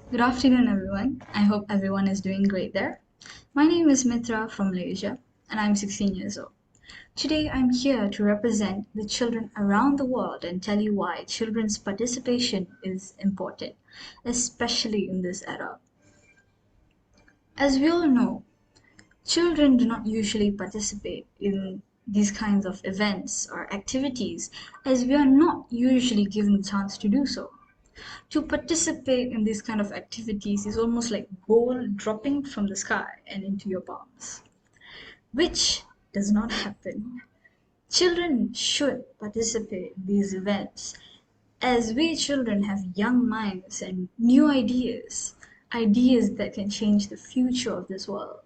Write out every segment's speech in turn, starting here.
Good afternoon, everyone. I hope everyone is doing great there. My name is Mitra from Malaysia, and I'm 16 years old. Today, I'm here to represent the children around the world and tell you why children's participation is important, especially in this era. As we all know, children do not usually participate in these kinds of events or activities as we are not usually given the chance to do so. To participate in these kind of activities is almost like gold dropping from the sky and into your palms, which does not happen. Children should participate in these events as we children have young minds and new ideas, ideas that can change the future of this world,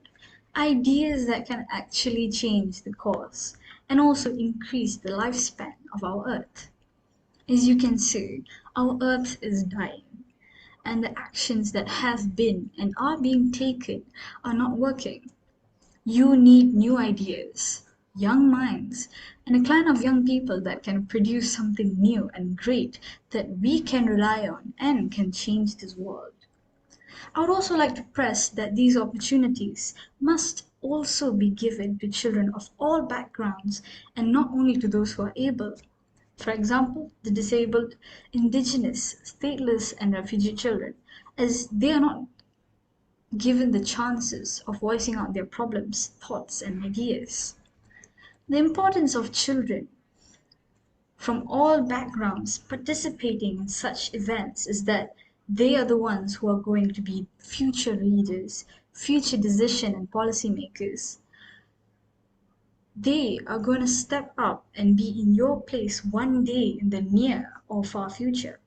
ideas that can actually change the course and also increase the lifespan of our earth. As you can see, our earth is dying and the actions that have been and are being taken are not working. You need new ideas, young minds, and a clan of young people that can produce something new and great that we can rely on and can change this world. I would also like to press that these opportunities must also be given to children of all backgrounds and not only to those who are able. For example, the disabled, indigenous, stateless, and refugee children, as they are not given the chances of voicing out their problems, thoughts, and ideas. The importance of children from all backgrounds participating in such events is that they are the ones who are going to be future leaders, future decision and policy makers. They are going to step up and be in your place one day in the near or far future.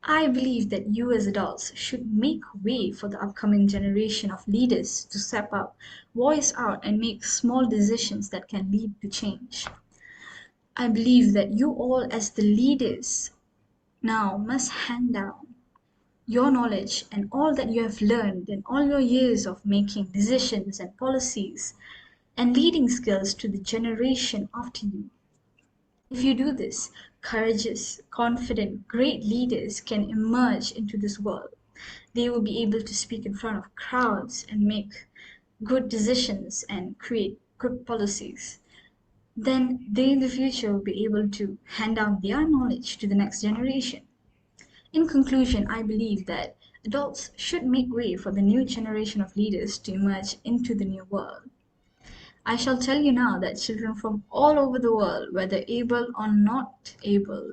I believe that you as adults should make way for the upcoming generation of leaders to step up, voice out, and make small decisions that can lead to change. I believe that you all, as the leaders, now must hand down your knowledge and all that you have learned in all your years of making decisions and policies and leading skills to the generation after you. If you do this, courageous, confident, great leaders can emerge into this world. They will be able to speak in front of crowds and make good decisions and create good policies. Then they in the future will be able to hand down their knowledge to the next generation. In conclusion, I believe that adults should make way for the new generation of leaders to emerge into the new world. I shall tell you now that children from all over the world, whether able or not able,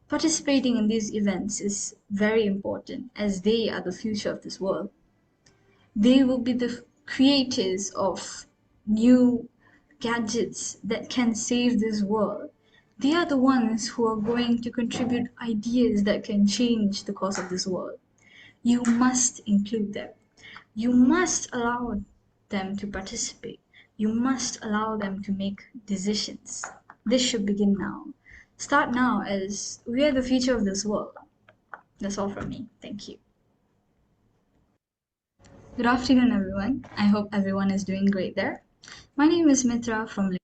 participating in these events is very important as they are the future of this world. They will be the creators of new gadgets that can save this world. They are the ones who are going to contribute ideas that can change the course of this world. You must include them. You must allow them to participate. You must allow them to make decisions. This should begin now. Start now as we are the future of this world. That's all from me. Thank you. Good afternoon, everyone. I hope everyone is doing great there. My name is Mitra from.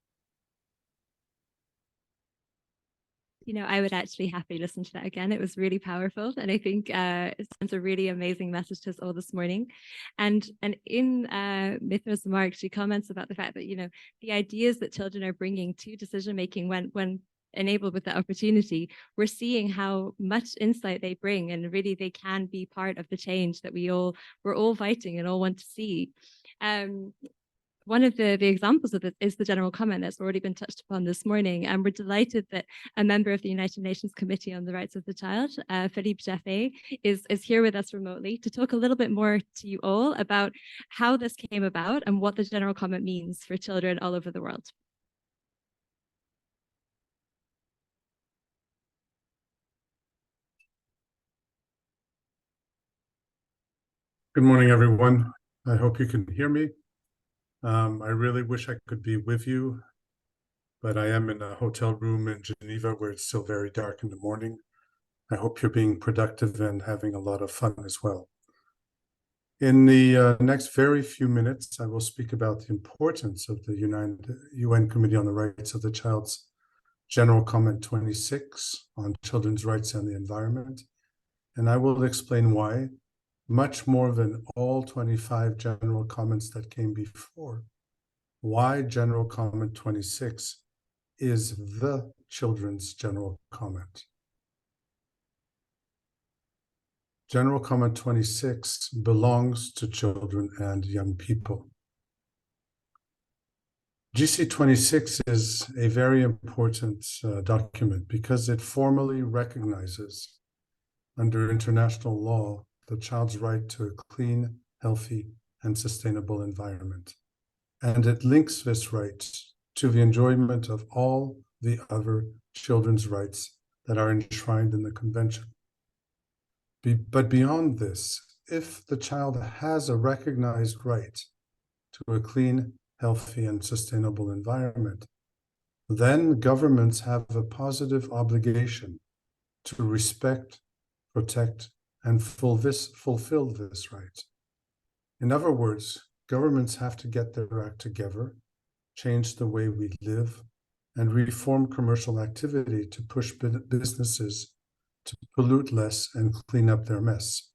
I would actually happily listen to that again. It was really powerful, and I think it sends a really amazing message to us all this morning. And in Mitra's remarks, she comments about the fact that the ideas that children are bringing to decision making when enabled with the opportunity, we're seeing how much insight they bring, and really they can be part of the change that we're all fighting and all want to see. One of the examples of this is the general comment that's already been touched upon this morning. And we're delighted that a member of the United Nations Committee on the Rights of the Child, Philippe Jaffé, is here with us remotely to talk a little bit more to you all about how this came about and what the general comment means for children all over the world. Good morning, everyone. I hope you can hear me. I really wish I could be with you, but I am in a hotel room in Geneva where it's still very dark in the morning. I hope you're being productive and having a lot of fun as well. In the next very few minutes, I will speak about the importance of the UN Committee on the Rights of the Child's General Comment 26 on children's rights and the environment, and I will explain why much more than all 25 general comments that came before, why General Comment 26 is the children's general comment. General Comment 26 belongs to children and young people. GC 26 is a very important document because it formally recognizes, under international law, the child's right to a clean, healthy, and sustainable environment. And it links this right to the enjoyment of all the other children's rights that are enshrined in the Convention. But beyond this, if the child has a recognized right to a clean, healthy, and sustainable environment, then governments have a positive obligation to respect, protect, and fulfill this right. In other words, governments have to get their act together, change the way we live, and reform commercial activity to push businesses to pollute less and clean up their mess.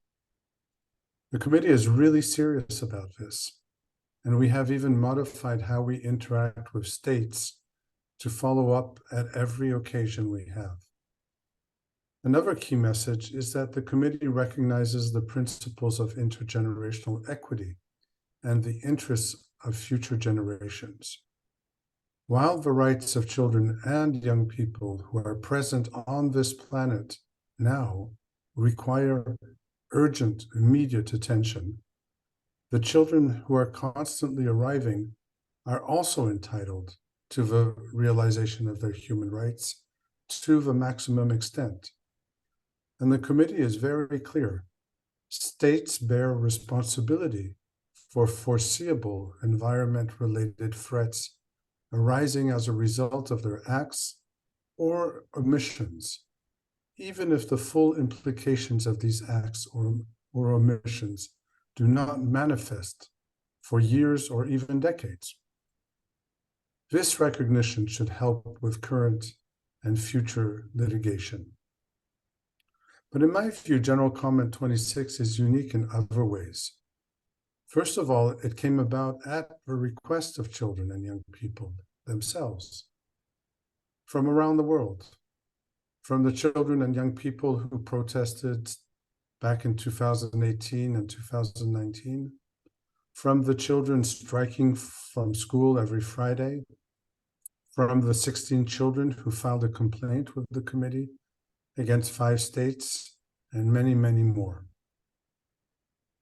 The committee is really serious about this, and we have even modified how we interact with states to follow up at every occasion we have. Another key message is that the committee recognizes the principles of intergenerational equity and the interests of future generations. While the rights of children and young people who are present on this planet now require urgent, immediate attention, the children who are constantly arriving are also entitled to the realization of their human rights to the maximum extent. And the committee is very clear. States bear responsibility for foreseeable environment-related threats arising as a result of their acts or omissions, even if the full implications of these acts or omissions do not manifest for years or even decades. This recognition should help with current and future litigation. But in my view, General Comment 26 is unique in other ways. First of all, it came about at the request of children and young people themselves from around the world, from the children and young people who protested back in 2018 and 2019, from the children striking from school every Friday, from the 16 children who filed a complaint with the committee against 5 states, and many, many more.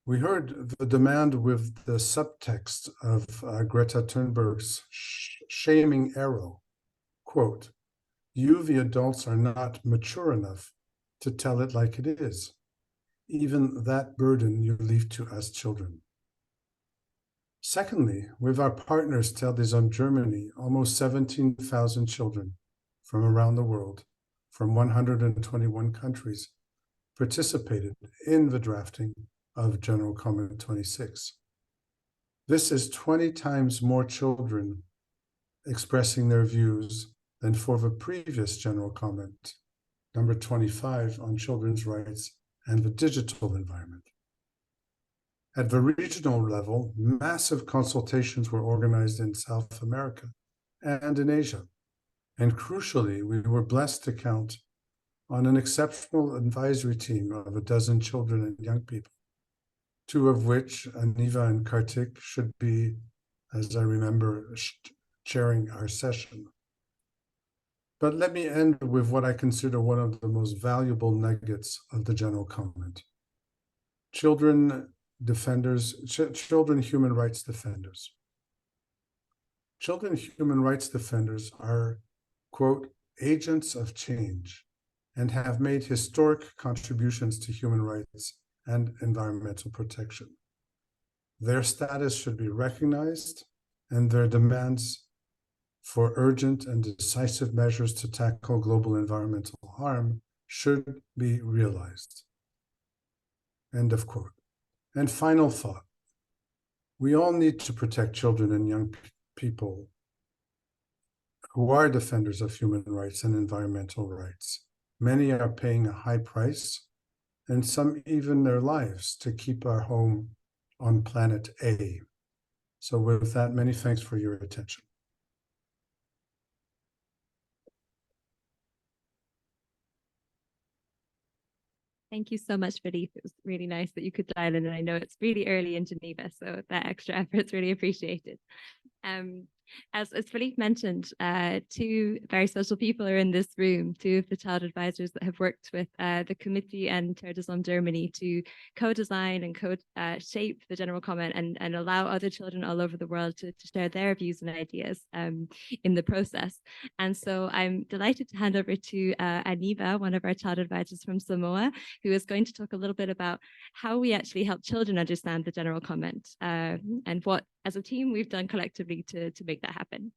We heard the demand with the subtext of Greta Thunberg's shaming arrow, quote, "You, the adults, are not mature enough to tell it like it is. Even that burden you leave to us children." Secondly, with our partners Terre des Hommes Germany, almost 17,000 children from around the world, from 121 countries, participated in the drafting of General Comment 26. This is 20 times more children expressing their views than for the previous General Comment, number 25, on children's rights and the digital environment. At the regional level, massive consultations were organized in South America and in Asia. And crucially, we were blessed to count on an exceptional advisory team of a dozen children and young people, 2 of which, Aniva and Kartik, should be, as I remember, chairing our session. But let me end with what I consider one of the most valuable nuggets of the General Comment. Children human rights defenders. Children human rights defenders are, quote, agents of change and have made historic contributions to human rights and environmental protection. Their status should be recognized, and their demands for urgent and decisive measures to tackle global environmental harm should be realized. End of quote. And final thought. We all need to protect children and young people who are defenders of human rights and environmental rights. Many are paying a high price, and some even their lives to keep our home on planet A. So with that, many thanks for your attention. Thank you so much, Philippe. It was really nice that you could dial in, and I know it's really early in Geneva, so that extra effort's really appreciated. As Philippe mentioned, two very special people are in this room, two of the child advisors that have worked with the committee and Terre des Hommes Germany to co-design and shape the general comment and allow other children all over the world to share their views and ideas in the process. And so I'm delighted to hand over to Aniva, one of our child advisors from Samoa, who is going to talk a little bit about how we actually help children understand the general comment and what, as a team, we've done collectively to make that happen.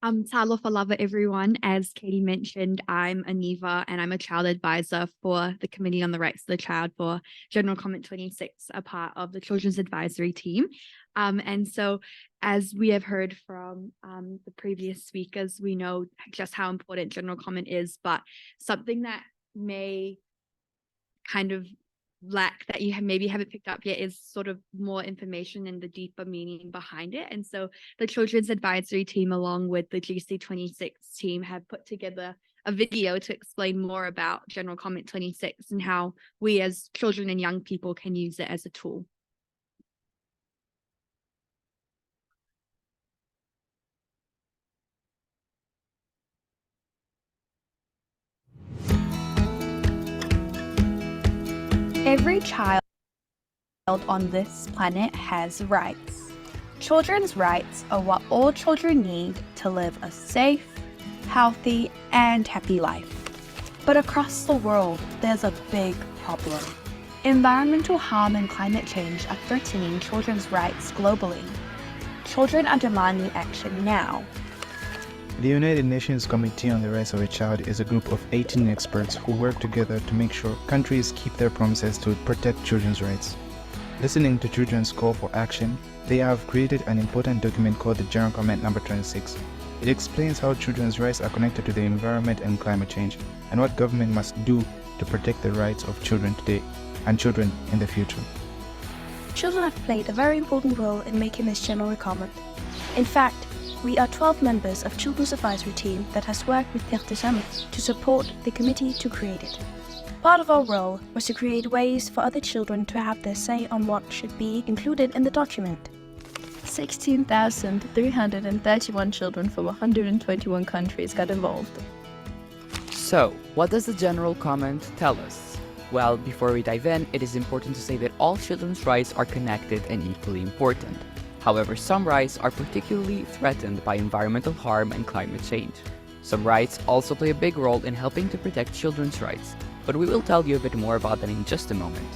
Talofa lava everyone. As Katie mentioned, I'm Aniva and I'm a child advisor for the Committee on the Rights of the Child for General Comment 26, a part of the Children's Advisory Team. And so as we have heard from the previous speakers, we know just how important general comment is, but something that may kind of lack that you maybe haven't picked up yet is sort of more information and the deeper meaning behind it. And so the Children's Advisory Team, along with the GC26 team, have put together a video to explain more about General Comment 26 and how we as children and young people can use it as a tool. Every child on this planet has rights. Children's rights are what all children need to live a safe, healthy, and happy life. But across the world, there's a big problem. Environmental harm and climate change are threatening children's rights globally. Children are demanding action now. The United Nations Committee on the Rights of a Child is a group of 18 experts who work together to make sure countries keep their promises to protect children's rights. Listening to children's call for action, they have created an important document called the General Comment number 26. It explains how children's rights are connected to the environment and climate change, and what government must do to protect the rights of children today and children in the future. Children have played a very important role in making this general comment. In fact, we are 12 members of Children's Advisory Team that has worked with Terre des Hommes to support the committee to create it. Part of our role was to create ways for other children to have their say on what should be included in the document. 16,331 children from 121 countries got involved. So, what does the general comment tell us? Well, before we dive in, it is important to say that all children's rights are connected and equally important. However, some rights are particularly threatened by environmental harm and climate change. Some rights also play a big role in helping to protect children's rights, but we will tell you a bit more about that in just a moment.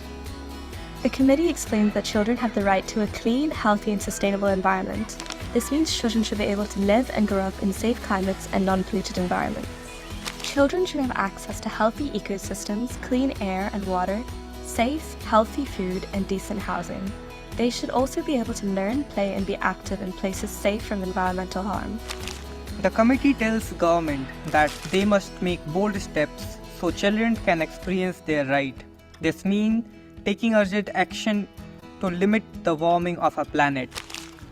The committee explains that children have the right to a clean, healthy, and sustainable environment. This means children should be able to live and grow up in safe climates and non-polluted environments. Children should have access to healthy ecosystems, clean air and water, safe, healthy food, and decent housing. They should also be able to learn, play, and be active in places safe from environmental harm. The committee tells government that they must make bold steps so children can experience their right. This means taking urgent action to limit the warming of our planet.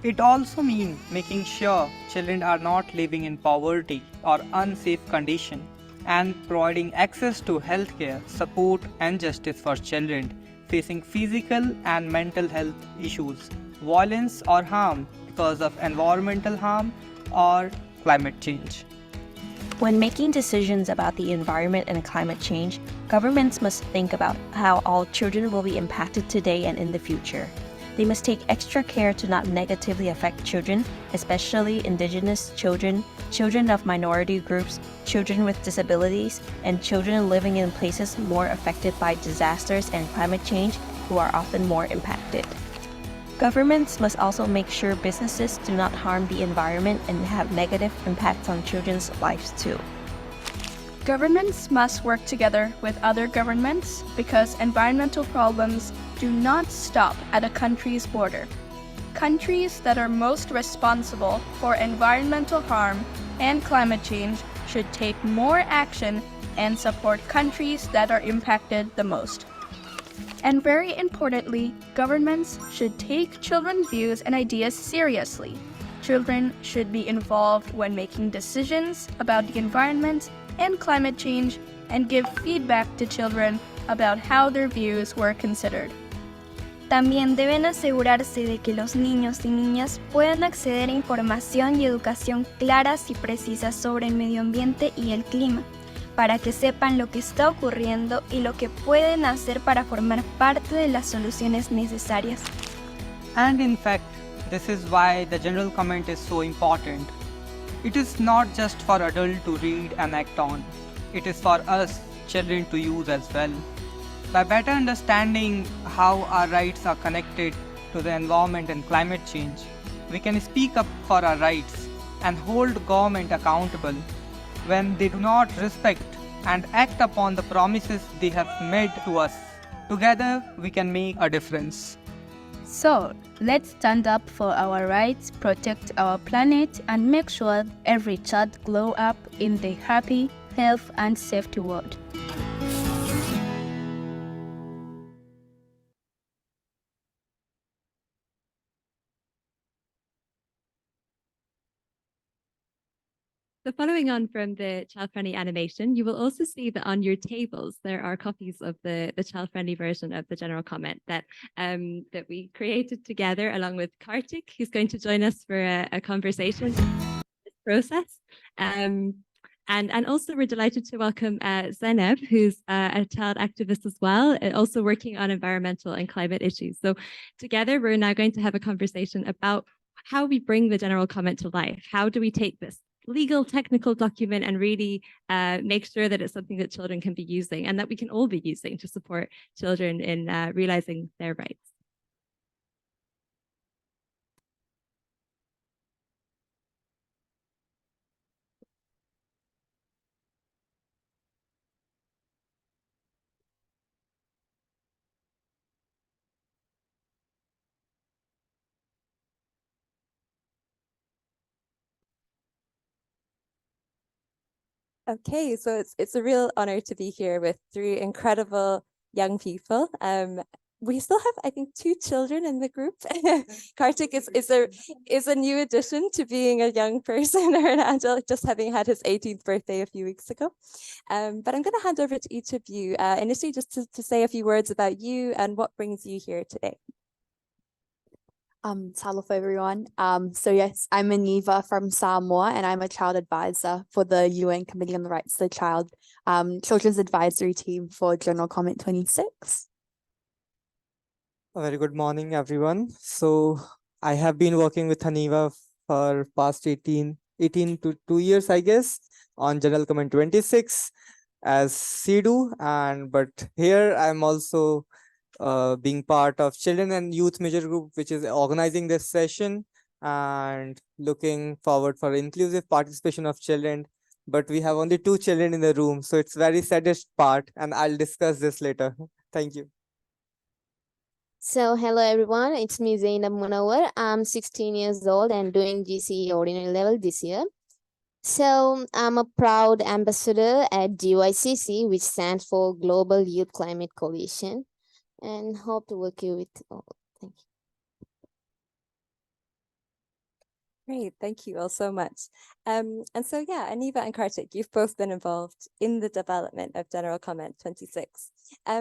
It also means making sure children are not living in poverty or unsafe conditions and providing access to healthcare, support, and justice for children facing physical and mental health issues, violence or harm because of environmental harm or climate change. When making decisions about the environment and climate change, governments must think about how all children will be impacted today and in the future. They must take extra care to not negatively affect children, especially Indigenous children, children of minority groups, children with disabilities, and children living in places more affected by disasters and climate change who are often more impacted. Governments must also make sure businesses do not harm the environment and have negative impacts on children's lives too. Governments must work together with other governments because environmental problems do not stop at a country's border. Countries that are most responsible for environmental harm and climate change should take more action and support countries that are impacted the most. And very importantly, governments should take children's views and ideas seriously. Children should be involved when making decisions about the environment and climate change and give feedback to children about how their views were considered. También deben asegurarse de que los niños y niñas puedan acceder a información y educación claras y precisas sobre el medio ambiente y el clima, para que sepan lo que está ocurriendo y lo que pueden hacer para formar parte de las soluciones necesarias. And in fact, this is why the general comment is so important. It is not just for adults to read and act on. It is for us, children, to use as well. By better understanding how our rights are connected to the environment and climate change, we can speak up for our rights and hold government accountable when they do not respect and act upon the promises they have made to us. Together, we can make a difference. So, let's stand up for our rights, protect our planet, and make sure every child grows up in the happy, healthy, and safety world. So following on from the child-friendly animation, you will also see that on your tables, there are copies of the child-friendly version of the general comment that we created together along with Kartik, who's going to join us for a conversation process. And also we're delighted to welcome Zainab, who's a child activist as well, also working on environmental and climate issues. So together, we're now going to have a conversation about how we bring the general comment to life. How do we take this legal technical document and really make sure that it's something that children can be using and that we can all be using to support children in realizing their rights. Okay, so it's a real honor to be here with three incredible young people. We still have, I think, 2 children in the group. Kartik is a new addition to being a young person or an adult, just having had his 18th birthday a few weeks ago. But I'm going to hand over to each of you initially just to say a few words about you and what brings you here today. Hello everyone. So yes, I'm Aniva from Samoa and I'm a child advisor for the UN Committee on the Rights of the Child Children's Advisory Team for General Comment 26. A very good morning, everyone. So I have been working with Aniva for past 18 to 2 years, I guess, on General Comment 26 as CDU. But here I'm also being part of Children and Youth Major Group, which is organizing this session and looking forward for inclusive participation of children. But we have only 2 children in the room, so it's very saddest part, and I'll discuss this later. Thank you. So hello everyone, it's me Zainab Munawar. I'm 16 years old and doing GCE ordinary level this year. So I'm a proud ambassador at GYCC, which stands for Global Youth Climate Coalition, and hope to work with all. Thank you. Great, thank you all so much. And so yeah, Aniva and Kartik, you've both been involved in the development of General Comment 26. I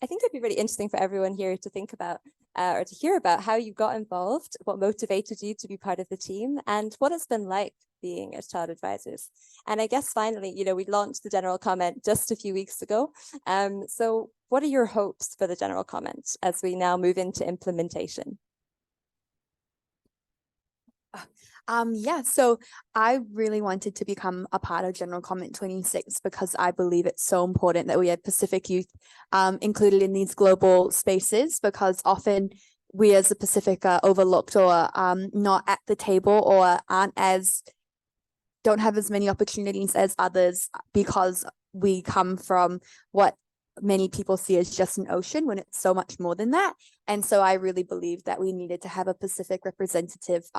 think it'd be really interesting for everyone here to think about or to hear about how you got involved, what motivated you to be part of the team, and what it's been like being as child advisors. And I guess finally, we launched the General Comment just a few weeks ago. So what are your hopes for the General Comment as we now move into implementation? Yeah, so I really wanted to become a part of General Comment 26 because I believe it's so important that we have Pacific youth included in these global spaces, because often we as the Pacific are overlooked or not at the table or don't have as many opportunities as others because we come from what many people see as just an ocean when it's so much more than that. And so I really believe that we needed to have a Pacific representative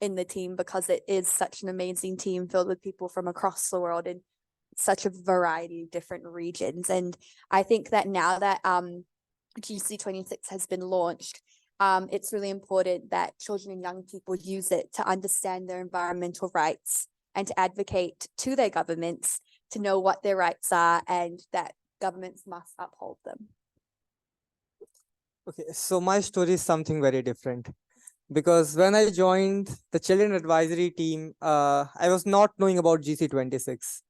in the team because it is such an amazing team filled with people from across the world in such a variety of different regions. And I think that now that GC26 has been launched, it's really important that children and young people use it to understand their environmental rights and to advocate to their governments to know what their rights are and that governments must uphold them. Okay, so my story is something very different because when I joined the children advisory team, I was not knowing about GC26.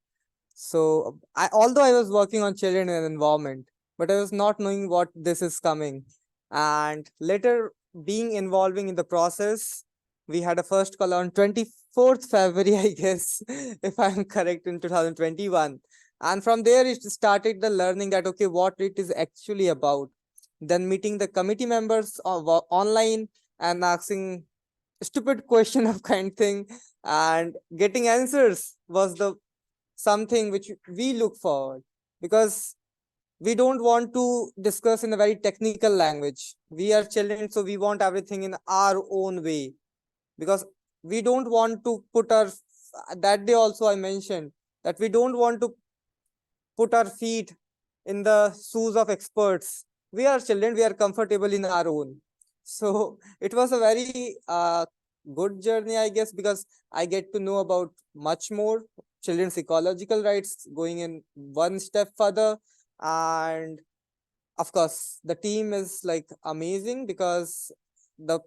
So although I was working on children and environment, but I was not knowing what this is coming. And later being involving in the process, we had a first call on 24th February, I guess, if I'm correct, in 2021. And from there, it started the learning that, okay, what it is actually about. Then meeting the committee members online and asking stupid question of kind thing and getting answers was the something which we look forward, because we don't want to discuss in a very technical language. We are children, so we want everything in our own way, because we don't want to put our, that day also I mentioned that we don't want to put our feet in the shoes of experts. We are children, we are comfortable in our own. So it was a very good journey, I guess, because I get to know about much more children's ecological rights, going in one step further. And of course, the team is like amazing because the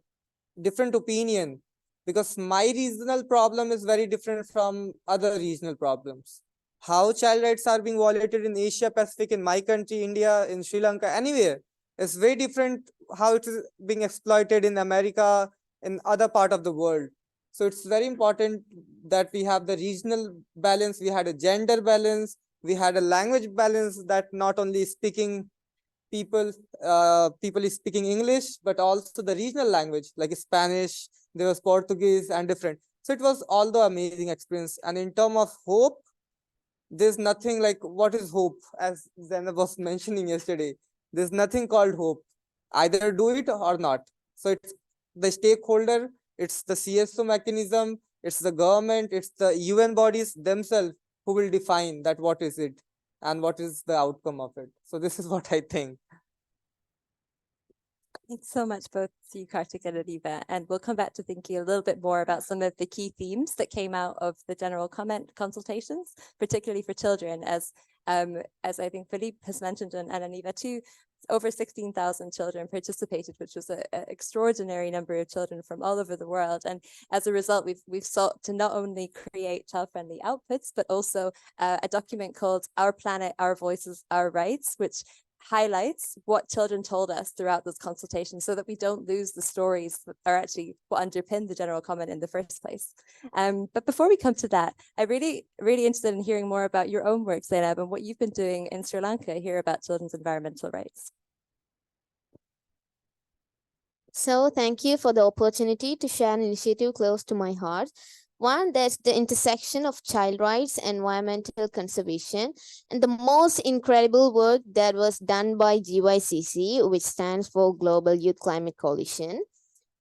different opinion, because my regional problem is very different from other regional problems. How child rights are being violated in Asia Pacific, in my country, India, in Sri Lanka, anywhere, it's very different how it is being exploited in America, in other part of the world. So it's very important that we have the regional balance, we had a gender balance, we had a language balance, that not only speaking people is speaking English, but also the regional language like Spanish, there was Portuguese and different. So it was all the amazing experience. And in terms of hope, there's nothing like, what is hope? As Zainab was mentioning yesterday, there's nothing called hope. Either do it or not. So it's the stakeholder, it's the CSO mechanism, it's the government, it's the UN bodies themselves who will define that what is it and what is the outcome of it. So this is what I think. Thanks so much, both to you, Kartik and Aniva. And we'll come back to thinking a little bit more about some of the key themes that came out of the general comment consultations, particularly for children, as I think Philippe has mentioned, and Aniva too. Over 16,000 children participated, which was an extraordinary number of children from all over the world. And as a result, we've sought to not only create child-friendly outputs, but also a document called Our Planet, Our Voices, Our Rights, which highlights what children told us throughout those consultations so that we don't lose the stories that are actually what underpin the general comment in the first place. But before we come to that, I'm really interested in hearing more about your own work, Zainab, and what you've been doing in Sri Lanka here about children's environmental rights. So thank you for the opportunity to share an initiative close to my heart. One, that's the intersection of child rights, environmental conservation, and the most incredible work that was done by GYCC, which stands for Global Youth Climate Coalition.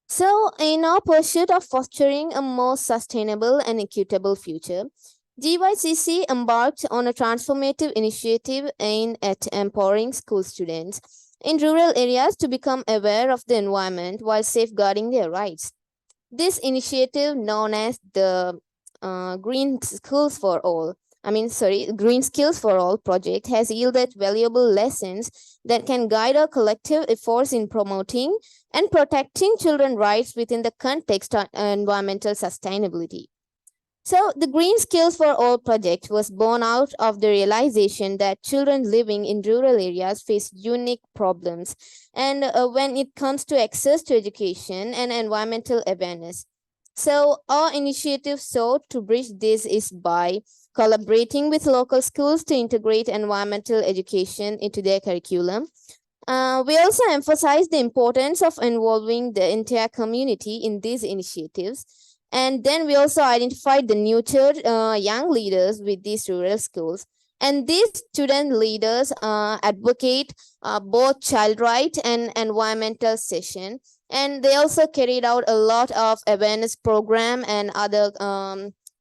So in our pursuit of fostering a more sustainable and equitable future, GYCC embarked on a transformative initiative aimed at empowering school students in rural areas to become aware of the environment while safeguarding their rights. This initiative, known as the Green Skills for All project, has yielded valuable lessons that can guide our collective efforts in promoting and protecting children's rights within the context of environmental sustainability. So the Green Skills for All project was born out of the realization that children living in rural areas face unique problems and when it comes to access to education and environmental awareness. So our initiative sought to bridge this is by collaborating with local schools to integrate environmental education into their curriculum. We also emphasize the importance of involving the entire community in these initiatives. And then we also identified the nurtured young leaders with these rural schools. And these student leaders advocate both child right and environmental session. And they also carried out a lot of awareness program and other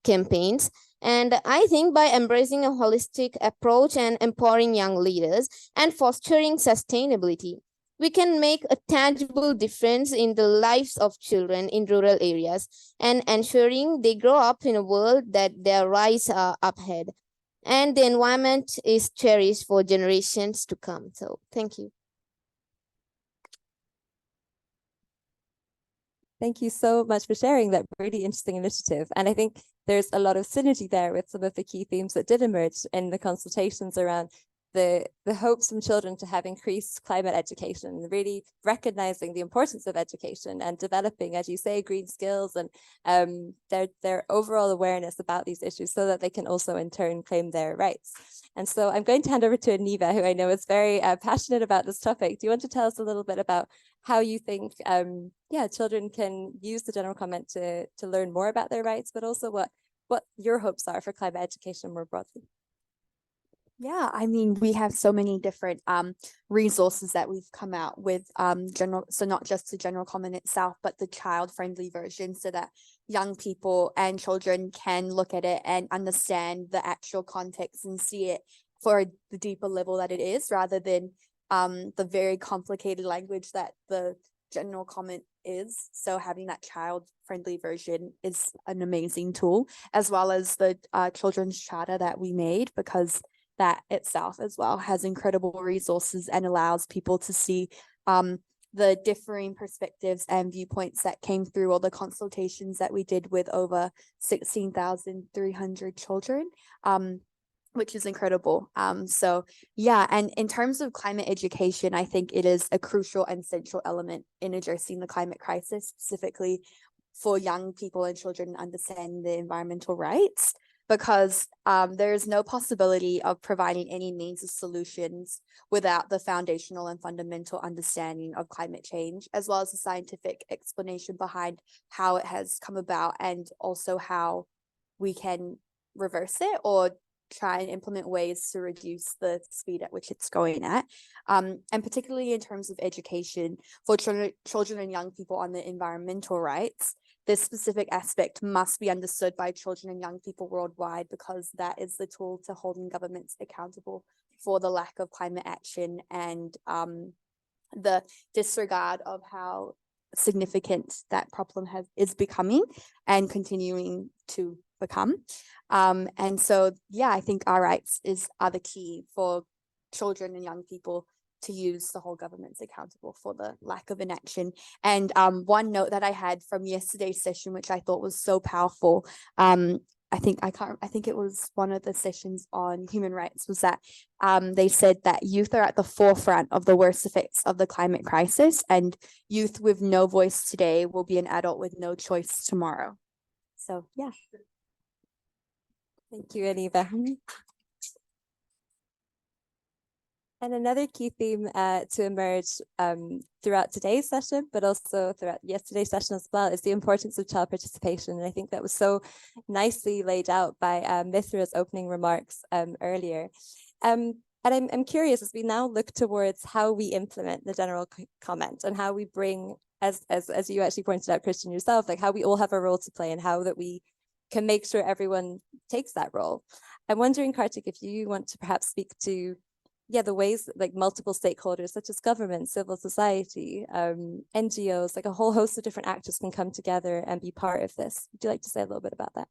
campaigns. And I think by embracing a holistic approach and empowering young leaders and fostering sustainability, we can make a tangible difference in the lives of children in rural areas and ensuring they grow up in a world that their rights are upheld and the environment is cherished for generations to come. So thank you. Thank you so much for sharing that really interesting initiative. And I think there's a lot of synergy there with some of the key themes that did emerge in the consultations around the hopes from children to have increased climate education, really recognizing the importance of education and developing, as you say, green skills and their overall awareness about these issues so that they can also in turn claim their rights. And so I'm going to hand over to Aniva, who I know is very passionate about this topic. Do you want to tell us a little bit about how you think children can use the general comment to learn more about their rights, but also what your hopes are for climate education more broadly? Yeah, I mean, we have so many different resources that we've come out with so not just the general comment itself, but the child-friendly version so that young people and children can look at it and understand the actual context and see it for the deeper level that it is, rather than the very complicated language that the general comment is. So having that child-friendly version is an amazing tool, as well as the children's charter that we made, because that itself as well has incredible resources and allows people to see the differing perspectives and viewpoints that came through all the consultations that we did with over 16,300 children, which is incredible. So yeah, and in terms of climate education, I think it is a crucial and central element in addressing the climate crisis, specifically for young people and children understanding the environmental rights, because there is no possibility of providing any means of solutions without the foundational and fundamental understanding of climate change, as well as the scientific explanation behind how it has come about and also how we can reverse it or try and implement ways to reduce the speed at which it's going at. And particularly in terms of education for children and young people on the environmental rights, this specific aspect must be understood by children and young people worldwide, because that is the tool to holding governments accountable for the lack of climate action and the disregard of how significant that problem is becoming and continuing to become. And so, yeah, I think our rights are the key for children and young people to use the whole government's accountable for the lack of inaction. And one note that I had from yesterday's session, which I thought was so powerful, I think it was one of the sessions on human rights, was that they said that youth are at the forefront of the worst effects of the climate crisis, and youth with no voice today will be an adult with no choice tomorrow. So yeah. Thank you, Aniva. And another key theme to emerge throughout today's session, but also throughout yesterday's session as well, is the importance of child participation. And I think that was so nicely laid out by Mithra's opening remarks earlier. And I'm curious, as we now look towards how we implement the general comment and how we bring, as you actually pointed out, Christian, yourself, like how we all have a role to play and how that we can make sure everyone takes that role. I'm wondering, Kartik, if you want to perhaps speak to the ways like multiple stakeholders such as government, civil society, NGOs, like a whole host of different actors can come together and be part of this. Would you like to say a little bit about that?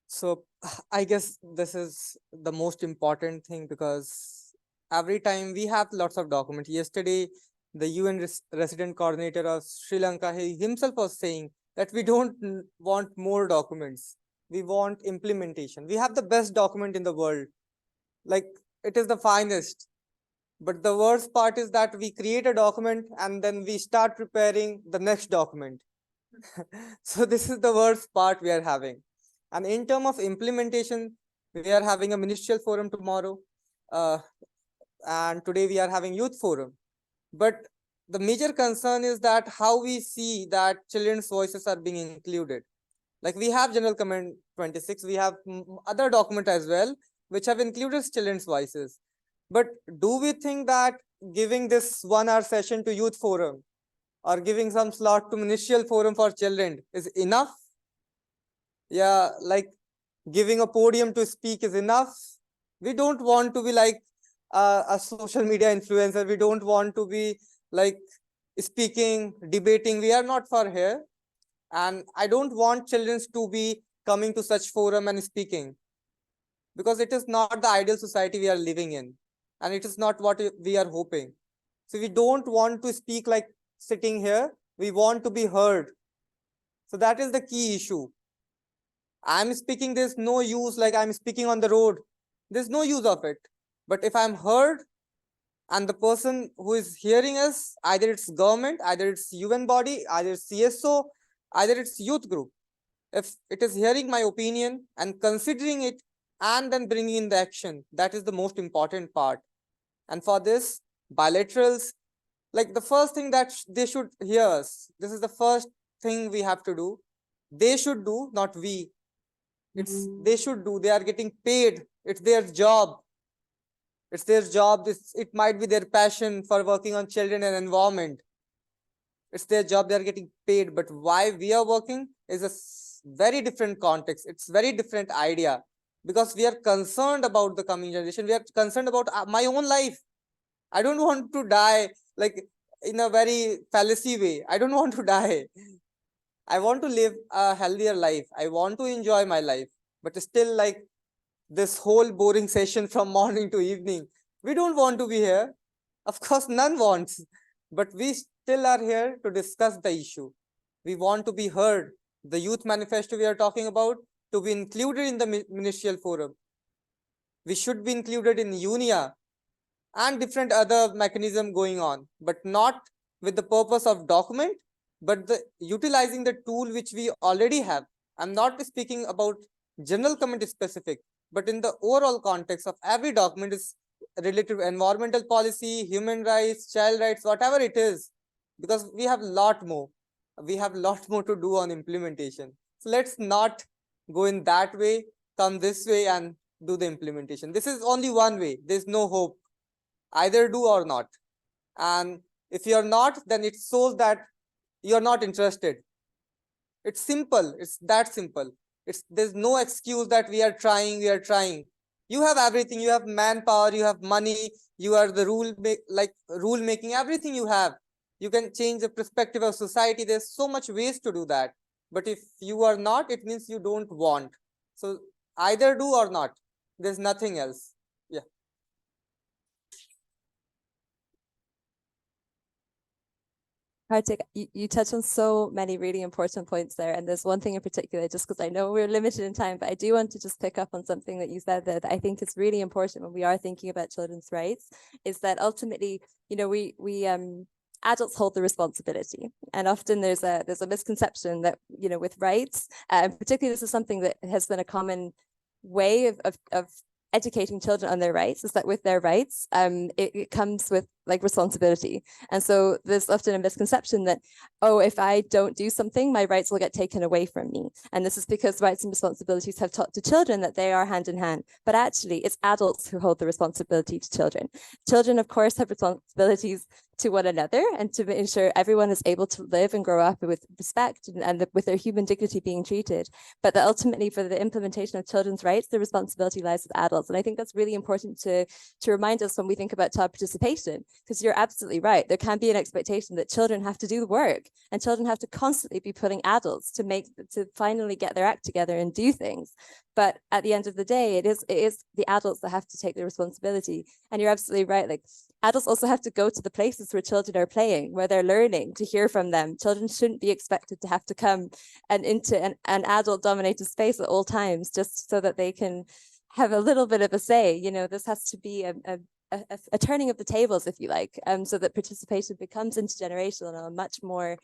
So I guess this is the most important thing, because every time we have lots of documents. Yesterday, the UN resident coordinator of Sri Lanka, he himself was saying that we don't want more documents. We want implementation. We have the best document in the world. Like, it is the finest. But the worst part is that we create a document and then we start preparing the next document. So this is the worst part we are having. And in terms of implementation, we are having a ministerial forum tomorrow. And today we are having youth forum. But the major concern is that how we see that children's voices are being included. Like, we have General Comment 26, we have other documents as well, which have included children's voices. But do we think that giving this 1 hour session to youth forum or giving some slot to ministerial forum for children is enough? Yeah, like giving a podium to speak is enough. We don't want to be like a social media influencer. We don't want to be like speaking, debating. We are not for here. And I don't want children to be coming to such forum and speaking, because it is not the ideal society we are living in. And it is not what we are hoping. So we don't want to speak like sitting here. We want to be heard. So that is the key issue. I'm speaking, there's no use, like I'm speaking on the road. There's no use of it. But if I'm heard, and the person who is hearing us, either it's government, either it's UN body, either it's CSO, either it's youth group, if it is hearing my opinion and considering it and then bringing in the action, that is the most important part. And for this, bilaterals, like the first thing that they should hear us, this is the first thing we have to do. They should do, not we. They should do. They are getting paid. It's their job. It's their job. It might be their passion for working on children and environment. It's their job. They are getting paid. But why we are working is a very different context. It's very different idea, because we are concerned about the coming generation. We are concerned about my own life. I don't want to die like in a very fallacy way. I don't want to die. I want to live a healthier life. I want to enjoy my life. But still, like this whole boring session from morning to evening, we don't want to be here. Of course, none wants. But we still are here to discuss the issue. We want to be heard. The youth manifesto we are talking about, to be included in the ministerial forum. We should be included in UNIA and different other mechanism going on, but not with the purpose of document, but the utilizing the tool which we already have. I'm not speaking about general comment specific, but in the overall context of every document is related to environmental policy, human rights, child rights, whatever it is, because we have a lot more. We have a lot more to do on implementation. So let's not go in that way, come this way and do the implementation. This is only one way. There's no hope. Either do or not. And if you're not, then it shows that you're not interested. It's simple. It's that simple. There's no excuse that we are trying. You have everything. You have manpower. You have money. You are the rule making. Everything you have. You can change the perspective of society. There's so much ways to do that. But if you are not, it means you don't want. So either do or not. There's nothing else. Yeah. Kartik, you touched on so many really important points there. And there's one thing in particular, just because I know we're limited in time, but I do want to just pick up on something that you said there that I think is really important when we are thinking about children's rights, is that ultimately, you know, we adults hold the responsibility. And often there's a misconception that, you know, with rights, and particularly this is something that has been a common way of educating children on their rights, is that with their rights, it comes with like responsibility. And so there's often a misconception that, oh, if I don't do something, my rights will get taken away from me. And this is because rights and responsibilities have taught to children that they are hand in hand. But actually, it's adults who hold the responsibility to children. Children, of course, have responsibilities to one another and to ensure everyone is able to live and grow up with respect and with their human dignity being treated. But that ultimately, for the implementation of children's rights, the responsibility lies with adults. And I think that's really important to remind us when we think about child participation, because you're absolutely right. There can be an expectation that children have to do the work, and children have to constantly be putting adults to finally get their act together and do things. But at the end of the day, it is the adults that have to take the responsibility. And you're absolutely right. Like, adults also have to go to the places where children are playing, where they're learning, to hear from them. Children shouldn't be expected to have to come into an adult dominated space at all times, just so that they can have a little bit of a say. You know, this has to be a turning of the tables, if you like, so that participation becomes intergenerational and much more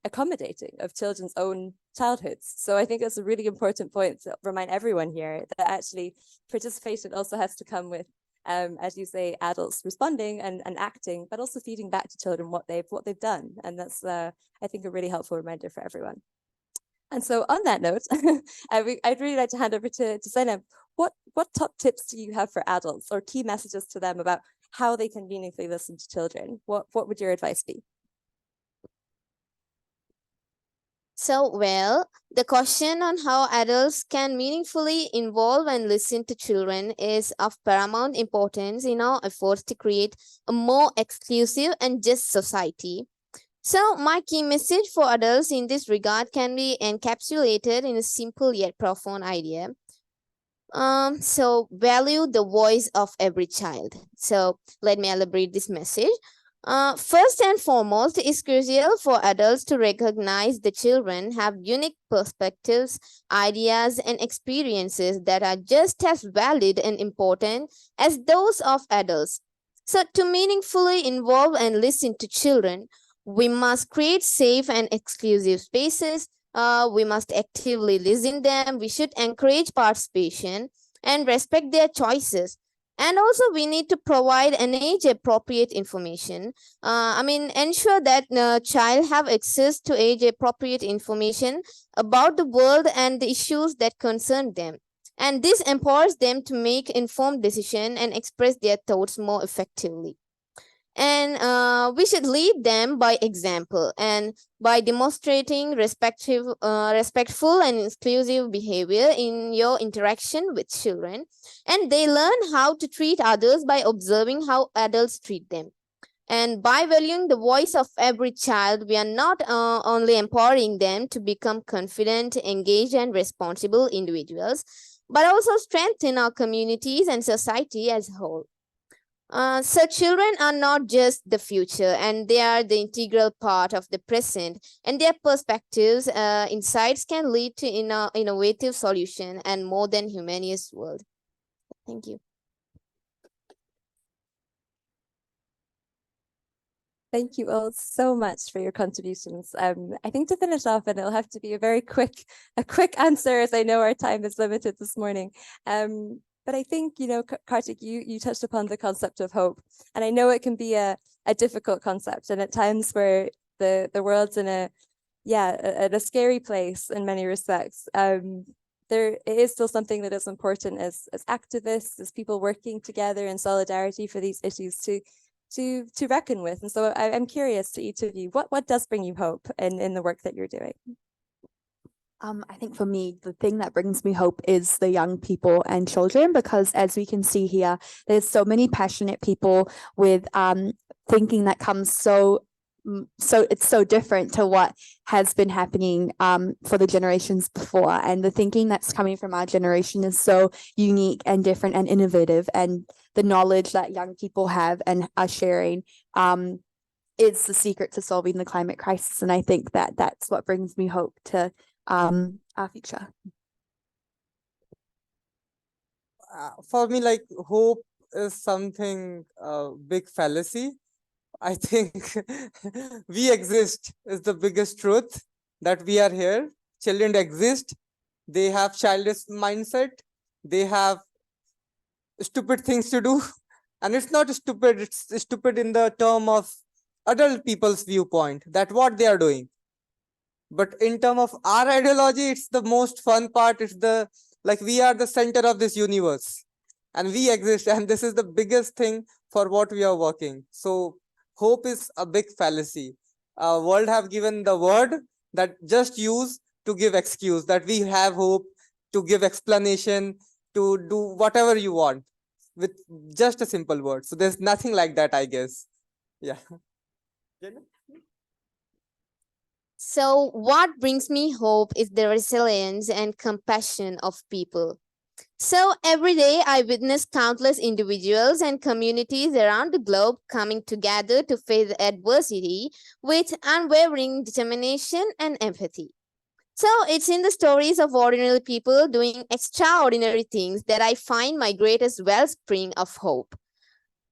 accommodating of children's own childhoods. So I think that's a really important point to remind everyone here, that actually participation also has to come with, as you say, adults responding and acting, but also feeding back to children what they've done. And that's, I think, a really helpful reminder for everyone. And so on that note, I'd really like to hand over to Zainab. What top tips do you have for adults or key messages to them about how they can meaningfully listen to children? What would your advice be? So, well, the question on how adults can meaningfully involve and listen to children is of paramount importance in our efforts to create a more exclusive and just society. So, my key message for adults in this regard can be encapsulated in a simple yet profound idea. So value the voice of every child. So let me elaborate this message. First and foremost, it's crucial for adults to recognize the children have unique perspectives, ideas, and experiences that are just as valid and important as those of adults. So to meaningfully involve and listen to children, we must create safe and exclusive spaces. We must actively listen them. We should encourage participation and respect their choices. And also we need to provide an age-appropriate information. Ensure that child have access to age-appropriate information about the world and the issues that concern them. And this empowers them to make informed decisions and express their thoughts more effectively. And we should lead them by example and by demonstrating respectful and inclusive behavior in your interaction with children. And they learn how to treat others by observing how adults treat them. And by valuing the voice of every child, we are not only empowering them to become confident, engaged, and responsible individuals, but also strengthen our communities and society as a whole. So children are not just the future, and they are the integral part of the present, and their perspectives, insights can lead to innovative solution and more than humanist world. Thank you. Thank you all so much for your contributions. I think to finish off, and it'll have to be a quick answer, as I know our time is limited this morning. But I think, Kartik, you touched upon the concept of hope. And I know it can be a difficult concept. And at times where the world's in a scary place in many respects, it is still something that is important as activists, as people working together in solidarity for these issues to reckon with. And so I'm curious to each of you, what does bring you hope in the work that you're doing? I think for me, the thing that brings me hope is the young people and children, because as we can see here, there's so many passionate people with thinking that comes so it's so different to what has been happening for the generations before. And the thinking that's coming from our generation is so unique and different and innovative. And the knowledge that young people have and are sharing is the secret to solving the climate crisis. And I think that that's what brings me hope to our future. For me, like, hope is something big fallacy. I think we exist is the biggest truth, that we are here. Children exist. They have childish mindset. They have stupid things to do. And it's not stupid. It's stupid in the term of adult people's viewpoint, that what they are doing. But in terms of our ideology, it's the most fun part. It's we are the center of this universe and we exist. And this is the biggest thing for what we are working. So hope is a big fallacy. World have given the word that just use to give excuse, that we have hope, to give explanation, to do whatever you want with just a simple word. So there's nothing like that, I guess. Yeah. So what brings me hope is the resilience and compassion of people. So every day I witness countless individuals and communities around the globe coming together to face adversity with unwavering determination and empathy. So it's in the stories of ordinary people doing extraordinary things that I find my greatest wellspring of hope.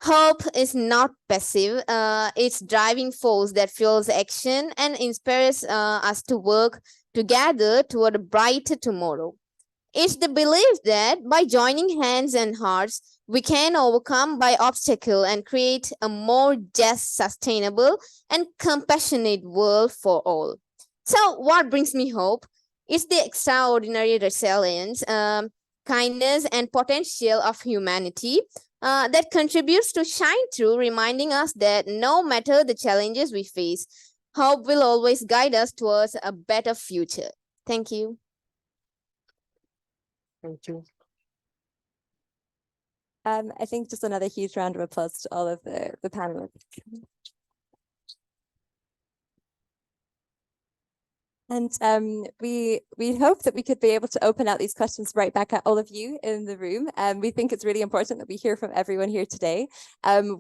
Hope is not passive. It's driving force that fuels action and inspires us to work together toward a brighter tomorrow. It's the belief that by joining hands and hearts, we can overcome by obstacle and create a more just, sustainable, and compassionate world for all. So what brings me hope? It's the extraordinary resilience, kindness, and potential of humanity that contributes to shine through, reminding us that no matter the challenges we face, hope will always guide us towards a better future. Thank you. Thank you. I think just another huge round of applause to all of the panelists. And we hope that we could be able to open out these questions right back at all of you in the room. We think it's really important that we hear from everyone here today.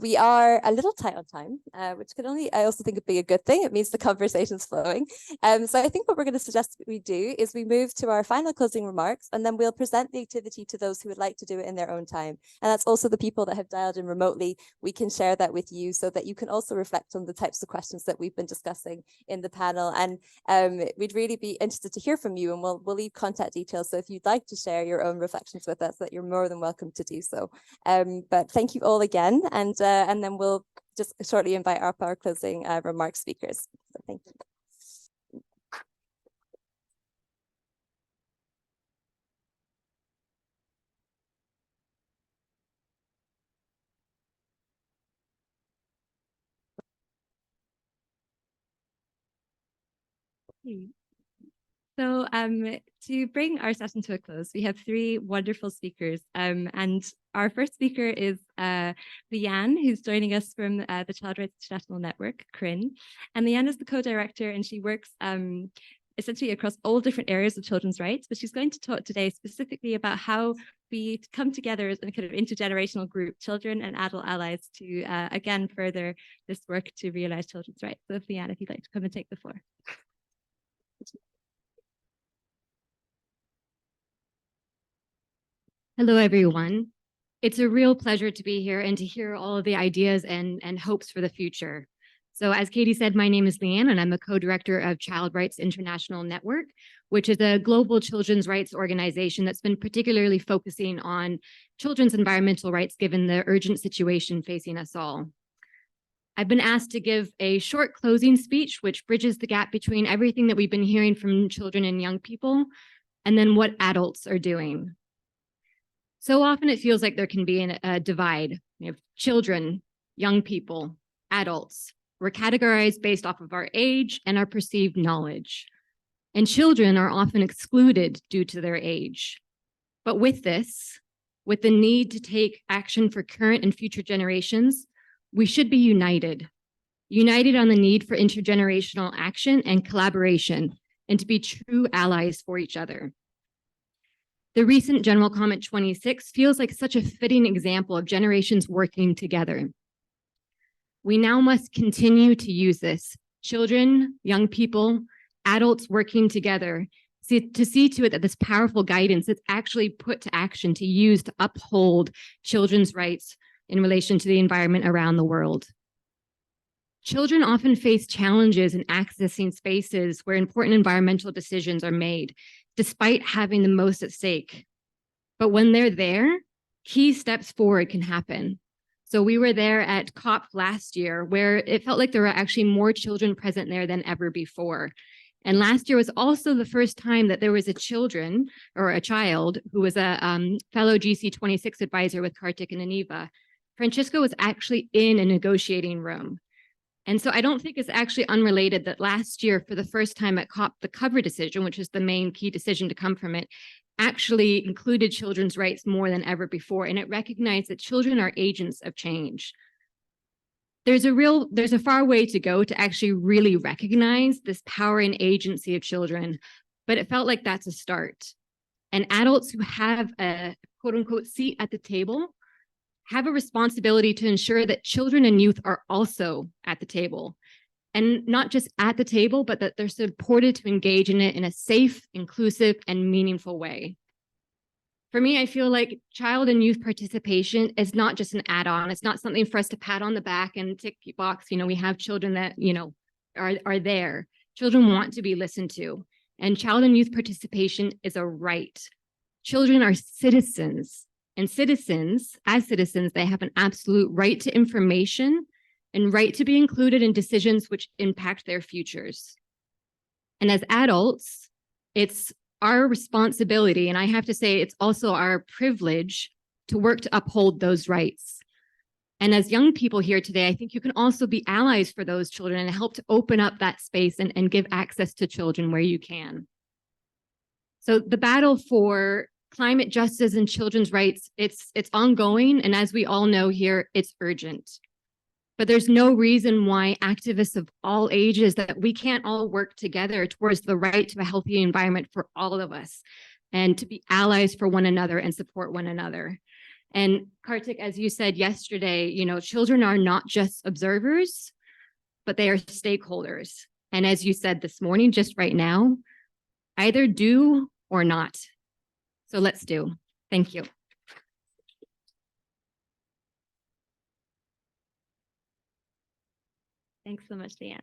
We are a little tight on time, which could only, I also think, would be a good thing. It means the conversation's flowing. So I think what we're going to suggest we do is we move to our final closing remarks, and then we'll present the activity to those who would like to do it in their own time. And that's also the people that have dialed in remotely. We can share that with you so that you can also reflect on the types of questions that we've been discussing in the panel. And we'd really be interested to hear from you, and we'll leave contact details. So if you'd like to share your own reflections with us, that you're more than welcome to do so. But thank you all again, and then we'll just shortly invite up our closing remarks speakers. So thank you. So to bring our session to a close, we have three wonderful speakers. And our first speaker is Leanne, who's joining us from the Child Rights International Network, CRIN. And Leanne is the co-director, and she works essentially across all different areas of children's rights. But she's going to talk today specifically about how we come together as a kind of intergenerational group, children and adult allies, to again further this work to realize children's rights. So Leanne, if you'd like to come and take the floor. Hello, everyone. It's a real pleasure to be here and to hear all of the ideas and hopes for the future. So as Katie said, my name is Leanne, and I'm a co-director of Child Rights International Network, which is a global children's rights organization that's been particularly focusing on children's environmental rights given the urgent situation facing us all. I've been asked to give a short closing speech, which bridges the gap between everything that we've been hearing from children and young people and then what adults are doing. So often it feels like there can be a divide. We have children, young people, adults. We're categorized based off of our age and our perceived knowledge. And children are often excluded due to their age. But with this, with the need to take action for current and future generations, we should be united. United on the need for intergenerational action and collaboration, and to be true allies for each other. The recent General Comment 26 feels like such a fitting example of generations working together. We now must continue to use this, children, young people, adults working together, to see to it that this powerful guidance is actually put to action to use to uphold children's rights in relation to the environment around the world. Children often face challenges in accessing spaces where important environmental decisions are made, despite having the most at stake. But when they're there, key steps forward can happen. So we were there at COP last year, where it felt like there were actually more children present there than ever before. And last year was also the first time that there was a child who was a fellow GC26 advisor with Kartik and Aniva. Francisco was actually in a negotiating room. And so I don't think it's actually unrelated that last year, for the first time at COP, the cover decision, which is the main key decision to come from it, actually included children's rights more than ever before. And it recognized that children are agents of change. There's a far way to go to actually really recognize this power and agency of children, but it felt like that's a start. And adults who have a quote unquote seat at the table have a responsibility to ensure that children and youth are also at the table, and not just at the table, but that they're supported to engage in it in a safe, inclusive, and meaningful way. For me, I feel like child and youth participation is not just an add-on. It's not something for us to pat on the back and tick box. We have children that, are there. Children want to be listened to, and child and youth participation is a right. Children are citizens. And as citizens, they have an absolute right to information and right to be included in decisions which impact their futures. And as adults, It's our responsibility, and I have to say it's also our privilege to work to uphold those rights. And as young people here today, I think you can also be allies for those children and help to open up that space and give access to children where you can. So the battle for climate justice and children's rights, it's ongoing. And as we all know here, it's urgent. But there's no reason why activists of all ages that we can't all work together towards the right to a healthy environment for all of us and to be allies for one another and support one another. And Kartik, as you said yesterday, you know, children are not just observers, but they are stakeholders. And as you said this morning, just right now, either do or not. So let's do. Thank you. Thanks so much, Leanne.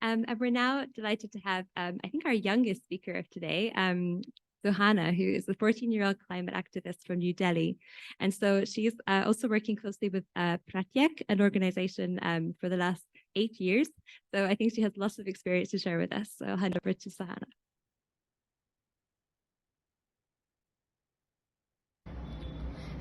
And we're now delighted to have, I think, our youngest speaker of today, Suhana, who is a 14-year-old climate activist from New Delhi. And so she's also working closely with APYEF, an organization for the last 8 years. So I think she has lots of experience to share with us. So I'll hand over to Suhana.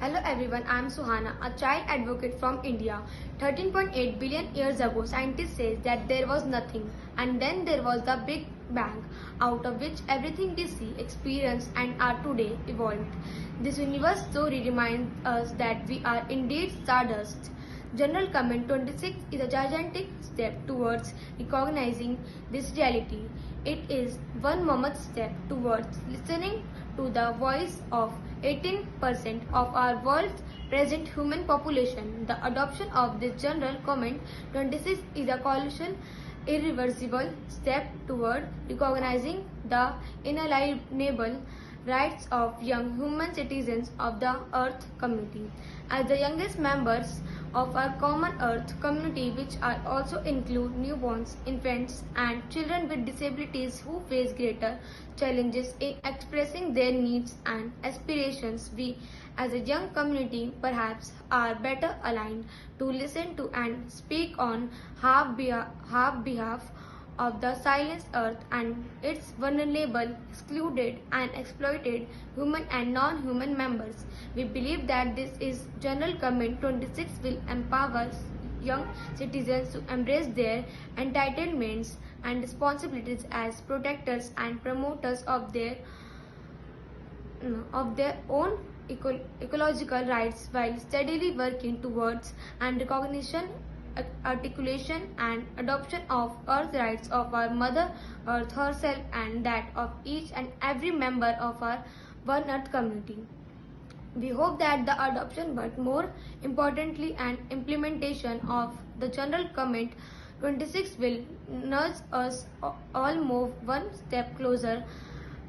Hello everyone, I am Suhana, a child advocate from India. 13.8 billion years ago, scientists say that there was nothing, and then there was the Big Bang, out of which everything we see, experience and are today evolved. This universe story reminds us that we are indeed stardust. General Comment 26 is a gigantic step towards recognizing this reality. It is one mammoth step towards listening to the voice of 18% of our world's present human population. The adoption of this General Comment 26 is a colossal, irreversible step toward recognizing the inalienable rights of young human citizens of the Earth community. As the youngest members of our common Earth community, which are also include newborns, infants, and children with disabilities who face greater challenges in expressing their needs and aspirations, we as a young community perhaps are better aligned to listen to and speak on behalf of the silenced Earth and its vulnerable, excluded and exploited human and non-human members. We believe that this is General Comment 26 will empower young citizens to embrace their entitlements and responsibilities as protectors and promoters of their own ecological rights while steadily working towards and recognition, articulation and adoption of Earth rights of our Mother Earth herself and that of each and every member of our One Earth community. We hope that the adoption, but more importantly, and implementation of the General Comment 26 will nudge us all move one step closer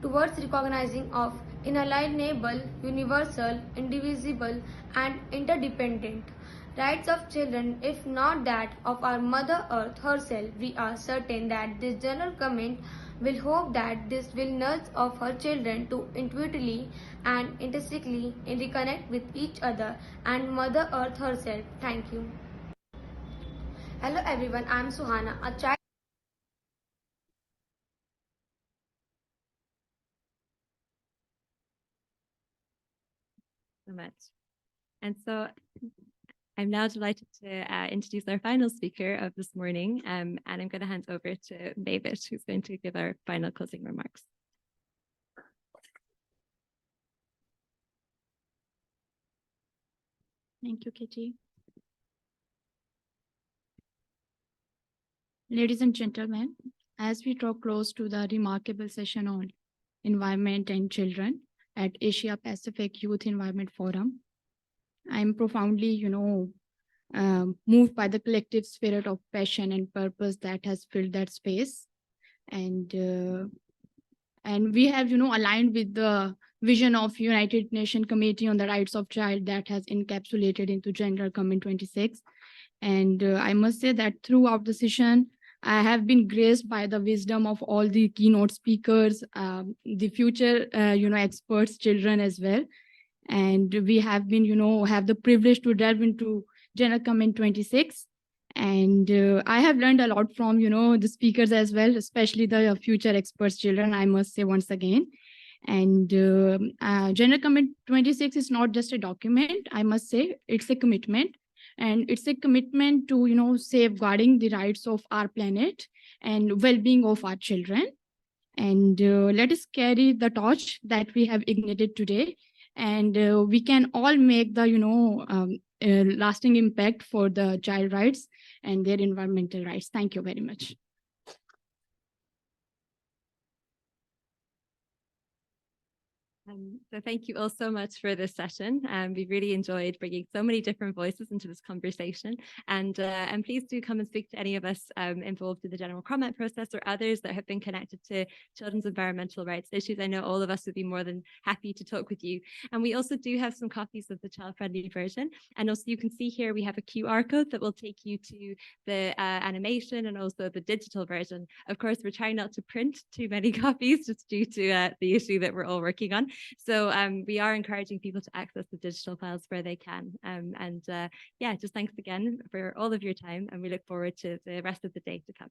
towards recognizing of inalienable, universal, indivisible, and interdependent rights of children, if not that of our Mother Earth herself. We are certain that this General Comment will hope that this will nudge of her children to intuitively and intrinsically reconnect with each other and Mother Earth herself. Thank you. Hello everyone, I am Suhana, a child. So much. And so I'm now delighted to introduce our final speaker of this morning, and I'm going to hand over to David, who's going to give our final closing remarks. Thank you, Kitty. Ladies and gentlemen, as we draw close to the remarkable session on environment and children at Asia Pacific Youth Environment Forum, I'm profoundly, moved by the collective spirit of passion and purpose that has filled that space. And we have, aligned with the vision of United Nations Committee on the Rights of Child that has encapsulated into General Comment 26. And I must say that throughout the session, I have been graced by the wisdom of all the keynote speakers, the future, experts, children as well. And we have been, have the privilege to delve into General Comment 26. And I have learned a lot from, the speakers as well, especially the future experts children, I must say once again. And General Comment 26 is not just a document, I must say, it's a commitment. And it's a commitment to, safeguarding the rights of our planet and well-being of our children. And let us carry the torch that we have ignited today. And we can all make the, lasting impact for the child rights and their environmental rights. Thank you very much. So thank you all so much for this session. We really enjoyed bringing so many different voices into this conversation. And please do come and speak to any of us involved in the general comment process or others that have been connected to children's environmental rights issues. I know all of us would be more than happy to talk with you. And we also do have some copies of the child-friendly version. And also you can see here we have a QR code that will take you to the animation and also the digital version. Of course, we're trying not to print too many copies just due to the issue that we're all working on. So we are encouraging people to access the digital files where they can. Yeah, just thanks again for all of your time, and we look forward to the rest of the day to come.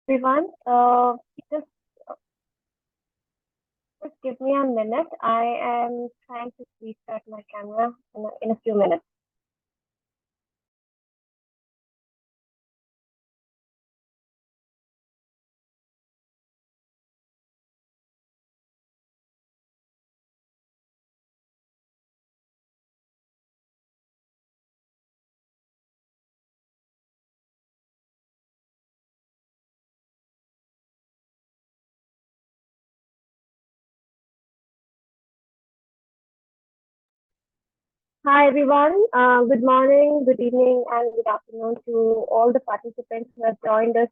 Everyone, just just give me a minute. I am trying to restart my camera in a few minutes. Hi everyone, good morning, good evening, and good afternoon to all the participants who have joined us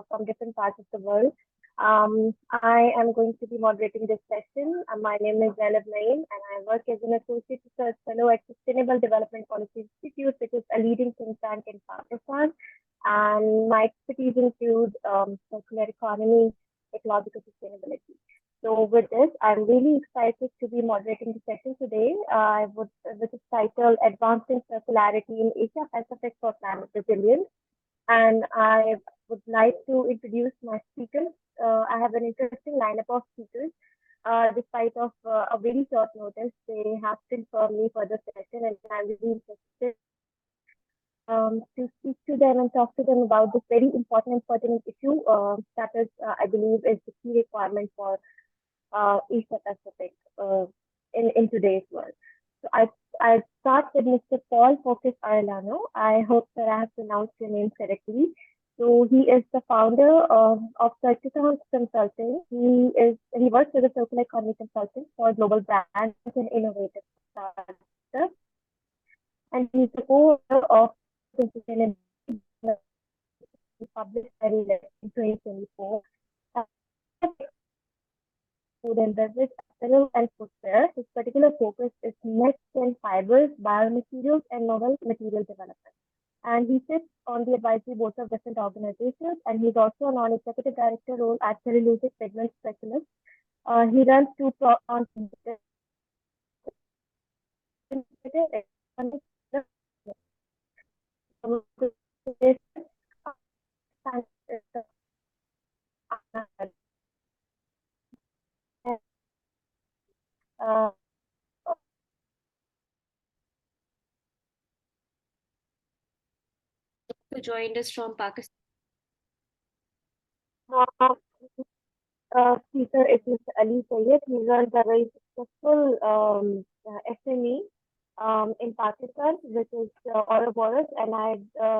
from different parts of the world. I am going to be moderating this session. My name is Zainab Naeem, and I work as an Associate Research Fellow at Sustainable Development Policy Institute, which is a leading think tank in Pakistan. And my expertise include circular economy, ecological sustainability. So with this, I'm really excited to be moderating the session today. Which is titled Advancing Circularity in Asia Pacific for Climate Resilience. And I would like to introduce my speakers. I have an interesting lineup of speakers. Despite of a very short notice, they have confirmed me for the session, and I'm really interested to speak to them and talk to them about this very important and pertinent issue that is, I believe, is the key requirement for Asia Pacific in today's world. So I start with Mr. Paul Focus Arellano. I hope that I have pronounced your name correctly. So he is the founder of Certitas Consulting. He works as a circular economy consultant for global brands and innovative startups. And he's the co-author of Sustainability published in 2024. Food and beverage, apparel, and footwear. His particular focus is next-gen fibers, biomaterials, and novel material development. And he sits on the advisory boards of different organizations, and he's also a non-executive director role at Cellulosic Pigment Specialist. He runs two who joined us from Pakistan. Speaker is Mr. Ali Sayed. He runs a very successful SME in Pakistan, which is Ouroboros, and I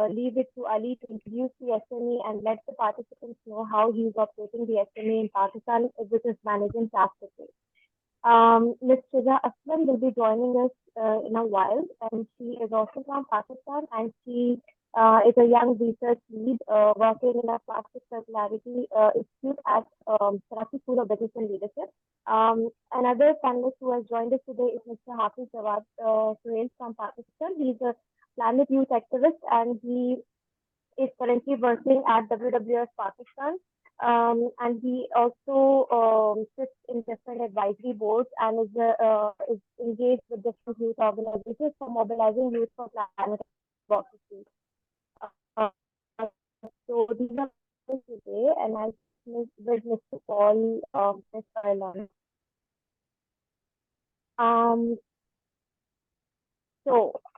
leave it to Ali to introduce the SME and let the participants know how he's operating the SME in Pakistan, which is managing plastic waste. Ms. Shiza Aslam will be joining us in a while, and she is also from Pakistan, and she is a young research lead working in a plastic circularity institute at Karachi School of Business and Leadership. Another panelist who has joined us today is Mr. Hafiz Jawad Suhail from Pakistan. He's a climate youth activist and he is currently working at WWF Pakistan. And he also sits in different advisory boards and is engaged with different youth organizations for mobilizing youth for climate advocacy. Uh, so these are today, and I with Mr. Paul, Ms. Caroline. Um,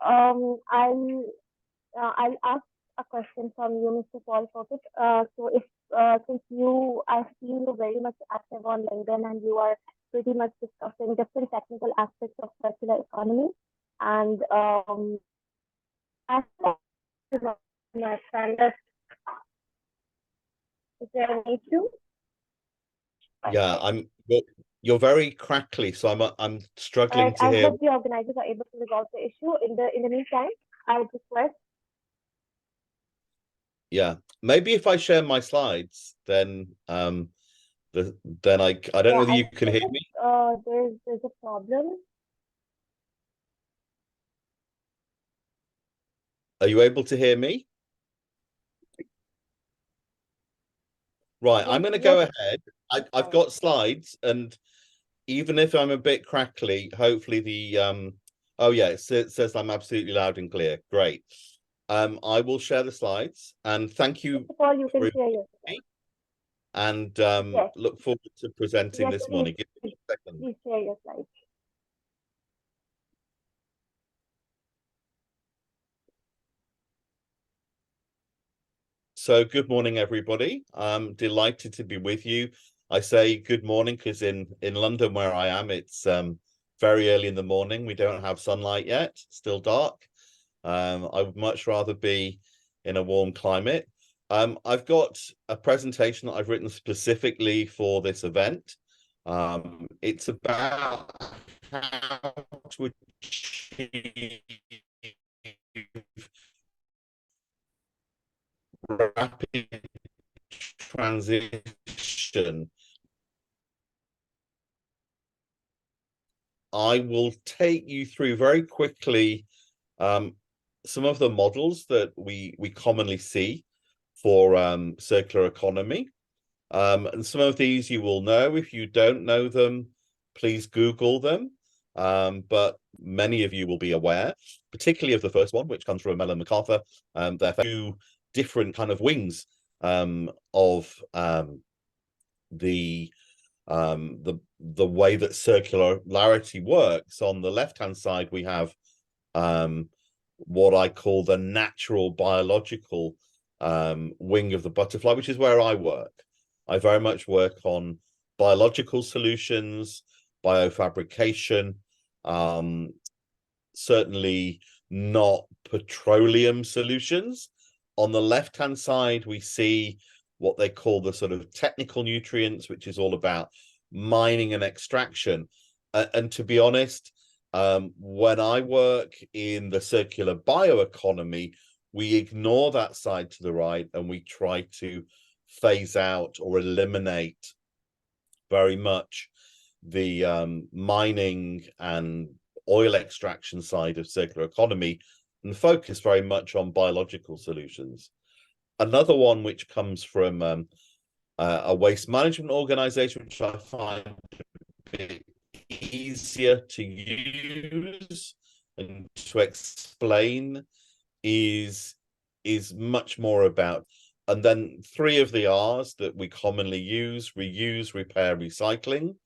I'll ask a question from you, Mr. Paul Focus. So if since I've seen you very much active on LinkedIn and you are pretty much discussing different technical aspects of circular economy, and as my standard, is there an issue? Yeah, you're very crackly, so I'm struggling to I hear. hope the organizers are able to resolve the issue. In the meantime, I would request. Yeah, maybe if I share my slides, then I don't know whether you can hear me. There's a problem. Are you able to hear me? Right, I'm going to go ahead. I've got slides, and even if I'm a bit crackly, hopefully the oh yeah, it says I'm absolutely loud and clear. Great. I will share the slides, and thank you for you can share your slides. And yes. Look forward to presenting this morning. Give me a second. Please share your slides. So good morning, everybody. I'm delighted to be with you. I say good morning because in London, where I am, it's very early in the morning. We don't have sunlight yet, still dark. I would much rather be in a warm climate. I've got a presentation that I've written specifically for this event. It's about how to achieve rapid transition. I will take you through very quickly some of the models that we commonly see for circular economy. And some of these you will know. If you don't know them, please Google them. But many of you will be aware, particularly of the first one, which comes from Mellon MacArthur. There are two different kind of wings of the way that circularity works. On the left-hand side, we have what I call the natural biological wing of the butterfly, which is where I work. I very much work on biological solutions, biofabrication, certainly not petroleum solutions. On the left-hand side, we see what they call the sort of technical nutrients, which is all about mining and extraction. And to be honest, when I work in the circular bioeconomy, we ignore that side to the right and we try to phase out or eliminate very much the mining and oil extraction side of circular economy and focus very much on biological solutions. Another one which comes from a waste management organization, which I find a bit easier to use and to explain, is much more about, and then three of the R's that we commonly use: reuse, repair, recycling.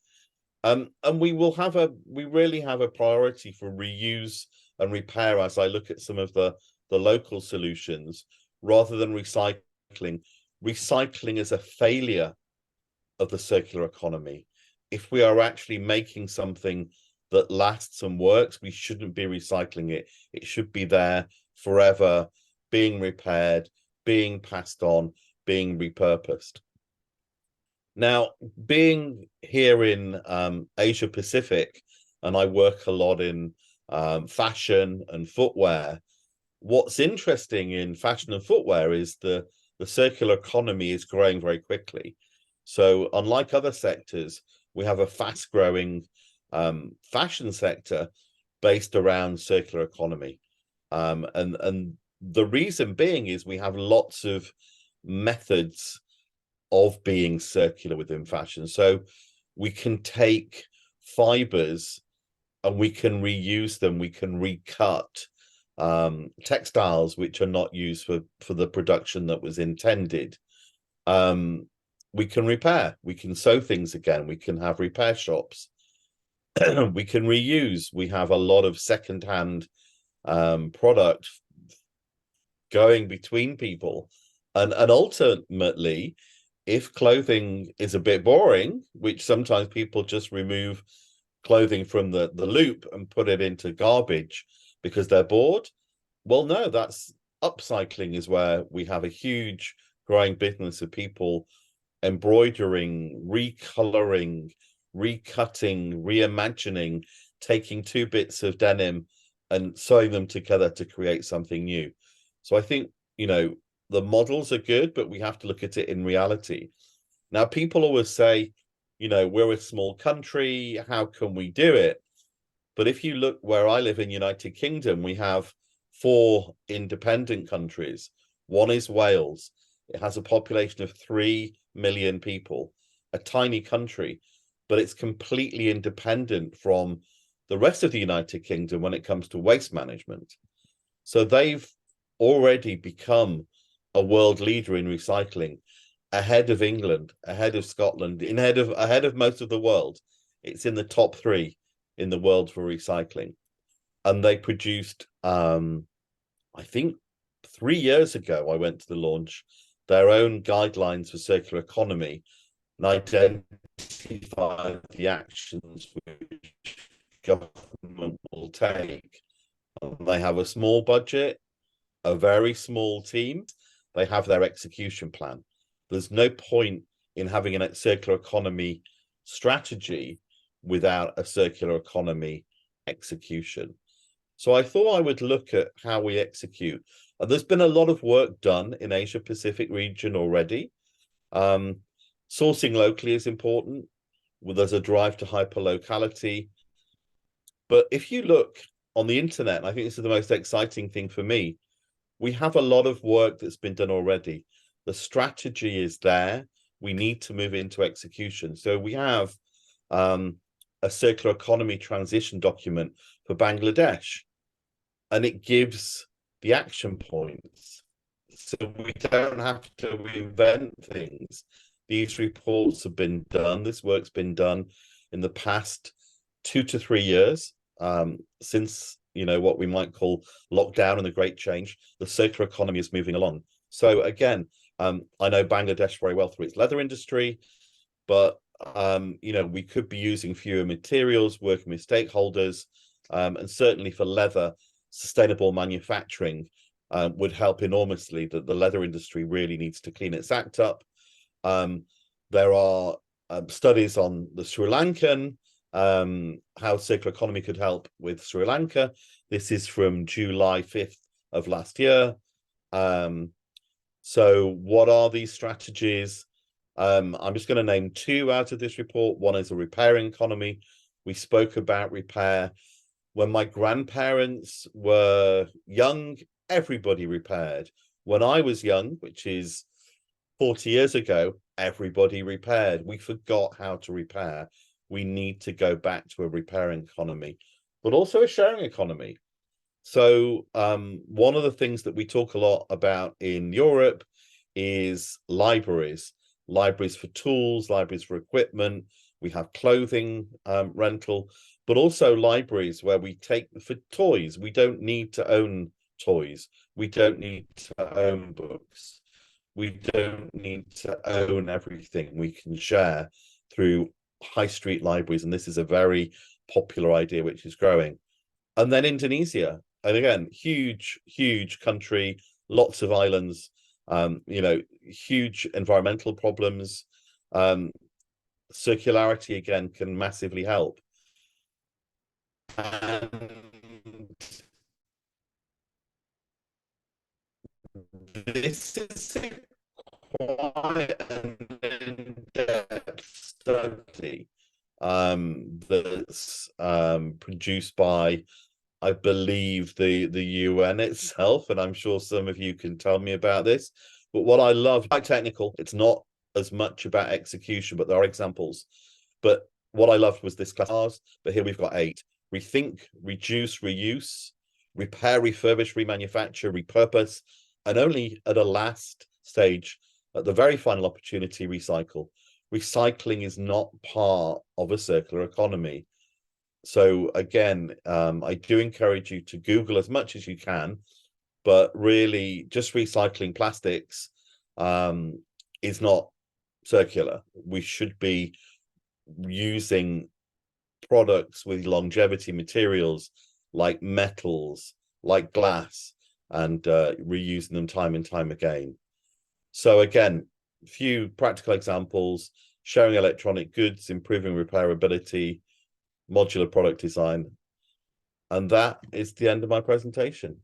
And we really have a priority for reuse and repair as I look at some of the local solutions, rather than recycling. Recycling is a failure of the circular economy. If we are actually making something that lasts and works, we shouldn't be recycling it. It should be there forever, being repaired, being passed on, being repurposed. Now, being here in Asia Pacific, and I work a lot in fashion and footwear, what's interesting in fashion and footwear is the circular economy is growing very quickly. So unlike other sectors, we have a fast-growing fashion sector based around circular economy. And the reason being is we have lots of methods of being circular within fashion. So we can take fibers and we can reuse them, we can recut textiles which are not used for the production that was intended. We can repair, we can sew things again, we can have repair shops. We can reuse. We have a lot of secondhand product going between people. And ultimately, if clothing is a bit boring, which sometimes people just remove clothing from the loop and put it into garbage because they're bored, well, no, that's upcycling is where we have a huge growing business of people embroidering, recoloring, recutting, reimagining, taking two bits of denim and sewing them together to create something new. So I think, you know, the models are good, but we have to look at it in reality. Now, people always say, you know, we're a small country, how can we do it? But if you look where I live in United Kingdom, we have 4 independent countries. One is Wales. It has a population of 3 million people, a tiny country, but it's completely independent from the rest of the United Kingdom when it comes to waste management. So they've already become a world leader in recycling, ahead of England, ahead of Scotland, ahead of most of the world. It's in the top 3 in the world for recycling. And they produced, I think 3 years ago, I went to the launch, their own guidelines for circular economy and identify the actions which government will take. They have a small budget, a very small team. They have their execution plan. There's no point in having a circular economy strategy without a circular economy execution. So I thought I would look at how we execute. And there's been a lot of work done in Asia Pacific region already. Sourcing locally is important. Well, there's a drive to hyper-locality. But if you look on the internet, and I think this is the most exciting thing for me, we have a lot of work that's been done already. The strategy is there. We need to move into execution. So we have a circular economy transition document for Bangladesh, and it gives the action points. So we don't have to reinvent things. These reports have been done. This work's been done in the past 2 to 3 years, since, you know, what we might call lockdown and the great change. The circular economy is moving along. So again, I know Bangladesh very well through its leather industry, but you know, we could be using fewer materials, working with stakeholders, and certainly for leather, sustainable manufacturing would help enormously. That the leather industry really needs to clean its act up. There are studies on the Sri Lankan, how circular economy could help with Sri Lanka. This is from July 5th of last year. So what are these strategies? I'm just going to name 2 out of this report. One is a repairing economy. We spoke about repair. When my grandparents were young, everybody repaired. When I was young, which is 40 years ago, everybody repaired. We forgot how to repair. We need to go back to a repairing economy, but also a sharing economy. So one of the things that we talk a lot about in Europe is libraries for tools, libraries for equipment. We have clothing rental, but also libraries where we take for toys. We don't need to own toys. We don't need to own books. We don't need to own everything. We can share through high street libraries. And this is a very popular idea, which is growing. And then Indonesia, and again, huge country, lots of islands, you know, huge environmental problems. Circularity, again, can massively help. And this is quite an in-depth study. that's produced by, I believe, the UN itself, and I'm sure some of you can tell me about this. But what I love, quite technical, it's not as much about execution, but there are examples. But what I loved was this class, but here we've got 8. Rethink, reduce, reuse, repair, refurbish, remanufacture, repurpose, and only at a last stage, at the very final opportunity, recycle. Recycling is not part of a circular economy. So again, I do encourage you to Google as much as you can, but really just recycling plastics is not circular. We should be using products with longevity materials like metals, like glass, and reusing them time and time again. So again, a few practical examples: sharing electronic goods, improving repairability, modular product design. And that is the end of my presentation.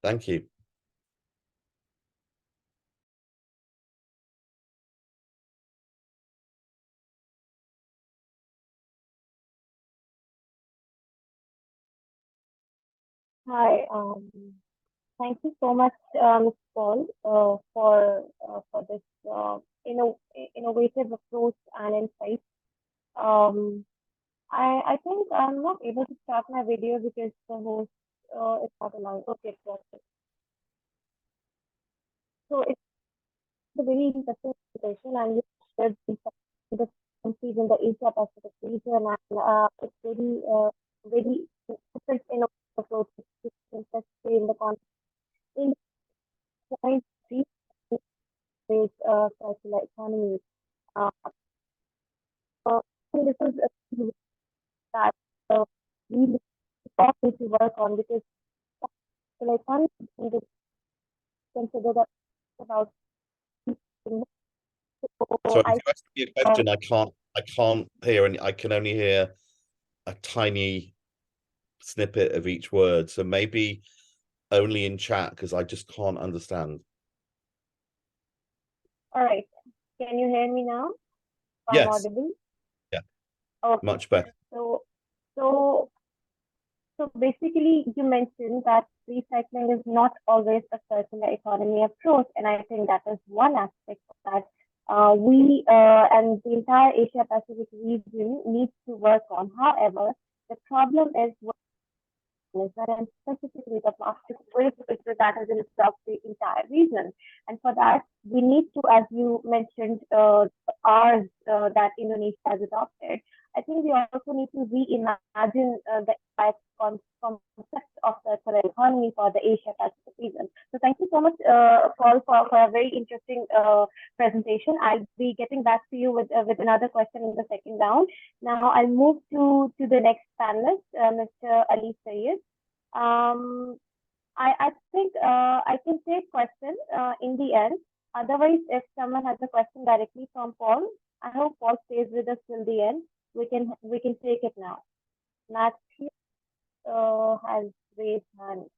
Thank you. Hi, thank you so much, Mr. Paul, for this innovative approach and insight. I think I'm not able to start my video because the host is not allowed. Okay, got it. So it's a very interesting presentation, and you shared the countries in the Asia Pacific region, and it's very different in approach in the context. In point 3 is circular economy. This is that we all need to work on, because circular economy is considered about. Sorry, if you ask me a question, I can't hear, and I can only hear a tiny snippet of each word. So maybe only in chat, because I just can't understand. All right. Can you hear me now? Yes. I'm audible? Yeah. Okay. Much better. So basically, you mentioned that recycling is not always a circular economy approach, and I think that is one aspect of that. We and the entire Asia Pacific region needs to work on. However, the problem is that, and specifically the plastic waste, because that has disturbed the entire region. And for that, we need to, as you mentioned, ours that Indonesia has adopted. I think we also need to reimagine the concept of circular economy for the Asia Pacific region. So thank you so much, Paul, for a very interesting presentation. I'll be getting back to you with another question in the second round. Now I'll move to the next panelist, Mr. Ali Sayed. I think I can take questions in the end. Otherwise, if someone has a question directly from Paul, I hope Paul stays with us till the end. We can take it now. Matthew has raised hand.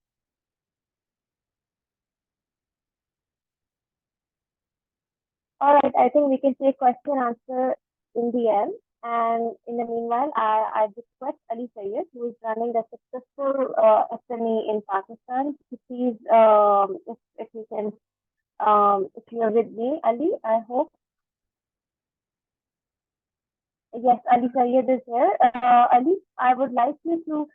All right, I think we can take question answer in the end. And in the meanwhile, I request Ali Sayed, who is running the successful SME in Pakistan, to please, if you can, if you are with me, Ali, I hope. Yes, Ali Sayed is here. Ali, I would like you to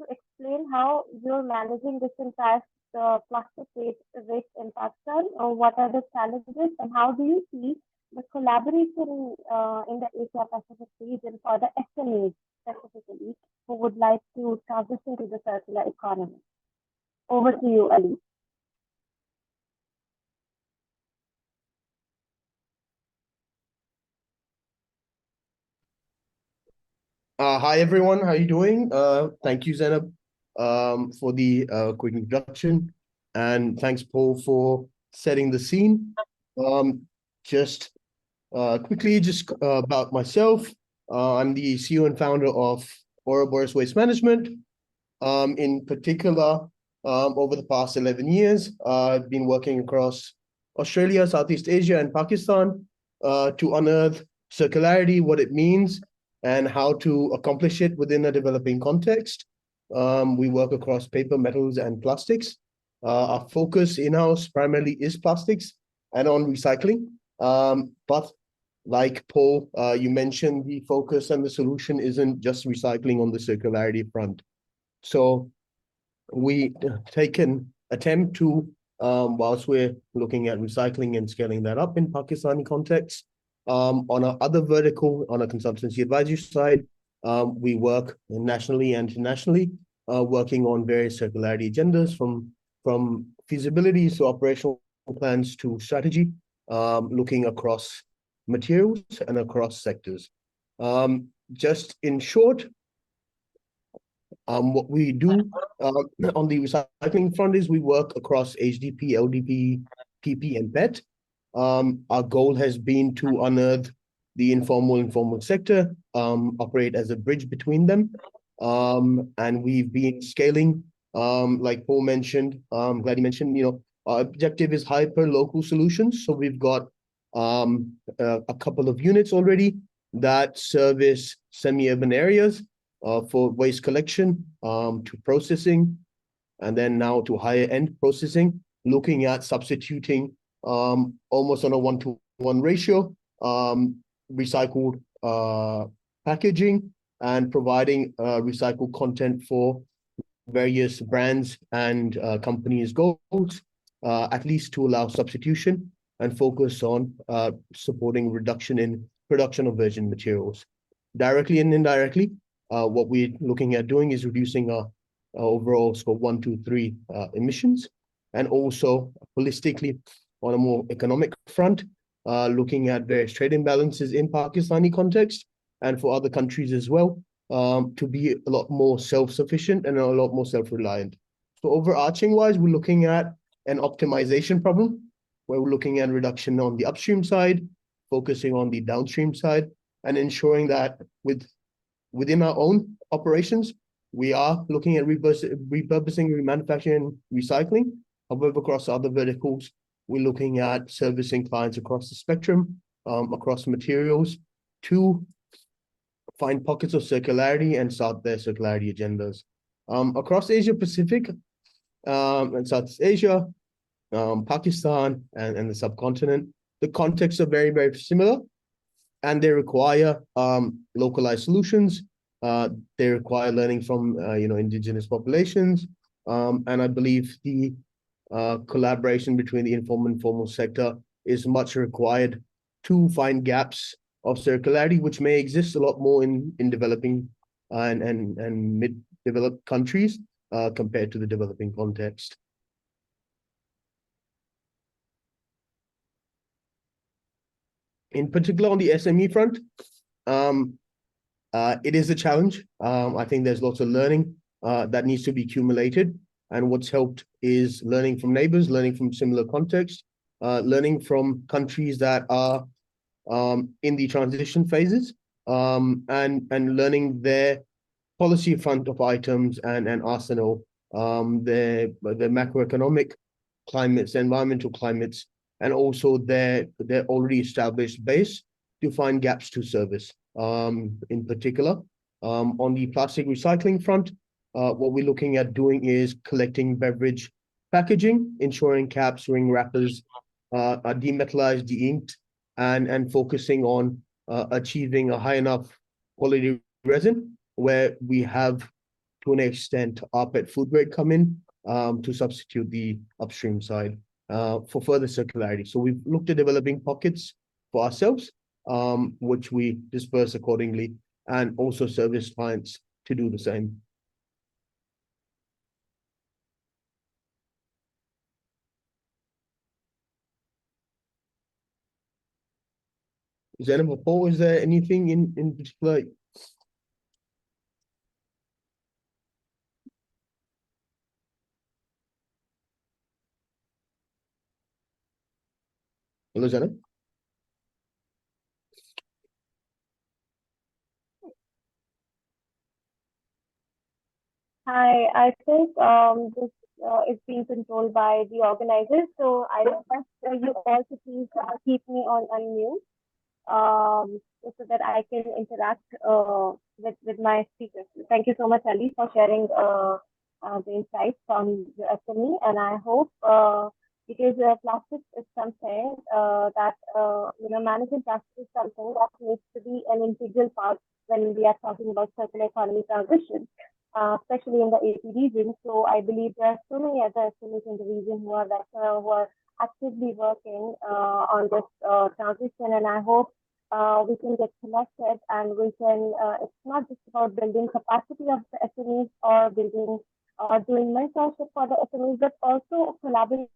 explain how you're managing this entire plastic waste in Pakistan, or what are the challenges, and how do you see the collaboration in the Asia Pacific region for the SMEs specifically who would like to transition to the circular economy? Over to you, Ali. Hi everyone, how are you doing? Thank you, Zainab, for the quick introduction, and thanks, Paul, for setting the scene. Just quickly, about myself. I'm the CEO and founder of Ouroboros Waste Management. In particular, over the past 11 years, I've been working across Australia, Southeast Asia, and Pakistan to unearth circularity, what it means, and how to accomplish it within a developing context. We work across paper, metals, and plastics. Our focus in-house primarily is plastics and on recycling. But like Paul, you mentioned the focus and the solution isn't just recycling on the circularity front. So we take an attempt to, whilst we're looking at recycling and scaling that up in Pakistani context, on our other vertical, on a consultancy advisory side, we work nationally and internationally, working on various circularity agendas from feasibility to operational plans to strategy, looking across materials and across sectors. Just in short, what we do on the recycling front is we work across HDP, LDP, PP, and PET. Our goal has been to unearth the informal sector, operate as a bridge between them. And we've been scaling, like Paul mentioned, glad he mentioned, our objective is hyper local solutions. So we've got a couple of units already that service semi-urban areas for waste collection, to processing, and then now to higher end processing, looking at substituting almost on a 1-to-1 ratio, recycled packaging and providing recycled content for various brands and companies' goals, at least to allow substitution and focus on supporting reduction in production of virgin materials. Directly and indirectly, what we're looking at doing is reducing our overall scope 1, 2, 3 emissions, and also holistically on a more economic front, looking at various trade imbalances in Pakistani context and for other countries as well, to be a lot more self-sufficient and a lot more self-reliant. So overarching wise, we're looking at an optimization problem where we're looking at reduction on the upstream side, focusing on the downstream side, and ensuring that within our own operations, we are looking at repurposing, remanufacturing, recycling. However, across other verticals, we're looking at servicing clients across the spectrum, across materials, to find pockets of circularity and start their circularity agendas. Across Asia Pacific and Southeast Asia, Pakistan and the subcontinent, the contexts are very, very similar, and they require localized solutions. They require learning from indigenous populations, and I believe the collaboration between the informal and formal sector is much required to find gaps of circularity, which may exist a lot more in developing and mid-developed countries compared to the developing context. In particular, on the SME front, it is a challenge. I think there's lots of learning that needs to be accumulated. And what's helped is learning from neighbors, learning from similar contexts, learning from countries that are in the transition phases, and learning their policy front of items and arsenal, their macroeconomic climates, environmental climates, and also their already established base to find gaps to service. In particular, on the plastic recycling front, what we're looking at doing is collecting beverage packaging, ensuring caps, ring wrappers are demetallized, de-inked, and focusing on achieving a high enough quality resin where we have, to an extent, rPET food grade come in to substitute the upstream side for further circularity. So we've looked at developing pockets for ourselves, which we disperse accordingly, and also service clients to do the same. Zainab or Paul, is there anything in particular? Hello, Zainab. I think this is being controlled by the organizers. So I request you all to please keep me on unmute so that I can interact with my speakers. Thank you so much, Ali, for sharing the insights from the SME. And I hope because plastic is something that, managing plastic is something that needs to be an integral part when we are talking about circular economy transition. Especially in the AP region. So I believe there are so many other SMEs in the region who are actively working on this transition, and I hope we can get connected and we can. It's not just about building capacity of the SMEs or building or doing mentorship for the SMEs, but also collaborating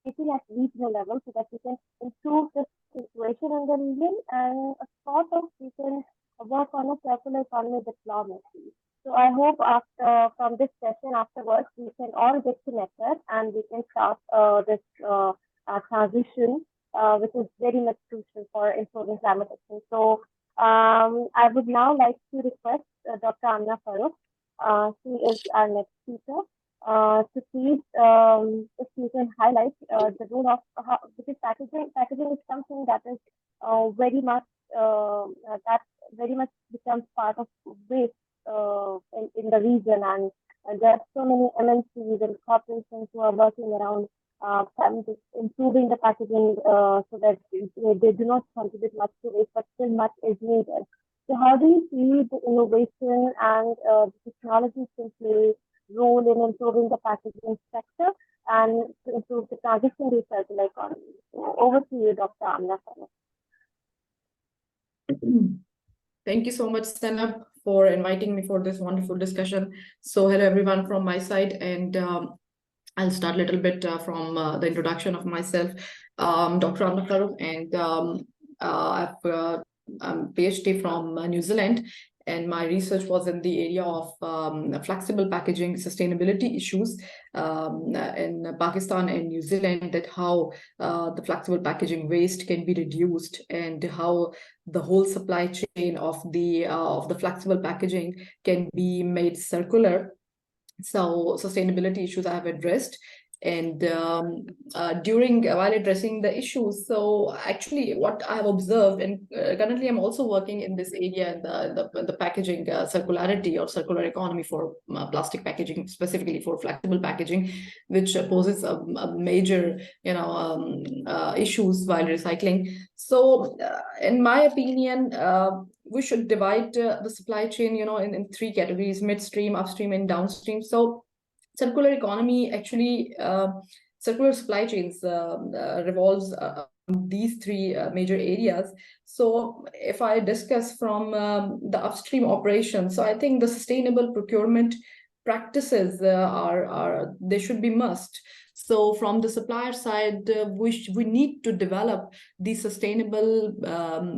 at regional level so that we can improve the situation in the region and sort of we can work on a circular economy diplomacy. So I hope after from this session afterwards we can all get connected and we can start this transition, which is very much crucial for improving climate action. So I would now like to request Dr. Amna Farooq. She is our next speaker. To please, if you can highlight the role of how, because packaging is something that is very much that very much becomes part of waste in the region, and there are so many MNCs and corporations who are working around improving the packaging so that they do not contribute much to waste, but still much is needed. So how do you see the innovation and the technology can play role in improving the packaging sector and to improve the transition to circular economy? So over to you, Dr. Amna. Thank you so much, Senab, for inviting me for this wonderful discussion. So hello, everyone from my side, and I'll start a little bit from the introduction of myself. Dr. Amna Farooq, and I'm a PhD from New Zealand, and my research was in the area of flexible packaging sustainability issues in Pakistan and New Zealand, that how the flexible packaging waste can be reduced and how the whole supply chain of the flexible packaging can be made circular. So sustainability issues I have addressed, and while addressing the issues, so actually what I have observed, and currently I'm also working in this area, the packaging circularity or circular economy for plastic packaging, specifically for flexible packaging, which poses a major issues while recycling. So in my opinion, we should divide the supply chain in three categories: midstream, upstream, and downstream. So circular economy, actually, circular supply chains revolves these three major areas. So if I discuss from the upstream operations, so I think the sustainable procurement practices they should be must. So from the supplier side, we need to develop these sustainable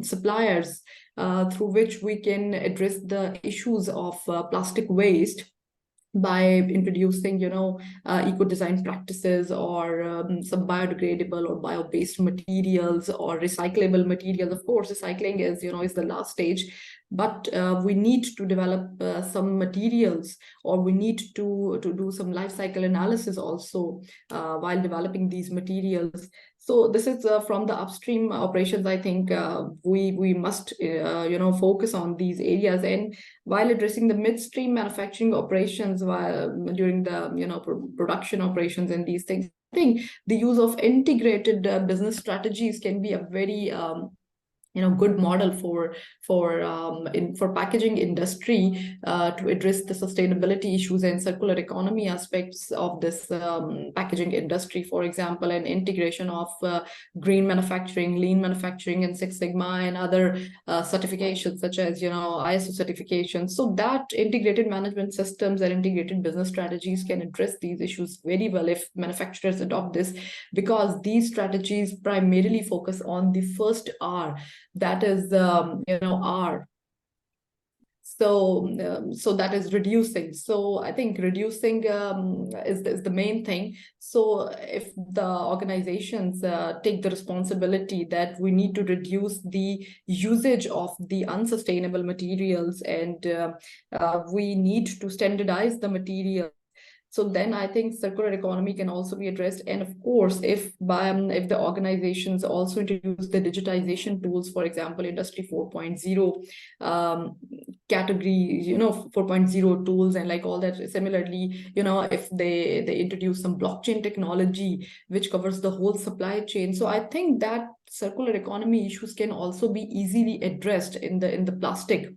suppliers through which we can address the issues of plastic waste by introducing, eco-design practices or some biodegradable or bio-based materials or recyclable materials. Of course, recycling is the last stage, but we need to develop some materials, or we need to do some life cycle analysis also while developing these materials. So this is from the upstream operations. I think we must focus on these areas, and while addressing the midstream manufacturing operations during the production operations and these things, I think the use of integrated business strategies can be a very good model for packaging industry to address the sustainability issues and circular economy aspects of this packaging industry. For example, an integration of green manufacturing, lean manufacturing, and Six Sigma and other certifications such as ISO certifications. So that integrated management systems and integrated business strategies can address these issues very well if manufacturers adopt this, because these strategies primarily focus on the first R, that is R. So that is reducing. So I think reducing is the main thing. So if the organizations take the responsibility that we need to reduce the usage of the unsustainable materials, and we need to standardize the material, so then I think circular economy can also be addressed. And of course, if the organizations also introduce the digitization tools, for example, Industry 4.0 category, 4.0 tools and like all that. Similarly, if they introduce some blockchain technology which covers the whole supply chain, so I think that circular economy issues can also be easily addressed in the plastic.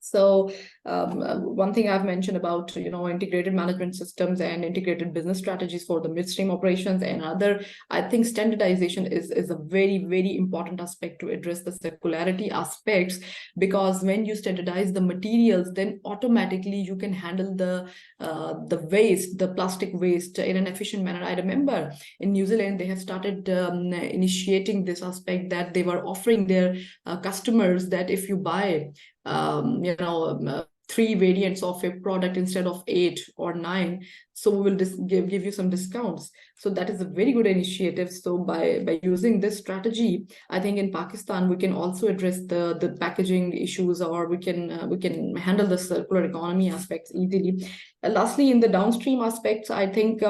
So one thing I've mentioned about, integrated management systems and integrated business strategies for the midstream operations and other, I think standardization is a very, very important aspect to address the circularity aspects, because when you standardize the materials, then automatically you can handle the waste, the plastic waste in an efficient manner. I remember in New Zealand, they have started initiating this aspect, that they were offering their customers that if you buy 3 variants of a product instead of 8 or 9, so we will give you some discounts. So that is a very good initiative. So by using this strategy, I think in Pakistan we can also address the packaging issues, or we can handle the circular economy aspects easily. Lastly, in the downstream aspects, I think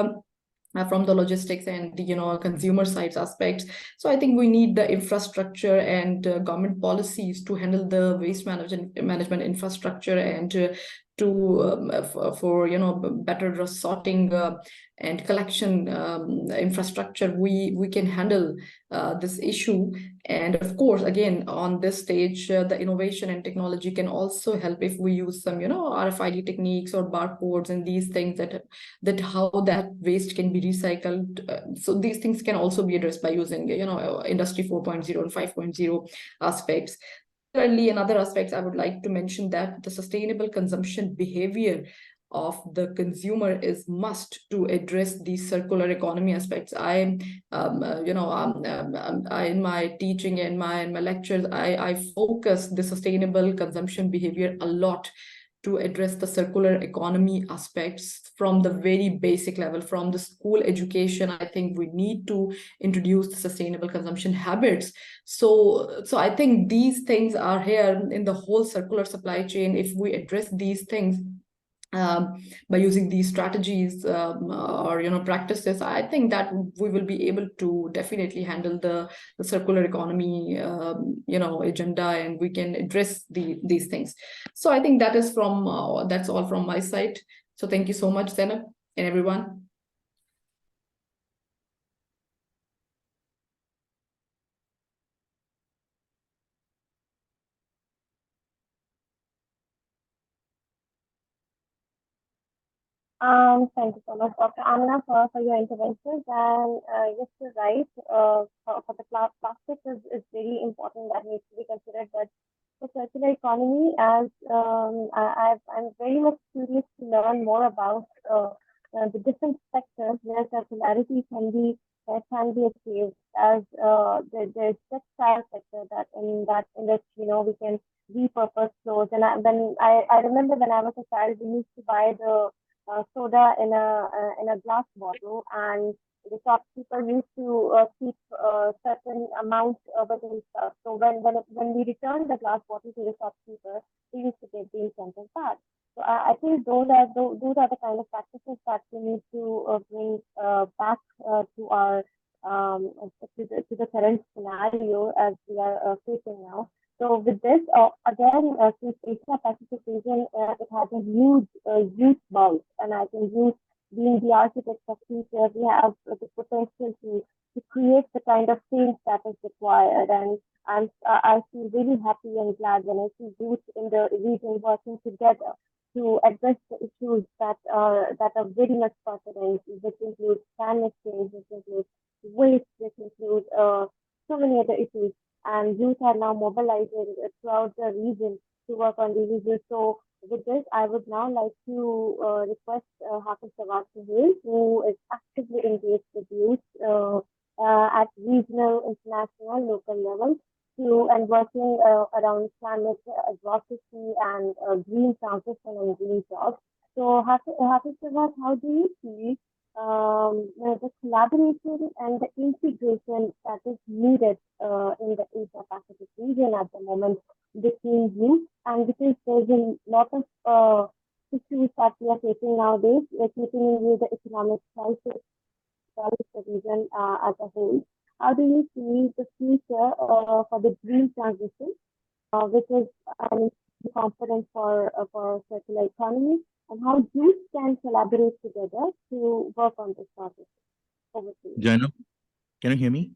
from the logistics and consumer sides aspects. So I think we need the infrastructure and government policies to handle the waste management infrastructure, and for better sorting and collection infrastructure. We can handle this issue. And of course, again, on this stage, the innovation and technology can also help if we use some RFID techniques or barcodes and these things, that how that waste can be recycled. So these things can also be addressed by using Industry 4.0 and 5.0 aspects. Similarly, in other aspects, I would like to mention that the sustainable consumption behavior of the consumer is must to address these circular economy aspects. I in my teaching and my lectures, I focus the sustainable consumption behavior a lot to address the circular economy aspects from the very basic level, from the school education. I think we need to introduce the sustainable consumption habits. So I think these things are here in the whole circular supply chain. If we address these things by using these strategies or practices, I think that we will be able to definitely handle the circular economy agenda, and we can address these things. So I think that is that's all from my side. So thank you so much, Zainab, and everyone. Thank you so much, Dr. Amna, for your interventions. And yes, you're right. For the plastic is very important, that needs to be considered. But the circular economy, as I'm very much curious to learn more about the different sectors where circularity can be achieved. As there's textile sector, that in which we can repurpose clothes. And I remember when I was a child, we used to buy the soda in a glass bottle, and the shopkeeper used to keep certain amount within stuff. So when we returned the glass bottle to the shopkeeper, we used to get the incentive back. So I think those are the kind of practices that we need to bring back to our to the current scenario as we are facing now. So with this, again, since Asia Pacific region, it has a huge youth bulk, and I think youth, being the architects of future, we have the potential to create the kind of change that is required. And I feel really happy and glad when I see youth in the region working together to address the issues that are very much pertinent, which includes climate change, which includes waste, which includes so many other issues. And youth are now mobilizing throughout the region to work on these issues. So with this, I would now like to request Hafiz Jawad Suhail, who is actively engaged with youth at regional, international, local levels, to and working around climate advocacy and green transition and green jobs. So, Hafiz, how do you see the collaboration and the integration that is needed in the Asia Pacific region at the moment between youth, and because there's a lot of issues that we are facing nowadays, keeping in view the economic crisis as the region as a whole. How do you see the future for the green transition, which is an component for circular economy, and how youth can collaborate together to work on this project? Over to you. Jano, can you hear me?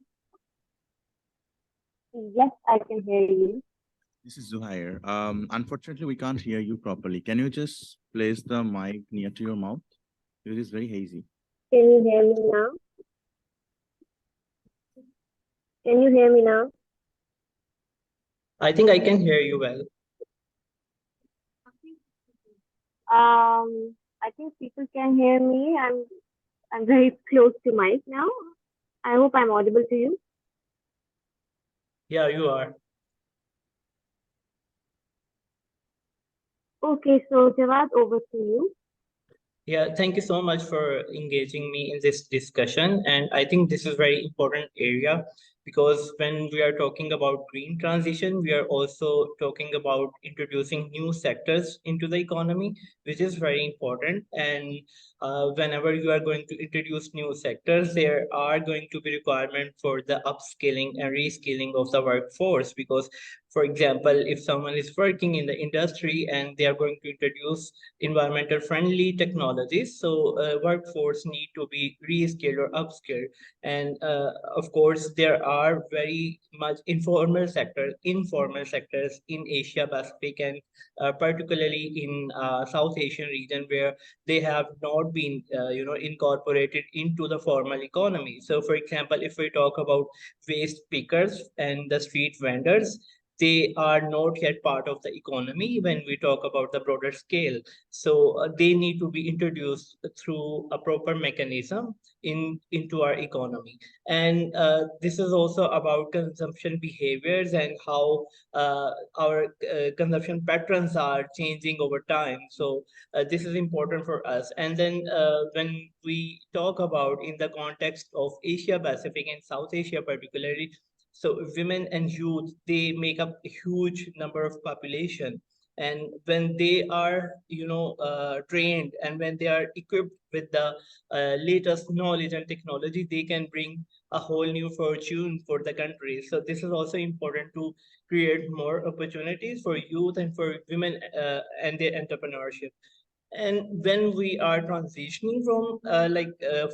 Yes, I can hear you. This is Zuhair. Unfortunately, we can't hear you properly. Can you just place the mic near to your mouth? It is very hazy. Can you hear me now? Can you hear me now? I think I can hear you well. I think people can hear me. I'm very close to mic now. I hope I'm audible to you. Yeah, you are. Okay, so Jawad, over to you. Yeah, thank you so much for engaging me in this discussion. And I think this is a very important area because when we are talking about green transition, we are also talking about introducing new sectors into the economy, which is very important. And whenever you are going to introduce new sectors, there are going to be requirement for the upskilling and reskilling of the workforce. Because, for example, if someone is working in the industry and they are going to introduce environmental friendly technologies, so workforce need to be reskilled or upskilled. And of course, there are very much informal sectors in Asia Pacific, and particularly in South Asian region, where they have not been incorporated into the formal economy. So for example, if we talk about waste pickers and the street vendors, they are not yet part of the economy when we talk about the broader scale. So they need to be introduced through a proper mechanism into our economy. And this is also about consumption behaviors and how our consumption patterns are changing over time. So this is important for us. And then when we talk about in the context of Asia Pacific and South Asia particularly, so women and youth, they make up a huge number of population. And when they are, trained and when they are equipped with the latest knowledge and technology, they can bring a whole new fortune for the country. So this is also important to create more opportunities for youth and for women and their entrepreneurship. And when we are transitioning from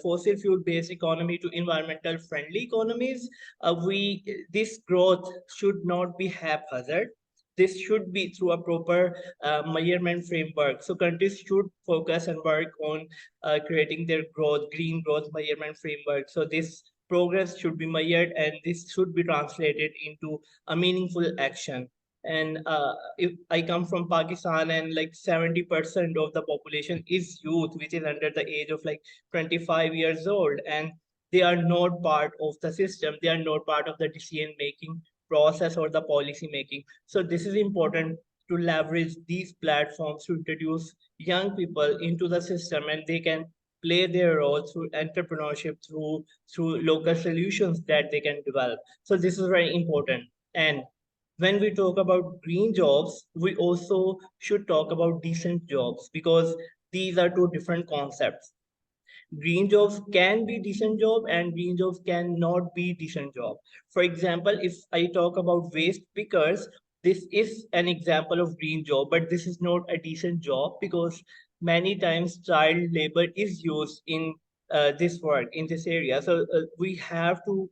fossil fuel based economy to environmental friendly economies, this growth should not be haphazard. This should be through a proper measurement framework. So countries should focus and work on creating their green growth measurement framework. So this progress should be measured and this should be translated into a meaningful action. And if I come from Pakistan, and like 70% of the population is youth, which is under the age of like 25 years old, and they are not part of the system. They are not part of the decision making process or the policy making. So this is important to leverage these platforms to introduce young people into the system, and they can play their role through entrepreneurship, through local solutions that they can develop. So this is very important. And when we talk about green jobs, we also should talk about decent jobs, because these are two different concepts. Green jobs can be decent job and green jobs cannot be decent job. For example, if I talk about waste pickers, this is an example of green job, but this is not a decent job because many times child labor is used in this work in this area. So we have to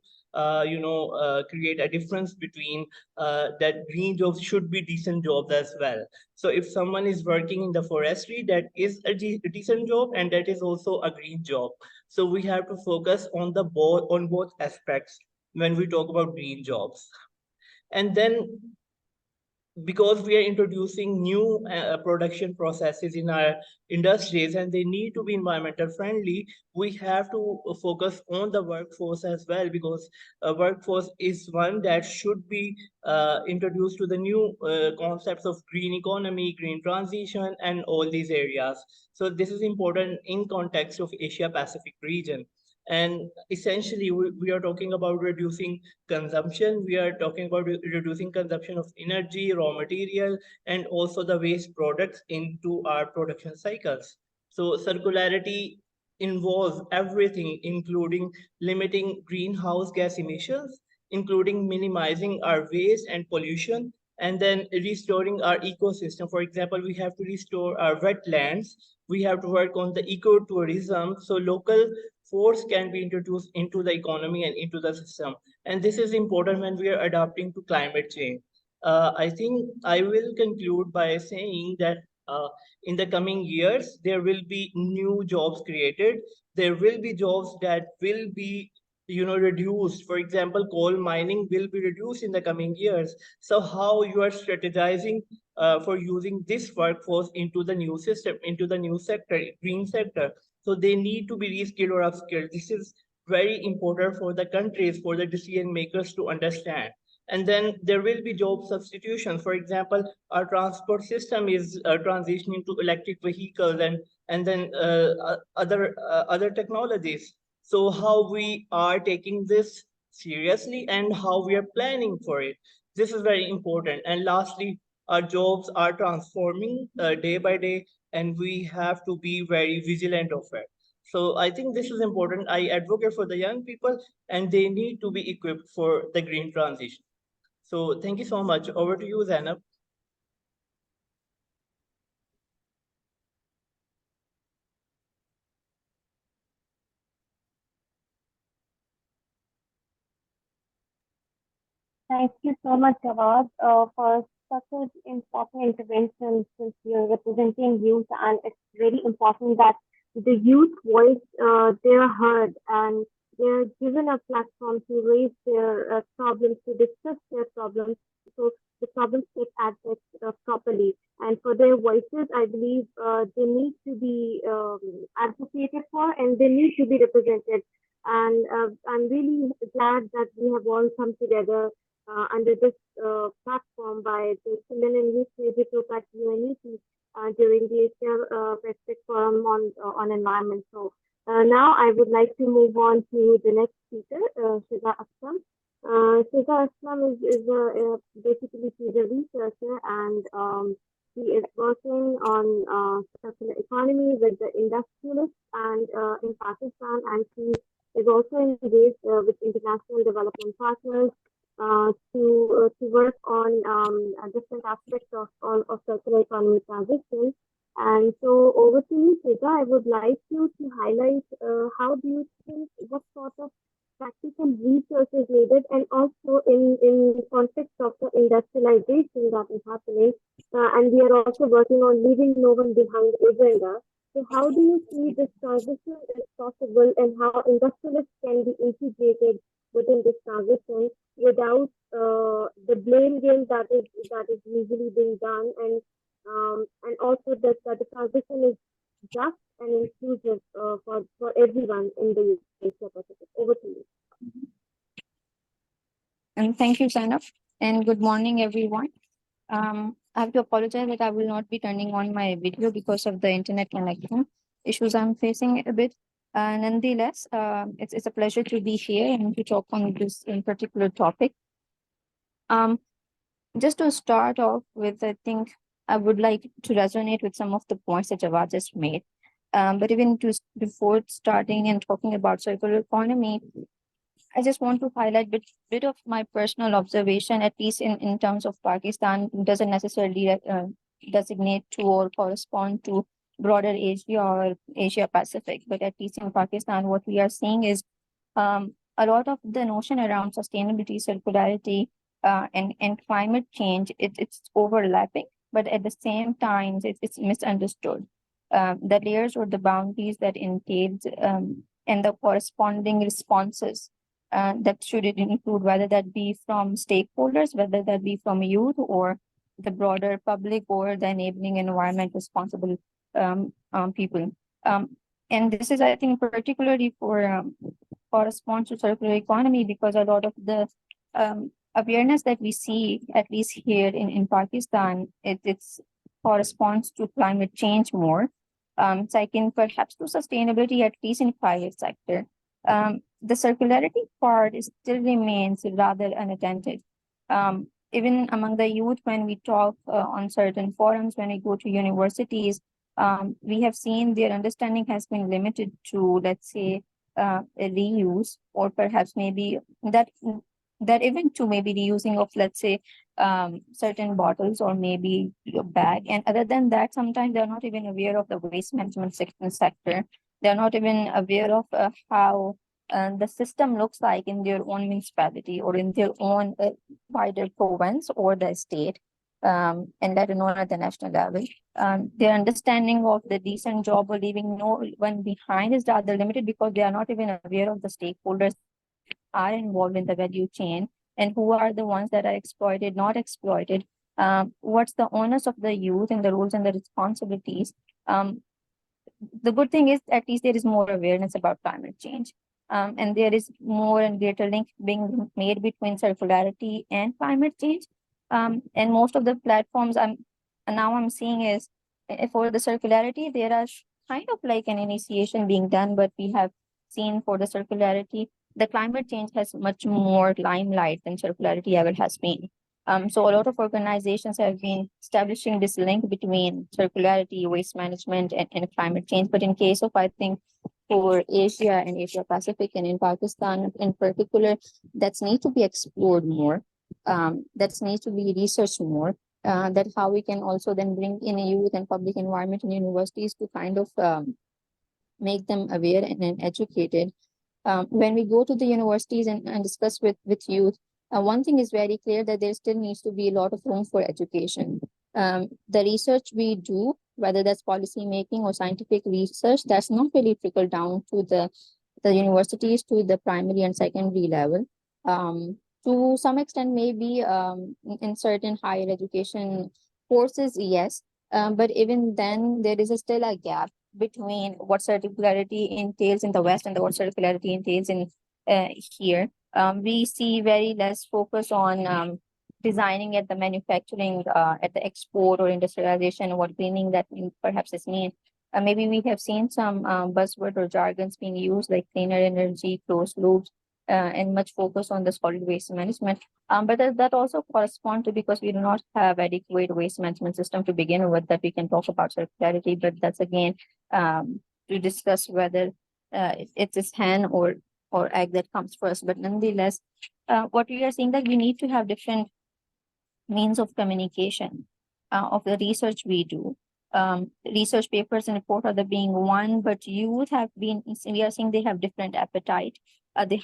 create a difference between that green jobs should be decent jobs as well. So if someone is working in the forestry, that is a decent job and that is also a green job. So we have to focus on both aspects when we talk about green jobs. And then because we are introducing new production processes in our industries and they need to be environmental friendly, we have to focus on the workforce as well, because a workforce is one that should be introduced to the new concepts of green economy, green transition, and all these areas. So this is important in context of Asia Pacific region. And essentially, we are talking about reducing consumption. We are talking about reducing consumption of energy, raw material, and also the waste products into our production cycles. So circularity involves everything, including limiting greenhouse gas emissions, including minimizing our waste and pollution, and then restoring our ecosystem. For example, we have to restore our wetlands. We have to work on the ecotourism, so local force can be introduced into the economy and into the system. And this is important when we are adapting to climate change. I think I will conclude by saying that in the coming years, there will be new jobs created. There will be jobs that will be reduced. For example, coal mining will be reduced in the coming years. So how you are strategizing for using this workforce into the new system, into the new sector, green sector. So they need to be reskilled or upskilled. This is very important for the countries, for the decision makers to understand. And then there will be job substitution. For example, our transport system is transitioning to electric vehicles and then other technologies. So how we are taking this seriously and how we are planning for it. This is very important. And lastly, our jobs are transforming day by day, and we have to be very vigilant of it. So I think this is important. I advocate for the young people, and they need to be equipped for the green transition. So thank you so much. Over to you, Zainab. Thank you so much, Jawad, for such an important intervention, since you're representing youth, and it's very important that the youth voice, they're heard and they're given a platform to raise their problems, to discuss their problems, so the problems get addressed properly. And for their voices, I believe they need to be advocated for, and they need to be represented. And I'm really glad that we have all come together under this platform by the Children and Youth Media Group at UNEP during the Asia Pacific Forum on Environment. So now I would like to move on to the next speaker, Shiza Aslam. Shiza Aslam is basically she's a researcher, and she is working on circular economy with the industrialists and in Pakistan, and she is also engaged with international development partners to work on different aspects of circular economy transition. And so over to you, Shiza. I would like you to highlight how do you think, what sort of practical research is needed, and also in context of the industrialization that is happening. And we are also working on leaving no one behind agenda. So how do you see this transition is possible, and how industrialists can be integrated within this transition without the blame game that is usually being done, and also that the transition is just and inclusive for everyone in the Asia Pacific. Over to you. And thank you, Zainab. And good morning, everyone. I have to apologize that I will not be turning on my video because of the internet connection issues I'm facing a bit. Nonetheless, it's a pleasure to be here and to talk on this in particular topic. Just to start off with, I think I would like to resonate with some of the points that Jawad just made. But even before starting and talking about circular economy, I just want to highlight a bit of my personal observation, at least in terms of Pakistan. Doesn't necessarily designate to or correspond to broader Asia or Asia Pacific, but at least in Pakistan, what we are seeing is a lot of the notion around sustainability, circularity, and climate change. It's overlapping, but at the same time, it's misunderstood. The layers or the boundaries that entailed and the corresponding responses that should include, whether that be from stakeholders, whether that be from youth or the broader public or the enabling environment responsible people. And this is, I think, particularly for a sponsor circular economy, because a lot of the awareness that we see, at least here in Pakistan, it's corresponds to climate change more. Second, perhaps to sustainability, at least in private sector. The circularity part still remains rather unattended. Even among the youth, when we talk on certain forums, when we go to universities, we have seen their understanding has been limited to, let's say, a reuse, or perhaps maybe that even to maybe reusing of, let's say, certain bottles or maybe a bag. And other than that, sometimes they're not even aware of the waste management sector. They're not even aware of how the system looks like in their own municipality or in their own wider province or the state, and let alone at the national level. Their understanding of the decent job or leaving no one behind is rather limited, because they are not even aware of the stakeholders are involved in the value chain and who are the ones that are exploited, not exploited. What's the onus of the youth and the roles and the responsibilities? The good thing is, at least there is more awareness about climate change. And there is more and greater link being made between circularity and climate change. And most of the platforms I'm seeing is for the circularity, there are kind of like an initiation being done, but we have seen for the circularity, the climate change has much more limelight than circularity ever has been. So a lot of organizations have been establishing this link between circularity, waste management, and climate change. But in case of, I think, for Asia and Asia Pacific, and in Pakistan in particular, that's need to be explored more. That needs to be researched more. That's how we can also then bring in a youth and public environment in universities to kind of make them aware and educated. When we go to the universities and discuss with youth, one thing is very clear, that there still needs to be a lot of room for education. The research we do, whether that's policy making or scientific research, that's not really trickled down to the universities, to the primary and secondary level. To some extent, maybe in certain higher education courses, yes. But even then, there is still a gap between what circularity entails in the West and what circularity entails in here. We see very less focus on designing at the manufacturing, at the export or industrialization, what greening that perhaps is mean. Maybe we have seen some buzzword or jargons being used, like cleaner energy, closed loops, and much focus on the solid waste management. But that also corresponds to, because we do not have adequate waste management system to begin with, that we can talk about circularity. But that's again to discuss whether it's this hen or egg that comes first. But nonetheless, what we are seeing, that we need to have different means of communication of the research we do. Research papers and report are the being one, but youth have been, we are seeing they have different appetite,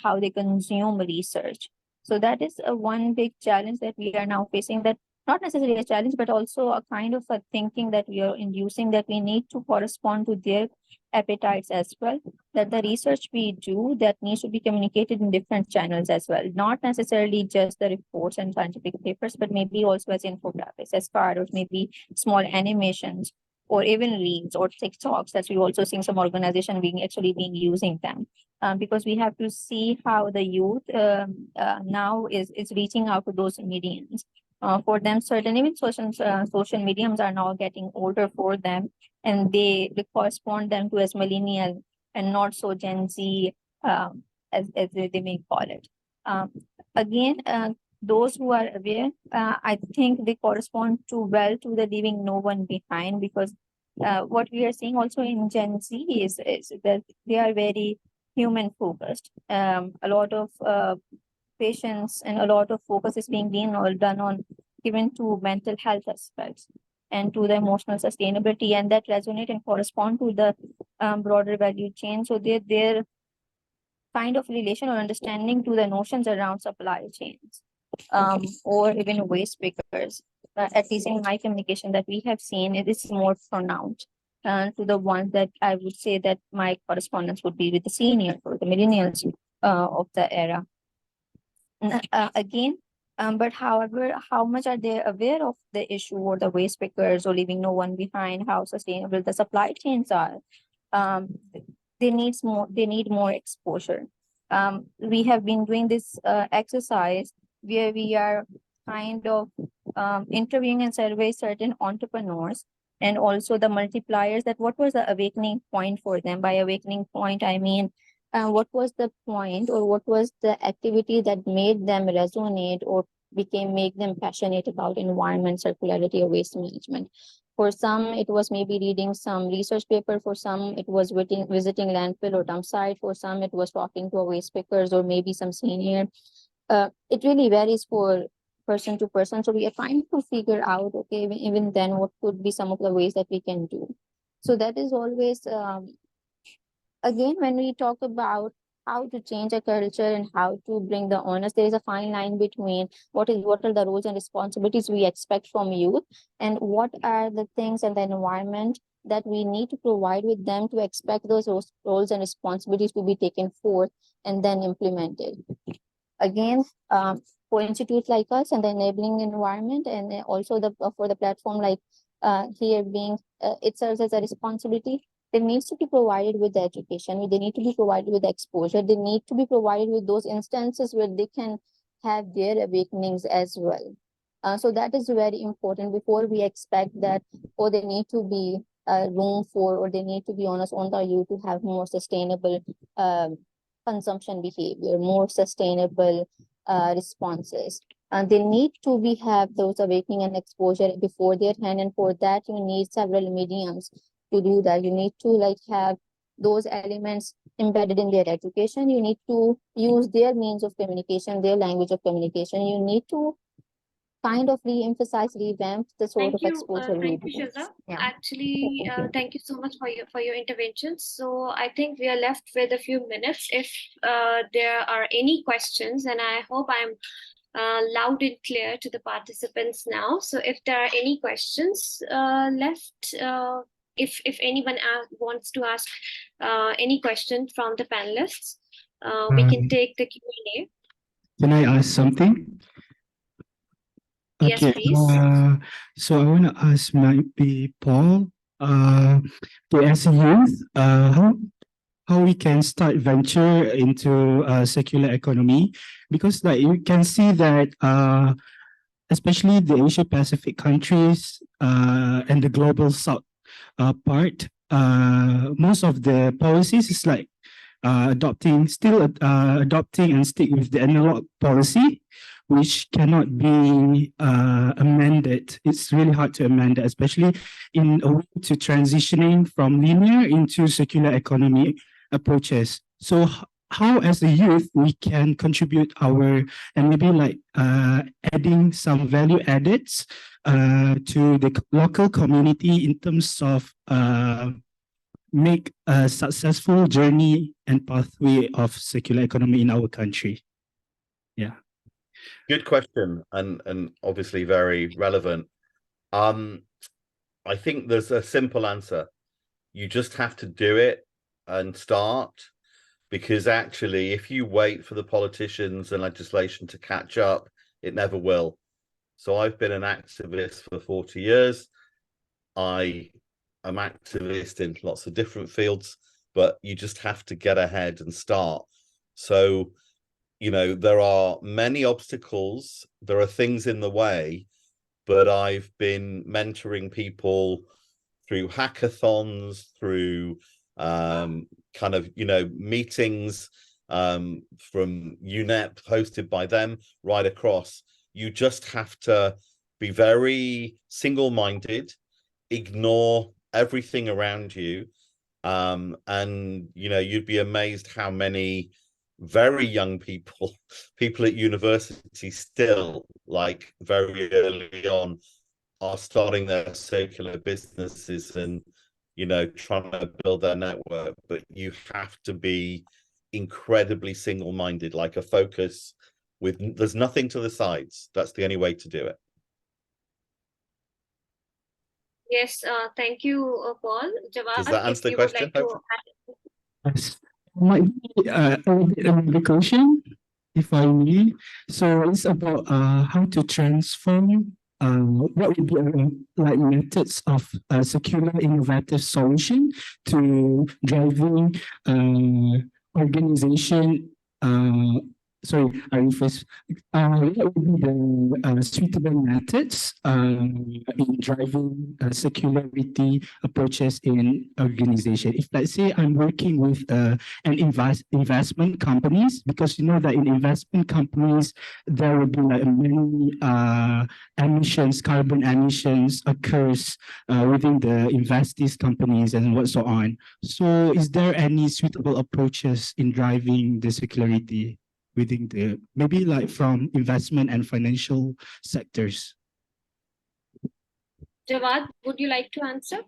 how they consume research. So that is one big challenge that we are now facing, that not necessarily a challenge, but also a kind of a thinking that we are inducing, that we need to correspond to their appetites as well, that the research we do, that needs to be communicated in different channels as well, not necessarily just the reports and scientific papers, but maybe also as infographics, as cards, or maybe small animations, or even reels or TikToks, that we also seeing some organization being using them. Because we have to see how the youth now is reaching out to those mediums. For them, certain even social mediums are now getting older for them, and they correspond them to as millennial and not so Gen Z, as they may call it. Again, those who are aware, I think they correspond to the leaving no one behind, because what we are seeing also in Gen Z is that they are very human focused. A lot of patience and a lot of focus is being done on given to mental health aspects and to the emotional sustainability, and that resonate and correspond to the broader value chain. So their kind of relation or understanding to the notions around supply chains, or even waste pickers, at least in my communication that we have seen, it is more pronounced to the ones that I would say that my correspondence would be with the seniors or the millennials of the era. Again, But however, how much are they aware of the issue or the waste pickers or leaving no one behind, how sustainable the supply chains are? Um, they need more exposure. We have been doing this exercise where we are kind of interviewing and survey certain entrepreneurs and also the multipliers, that what was the awakening point for them. By awakening point, I mean what was the point or what was the activity that made them resonate or make them passionate about environment, circularity, or waste management. For some, it was maybe reading some research paper. For some, it was visiting landfill or dump site. For some, it was talking to a waste pickers or maybe some senior. It really varies for person to person. So we are trying to figure out, okay, even then, what could be some of the ways that we can do. So that is always, again, when we talk about how to change a culture and how to bring the onus, there is a fine line between what are the roles and responsibilities we expect from youth and what are the things and the environment that we need to provide with them to expect those roles and responsibilities to be taken forth and then implemented. Again, for institutes like us and the enabling environment, and also for the platform like here being, it serves as a responsibility. There needs to be provided with the education, they need to be provided with the exposure, they need to be provided with those instances where they can have their awakenings as well. So that is very important before we expect that, or they need to be room for, or they need to be honest on the youth to have more sustainable consumption behavior, more sustainable responses. And they need to have those awakening and exposure before their hand, and for that you need several mediums to do that. You need to have those elements embedded in their education. You need to use their means of communication, their language of communication. You need to kind of re-emphasize, revamp the sort of exposure we do. Shiza. Yeah. Actually, thank you so much for your intervention. So I think we are left with a few minutes. If there are any questions, and I hope I'm loud and clear to the participants now. So if there are any questions left, if anyone wants to ask any question from the panelists, we can take the Q&A. Can I ask something? Yes, Okay, please. so I want to ask maybe Paul, as a youth, how we can start venture into circular economy, because you can see that especially the Asia Pacific countries and the global south part, most of the policies is adopting and stick with the analog policy, which cannot be amended. It's really hard to amend, especially in a way to transitioning from linear into circular economy approaches. So how as a youth we can contribute and maybe adding some value addeds to the local community in terms of make a successful journey and pathway of circular economy in our country. Yeah. Good question, and obviously very relevant. I think there's a simple answer. You just have to do it and start, because actually if you wait for the politicians and legislation to catch up, it never will. So I've been an activist for 40 years. I am activist in lots of different fields, but you just have to get ahead and start. So there are many obstacles, there are things in the way, but I've been mentoring people through hackathons, through meetings from UNEP hosted by them right across. You just have to be very single-minded, ignore everything around you, and you'd be amazed how many very young people at university still, very early on, are starting their circular businesses and trying to build their network. But you have to be incredibly single-minded, a focus there's nothing to the sides. That's the only way to do it. Yes, thank you, Paul. Jawad, does that answer the question? Yes. Might be the question. if I may. So it's about how to transform what would be like methods of circular innovative solution to driving organization. Sorry, I rephrase. What would be the suitable methods in driving circularity approaches in organization? If let's say I'm working with an investment companies, because you know that in investment companies there will be like many emissions, carbon emissions occurs within the investees companies and what so on. So is there any suitable approaches in driving the circularity within the, maybe like from investment and financial sectors? Jawad, would you like to answer?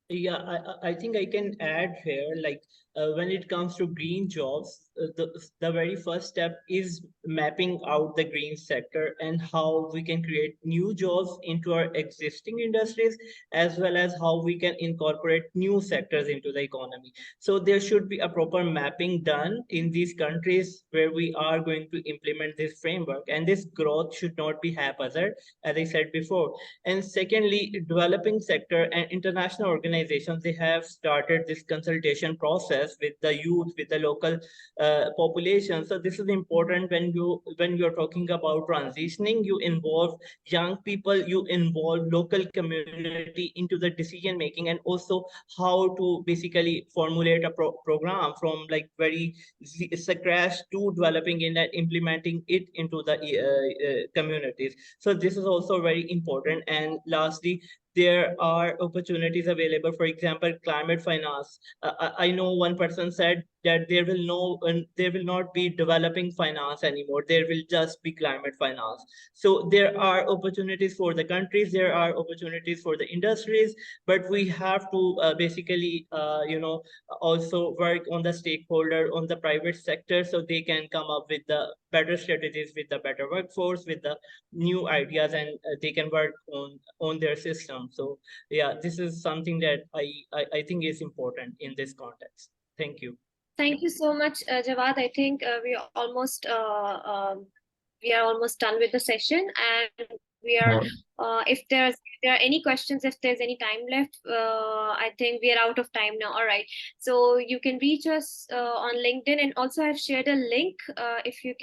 Yeah, I think I can add here, like when it comes to green jobs, the very first step is mapping out the green sector and how we can create new jobs into our existing industries, as well as how we can incorporate new sectors into the economy. So there should be a proper mapping done in these countries where we are going to implement this framework, and this growth should not be haphazard, as I said before. And secondly, developing sector and international organizations, they have started this consultation process with the youth, with the local population. So this is important when you're talking about transitioning. You involve young people, you involve local community into the decision making, and also how to basically formulate a program from like very scratch to developing it and implementing it into the communities. So this is also very important. And lastly, there are opportunities available. For example, climate finance. I know one person said that there will not be developing finance anymore. There will just be climate finance. So there are opportunities for the countries. There are opportunities for the industries, but we have to basically, also work on the stakeholder, on the private sector, so they can come up with the better strategies, with the better workforce, with the new ideas, and they can work on their system. So yeah, this is something that I think is important in this context. Thank you. Thank you so much, Jawad. I think we are almost done with the session, and we are if there are any questions, if there's any time left, I think we are out of time now. All right, so you can reach us on LinkedIn, and also I've shared a link. If you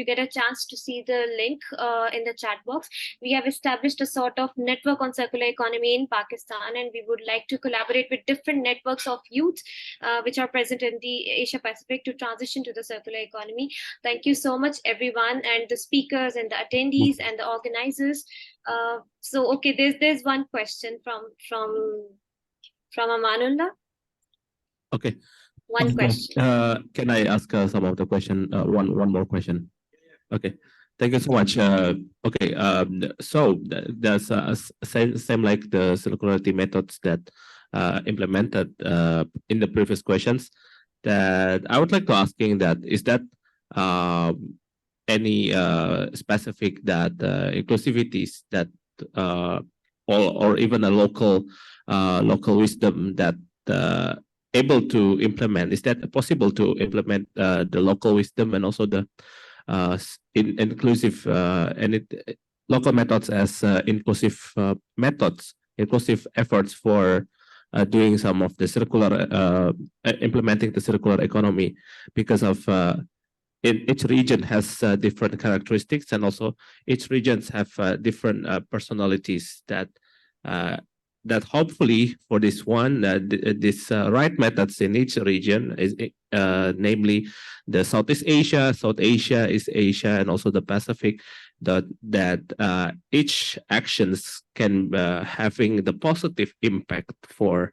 get a chance to see the link in the chat box, we have established a sort of network on circular economy in Pakistan, and we would like to collaborate with different networks of youth which are present in the Asia Pacific to transition to the circular economy. Thank you so much, everyone, and the speakers and the attendees and the organizers. So okay, there's one question from Amanullah. Okay. One question. Can I ask some of the question? One more question. Okay. Thank you so much. Okay. So there's same like the circularity methods that implemented in the previous questions. That I would like to asking that is that any specific that inclusivities that or even a local wisdom that able to implement, is that possible to implement the local wisdom and also the inclusive local methods as inclusive methods, inclusive efforts for doing some of the circular implementing the circular economy, because of each region has different characteristics, and also each regions have different personalities that that hopefully for this one, this right methods in each region is namely the Southeast Asia, South Asia, East Asia, and also the Pacific, that each actions can having the positive impact for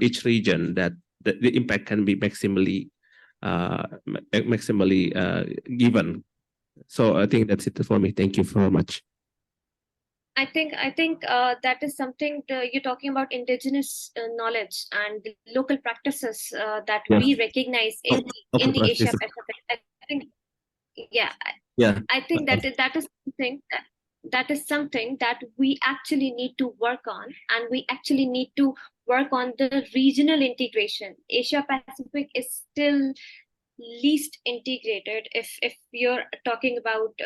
each region, that the impact can be maximally given. So I think that's it for me. Thank you very much. I think that is something you're talking about, indigenous knowledge and the local practices that we recognize in the Asia Pacific. I think, I think that is something that we actually need to work on, and we actually need to work on the regional integration. Asia Pacific is still least integrated if you're talking about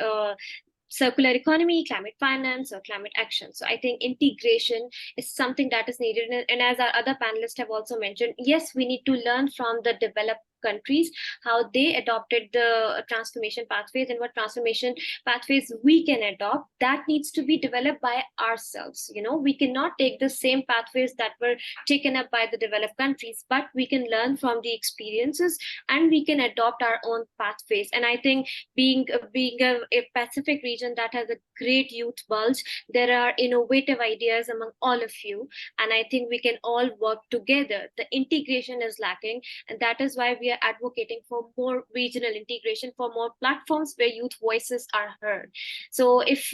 circular economy, climate finance, or climate action. So I think integration is something that is needed. And as our other panelists have also mentioned, yes, we need to learn from the developed countries how they adopted the transformation pathways and what transformation pathways we can adopt. That needs to be developed by ourselves. We cannot take the same pathways that were taken up by the developed countries, but we can learn from the experiences and we can adopt our own pathways. And I think being a Pacific region that has a great youth bulge, there are innovative ideas among all of you, and I think we can all work together. The integration is lacking, and that is why we are advocating for more regional integration, for more platforms where youth voices are heard. So if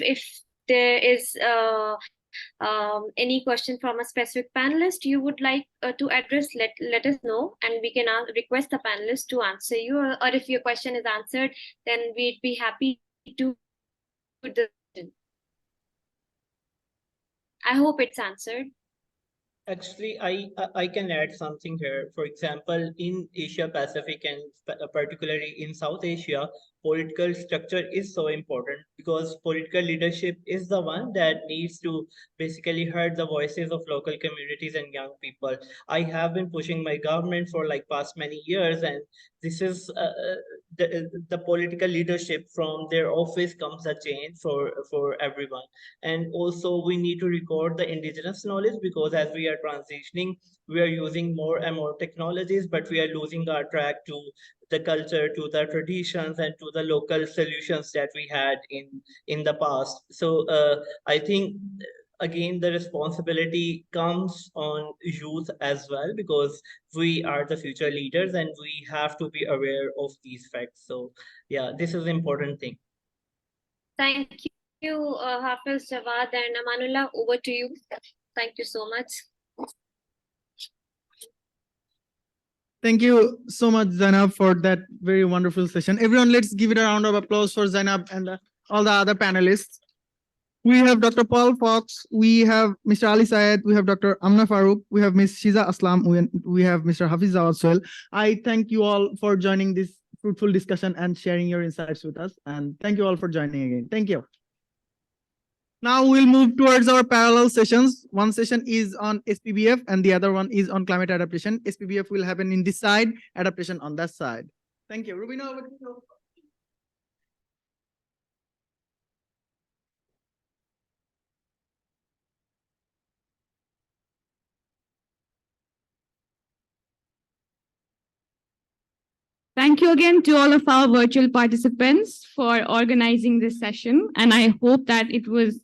there is any question from a specific panelist you would like to address, let us know, and we can request the panelists to answer you, or if your question is answered, then we'd be happy to do the. I hope it's answered. Actually, I can add something here. For example, in Asia Pacific and particularly in South Asia, political structure is so important because political leadership is the one that needs to basically heard the voices of local communities and young people. I have been pushing my government for like past many years, and this is the political leadership from their office comes a change for everyone. And also we need to record the indigenous knowledge, because as we are transitioning, we are using more and more technologies, but we are losing our track to the culture, to the traditions, and to the local solutions that we had in the past. So I think again the responsibility comes on youth as well, because we are the future leaders and we have to be aware of these facts. So yeah, this is an important thing. Thank you, Hafiz, Jawad, and Amanullah. Over to you. Thank you so much. Thank you so much, Zainab, for that very wonderful session. Everyone, let's give it a round of applause for Zainab and all the other panelists. We have Dr. Paul Fox, we have Mr. Ali Syed, we have Dr. Amna Farooq, we have Ms. Shiza Aslam, we have Mr. Hafiz Zawad Soel. I thank you all for joining this fruitful discussion and sharing your insights with us. And thank you all for joining again. Thank you. Now we'll move towards our parallel sessions. One session is on SPBF and the other one is on climate adaptation. SPBF will happen in this side, adaptation on that side. Thank you. Rubina, over to you. Thank you again to all of our virtual participants for organizing this session. And I hope that it was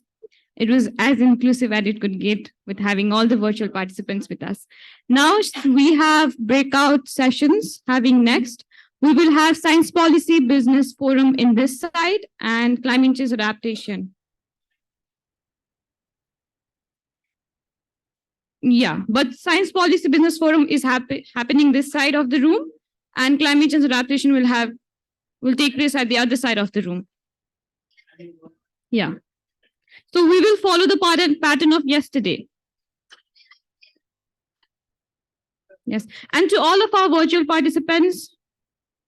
as inclusive as it could get with having all the virtual participants with us. Now we have breakout sessions having next. We will have Science Policy Business Forum in this side and Climate Change Adaptation. Yeah, but Science Policy Business Forum is happening this side of the room, and Climate Change Adaptation will take place at the other side of the room. Yeah. So we will follow the pattern of yesterday. Yes. And to all of our virtual participants,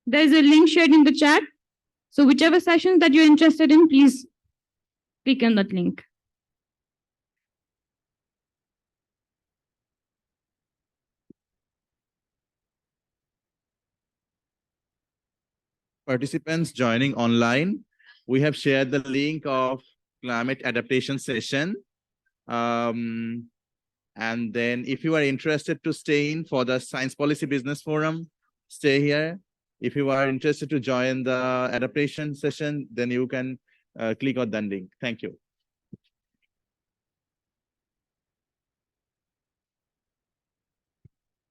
there's a link shared in the chat. So whichever session that you're interested in, please click on that link. Participants joining online, we have shared the link of climate adaptation session. And then if you are interested to stay in for the Science Policy Business Forum, stay here. If you are interested to join the adaptation session, then you can click on that link. Thank you.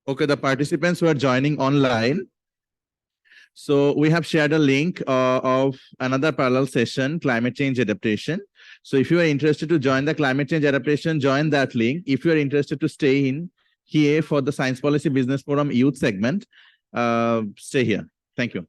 Okay, the participants who are joining online, so we have shared a link of another parallel session, climate change adaptation. So if you are interested to join the climate change adaptation, join that link. If you are interested to stay in here for the Science Policy Business Forum youth segment, stay here. Thank you.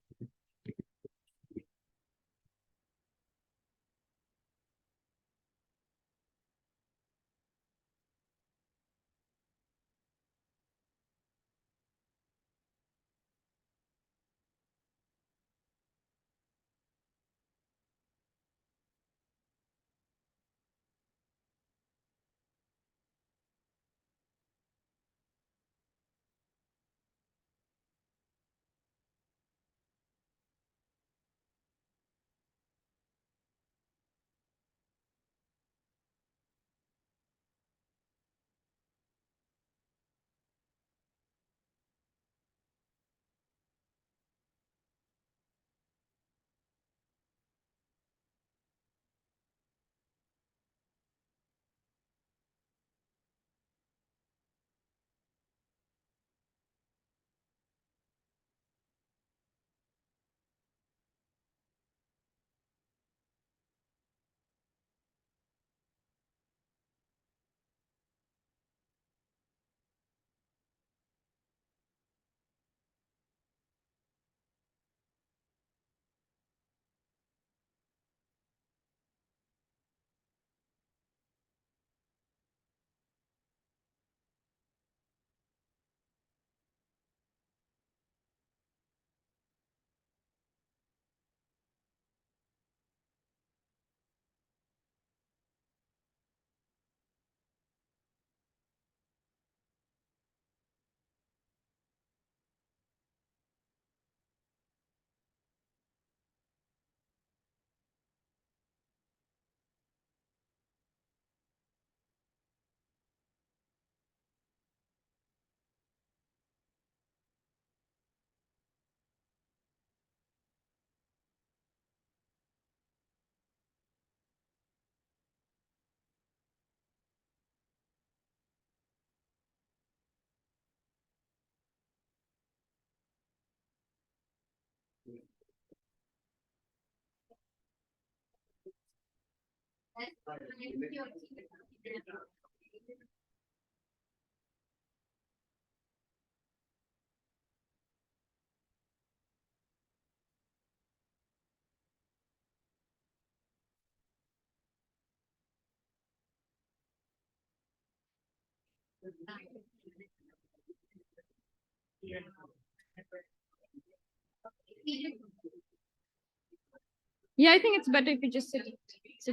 Yeah, I think it's better if you just sit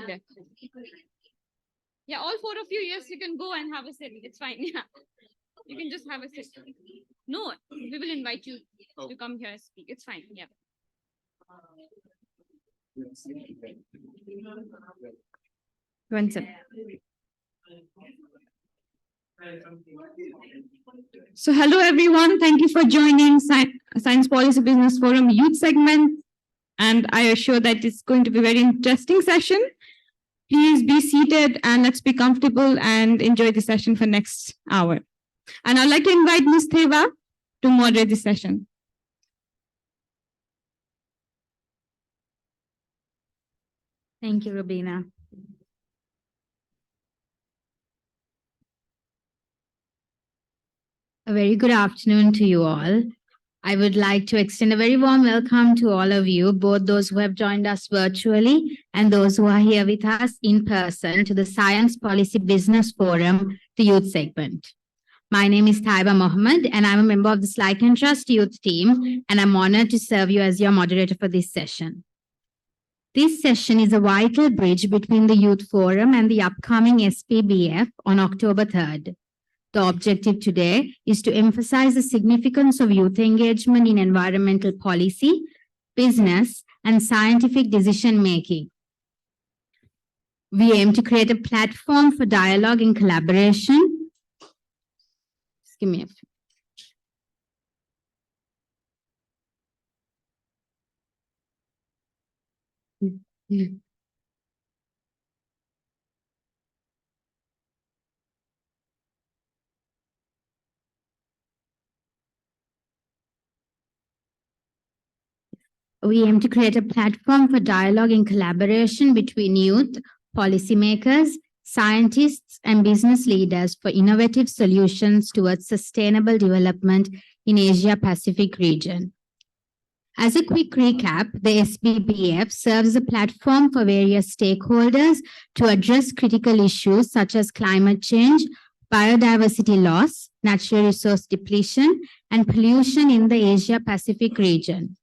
there. Yeah, all four of you, yes, you can go and have a sit. It's fine. Yeah. You can just have a sit. No, we will invite you to come here and speak. It's fine. Yeah. One second. So hello everyone, thank you for joining Science Policy Business Forum Youth segment, and I assure that it's going to be a very interesting session. Please be seated and let's be comfortable and enjoy the session for next hour. And I'd like to invite Ms. Theva to moderate the session. Thank you, Rubina. A very good afternoon to you all. I would like to extend a very warm welcome to all of you, both those who have joined us virtually and those who are here with us in person to the Science Policy Business Forum, the youth segment. My name is Taiba Mohammed, and I'm a member of the Like and Trust youth team, and I'm honored to serve you as your moderator for this session. This session is a vital bridge between the Youth Forum and the upcoming SPBF on October 3rd. The objective today is to emphasize the significance of youth engagement in environmental policy, business, and scientific decision-making. We aim to create a platform for dialogue and collaboration. Just give me a few. We aim to create a platform for dialogue and collaboration between youth, policymakers, scientists, and business leaders for innovative solutions towards sustainable development in Asia-Pacific region. As a quick recap, the SBBF serves as a platform for various stakeholders to address critical issues such as climate change, biodiversity loss, natural resource depletion, and pollution in the Asia-Pacific region.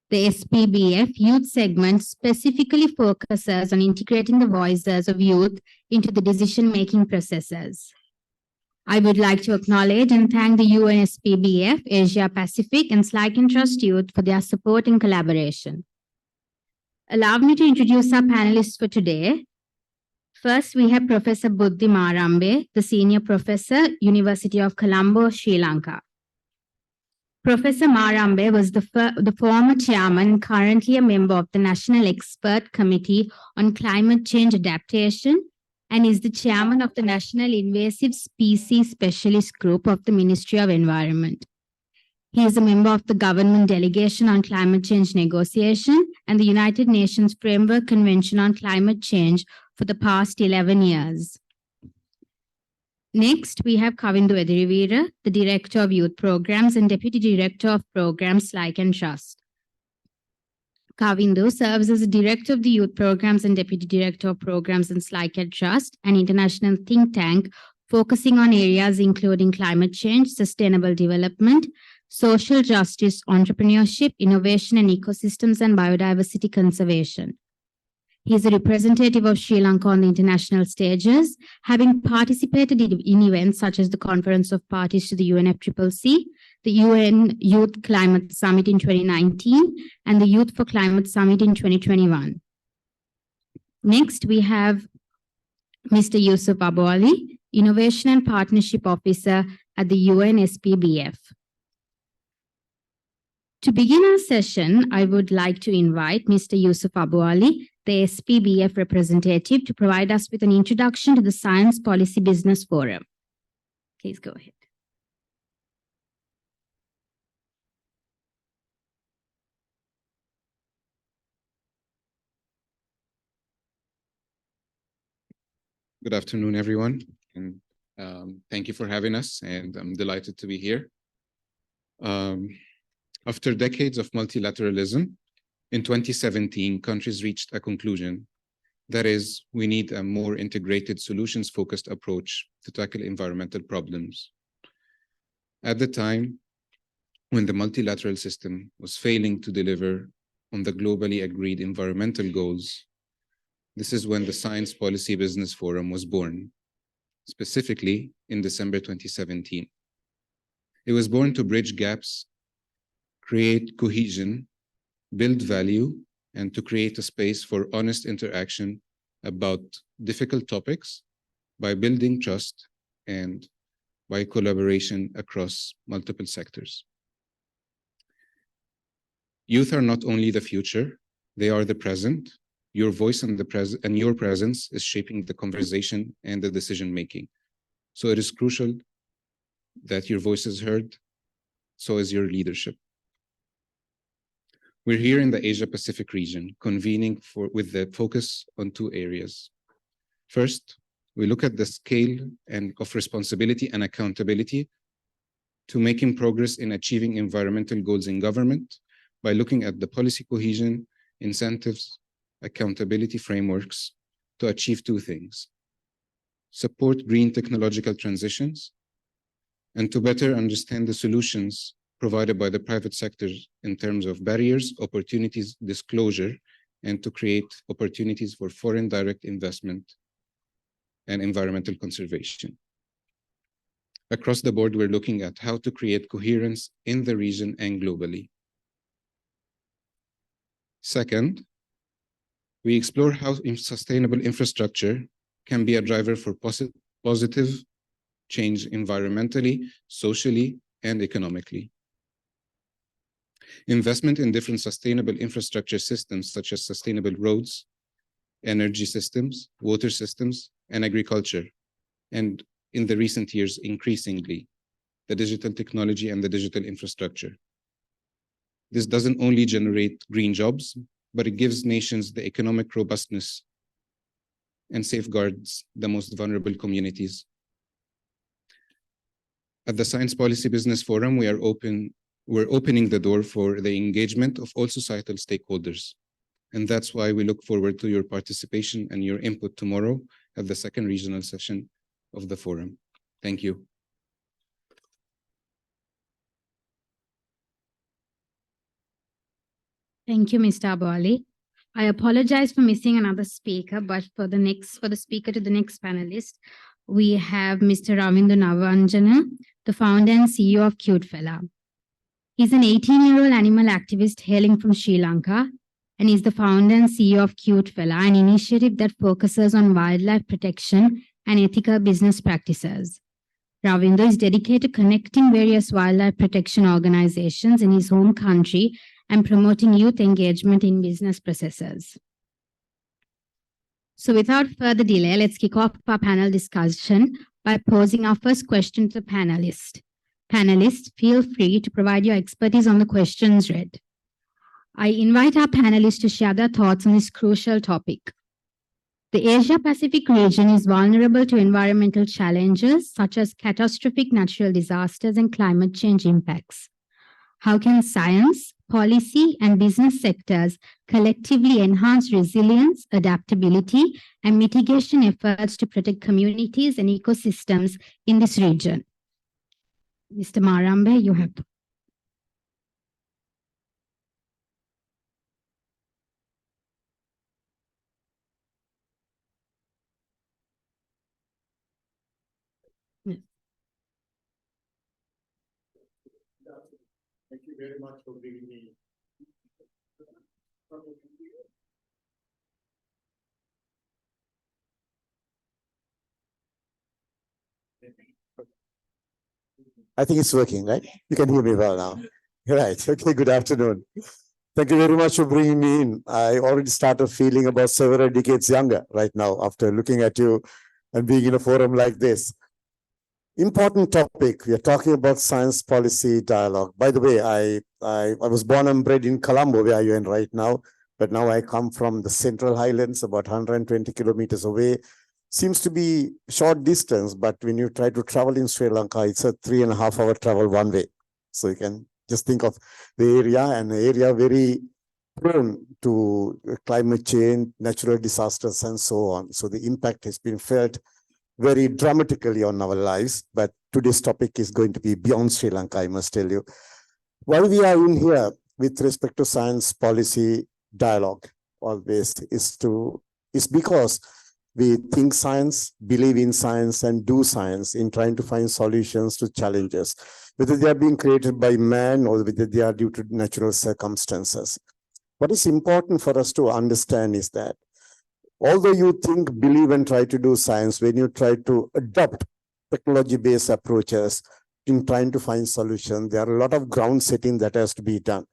The SPBF youth segment specifically focuses on integrating the voices of youth into the decision-making processes. I would like to acknowledge and thank the UN SPBF, Asia Pacific, and Like and Trust Youth for their support and collaboration. Allow me to introduce our panelists for today. First, we have Professor Buddhi Marambe, the Senior Professor, University of Colombo, Sri Lanka. Professor Marambe was the former chairman and currently a member of the National Expert Committee on Climate Change Adaptation and is the chairman of the National Invasive Species Specialist Group of the Ministry of Environment. He is a member of the Government Delegation on Climate Change Negotiation and the United Nations Framework Convention on Climate Change for the past 11 years. Next, we have Kavindu Edirivira, the Director of Youth Programs and Deputy Director of Programs Like and Trust. Kavindu serves as the Director of the Youth Programs and Deputy Director of Programs in Like and Trust, an international think tank focusing on areas including climate change, sustainable development, social justice, entrepreneurship, innovation and ecosystems, and biodiversity conservation. He is a representative of Sri Lanka on the international stages, having participated in events such as the Conference of Parties to the UNFCCC, the UN Youth Climate Summit in 2019, and the Youth for Climate Summit in 2021. Next, we have Mr. Yusuf Abu Ali, Innovation and Partnership Officer at the UN SPBF. To begin our session, I would like to invite Mr. Yusuf Abu Ali, the SPBF representative, to provide us with an introduction to the Science Policy Business Forum. Please go ahead. Good afternoon, everyone, and thank you for having us, and I'm delighted to be here. After decades of multilateralism, in 2017, countries reached a conclusion. That is, we need a more integrated, solutions-focused approach to tackle environmental problems. At the time, when the multilateral system was failing to deliver on the globally agreed environmental goals, this is when the Science Policy Business Forum was born, specifically in December 2017. It was born to bridge gaps, create cohesion, build value, and to create a space for honest interaction about difficult topics by building trust and by collaboration across multiple sectors. Youth are not only the future, they are the present. Your voice and your presence is shaping the conversation and the decision-making. So it is crucial that your voice is heard, so is your leadership. We're here in the Asia-Pacific region, convening with the focus on two areas. First, we look at the scale of responsibility and accountability to making progress in achieving environmental goals in government by looking at the policy cohesion, incentives, accountability frameworks to achieve two things: support green technological transitions, and to better understand the solutions provided by the private sector in terms of barriers, opportunities, disclosure, and to create opportunities for foreign direct investment and environmental conservation. Across the board, we're looking at how to create coherence in the region and globally. Second, we explore how sustainable infrastructure can be a driver for positive change environmentally, socially, and economically. Investment in different sustainable infrastructure systems, such as sustainable roads, energy systems, water systems, and agriculture, and in the recent years, increasingly, the digital technology and the digital infrastructure. This doesn't only generate green jobs, but it gives nations the economic robustness and safeguards the most vulnerable communities. At the Science Policy Business Forum, we're opening the door for the engagement of all societal stakeholders. And that's why we look forward to your participation and your input tomorrow at the second regional session of the forum. Thank you. Thank you, Mr. Abu Ali. I apologize for missing another speaker, but for the speaker to the next panelist, we have Mr. Ravindu Navanjana, the founder and CEO of Cute Fella. He's an 18-year-old animal activist hailing from Sri Lanka, and he's the founder and CEO of Cute Fella, an initiative that focuses on wildlife protection and ethical business practices. Ravindu is dedicated to connecting various wildlife protection organizations in his home country and promoting youth engagement in business processes. So without further delay, let's kick off our panel discussion by posing our first question to the panelists. Panelists, feel free to provide your expertise on the questions read. I invite our panelists to share their thoughts on this crucial topic. The Asia-Pacific region is vulnerable to environmental challenges such as catastrophic natural disasters and climate change impacts. How can science, policy, and business sectors collectively enhance resilience, adaptability, and mitigation efforts to protect communities and ecosystems in this region? Mr. Marambe, you have. Thank you very much for bringing me. I think it's working, right? You can hear me well now. Right. Okay, good afternoon. Thank you very much for bringing me in. I already started feeling about several decades younger right now after looking at you and being in a forum like this. Important topic. We are talking about science policy dialogue. By the way, I was born and bred in Colombo, where you're in right now, but now I come from the Central Highlands, about 120 kilometers away. seems to be short distance, but when you try to travel in Sri Lanka, it's a 3.5-hour travel one way. So you can just think of the area, and the area very prone to climate change, natural disasters, and so on. So the impact has been felt very dramatically on our lives. But today's topic is going to be beyond Sri Lanka, I must tell you. Why we are in here with respect to science policy dialogue always is because we think science, believe in science, and do science in trying to find solutions to challenges, whether they are being created by man or whether they are due to natural circumstances. What is important for us to understand is that although you think, believe, and try to do science, when you try to adopt technology-based approaches in trying to find solutions, there are a lot of ground setting that has to be done.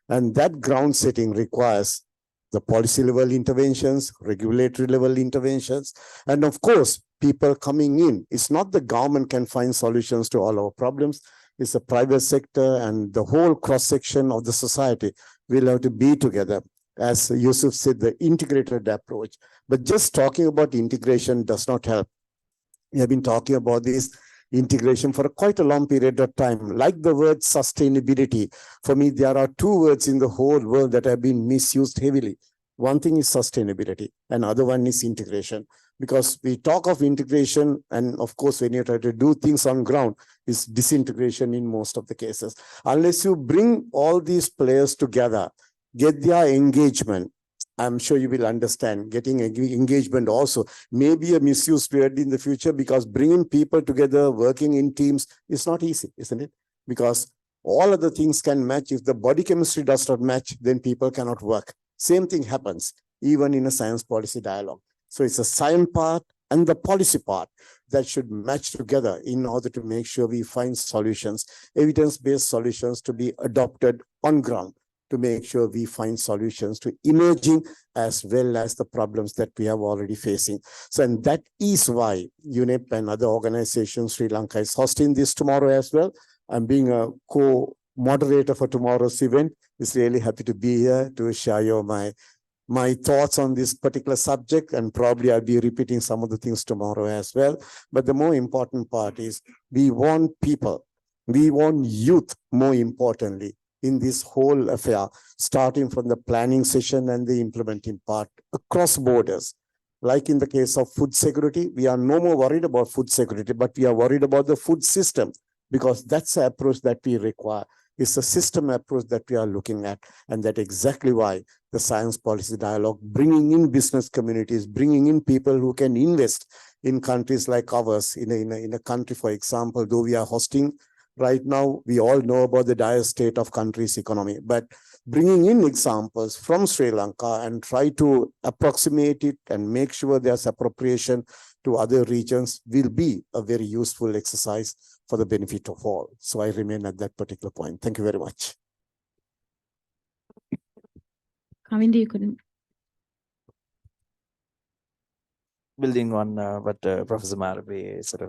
And that ground setting requires the policy level interventions, regulatory level interventions, and of course, people coming in. It's not the government can find solutions to all our problems. It's the private sector and the whole cross-section of the society will have to be together. As Yusuf said, the integrated approach. But just talking about integration does not help. We have been talking about this integration for quite a long period of time. Like the word sustainability, for me, there are two words in the whole world that have been misused heavily. One thing is sustainability, and other one is integration. Because we talk of integration, and of course, when you try to do things on ground, is disintegration in most of the cases. Unless you bring all these players together, get their engagement, I'm sure you will understand, getting engagement also may be a misuse period in the future, because bringing people together, working in teams is not easy, isn't it? Because all other things can match. If the body chemistry does not match, then people cannot work. Same thing happens even in a science policy dialogue. So it's a science part and the policy part that should match together in order to make sure we find solutions, evidence-based solutions to be adopted on ground, to make sure we find solutions to emerging as well as the problems that we are already facing. So, and that is why UNEP and other organizations, Sri Lanka is hosting this tomorrow as well. I'm being a co-moderator for tomorrow's event. It's really happy to be here to share my thoughts on this particular subject, and probably I'll be repeating some of the things tomorrow as well. But the more important part is we want people, we want youth more importantly, in this whole affair, starting from the planning session and the implementing part across borders. Like in the case of food security, we are no more worried about food security, but we are worried about the food system, because that's the approach that we require. It's a system approach that we are looking at, and that's exactly why the science policy dialogue, bringing in business communities, bringing in people who can invest in countries like ours, in a country, for example, though we are hosting right now, we all know about the dire state of country's economy, but bringing in examples from Sri Lanka and try to approximate it and make sure there's appropriation to other regions will be a very useful exercise for the benefit of all. So I remain at that particular point. Thank you very much. Kavinda, you couldn't. Building on what Professor Marabe sort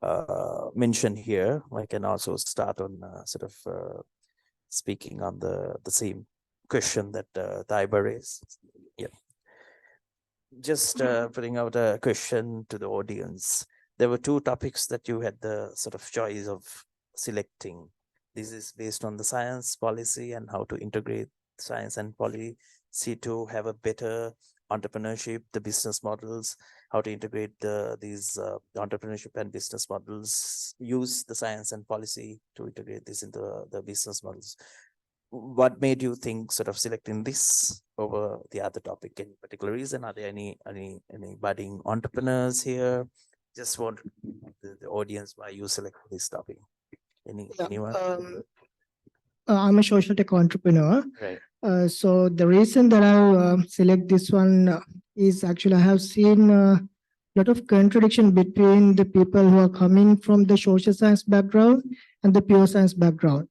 of mentioned here, I can also start on speaking on the same question that Taiba raised. Yeah. Just putting out a question to the audience. There were two topics that you had the sort of choice of selecting. This is based on the science policy and how to integrate science and policy to have a better entrepreneurship, the business models, how to integrate these entrepreneurship and business models, use the science and policy to integrate this into the business models. What made you think sort of selecting this over the other topic? Any particular reason? Are there any budding entrepreneurs here? Just want the audience why you select this topic. Anyone? I'm a social tech entrepreneur. Right. So the reason that I select this one is actually I have seen a lot of contradiction between the people who are coming from the social science background and the pure science background.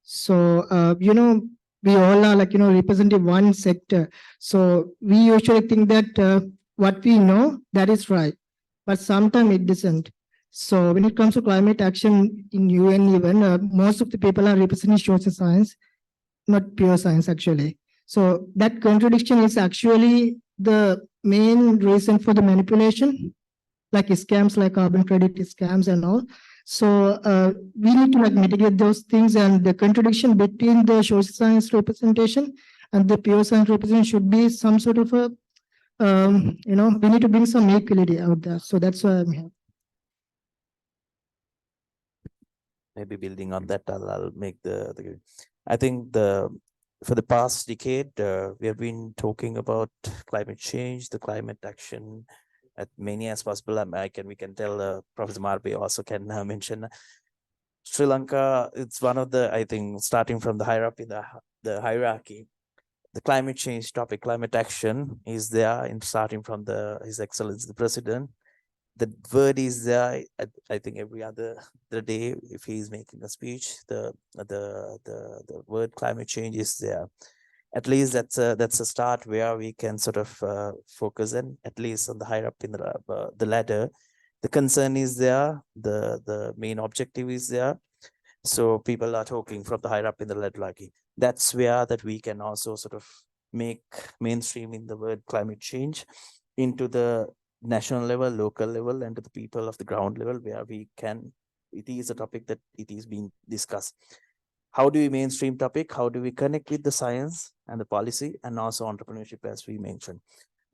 So, we all are representing one sector. So we usually think that what we know, that is right. But sometimes it doesn't. So when it comes to climate action in UN even, most of the people are representing social science, not pure science actually. So that contradiction is actually the main reason for the manipulation, like scams, like carbon credit scams and all. So we need to like mitigate those things, and the contradiction between the social science representation and the pure science representation should be some sort of a, we need to bring some equality out there. So that's why I'm here. Maybe building on that, I'll make the I think for the past decade, we have been talking about climate change, the climate action at many as possible. We can tell Professor Marbe also can mention Sri Lanka. It's one of the, I think, starting from the higher up in the hierarchy, the climate change topic, climate action is there, in starting from His Excellency the President. The word is there. I think every other day, if he's making a speech, the word climate change is there. At least that's a start where we can sort of focus, and at least on the higher up in the ladder, the concern is there, the main objective is there. So people are talking from the higher up in the ladder. That's where that we can also sort of make mainstream in the word climate change into the national level, local level, and to the people of the ground level, where we can, it is a topic that it is being discussed. How do we mainstream topic? How do we connect with the science and the policy, and also entrepreneurship, as we mentioned?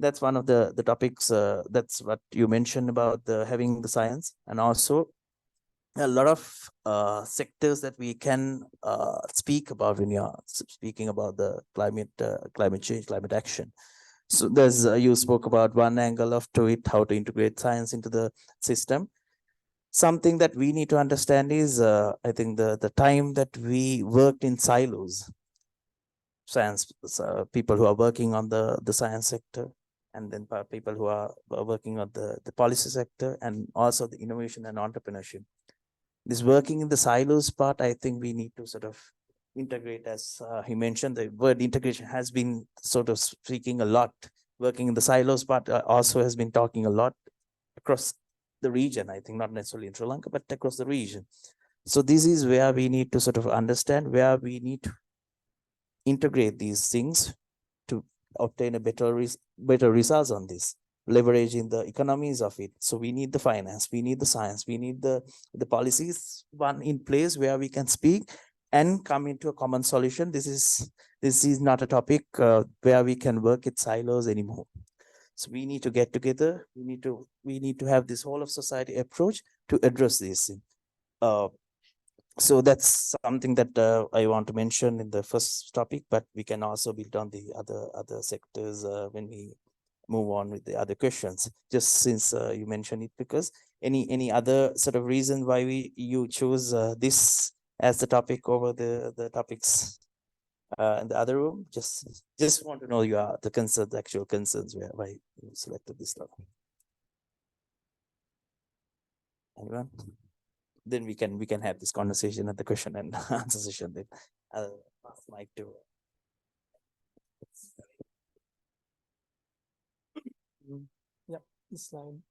That's one of the topics. That's what you mentioned about having the science, and also a lot of sectors that we can speak about when you are speaking about the climate change, climate action. So there's you spoke about one angle of to it, how to integrate science into the system. Something that we need to understand is, I think the time that we worked in silos, science people who are working on the science sector, and then people who are working on the policy sector, and also the innovation and entrepreneurship. This working in the silos part, I think we need to sort of integrate, as he mentioned, the word integration has been sort of speaking a lot. Working in the silos part also has been talking a lot across the region, I think, not necessarily in Sri Lanka, but across the region. So this is where we need to sort of understand where we need to integrate these things to obtain a better results on this, leveraging the economies of it. So we need the finance, we need the science, we need the policies one in place where we can speak and come into a common solution. This is not a topic where we can work at silos anymore. So we need to get together. We need to have this whole of society approach to address this. So that's something that I want to mention in the first topic, but we can also build on the other sectors when we move on with the other questions. Just since you mentioned it, because any other sort of reason why you chose this as the topic over the topics in the other room? Just want to know the concerns, the actual concerns why you selected this topic. Anyone? Then we can have this conversation at the question and answer session. Then I'll pass the mic to. Yeah, this slide.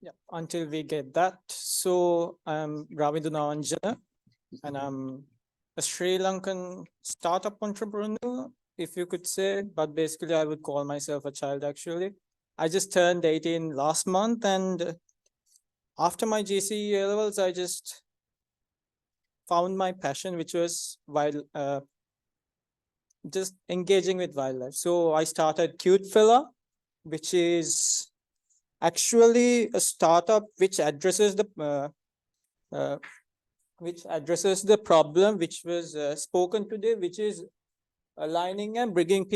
Yeah, until we get that. So I'm Ravindu Naranjana, and I'm a Sri Lankan startup entrepreneur, if you could say, but basically I would call myself a child actually. I just turned 18 last month, and after my GCE levels, I just found my passion, which was just engaging with wildlife. So I started Cute Fella, which is actually a startup which addresses the problem which was spoken today, which is aligning and bringing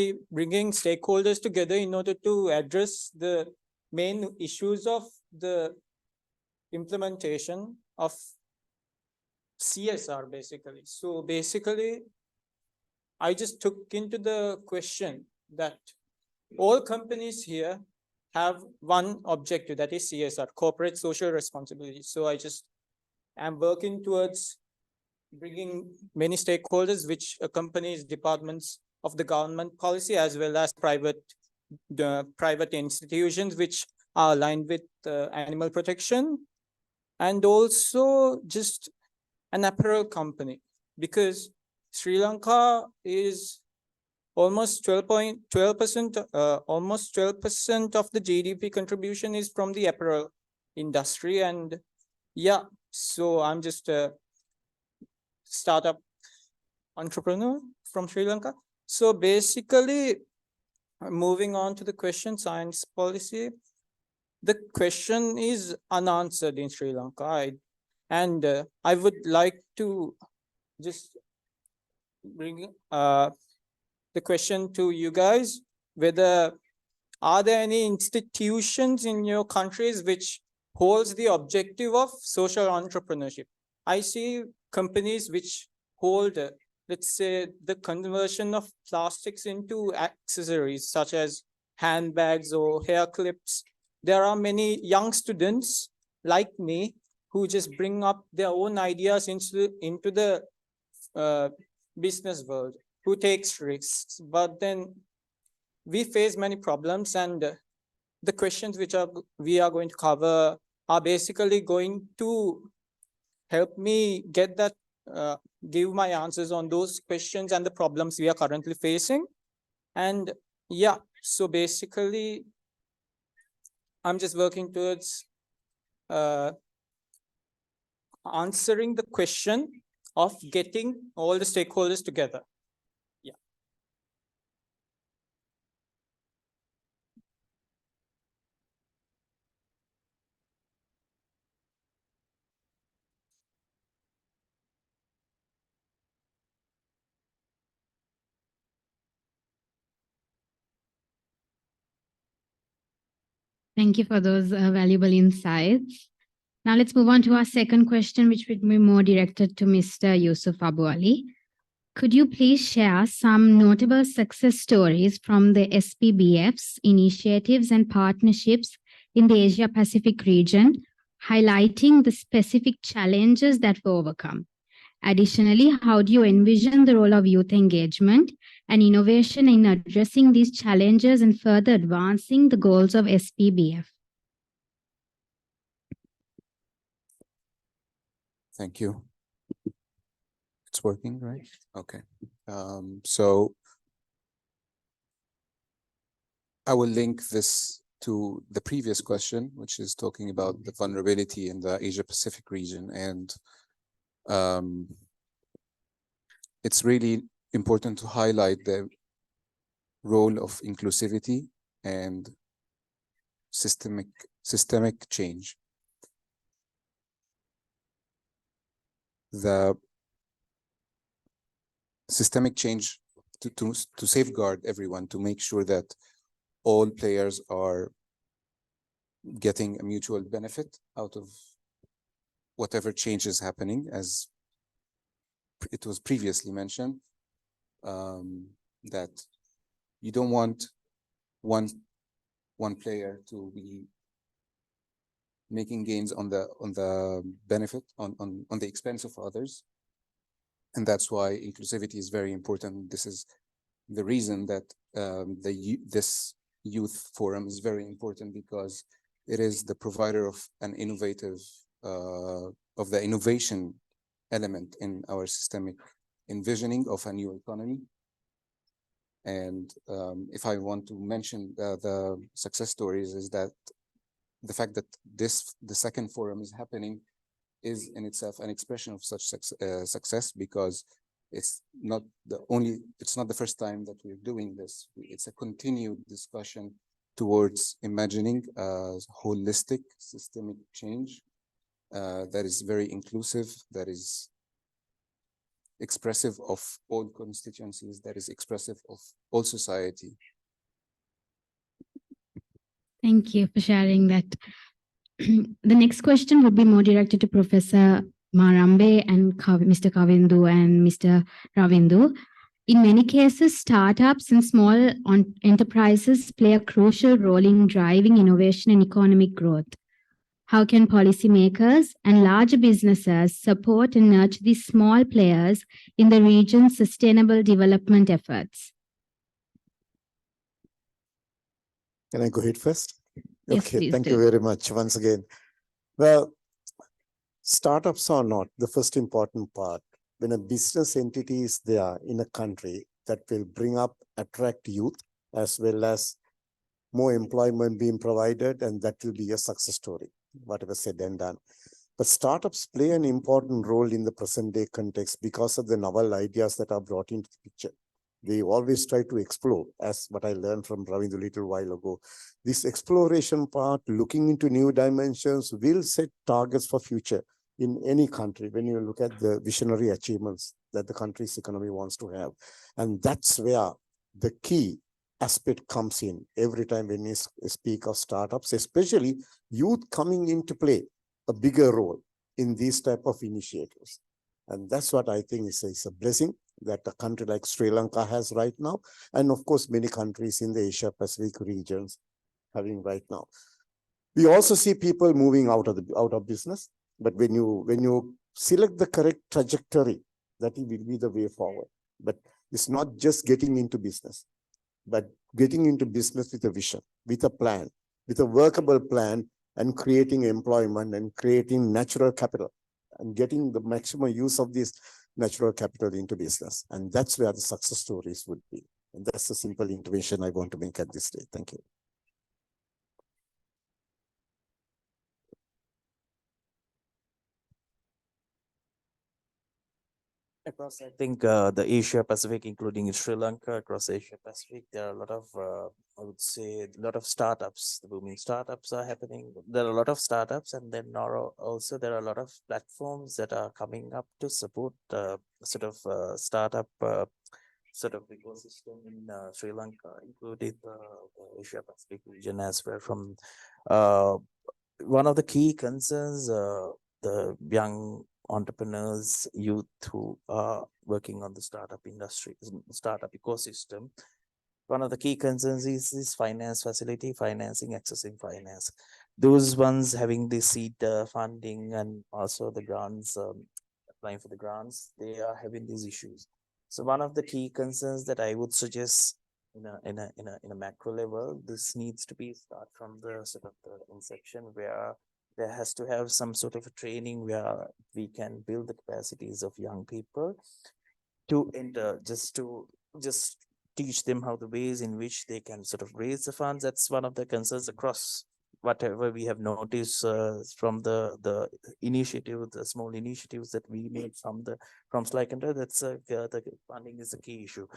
stakeholders together in order to address the main issues of the implementation of CSR, basically. So basically, I just took into the question that all companies here have one objective, that is CSR, corporate social responsibility. So I just am working towards bringing many stakeholders, which accompanies departments of the government policy, as well as private institutions which are aligned with animal protection, and also just an apparel company, because Sri Lanka is almost 12% of the GDP contribution is from the apparel industry. And yeah, so I'm just a startup entrepreneur from Sri Lanka. So basically, moving on to the question, science policy, the question is unanswered in Sri Lanka. I would like to just bring the question to you guys, whether are there any institutions in your countries which holds the objective of social entrepreneurship? I see companies which hold, let's say, the conversion of plastics into accessories such as handbags or hair clips. There are many young students like me who just bring up their own ideas into the business world, who takes risks. But then we face many problems, and the questions which we are going to cover are basically going to help me get that, give my answers on those questions and the problems we are currently facing. And yeah, so basically, I'm just working towards answering the question of getting all the stakeholders together. Yeah. Thank you for those valuable insights. Now let's move on to our second question, which would be more directed to Mr. Yusuf Abu Ali. Could you please share some notable success stories from the SPBF's initiatives and partnerships in the Asia Pacific region, highlighting the specific challenges that were overcome? Additionally, how do you envision the role of youth engagement and innovation in addressing these challenges and further advancing the goals of SPBF? Thank you. It's working, right? Okay. So I will link this to the previous question, which is talking about the vulnerability in the Asia Pacific region. And it's really important to highlight the role of inclusivity and systemic change. The systemic change to safeguard everyone, to make sure that all players are getting a mutual benefit out of whatever change is happening, as it was previously mentioned, that you don't want one player to be making gains on the benefit on the expense of others. And that's why inclusivity is very important. This is the reason that this youth forum is very important, because it is the provider of an innovative, of the innovation element in our systemic envisioning of a new economy. And if I want to mention the success stories, is that the fact that the second forum is happening is in itself an expression of such success, because it's not the first time that we're doing this. It's a continued discussion towards imagining a holistic systemic change that is very inclusive, that is expressive of all constituencies, that is expressive of all society. Thank you for sharing that. The next question would be more directed to Professor Marambe and Mr. Kavindu and Mr. Ravindu. In many cases, startups and small enterprises play a crucial role in driving innovation and economic growth. How can policymakers and larger businesses support and nurture these small players in the region's sustainable development efforts? Can I go ahead first? Yes, Okay, please thank do. you very much once again. Well, startups are not the first important part. When a business entity is there in a country, that will bring up, attract youth, as well as more employment being provided, and that will be a success story, whatever said and done. But startups play an important role in the present day context because of the novel ideas that are brought into the picture. They always try to explore, as what I learned from Ravind a little while ago. This exploration part, looking into new dimensions, will set targets for future in any country when you look at the visionary achievements that the country's economy wants to have. And that's where the key aspect comes in every time when we speak of startups, especially youth coming into play a bigger role in these type of initiatives. And that's what I think is a blessing that a country like Sri Lanka has right now. And of course, many countries in the Asia Pacific regions having right now. We also see people moving out of business. But when you select the correct trajectory, that will be the way forward. But it's not just getting into business, but getting into business with a vision, with a plan, with a workable plan, and creating employment and creating natural capital and getting the maximum use of this natural capital into business. And that's where the success stories would be. And that's the simple intervention I want to make at this stage. Thank you. Across, I think, the Asia Pacific, including Sri Lanka, across Asia Pacific, there are a lot of, I would say, a lot of startups. The booming startups are happening. There are a lot of startups, and then also there are a lot of platforms that are coming up to support sort of startup sort of ecosystem in Sri Lanka, including the Asia Pacific region as well. From one of the key concerns, the young entrepreneurs, youth who are working on the startup industry, startup ecosystem. One of the key concerns is this finance facility, accessing finance. Those ones having the seed funding and also the grants, applying for the grants, they are having these issues. So one of the key concerns that I would suggest in a macro level, this needs to be start from the sort of the inception, where there has to have some sort of a training where we can build the capacities of young people to enter, just teach them how the ways in which they can sort of raise the funds. That's one of the concerns across whatever we have noticed from the initiative, the small initiatives that we made from Slycandra. That's the funding is the key issue.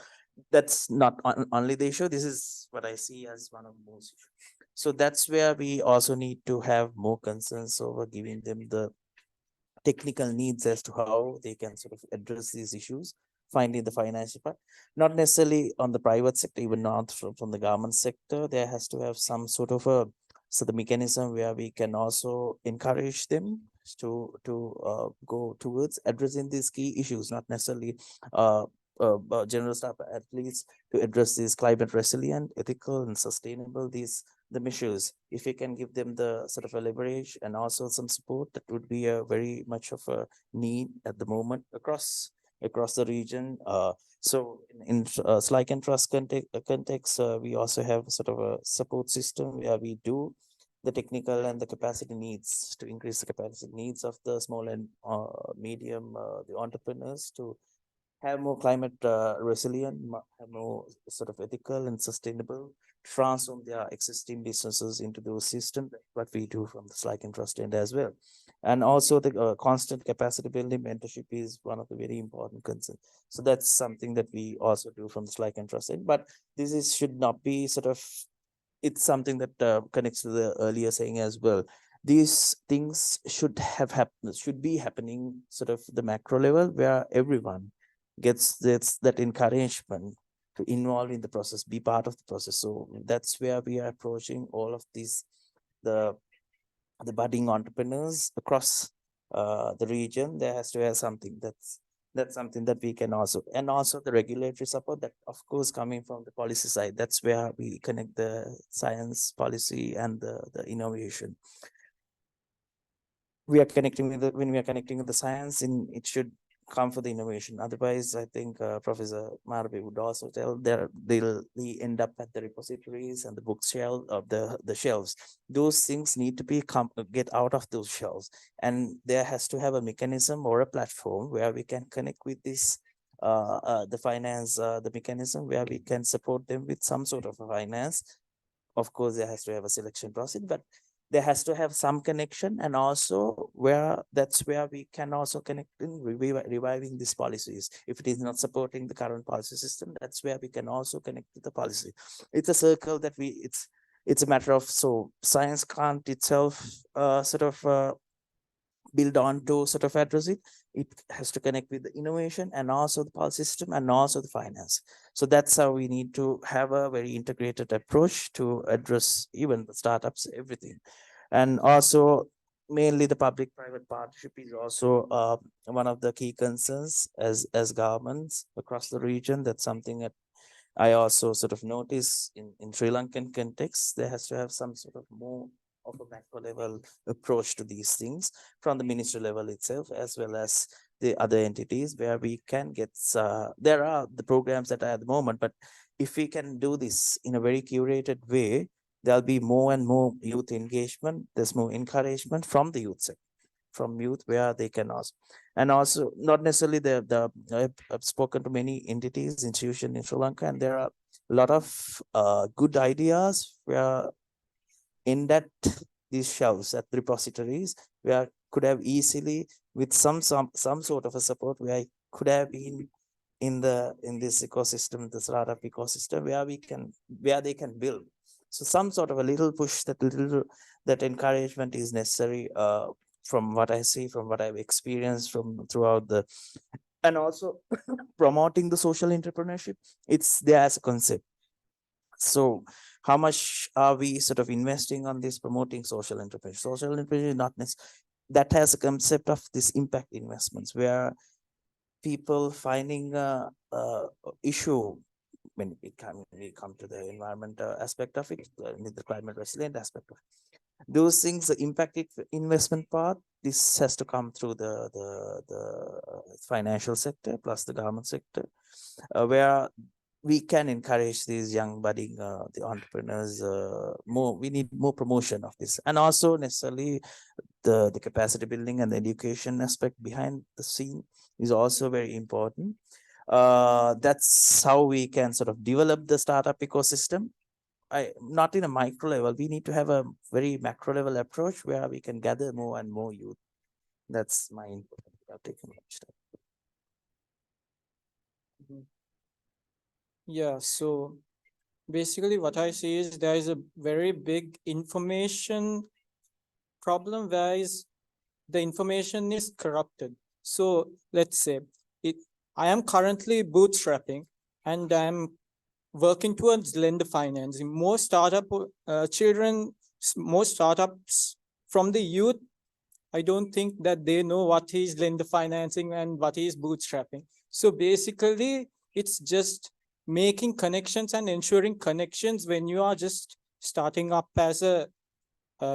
That's not only the issue. This is what I see as one of the most issues. So that's where we also need to have more concerns over giving them the technical needs as to how they can sort of address these issues, finding the financial part, not necessarily on the private sector, even not from the government sector. There has to have some sort of the mechanism where we can also encourage them to go towards addressing these key issues, not necessarily general stuff, at least to address these climate resilient, ethical, and sustainable the measures. If we can give them the sort of a leverage and also some support, that would be a very much of a need at the moment across the region. So in Slyk and Trust context, we also have sort of a support system where we do the technical and the capacity needs to increase the capacity needs of the small and medium the entrepreneurs to have more climate resilient, have more sort of ethical and sustainable, transform their existing businesses into those systems, what we do from the Slyk and Trust end as well. And also the constant capacity building mentorship is one of the very important concerns. So that's something that we also do from the Slyk and Trust end. But this should not be sort of, it's something that connects to the earlier saying as well. These things should be happening sort of the macro level, where everyone gets that encouragement to involve in the process, be part of the process. So that's where we are approaching all of these, the budding entrepreneurs across the region. There has to have something that's something that we can also, and also the regulatory support that, of course, coming from the policy side. That's where we connect the science, policy, and the innovation. We are connecting with when we are connecting with the science, it should come for the innovation. Otherwise, I think Professor Marbe would also tell they'll end up at the repositories and the bookshelf of the shelves. Those things need to be get out of those shelves, and there has to have a mechanism or a platform where we can connect with these the finance, the mechanism where we can support them with some sort of a finance. Of course, there has to have a selection process, but there has to have some connection, and also that's where we can also connect in reviving these policies. If it is not supporting the current policy system, that's where we can also connect to the policy. It's a circle that it's a matter of, so science can't itself build on to sort of address it. It has to connect with the innovation and also the policy system and also the finance. So that's how we need to have a very integrated approach to address even the startups, everything. And also mainly the public-private partnership is also one of the key concerns as governments across the region. That's something that I also sort of notice in Sri Lankan context. There has to have some sort of more of a macro level approach to these things from the ministry level itself, as well as the other entities where we can get, there are the programs that are at the moment, but if we can do this in a very curated way, there'll be more and more youth engagement. There's more encouragement from the youth sector, from youth where they can also, and also not necessarily I've spoken to many entities, institutions in Sri Lanka, and there are a lot of good ideas where in that these shelves at repositories where could have easily with some sort of a support where I could have been in this ecosystem, the startup ecosystem where they can build. So some sort of a little push, that encouragement is necessary from what I see, from what I've experienced from throughout and also promoting the social entrepreneurship. It's there as a concept. So how much are we sort of investing on this, promoting social entrepreneurship? Social entrepreneurship, not necessarily, that has a concept of this impact investments where people finding issue when we come to the environmental aspect of it, the climate resilient aspect of it. Those things, the impact investment part, this has to come through the financial sector plus the government sector, where we can encourage these young budding the entrepreneurs more. We need more promotion of this, and also necessarily the capacity building and the education aspect behind the scene is also very important. That's how we can sort of develop the startup ecosystem. Not in a micro level, we need to have a very macro level approach where we can gather more and more youth. That's my input. I'll take much time. Yeah, so basically what I see is there is a very big information problem where the information is corrupted. So let's say I am currently bootstrapping and I'm working towards lender financing. More startup more startups from the youth, I don't think that they know what is lender financing and what is bootstrapping. So basically it's just making connections and ensuring connections when you are just starting up as a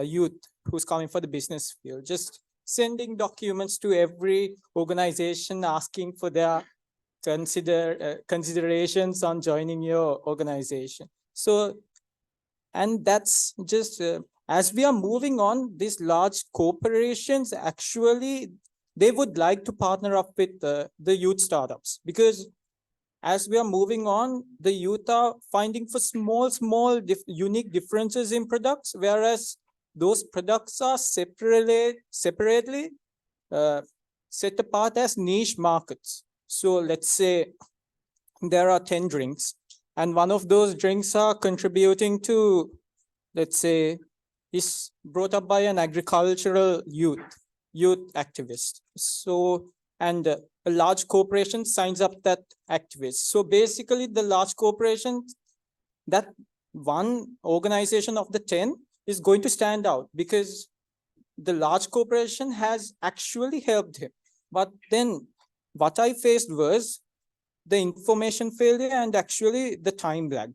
youth who's coming for the business field. Just sending documents to every organization asking for their considerations on joining your organization. So, and that's just as we are moving on, these large corporations actually they would like to partner up with the youth startups, because as we are moving on, the youth are finding for small unique differences in products, whereas those products are separately set apart as niche markets. So let's say there are 10 drinks and one of those drinks are contributing to, let's say, is brought up by an agricultural youth activist. So, and a large corporation signs up that activist. So basically the large corporation, that one organization of the 10 is going to stand out because the large corporation has actually helped him. But then what I faced was the information failure and actually the time lag.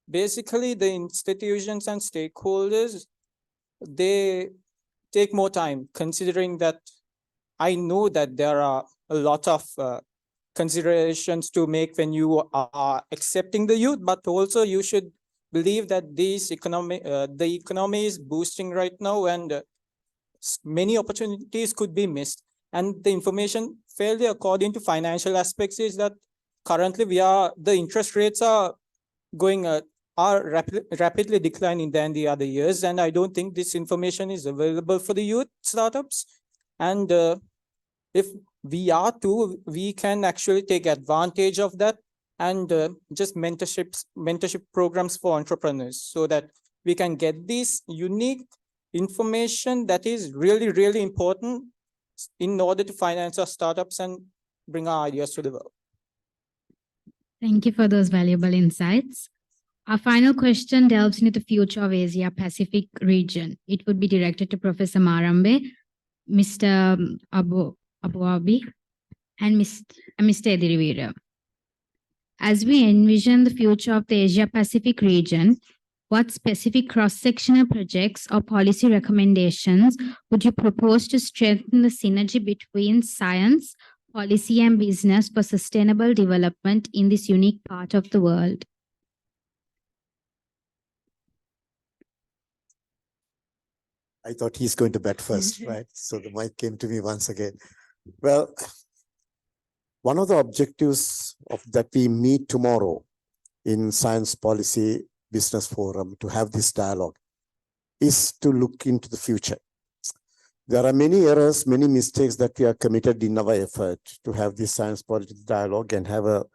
Basically, the institutions and stakeholders, they take more time, considering that I know that there are a lot of considerations to make when you are accepting the youth, but also you should believe that the economy is boosting right now and many opportunities could be missed. And the information fairly according to financial aspects is that currently the interest rates are going rapidly declining than the other years. And I don't think this information is available for the youth startups. And if we are to, we can actually take advantage of that and just mentorship programs for entrepreneurs so that we can get this unique information that is really, really important in order to finance our startups and bring our ideas to the world. Thank you for those valuable insights. Our final question delves into the future of Asia Pacific region. It would be directed to Professor Marambe, Mr. Abuabi, and Mr. Edirivira. As we envision the future of the Asia Pacific region, what specific cross-sectional projects or policy recommendations would you propose to strengthen the synergy between science, policy, and business for sustainable development in this unique part of the world? I thought he's going to bet first, right? So the mic came to me once again. Well, one of the objectives that we meet tomorrow in Science Policy Business Forum to have this dialogue is to look into the future. There are many errors, many mistakes that we are committed in our effort to have this science policy dialogue and have a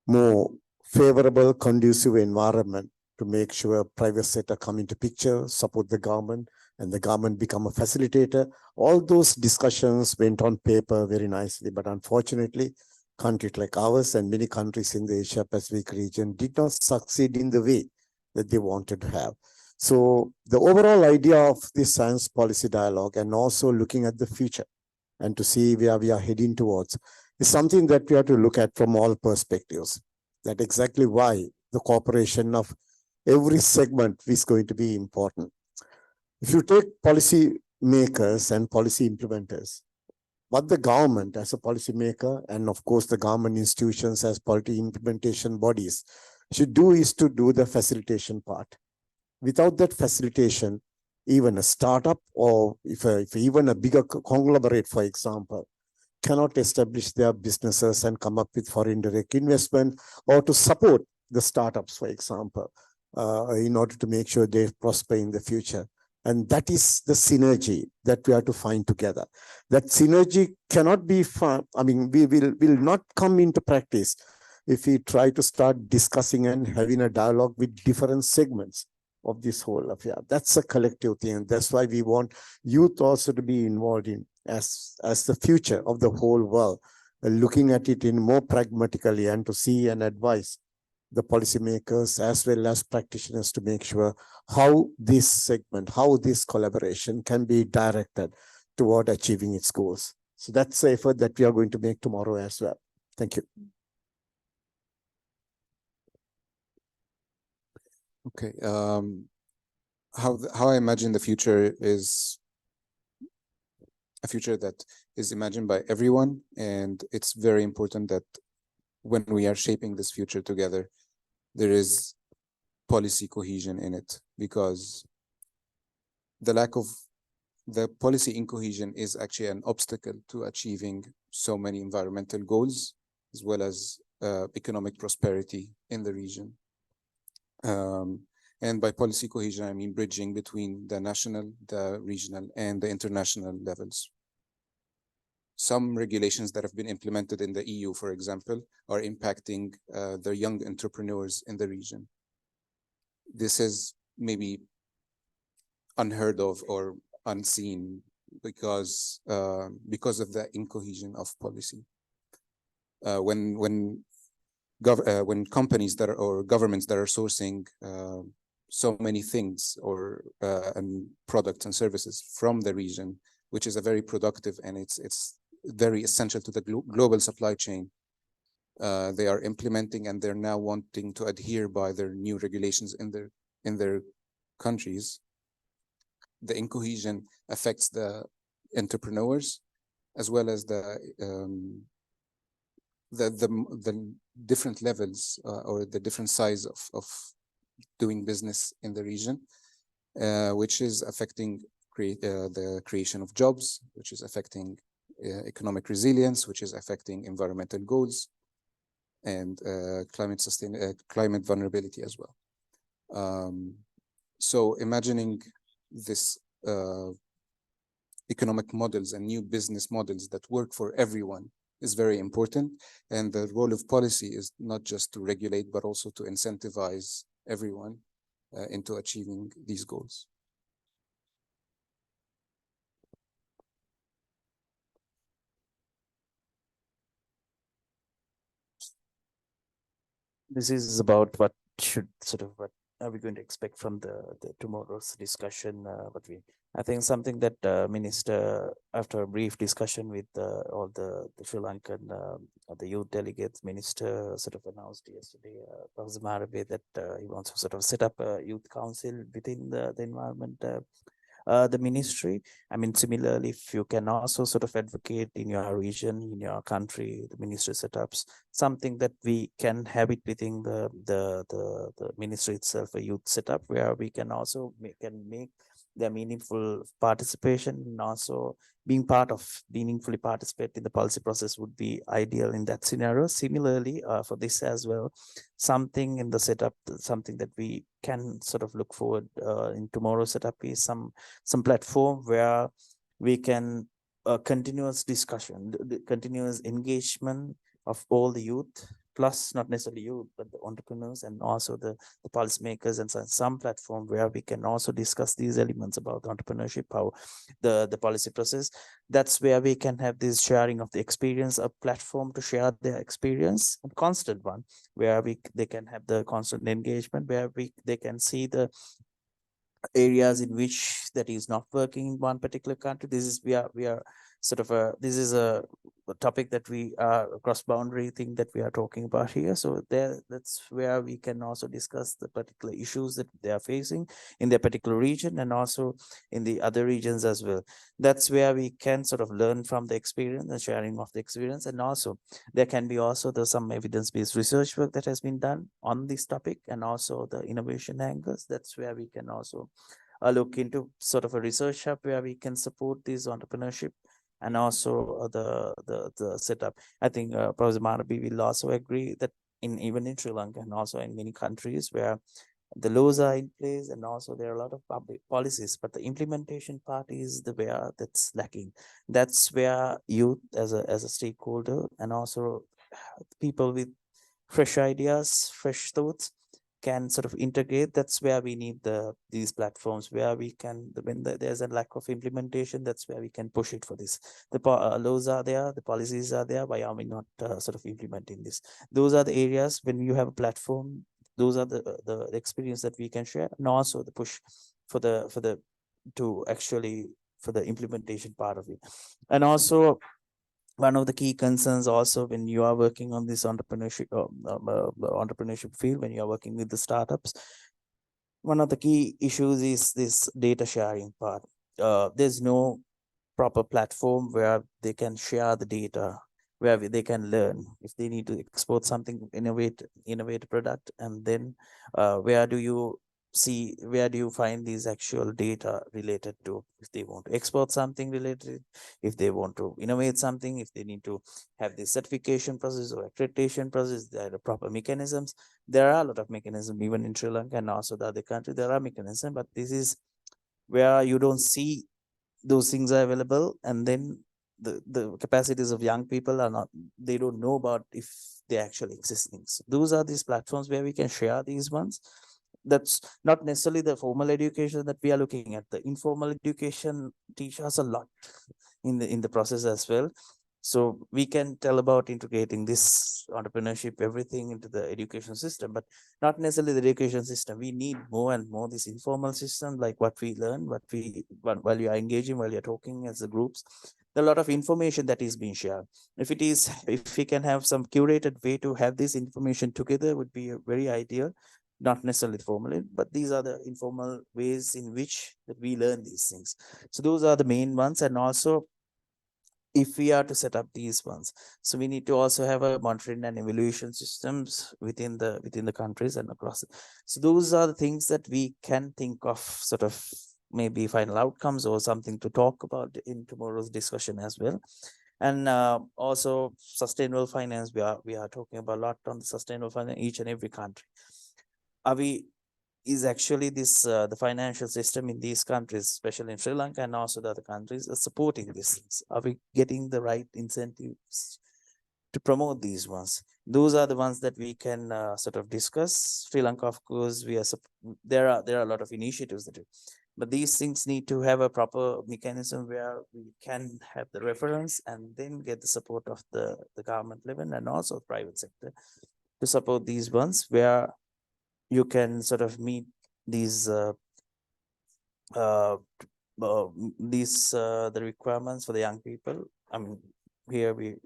more favorable, conducive environment to make sure private sector come into picture, support the government, and the government become a facilitator. All those discussions went on paper very nicely, but unfortunately, countries like ours and many countries in the Asia Pacific region did not succeed in the way that they wanted to have. So the overall idea of this science policy dialogue and also looking at the future and to see where we are heading towards is something that we have to look at from all perspectives. That's exactly why the cooperation of every segment is going to be important. If you take policy makers and policy implementers, what the government as a policy maker and of course the government institutions as policy implementation bodies should do is to do the facilitation part. Without that facilitation, even a startup or if even a bigger conglomerate, for example, cannot establish their businesses and come up with foreign direct investment or to support the startups, for example, in order to make sure they prosper in the future. And that is the synergy that we have to find together. That synergy cannot be found, we will not come into practice if we try to start discussing and having a dialogue with different segments of this whole affair. That's a collective thing. And that's why we want youth also to be involved in as the future of the whole world, looking at it in more pragmatically and to see and advise the policymakers as well as practitioners to make sure how this segment, how this collaboration can be directed toward achieving its goals. So that's the effort that we are going to make tomorrow as well. Thank you. Okay. How I imagine the future is a future that is imagined by everyone, and it's very important that when we are shaping this future together, there is policy cohesion in it, because the lack of the policy incohesion is actually an obstacle to achieving so many environmental goals as well as economic prosperity in the region. And by policy cohesion, I mean bridging between the national, the regional, and the international levels. Some regulations that have been implemented in the EU, for example, are impacting the young entrepreneurs in the region. This is maybe unheard of or unseen because of the incohesion of policy. When companies that are, or governments that are sourcing so many things or and products and services from the region, which is a very productive and it's very essential to the global supply chain, they are implementing and they're now wanting to adhere by their new regulations in their countries. The incohesion affects the entrepreneurs as well as the different levels or the different size of doing business in the region, which is affecting the creation of jobs, which is affecting economic resilience, which is affecting environmental goals, and climate vulnerability as well. So imagining this economic models and new business models that work for everyone is very important. And the role of policy is not just to regulate, but also to incentivize everyone into achieving these goals. This is about what are we going to expect from the tomorrow's discussion. I think something that Minister, after a brief discussion with all the Sri Lankan the youth delegates, Minister sort of announced yesterday, Professor Marabe, that he wants to sort of set up a youth council within the environment. The ministry. I mean, similarly, if you can also sort of advocate in your region, in your country, the ministry setups, something that we can have it within the ministry itself, a youth setup where we can also make their meaningful participation, and also being meaningfully participate in the policy process would be ideal in that scenario. Similarly, for this as well, something in the setup, something that we can sort of look forward in tomorrow's setup is some platform where we can continuous discussion, the continuous engagement of all the youth, plus not necessarily youth, but the entrepreneurs and also the policymakers, and some platform where we can also discuss these elements about entrepreneurship, how the policy process. That's where we can have this sharing of the experience, a platform to share their experience, a constant one, where they can have the constant engagement, where they can see the areas in which that is not working in one particular country. This is we are sort of this is a topic that we are a cross-boundary thing that we are talking about here. So that's where we can also discuss the particular issues that they are facing in their particular region and also in the other regions as well. That's where we can sort of learn from the experience and sharing of the experience. And also there can be also some evidence-based research work that has been done on this topic, and also the innovation angles. That's where we can also look into sort of a research hub where we can support this entrepreneurship and also the setup. I think Professor Marabe will also agree that even in Sri Lanka and also in many countries where the laws are in place and also there are a lot of public policies, but the implementation part is the where that's lacking. That's where youth as a stakeholder and also people with fresh ideas, fresh thoughts can sort of integrate. That's where we need these platforms where we can, when there's a lack of implementation, that's where we can push it for this. The laws are there, the policies are there, why are we not sort of implementing this? Those are the areas when you have a platform, those are the experience that we can share, and also the push for the implementation part of it. And also one of the key concerns also when you are working on this entrepreneurship field, when you are working with the startups, one of the key issues is this data sharing part. There's no proper platform where they can share the data, where they can learn if they need to export something, innovate a product, and then where do you find these actual data related to, if they want to export something related, if they want to innovate something, if they need to have the certification process or accreditation process, there are proper mechanisms. There are a lot of mechanisms even in Sri Lanka and also the other countries, there are mechanisms, but this is where you don't see those things are available, and then the capacities of young people are not, they don't know about if they actually existing. So those are these platforms where we can share these ones. That's not necessarily the formal education that we are looking at. The informal education teach us a lot in the process as well. So we can tell about integrating this entrepreneurship, everything into the education system, but not necessarily the education system. We need more and more this informal system, like what we learn, while you are engaging, while you're talking as the groups. There are a lot of information that is being shared. If we can have some curated way to have this information together, would be very ideal. Not necessarily formally, but these are the informal ways in which that we learn these things. So those are the main ones. And also, if we are to set up these ones, so we need to also have a monitoring and evaluation systems within the countries and across. So those are the things that we can think of, sort of maybe final outcomes or something to talk about in tomorrow's discussion as well. And also sustainable finance. We are talking about a lot on the sustainable finance in each and every country. Is actually this the financial system in these countries, especially in Sri Lanka and also the other countries, are supporting these things? Are we getting the right incentives to promote these ones? Those are the ones that we can sort of discuss. Sri Lanka, of course, there are a lot of initiatives that but these things need to have a proper mechanism where we can have the reference and then get the support of the government level and also private sector to support these ones, where you can sort of meet these the requirements for the young people. I mean, here we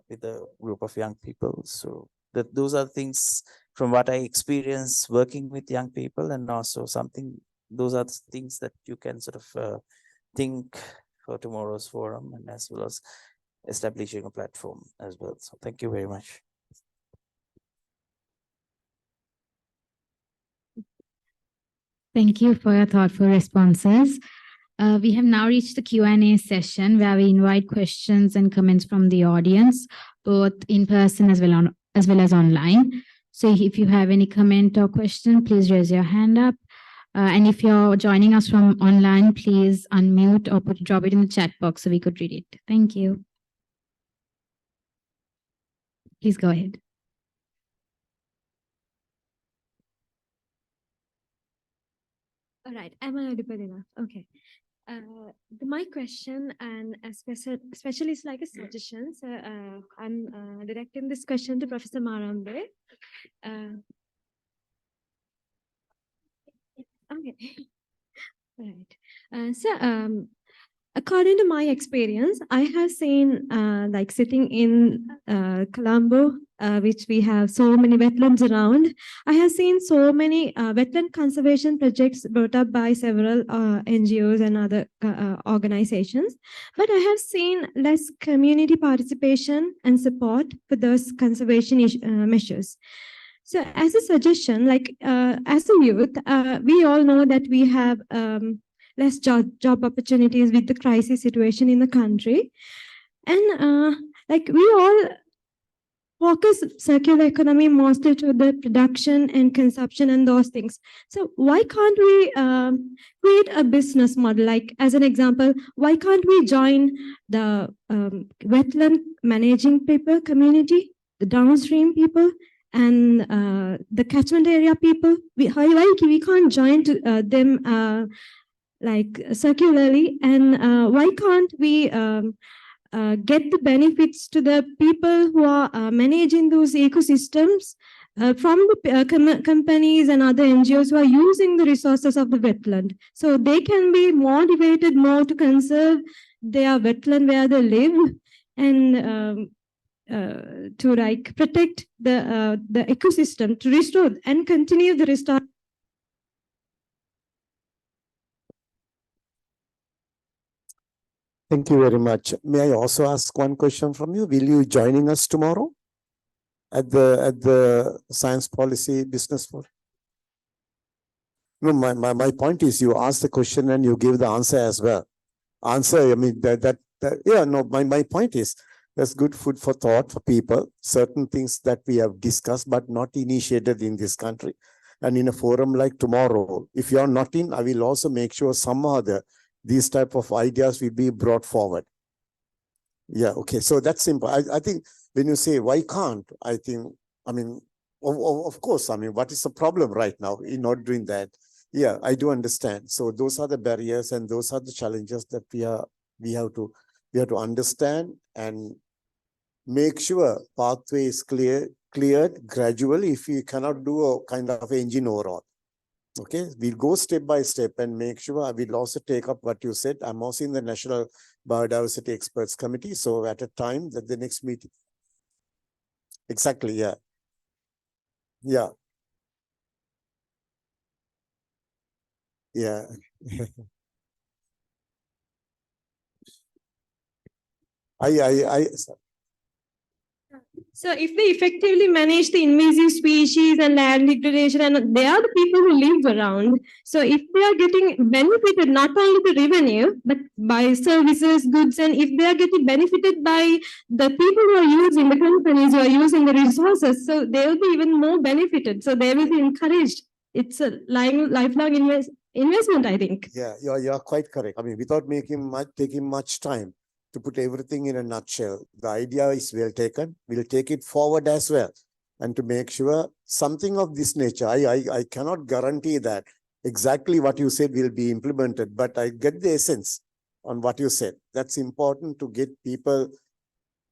with a group of young people, so those are things from what I experience working with young people, and also those are the things that you can sort of think for tomorrow's forum, and as well as establishing a platform as well. So thank you very much. Thank you for your thoughtful responses. We have now reached the Q&A session where we invite questions and comments from the audience, both in person as well as online. So if you have any comment or question, please raise your hand up. And if you're joining us from online, please unmute or drop it in the chat box so we could read it. Thank you. Please go ahead. All right, am I audible enough? Okay. My question, and especially it's like a suggestion. So I'm directing this question to Professor Marambe. Okay. Right. So according to my experience, I have seen like sitting in Colombo, which we have so many wetlands around. I have seen so many wetland conservation projects brought up by several NGOs and other organizations, but I have seen less community participation and support for those conservation measures. So as a suggestion, like as a youth, we all know that we have less job opportunities with the crisis situation in the country. And like we all focus circular economy mostly to the production and consumption and those things. So why can't we create a business model? Like as an example, why can't we join the wetland managing people community, the downstream people, and the catchment area people? Why we can't join to, them like circularly, and why can't we get the benefits to the people who are managing those ecosystems from the companies and other NGOs who are using the resources of the wetland, so they can be motivated more to conserve their wetland where they live, and to like protect the ecosystem, to restore and continue the restore. Thank you very much. May I also ask one question from you? Will you joining us tomorrow at the Science Policy Business Forum? No, my point is you asked the question and you give the answer as well. Answer, I mean yeah, no, my point is that's good food for thought for people. Certain things that we have discussed but not initiated in this country. And in a forum like tomorrow, if you are not in, I will also make sure some other these type of ideas will be brought forward. Yeah, okay. So that's simple. I think when you say why can't, I think, I mean, of course, I mean, what is the problem right now in not doing that? Yeah, I do understand. So those are the barriers and those are the challenges that we have to understand and make sure pathway is cleared gradually. If we cannot do a kind of engine overall. Okay, we'll go step by step and make sure. I will also take up what you said. I'm also in the National Biodiversity Experts Committee. So at a time that the next meeting. Exactly, yeah. Yeah. Yeah. So if they effectively manage the invasive species and land degradation, and they are the people who live around. So if they are getting benefited not only the revenue, but by services, goods, and if they are getting benefited by the people who are using, the companies who are using the resources, so they will be even more benefited. So they will be encouraged. It's a lifelong investment, I think. Yeah, you're quite correct. I mean, without taking much time to put everything in a nutshell, the idea is well taken. We'll take it forward as well. And to make sure something of this nature, I cannot guarantee that exactly what you said will be implemented, but I get the essence on what you said. That's important to get people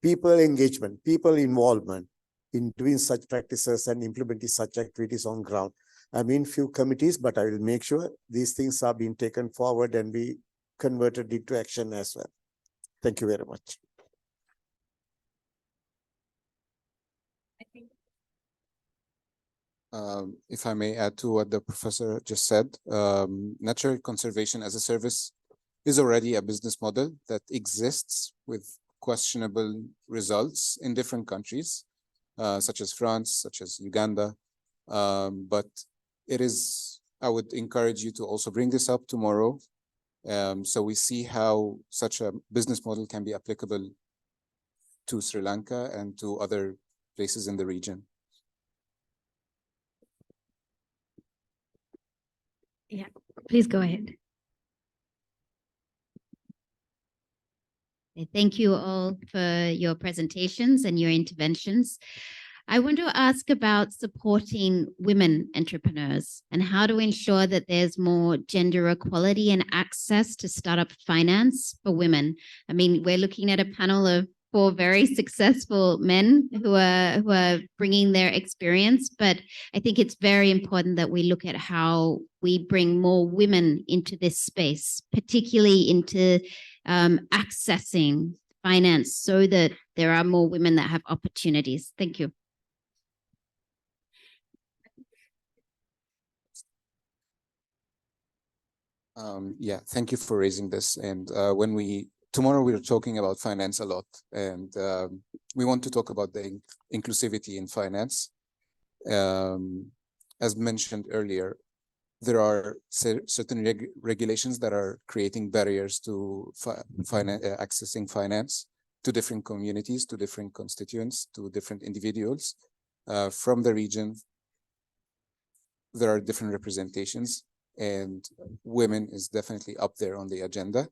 engagement, people involvement in doing such practices and implementing such activities on ground. I'm in few committees, but I will make sure these things are being taken forward and be converted into action as well. Thank you very much. If I may add to what the professor just said, natural conservation as a service is already a business model that exists with questionable results in different countries, such as France, such as Uganda. But it is, I would encourage you to also bring this up tomorrow. So we see how such a business model can be applicable to Sri Lanka and to other places in the region. Yeah, please go ahead. Thank you all for your presentations and your interventions. I want to ask about supporting women entrepreneurs and how to ensure that there's more gender equality and access to startup finance for women. I mean, we're looking at a panel of 4 very successful men who are bringing their experience, but I think it's very important that we look at how we bring more women into this space, particularly into accessing finance so that there are more women that have opportunities. Thank you. Yeah, thank you for raising this. And tomorrow we're talking about finance a lot, and we want to talk about the inclusivity in finance. As mentioned earlier, there are certain regulations that are creating barriers to accessing finance to different communities, to different constituents, to different individuals from the region. There are different representations, and women is definitely up there on the agenda.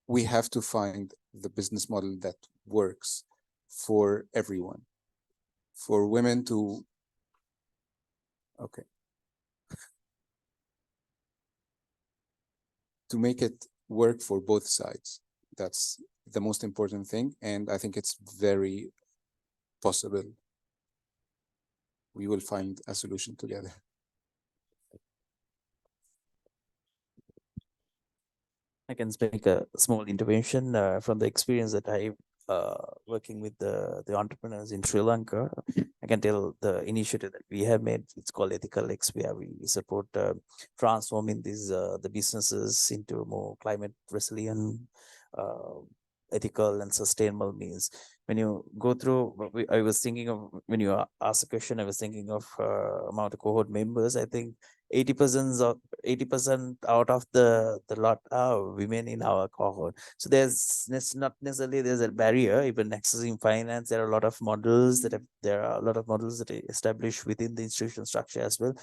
We have to find the business model that works for everyone. For women to, to make it work for both sides. That's the most important thing, and I think it's very possible. We will find a solution together. I can make a small intervention from the experience that I working with the entrepreneurs in Sri Lanka. I can tell the initiative that we have made. It's called Ethical X, where we support transforming these the businesses into more climate resilient, ethical and sustainable means. When you go through, I was thinking of, when you asked a question, I was thinking of amount of cohort members. I think 80% out of the lot are women in our cohort. So there's not necessarily there's a barrier even accessing finance. There are a lot of models that are established within the institutional structure as well.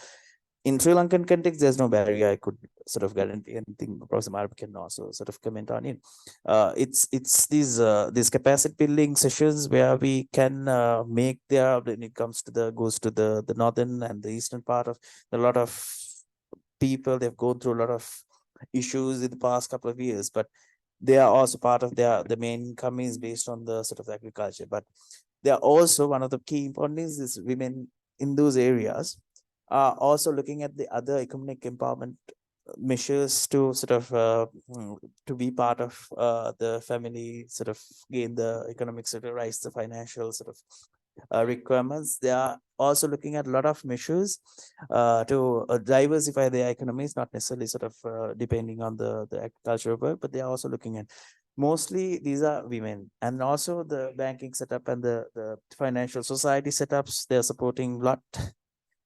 In Sri Lankan context, there's no barrier. I could sort of guarantee anything. Professor Marab can also sort of comment on it. It's these capacity building sessions where we can make when it comes to the northern and the eastern part of a lot of people. They've gone through a lot of issues in the past couple of years, but they are also part of the main income is based on the sort of agriculture. But they are also one of the key important things is women in those areas are also looking at the other economic empowerment measures to sort of to be part of the family, sort of gain the economic sort of rise, the financial sort of requirements. They are also looking at a lot of measures to diversify their economies, not necessarily sort of depending on the agricultural work, but they are also looking at Mostly these are women, and also the banking setup and the financial society setups, they're supporting a lot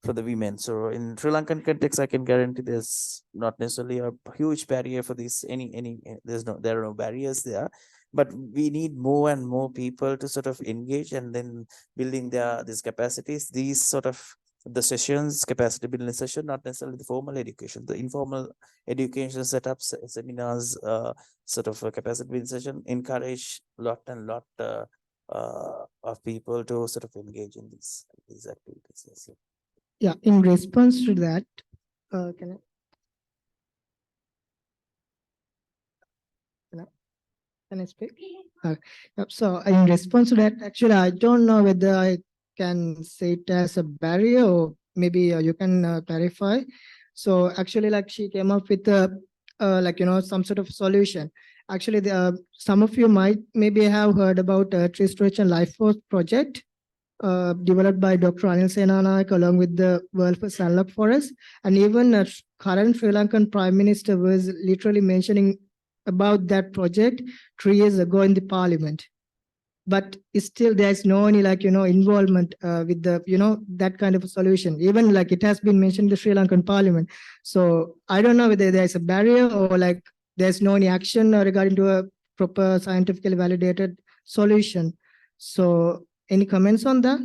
for the women. So in Sri Lankan context, I can guarantee there's not necessarily a huge barrier for this. There are no barriers there, but we need more and more people to sort of engage and then building these capacities. These sort of the sessions, capacity building session, not necessarily the formal education, the informal education setups, seminars, sort of a capacity building session, encourage lot of people to sort of engage in these activities. Yes. Yeah, in response to that, can I speak? Yep. So in response to that, actually, I don't know whether I can say it as a barrier or maybe you can clarify. So actually, like she came up with some sort of solution. Actually, some of you might maybe have heard about Tree Restoration Life Force project. Developed by Dr. Anil Senanayak along with the World First Sunlock Forest. And even current Sri Lankan Prime Minister was literally mentioning about that project 3 years ago in the parliament. But still there's no any involvement with the, that kind of a solution. Even like it has been mentioned in the Sri Lankan parliament. So I don't know whether there's a barrier or like there's no any action regarding to a proper scientifically validated solution. So any comments on that?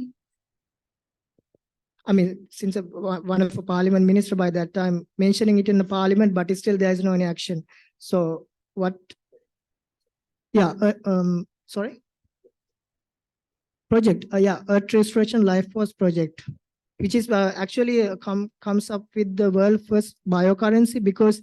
I mean, since one of the parliament minister by that time mentioning it in the parliament, but still there is no any action. So what? Yeah, sorry. Project, yeah, Earth Restoration Life Force project, which is actually comes up with the world first biocurrency, because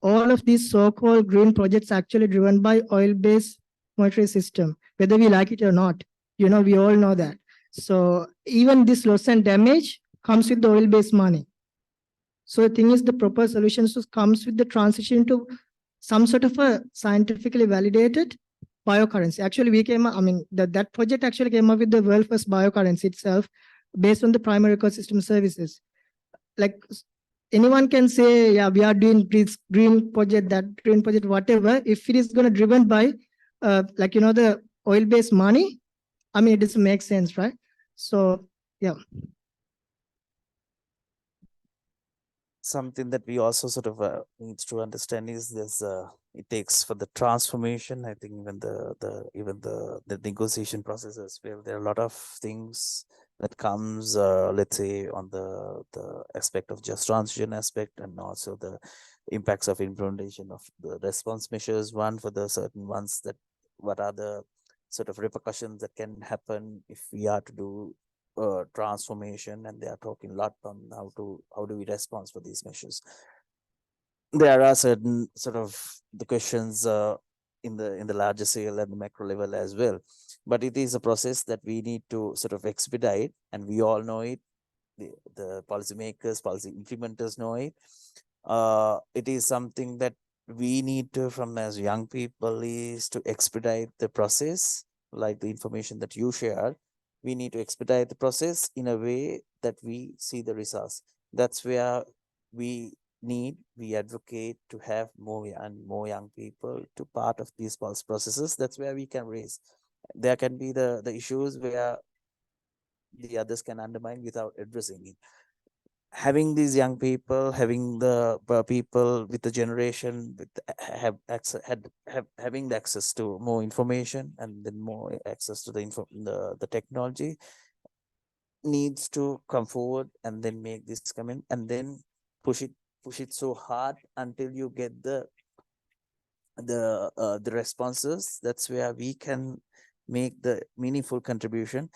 all of these so-called green projects are actually driven by oil-based monetary system, whether we like it or not. We all know that. So even this loss and damage comes with the oil-based money. So the thing is, the proper solutions comes with the transition to some sort of a scientifically validated biocurrency. Actually, we came up, I mean, that project actually came up with the world first biocurrency itself based on the primary ecosystem services. Like anyone can say, yeah, we are doing this green project, that green project, whatever. If it is going to driven by the oil-based money, I mean, it doesn't make sense, right? So, yeah. Something that we also sort of needs to understand is this. It takes for the transformation. I think even the negotiation process as well. There are a lot of things that comes, let's say, on the aspect of just transition aspect, and also the impacts of implementation of the response measures. One for the certain ones that what are the sort of repercussions that can happen if we are to do transformation, and they are talking a lot on how do we respond for these measures. There are certain sort of the questions in the larger scale and the macro level as well, but it is a process that we need to sort of expedite, and we all know it. The policymakers, policy implementers know it. It is something that we need to, from as young people, is to expedite the process, like the information that you shared. We need to expedite the process in a way that we see the results. That's where we advocate to have more young people to part of these pulse processes. That's where we can raise. There can be the issues where the others can undermine without addressing it. Having these young people, having the people with the generation having the access to more information, and then more access to the technology, needs to come forward and then make this come in, and then push it so hard until you get the responses. That's where we can make the meaningful contribution.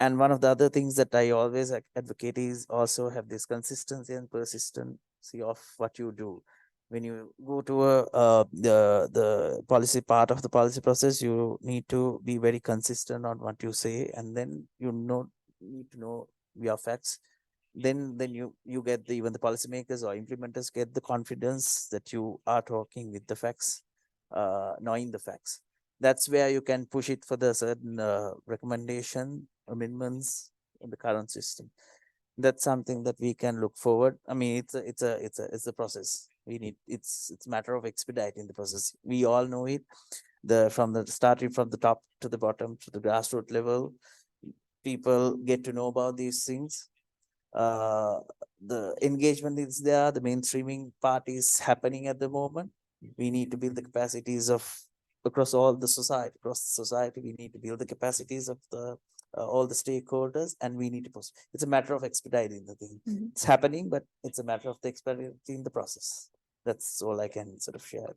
And one of the other things that I always advocate is also have this consistency and persistency of what you do. When you go to the policy part of the policy process, you need to be very consistent on what you say, and then need to know your facts. Then you get even the policymakers or implementers get the confidence that you are talking with the facts, knowing the facts. That's where you can push it for the certain recommendation amendments in the current system. That's something that we can look forward. I mean, it's a process. It's a matter of expediting the process. We all know it. starting from the top to the bottom to the grassroots level, people get to know about these things. The engagement is there, the mainstreaming part is happening at the moment. We need to build the capacities of across the society, we need to build the capacities of all the stakeholders, and we need to post. It's a matter of expediting the thing. It's happening, but it's a matter of the expediting the process. That's all I can sort of share.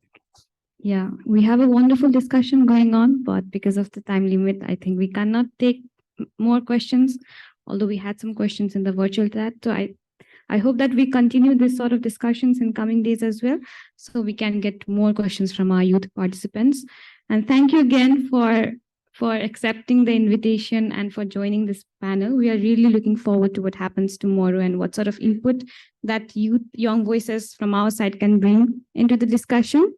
Yeah, we have a wonderful discussion going on, but because of the time limit, I think we cannot take more questions, although we had some questions in the virtual chat. So I hope that we continue this sort of discussions in coming days as well, so we can get more questions from our youth participants. And thank you again for accepting the invitation and for joining this panel. We are really looking forward to what happens tomorrow and what sort of input that young voices from our side can bring into the discussion.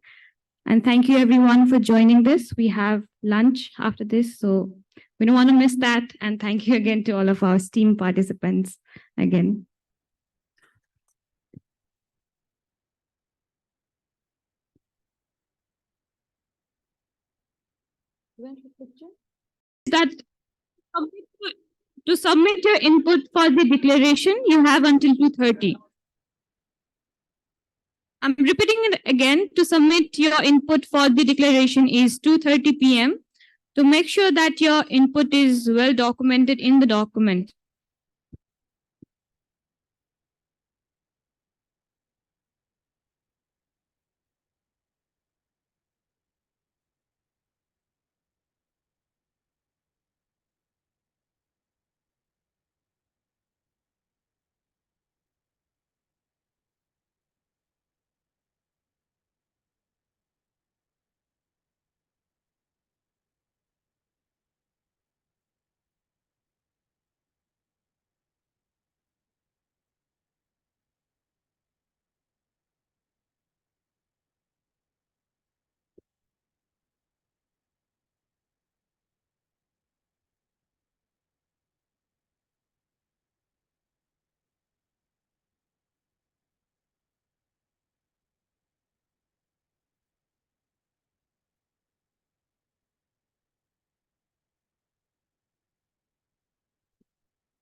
And thank you everyone for joining this. We have lunch after this, so we don't want to miss that. And thank you again to all of our esteemed participants again. That to submit your input for the declaration, you have until 2:30. I'm repeating it again. To submit your input for the declaration is 2:30 p.m. to make sure that your input is well documented in the document.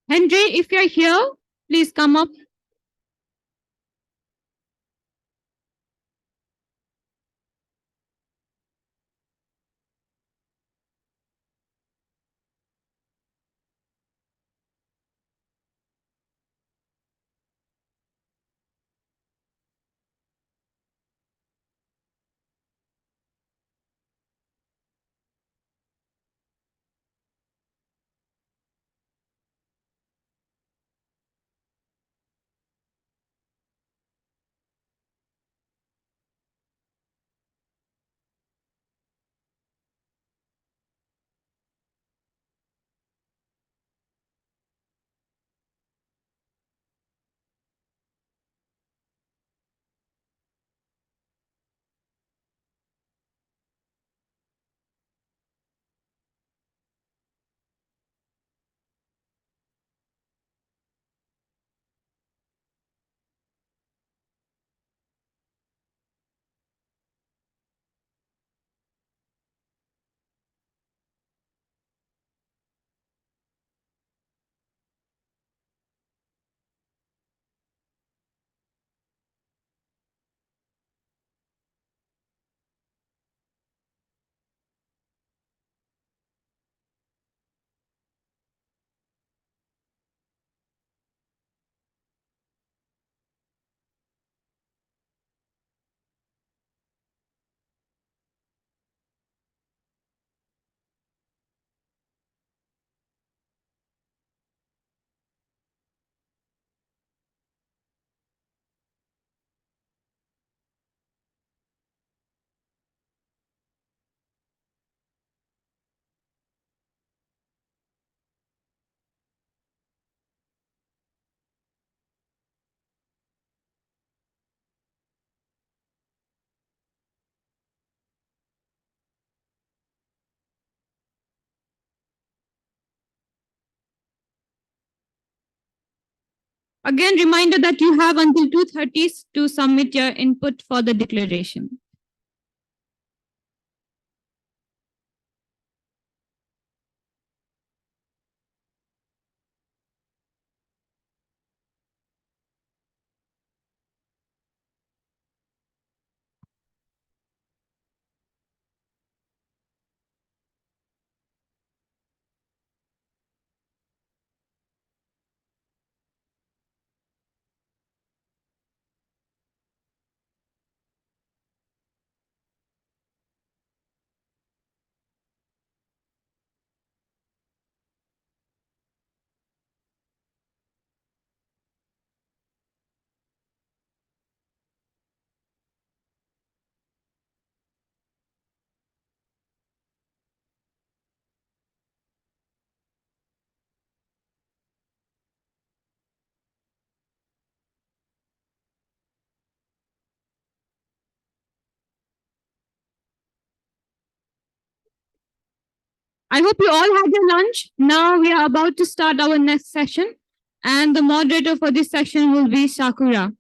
Henry, if you're here, please come up. Again, reminder that you have until 2:30 to submit your input for the declaration. I hope you all had your lunch. Now we are about to start our next session, and the moderator for this session will be Sakura.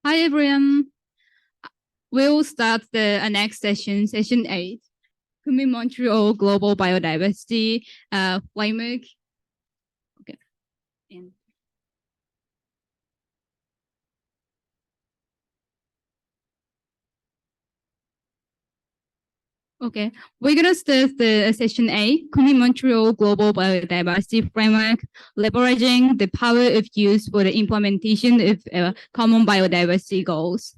Hi everyone. We'll start the next session, session 8, Montreal Global Biodiversity Framework. Okay. And okay, we're gonna start the session 8, Montreal Global Biodiversity Framework, leveraging the power of use for the implementation of common biodiversity goals.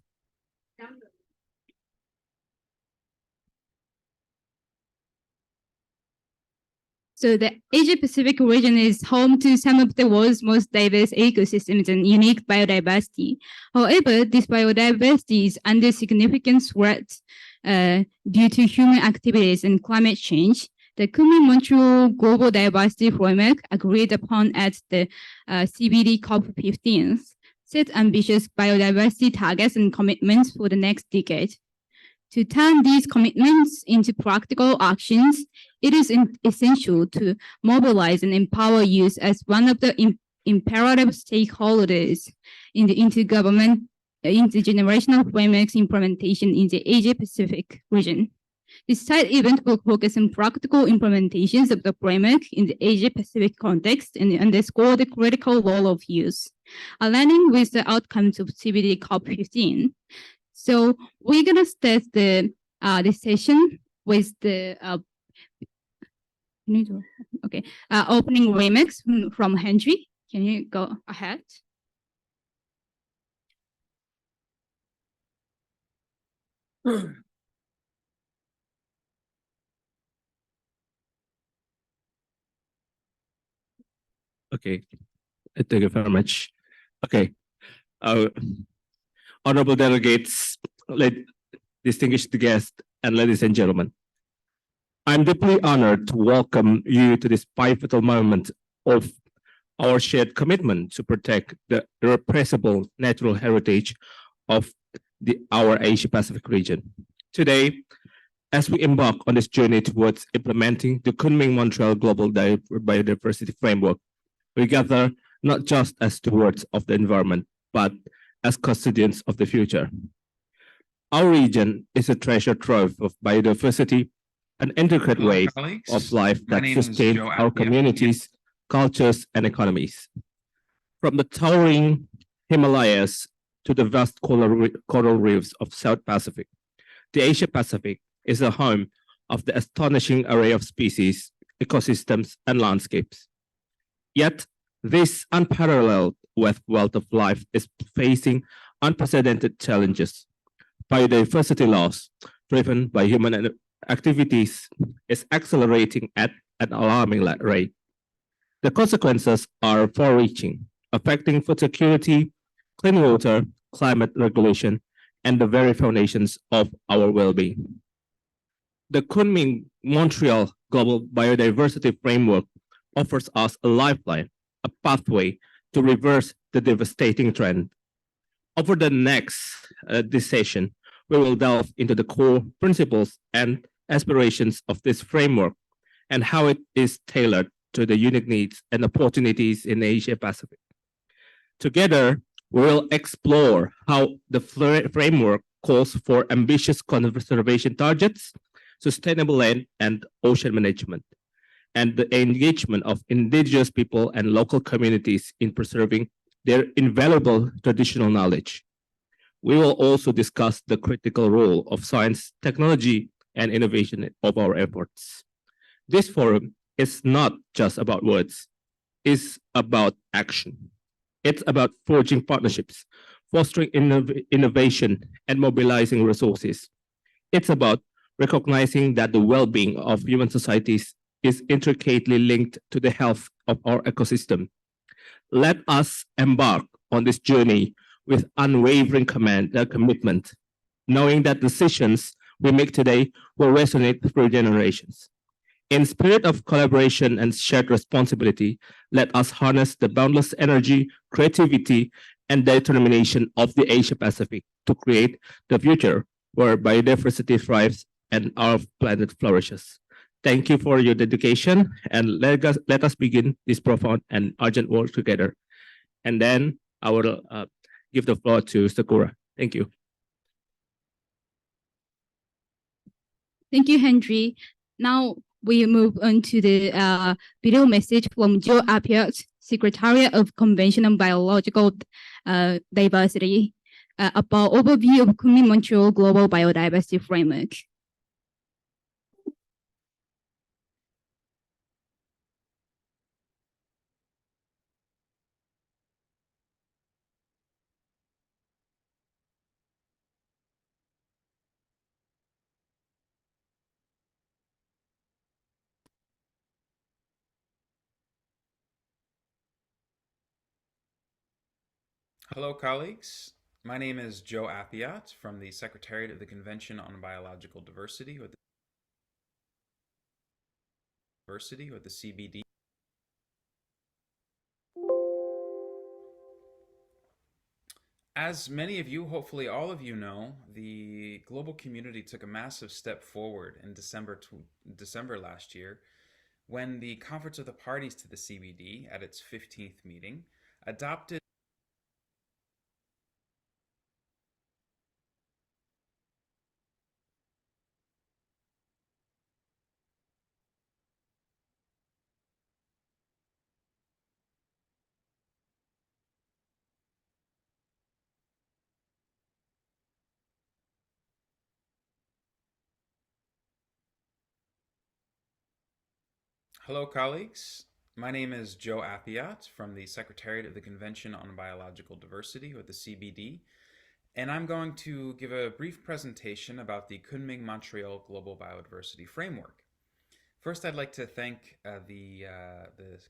So the Asia-Pacific region is home to some of the world's most diverse ecosystems and unique biodiversity. However, this biodiversity is under significant threat due to human activities and climate change. The Montreal Global Biodiversity Framework, agreed upon at the CBD COP15, set ambitious biodiversity targets and commitments for the next decade. To turn these commitments into practical actions, it is essential to mobilize and empower youth as one of the imperative stakeholders in the intergenerational framework's implementation in the Asia-Pacific region. This side event will focus on practical implementations of the framework in the Asia-Pacific context and underscore the critical role of youth, aligning with the outcomes of CBD COP15. So we're gonna start the session with the opening remarks from Henry. Can you go ahead? Okay, thank you very much. Okay, honorable delegates, distinguished guests, and ladies and gentlemen, I'm deeply honored to welcome you to this pivotal moment of our shared commitment to protect the irrepressible natural heritage of our Asia-Pacific region. Today, as we embark on this journey towards implementing the Montreal Global Biodiversity Framework, we gather not just as stewards of the environment, but as custodians of the future. Our region is a treasure trove of biodiversity, an intricate way of life that sustains our communities, cultures, and economies. From the towering Himalayas to the vast coral reefs of South Pacific, the Asia Pacific is the home of the astonishing array of species, ecosystems, and landscapes. Yet, this unparalleled wealth of life is facing unprecedented challenges. Biodiversity loss, driven by human activities, is accelerating at an alarming rate. The consequences are far-reaching, affecting food security, clean water, climate regulation, and the very foundations of our well-being. The Montreal Global Biodiversity Framework offers us a lifeline, a pathway to reverse the devastating trend. Over the next this session, we will delve into the core principles and aspirations of this framework and how it is tailored to the unique needs and opportunities in Asia Pacific. Together, we will explore how the framework calls for ambitious conservation targets, sustainable land and ocean management, and the engagement of indigenous people and local communities in preserving their invaluable traditional knowledge. We will also discuss the critical role of science, technology, and innovation of our efforts. This forum is not just about words, it's about action. It's about forging partnerships, fostering innovation, and mobilizing resources. It's about recognizing that the well-being of human societies is intricately linked to the health of our ecosystem. Let us embark on this journey with unwavering commitment, knowing that decisions we make today will resonate through generations. In spirit of collaboration and shared responsibility, let us harness the boundless energy, creativity, and determination of the Asia Pacific to create the future where biodiversity thrives and our planet flourishes. Thank you for your dedication, and let us begin this profound and urgent work together. And then I will give the floor to Sakura. Thank you. Thank you, Henry. Now we move on to the video message from Joe APYEF, Secretariat of Convention on Biological Diversity, about overview of Kunming Montreal Global Biodiversity Framework. Hello, colleagues. My name is Joe APYEF from the Secretariat of the Convention on Biological Diversity, or the CBD. As many of you, hopefully all of you know, the global community took a massive step forward in December last year when the Conference of the Parties to the CBD, at its 15th meeting, adopted Hello, colleagues. My name is Joe APYEF from the Secretariat of the Convention on Biological Diversity, or the CBD, and I'm going to give a brief presentation about the Kunming Montreal Global Biodiversity Framework. First, I'd like to thank the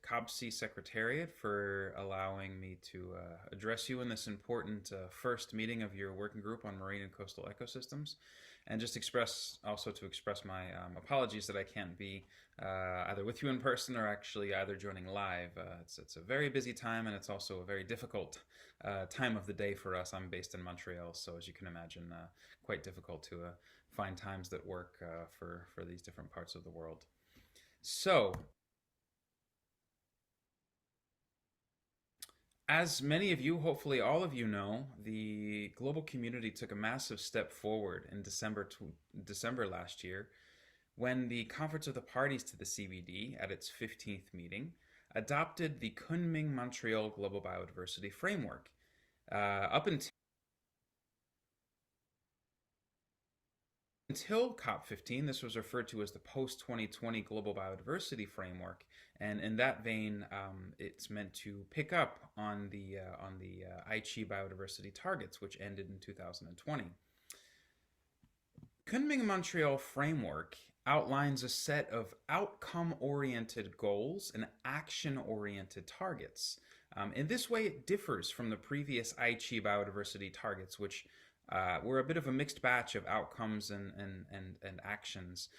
COBC Secretariat for allowing me to address you in this important first meeting of your working group on marine and coastal ecosystems, and just express my apologies that I can't be either with you in person or actually either joining live. It's a very busy time, and it's also a very difficult time of the day for us. I'm based in Montreal, so as you can imagine, quite difficult to find times that work for these different parts of the world. So, as many of you, hopefully all of you know, the global community took a massive step forward in December last year when the Conference of the Parties to the CBD, at its 15th meeting, adopted the Kunming Montreal Global Biodiversity Framework. Up until COP15, this was referred to as the post-2020 Global Biodiversity Framework, and in that vein, it's meant to pick up on the Aichi biodiversity targets, which ended in 2020. Kunming Montreal Framework outlines a set of outcome-oriented goals and action-oriented targets. In this way, it differs from the previous Aichi biodiversity targets, which were a bit of a mixed batch of outcomes and actions.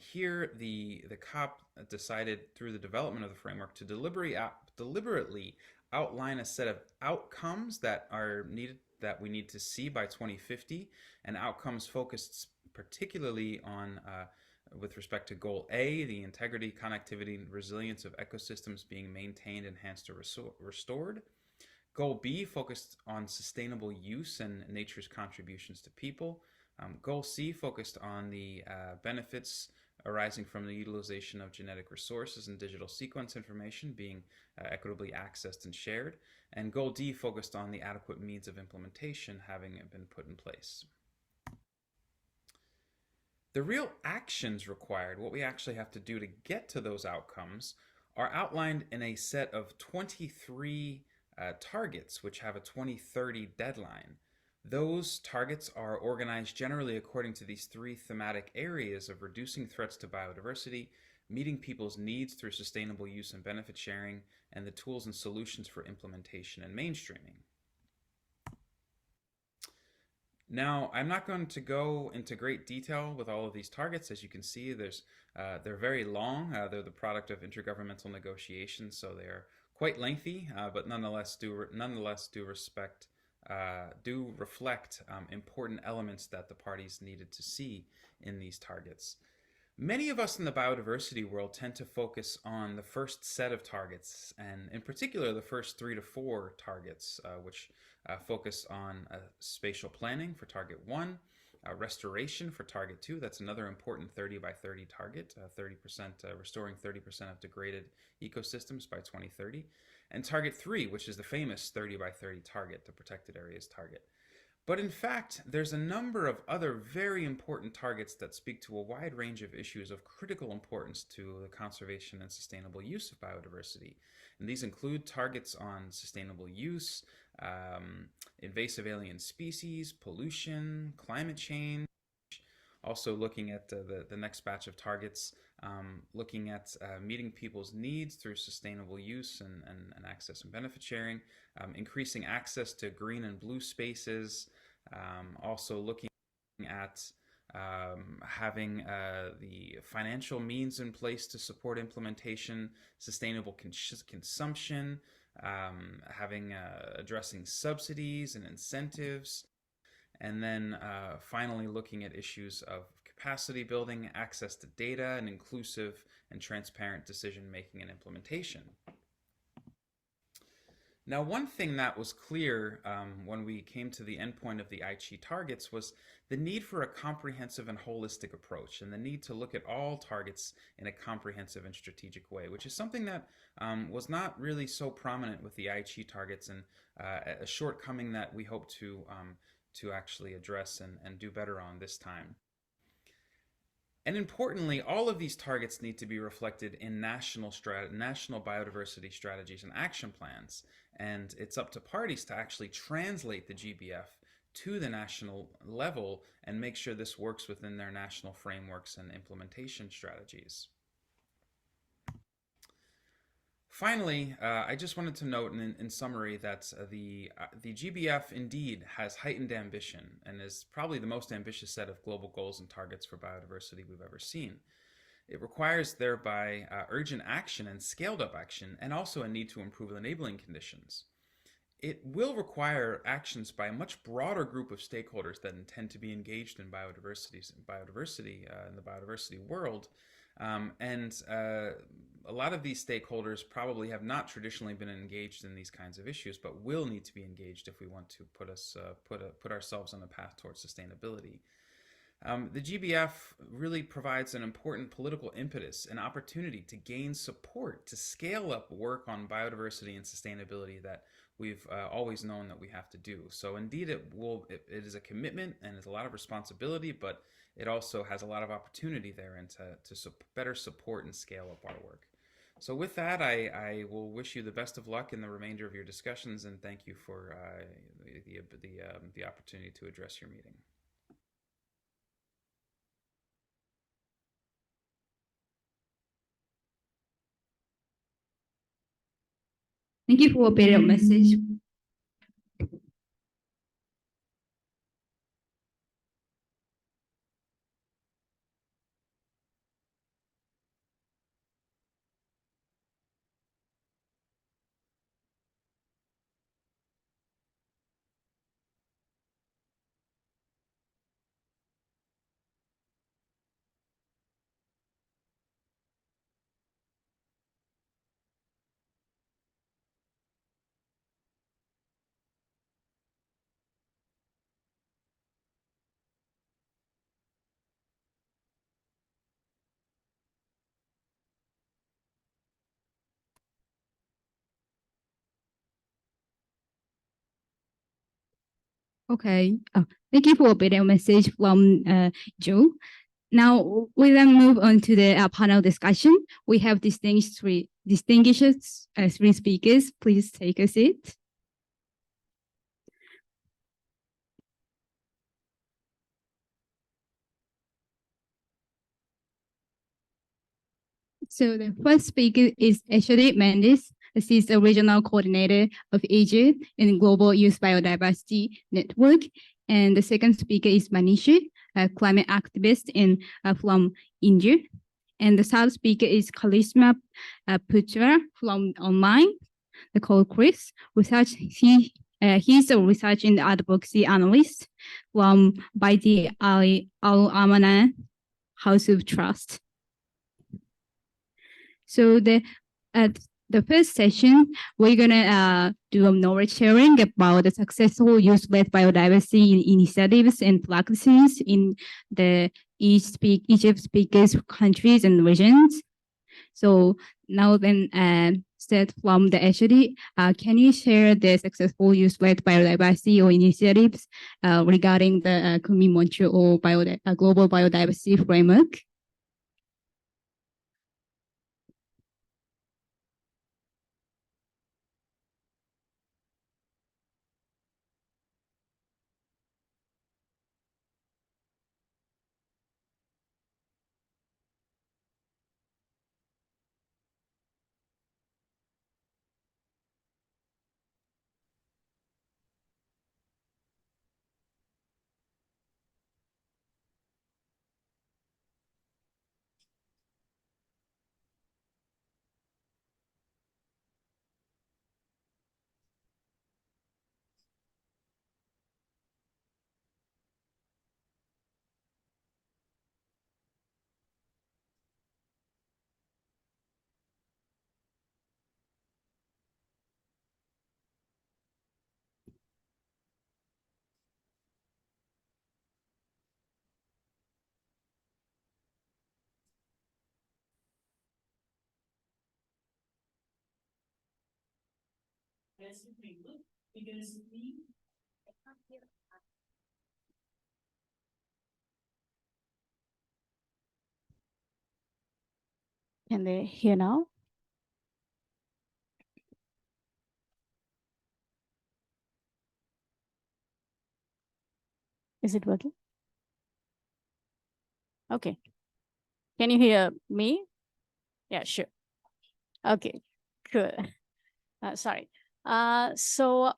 Here, the COP decided through the development of the framework to deliberately outline a set of outcomes that we need to see by 2050, and outcomes focused particularly on with respect to Goal A, the integrity, connectivity, and resilience of ecosystems being maintained, enhanced, or restored. Goal B focused on sustainable use and nature's contributions to people. Goal C focused on the benefits arising from the utilization of genetic resources and digital sequence information being equitably accessed and shared. And Goal D focused on the adequate means of implementation having been put in place. The real actions required, what we actually have to do to get to those outcomes, are outlined in a set of 23 targets, which have a 2030 deadline. Those targets are organized generally according to these three thematic areas of reducing threats to biodiversity, meeting people's needs through sustainable use and benefit sharing, and the tools and solutions for implementation and mainstreaming. Now, I'm not going to go into great detail with all of these targets. As you can see, they're very long. They're the product of intergovernmental negotiations, so they are quite lengthy, but nonetheless do reflect important elements that the parties needed to see in these targets. Many of us in the biodiversity world tend to focus on the first set of targets, and in particular the first 3 to 4 targets, which focus on spatial planning for target 1, restoration for target 2, that's another important 30 by 30 target, 30% restoring 30% of degraded ecosystems by 2030, and target 3, which is the famous 30 by 30 target, the protected areas target. But in fact, there's a number of other very important targets that speak to a wide range of issues of critical importance to the conservation and sustainable use of biodiversity. And these include targets on sustainable use, invasive alien species, pollution, climate change. Also looking at the next batch of targets, looking at meeting people's needs through sustainable use and access and benefit sharing, increasing access to green and blue spaces, also looking at having the financial means in place to support implementation, sustainable consumption, addressing subsidies and incentives, and then finally looking at issues of capacity building, access to data, and inclusive and transparent decision-making and implementation. Now, one thing that was clear when we came to the endpoint of the Aichi targets was the need for a comprehensive and holistic approach, and the need to look at all targets in a comprehensive and strategic way, which is something that was not really so prominent with the Aichi targets, and a shortcoming that we hope to actually address and do better on this time. And importantly, all of these targets need to be reflected in national biodiversity strategies and action plans. And it's up to parties to actually translate the GBF to the national level and make sure this works within their national frameworks and implementation strategies. Finally, I just wanted to note in summary that the GBF indeed has heightened ambition and is probably the most ambitious set of global goals and targets for biodiversity we've ever seen. It requires thereby urgent action and scaled up action, and also a need to improve enabling conditions. It will require actions by a much broader group of stakeholders that intend to be engaged in biodiversity in the biodiversity world. A lot of these stakeholders probably have not traditionally been engaged in these kinds of issues, but will need to be engaged if we want to put ourselves on a path towards sustainability. The GBF really provides an important political impetus and opportunity to gain support to scale up work on biodiversity and sustainability that we've always known that we have to do. So indeed, it is a commitment and it's a lot of responsibility, but it also has a lot of opportunity there and to better support and scale up our work. So with that, I will wish you the best of luck in the remainder of your discussions, and thank you for the opportunity to address your meeting. Thank you for your message. Okay. Oh, thank you for a video message from Joe. Now we then move on to the panel discussion. We have distinguished three speakers. Please take a seat. So the first speaker is Ashley Mendes. She is the regional coordinator of Asia in Global Youth Biodiversity Network. And the second speaker is Manishi, a climate activist from India. And the third speaker is Karisma Putra from online, the called Chris. He's a research and advocacy analyst by the Al Amana House of Trust. So the first session, we're gonna do a knowledge sharing about the successful youth-led biodiversity initiatives and practices in each of speakers' countries and regions. So now then, Seth from the Ashley, can you share the successful youth-led biodiversity or initiatives regarding the Montreal Global Biodiversity Framework? Can they hear now? Is it working? Okay. Can you hear me? Yeah, sure. Okay, cool. Sorry. So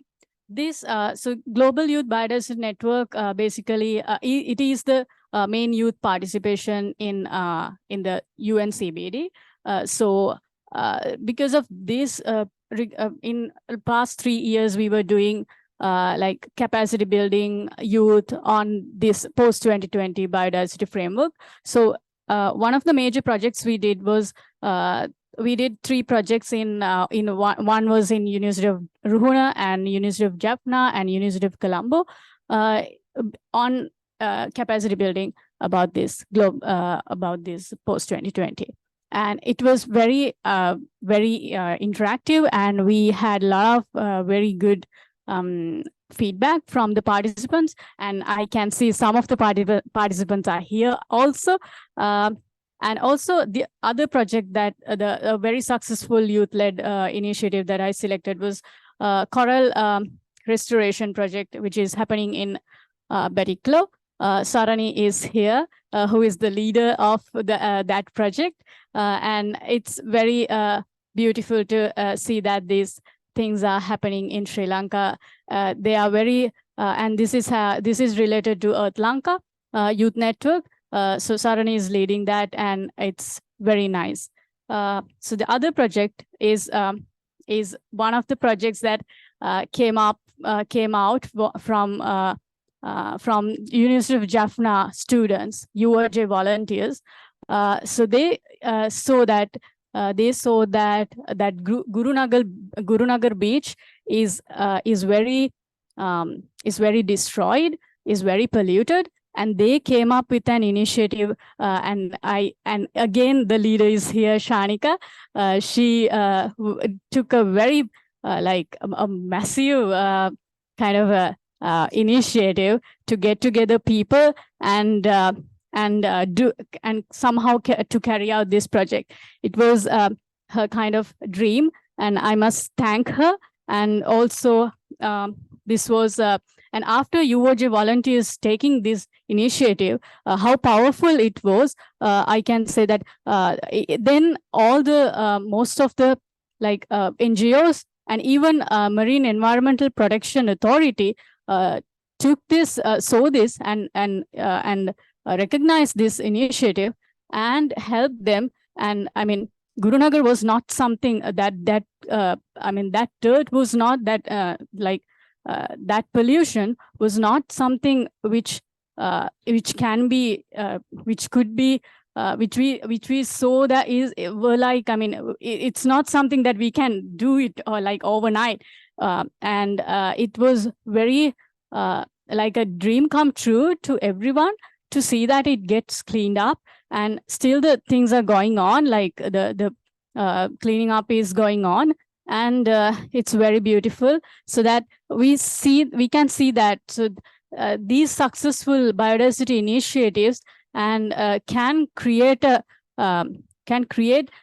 Global Youth Biodiversity Network, basically, it is the main youth participation in the UNCBD. Because of this, in the past 3 years, we were doing like capacity building youth on this post-2020 biodiversity framework. So one of the major projects we did was we did 3 projects in one was in University of Ruhuna and University of Jaffna and University of Colombo on capacity building about this post 2020. And it was very interactive, and we had a lot of very good feedback from the participants, and I can see some of the participants are here also. And also the other project that the very successful youth-led initiative that I selected was coral restoration project, which is happening in Beriklo. Sarani is here, who is the leader of that project. And it's very beautiful to see that these things are happening in Sri Lanka. They are very, and this is related to Earth Lanka Youth Network. So Sarani is leading that, and it's very nice. So the other project is one of the projects that came out from University of Jaffna students, URJ volunteers. So they saw that Gurunagar beach is very destroyed, is very polluted, and they came up with an initiative. And again the leader is here, Shanika. She took a very like a massive kind of initiative to get together people and somehow to carry out this project. It was her kind of dream, and I must thank her. And also this was and after UOJ volunteers taking this initiative, how powerful it was, I can say that then all the most of the NGOs and even Marine Environmental Protection Authority took this, saw this, and recognized this initiative and helped them. And I mean, Gurunagar was not something that dirt was not that that pollution was not something which can be which could be which we saw that were like, I mean, it's not something that we can do it or like overnight, and it was very like a dream come true to everyone to see that it gets cleaned up. And still the things are going on, like the cleaning up is going on, and it's very beautiful. So that we can see that these successful biodiversity initiatives and can create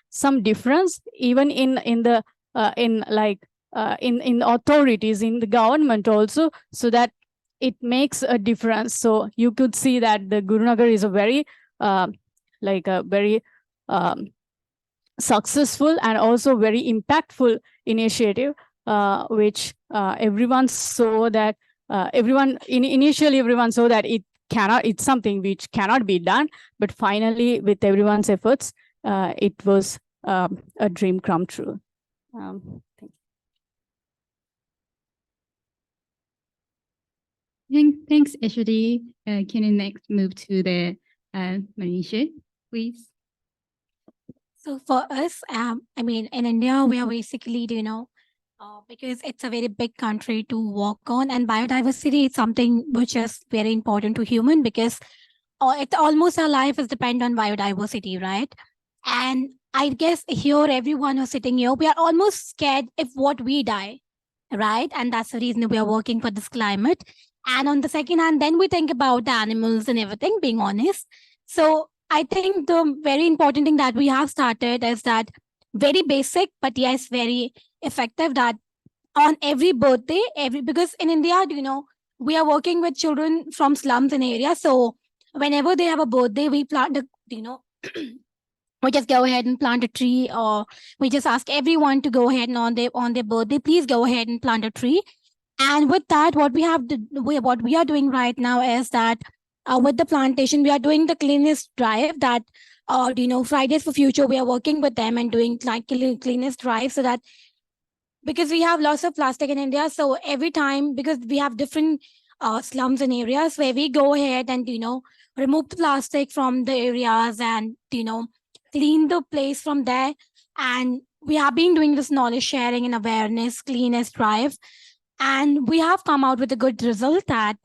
some difference even in the in authorities, in the government also, so that it makes a difference. So you could see that the Gurunagar is a very very successful and also very impactful initiative, which everyone saw that initially everyone saw that it's something which cannot be done, but finally with everyone's efforts, it was a dream come true. Thank you. Thanks, Ashwati. Can you next move to the Manisha, please? So for us, I mean, in India, we are basically, because it's a very big country to work on, and biodiversity is something which is very important to human, because it's almost our life is dependent on biodiversity, right? And I guess here, everyone who's sitting here, we are almost scared if what we die, right? And that's the reason we are working for this climate. And on the second hand, then we think about the animals and everything, being honest. So I think the very important thing that we have started is that very basic, but yes, very effective, that on every birthday, because in India, we are working with children from slums and areas. So whenever they have a birthday, we plant we just go ahead and plant a tree, or we just ask everyone to go ahead and on their birthday, please go ahead and plant a tree. And with that, what we are doing right now is that with the plantation, we are doing the cleanest drive that, Fridays for Future, we are working with them and doing like cleanest drive, so that because we have lots of plastic in India. So every time, because we have different slums and areas where we go ahead and, remove the plastic from the areas and, clean the place from there. And we have been doing this knowledge sharing and awareness, cleanest drive. And we have come out with a good result that,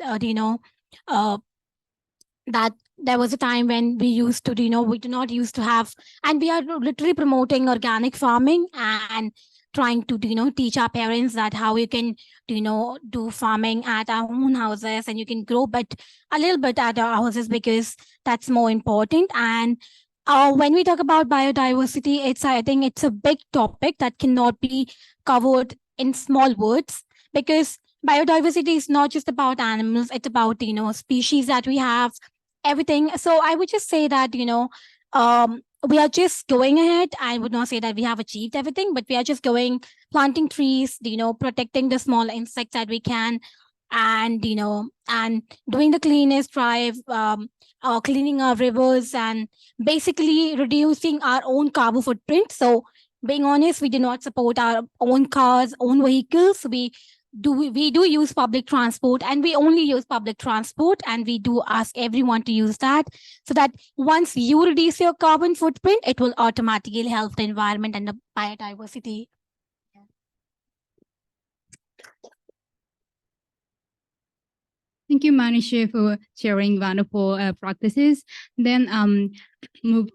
that there was a time when we used to, we do not used to have, and we are literally promoting organic farming and trying to, teach our parents that how you can, do farming at our own houses, and you can grow but a little bit at our houses, because that's more important. And when we talk about biodiversity, I think it's a big topic that cannot be covered in small words, because biodiversity is not just about animals, it's about, species that we have, everything. So I would just say that, we are just going ahead. I would not say that we have achieved everything, but we are just planting trees, protecting the small insects that we can, and, and doing the cleanest drive, cleaning our rivers, and basically reducing our own carbon footprint. So being honest, we do not support our own cars, own vehicles. We do use public transport, and we only use public transport, and we do ask everyone to use that, so that once you reduce your carbon footprint, it will automatically help the environment and the biodiversity. Thank you, Manisha, for sharing wonderful practices. Then move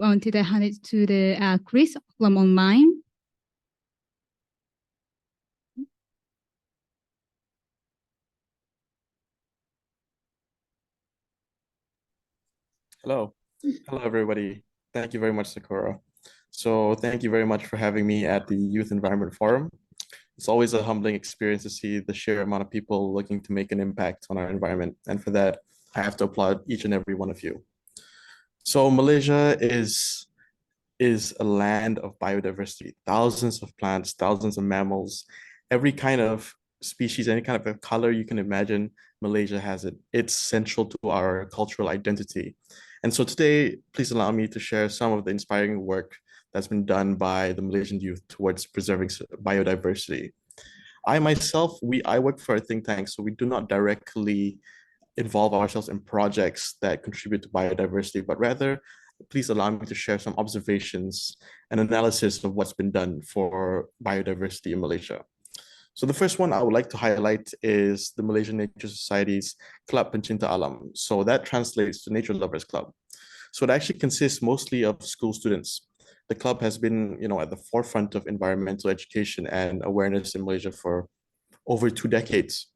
on to the Chris from online. Hello. Hello, everybody. Thank you very much, Sakura. So thank you very much for having me at the Youth Environment Forum. It's always a humbling experience to see the sheer amount of people looking to make an impact on our environment. And for that, I have to applaud each and every one of you. So Malaysia is a land of biodiversity, thousands of plants, thousands of mammals, every kind of species, any kind of color you can imagine, Malaysia has it. It's central to our cultural identity. And so today, please allow me to share some of the inspiring work that's been done by the Malaysian youth towards preserving biodiversity. I myself, I work for a think tank, so we do not directly involve ourselves in projects that contribute to biodiversity, but rather, please allow me to share some observations and analysis of what's been done for biodiversity in Malaysia. So the first one I would like to highlight is the Malaysian Nature Society's Club Pencinta Alam. So that translates to Nature Lovers Club. So it actually consists mostly of school students. The club has been, at the forefront of environmental education and awareness in Malaysia for over 2 decades.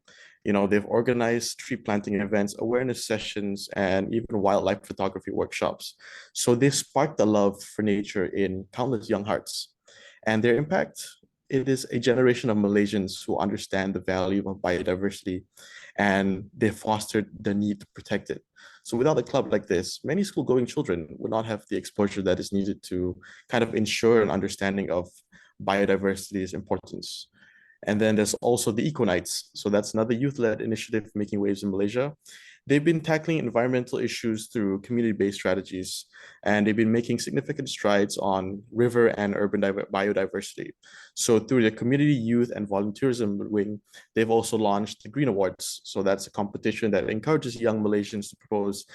They've organized tree planting events, awareness sessions, and even wildlife photography workshops. So they've sparked the love for nature in countless young hearts. And their impact, it is a generation of Malaysians who understand the value of biodiversity, and they fostered the need to protect it. So without a club like this, many school-going children would not have the exposure that is needed to kind of ensure an understanding of biodiversity's importance. And then there's also the Eco Nights. So that's another youth-led initiative making waves in Malaysia. They've been tackling environmental issues through community-based strategies, and they've been making significant strides on river and urban biodiversity. So through the community, youth, and volunteerism wing, they've also launched the Green Awards. So that's a competition that encourages young Malaysians to propose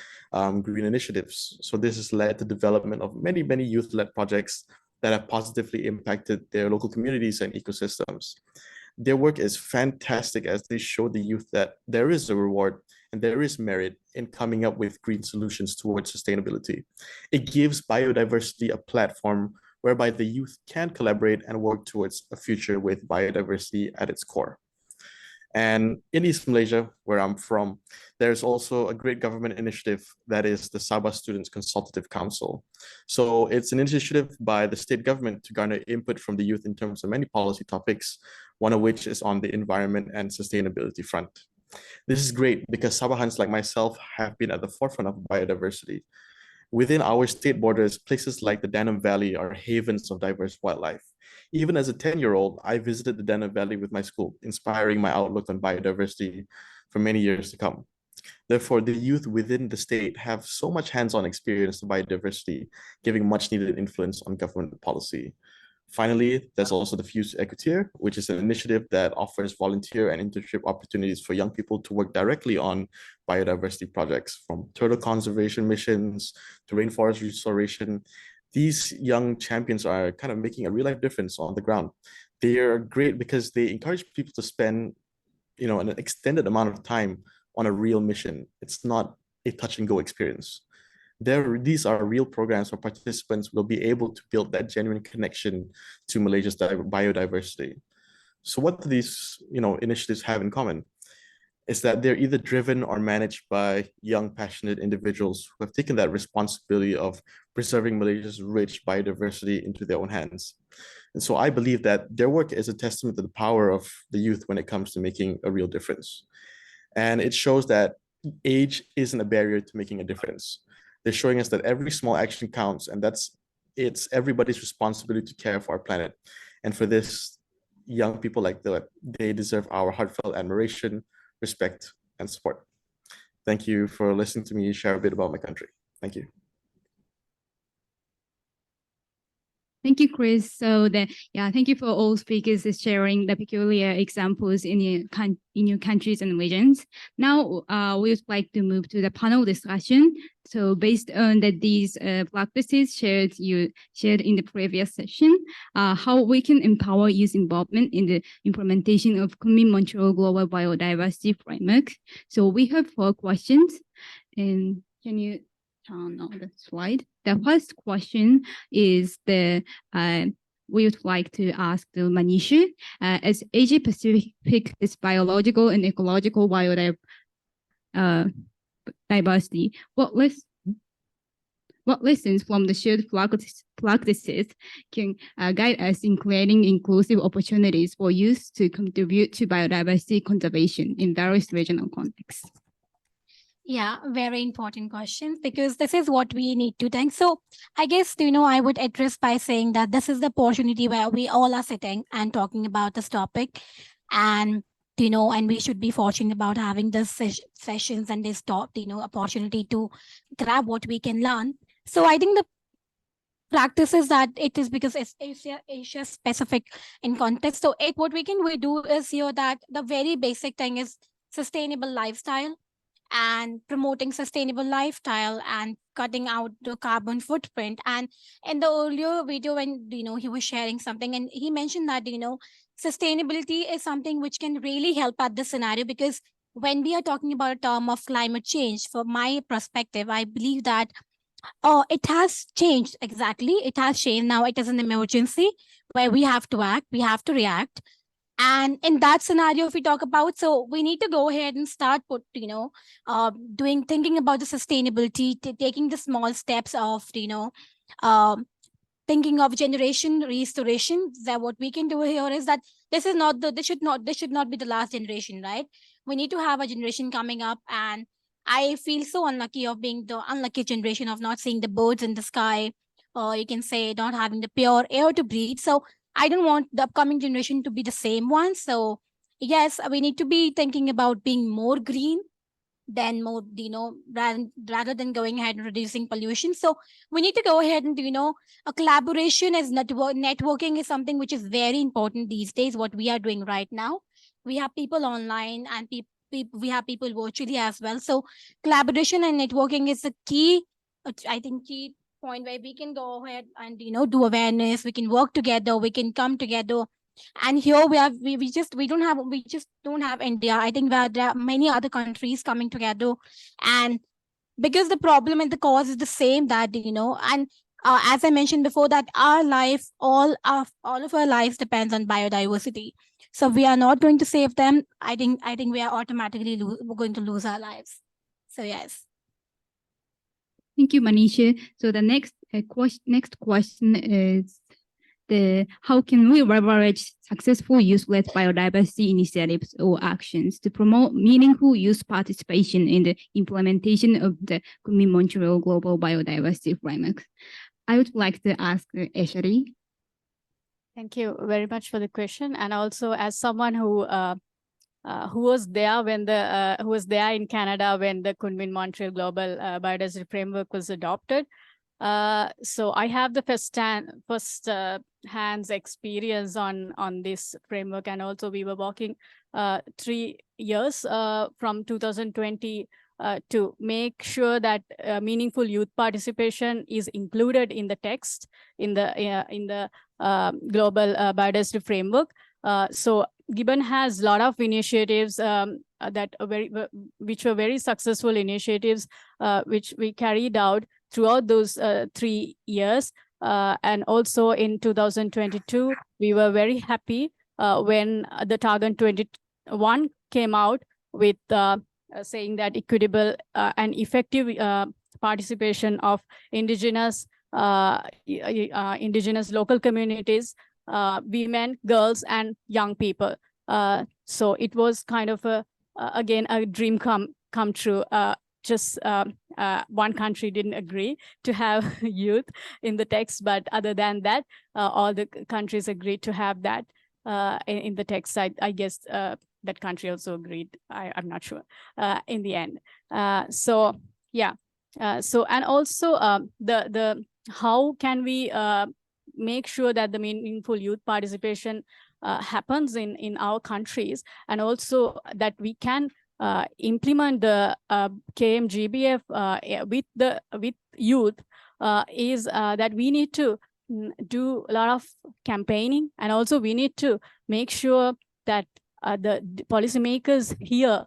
green initiatives. So this has led to development of many, many youth-led projects that have positively impacted their local communities and ecosystems. Their work is fantastic as they show the youth that there is a reward and there is merit in coming up with green solutions towards sustainability. It gives biodiversity a platform whereby the youth can collaborate and work towards a future with biodiversity at its core. And in East Malaysia, where I'm from, there's also a great government initiative that is the Sabah Students Consultative Council. So it's an initiative by the state government to garner input from the youth in terms of many policy topics, one of which is on the environment and sustainability front. This is great because Sabahans like myself have been at the forefront of biodiversity. Within our state borders, places like the Danam Valley are havens of diverse wildlife. Even as a 10-year-old, I visited the Danam Valley with my school, inspiring my outlook on biodiversity for many years to come. Therefore, the youth within the state have so much hands-on experience in biodiversity, giving much needed influence on government policy. Finally, there's also the Fuse Equitier, which is an initiative that offers volunteer and internship opportunities for young people to work directly on biodiversity projects, from turtle conservation missions to rainforest restoration. These young champions are kind of making a real-life difference on the ground. They are great because they encourage people to spend, an extended amount of time on a real mission. It's not a touch-and-go experience. These are real programs where participants will be able to build that genuine connection to Malaysia's biodiversity. So what do these initiatives have in common? Is that they're either driven or managed by young, passionate individuals who have taken that responsibility of preserving Malaysia's rich biodiversity into their own hands. And so I believe that their work is a testament to the power of the youth when it comes to making a real difference. And it shows that age isn't a barrier to making a difference. They're showing us that every small action counts, and it's everybody's responsibility to care for our planet. And for this, young people like that, they deserve our heartfelt admiration, respect, and support. Thank you for listening to me share a bit about my country. Thank you. Thank you, Chris. So thank you for all speakers sharing the peculiar examples in your countries and regions. Now, we would like to move to the panel discussion. So based on these practices shared in the previous session, how we can empower youth involvement in the implementation of Montreal Global Biodiversity Framework. So we have 4 questions, and can you turn on the slide? The first question is we would like to ask to Manisha, as Asia Pacific is biological and ecological biodiversity, what lessons from the shared practices can guide us in creating inclusive opportunities for youth to contribute to biodiversity conservation in various regional contexts? Yeah, very important questions because this is what we need to think. So I guess, I would address by saying that this is the opportunity where we all are sitting and talking about this topic. And, and we should be fortunate about having this sessions and this opportunity to grab what we can learn. So I think the practices that it is because it's Asia specific in context. So what we do is here that the very basic thing is sustainable lifestyle and promoting sustainable lifestyle and cutting out the carbon footprint. And in the earlier video, when he was sharing something and he mentioned that sustainability is something which can really help at this scenario, because when we are talking about a term of climate change, from my perspective, I believe that it has changed. Exactly, it has changed. Now it is an emergency where we have to act, we have to react. And in that scenario, if we talk about, so we need to go ahead and start thinking about the sustainability, taking the small steps of, thinking of generation restoration. That what we can do here is that this should not be the last generation, right? We need to have a generation coming up, and I feel so unlucky of being the unlucky generation of not seeing the birds in the sky, or you can say not having the pure air to breathe. So I don't want the upcoming generation to be the same one. So yes, we need to be thinking about being more green than more, rather than going ahead and reducing pollution. So we need to go ahead and, a collaboration as networking is something which is very important these days, what we are doing right now. We have people online and we have people virtually as well. So collaboration and networking is the key, I think, key point where we can go ahead and do awareness. We can work together, we can come together. And here we just don't have India. I think that there are many other countries coming together, and because the problem and the cause is the same, that and as I mentioned before, that our life, all of our lives depends on biodiversity. So we are not going to save them. I think we are automatically going to lose our lives. So yes. Thank you, Manisha. So the next question is how can we leverage successful youth-led biodiversity initiatives or actions to promote meaningful youth participation in the implementation of the Montreal Global Biodiversity Framework? I would like to ask Eshari. Thank you very much for the question, and also as someone who was there who was there in Canada when the Montreal Global Biodiversity Framework was adopted. So I have the first hands experience on this framework, and also we were working 3 years from 2020 to make sure that meaningful youth participation is included in the text in the global biodiversity framework. So Gibbon has a lot of initiatives which were very successful initiatives, which we carried out throughout those 3 years. And also in 2022, we were very happy when the Target 21 came out with saying that equitable and effective participation of indigenous local communities, women, girls, and young people. So it was kind of again a dream come true. Just one country didn't agree to have youth in the text, but other than that, all the countries agreed to have that in the text. I guess that country also agreed. I'm not sure in the end. So yeah. So and also the how can we make sure that the meaningful youth participation happens in our countries, and also that we can implement the KMGBF with youth is that we need to do a lot of campaigning, and also we need to make sure that the policymakers hear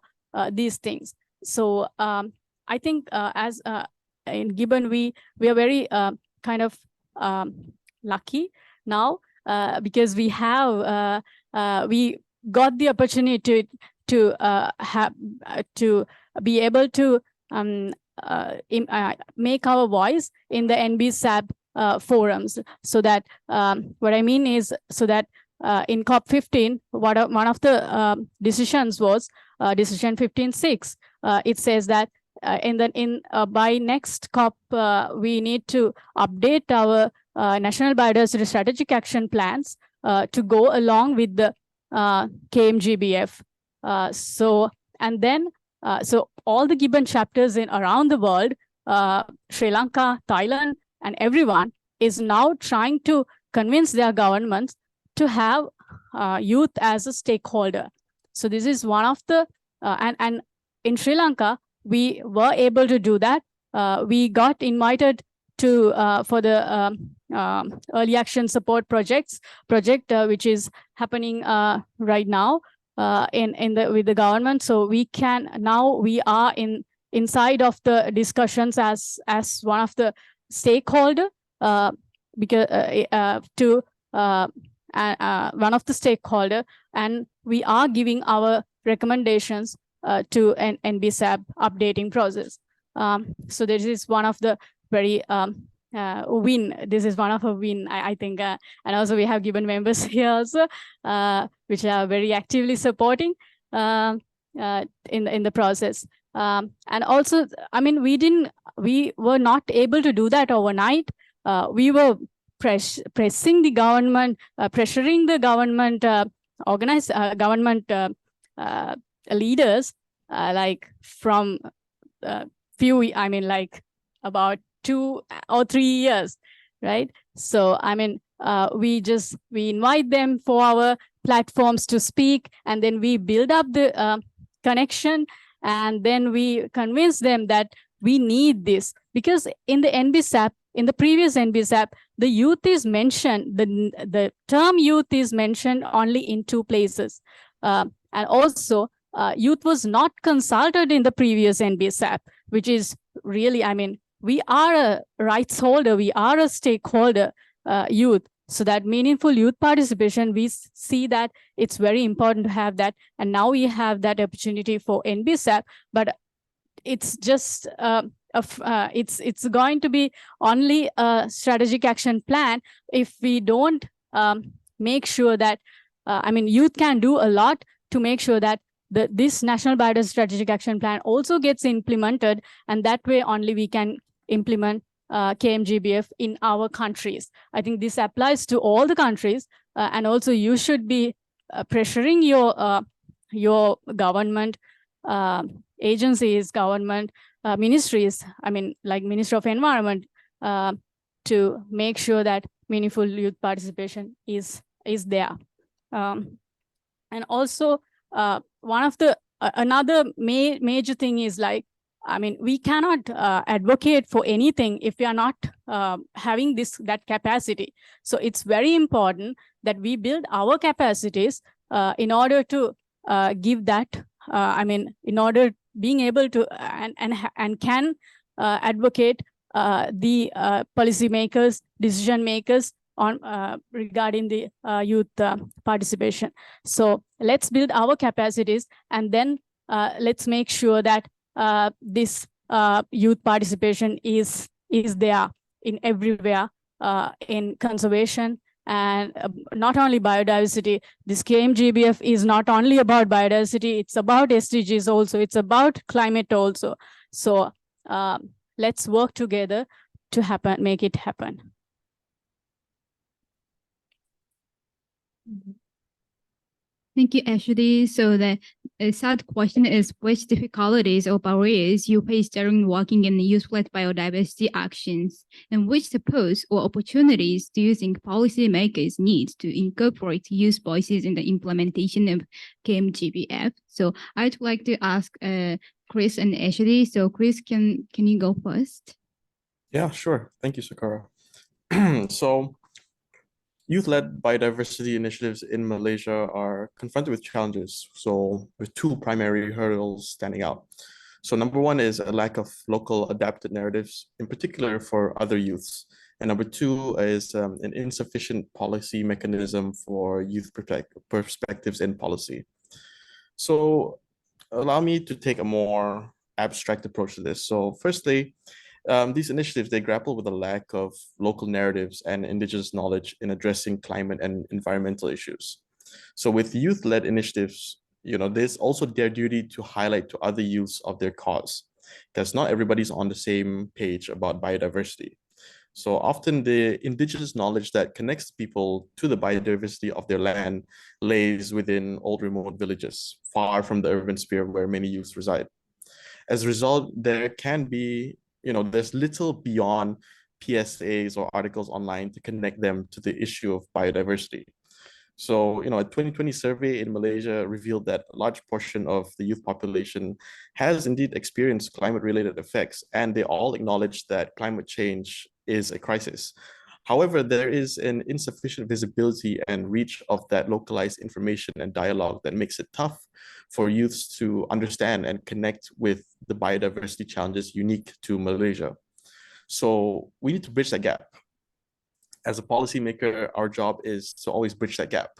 these things. So I think as in Gibbon, we are very kind of lucky now because we have we got the opportunity to be able to make our voice in the NBSAP forums. So that what I mean is, so that in COP15, one of the decisions was decision 15.6. It says that by next COP, we need to update our national biodiversity strategic action plans to go along with the KMGBF. So all the given chapters in around the world, Sri Lanka, Thailand, and everyone is now trying to convince their governments to have youth as a stakeholder. So this is one of the, and in Sri Lanka, we were able to do that. We got invited to for the early action support project, which is happening right now with the government. So we are inside of the discussions as one of the stakeholder, because one of the stakeholder, and we are giving our recommendations to an NBSAP updating process. So this is one of the very win. This is one of a win, I think, and also we have given members here also, which are very actively supporting in the process. And also, I mean, we were not able to do that overnight. We were pressing the government, pressuring the government, government leaders, like from few, I mean, like about 2 or 3 years, right? So, I mean, we invite them for our platforms to speak, and then we build up the connection, and then we convince them that we need this, because in the NBSAP, in the previous NBSAP, the youth is mentioned, the term youth is mentioned only in 2 places. And also, youth was not consulted in the previous NBSAP, which is really, I mean, we are a rights holder, we are a stakeholder, youth. So that meaningful youth participation, we see that it's very important to have that. And now we have that opportunity for NBSAP, but it's just, it's going to be only a strategic action plan if we don't make sure that, I mean, youth can do a lot to make sure that this National Biodiversity Strategic Action Plan also gets implemented, and that way only we can implement KMGBF in our countries. I think this applies to all the countries, and also you should be pressuring your government agencies, government ministries, I mean, like Ministry of Environment, to make sure that meaningful youth participation is there. And also, one of the another major thing is, like, I mean, we cannot advocate for anything if we are not having that capacity. So it's very important that we build our capacities in order to give that, I mean, in order being able to and can advocate the policymakers, decision makers on regarding the youth participation. So let's build our capacities, and then let's make sure that this youth participation is there in everywhere, in conservation, and not only biodiversity. This KMGBF is not only about biodiversity, it's about SDGs also, it's about climate also. So let's work together to make it happen. Thank you, Ashley. So the third question is, which difficulties or barriers you face during working in the youth-led biodiversity actions, and which suppose or opportunities do you think policymakers need to incorporate youth voices in the implementation of KMGBF? So I'd like to ask Chris and Ashley. So Chris, can you go first? Yeah, sure. Thank you, Sakura. So youth-led biodiversity initiatives in Malaysia are confronted with challenges. So with 2 primary hurdles standing out. So number 1 is a lack of local adapted narratives, in particular for other youths. And number 2 is an insufficient policy mechanism for youth perspectives in policy. So allow me to take a more abstract approach to this. So firstly, these initiatives, they grapple with a lack of local narratives and indigenous knowledge in addressing climate and environmental issues. So with youth-led initiatives, there's also their duty to highlight to other youths of their cause, because not everybody's on the same page about biodiversity. So often the indigenous knowledge that connects people to the biodiversity of their land lays within old remote villages, far from the urban sphere where many youths reside. As a result, there can be, there's little beyond PSAs or articles online to connect them to the issue of biodiversity. So, a 2020 survey in Malaysia revealed that a large portion of the youth population has indeed experienced climate-related effects, and they all acknowledge that climate change is a crisis. However, there is an insufficient visibility and reach of that localized information and dialogue that makes it tough for youths to understand and connect with the biodiversity challenges unique to Malaysia. So we need to bridge that gap. As a policymaker, our job is to always bridge that gap.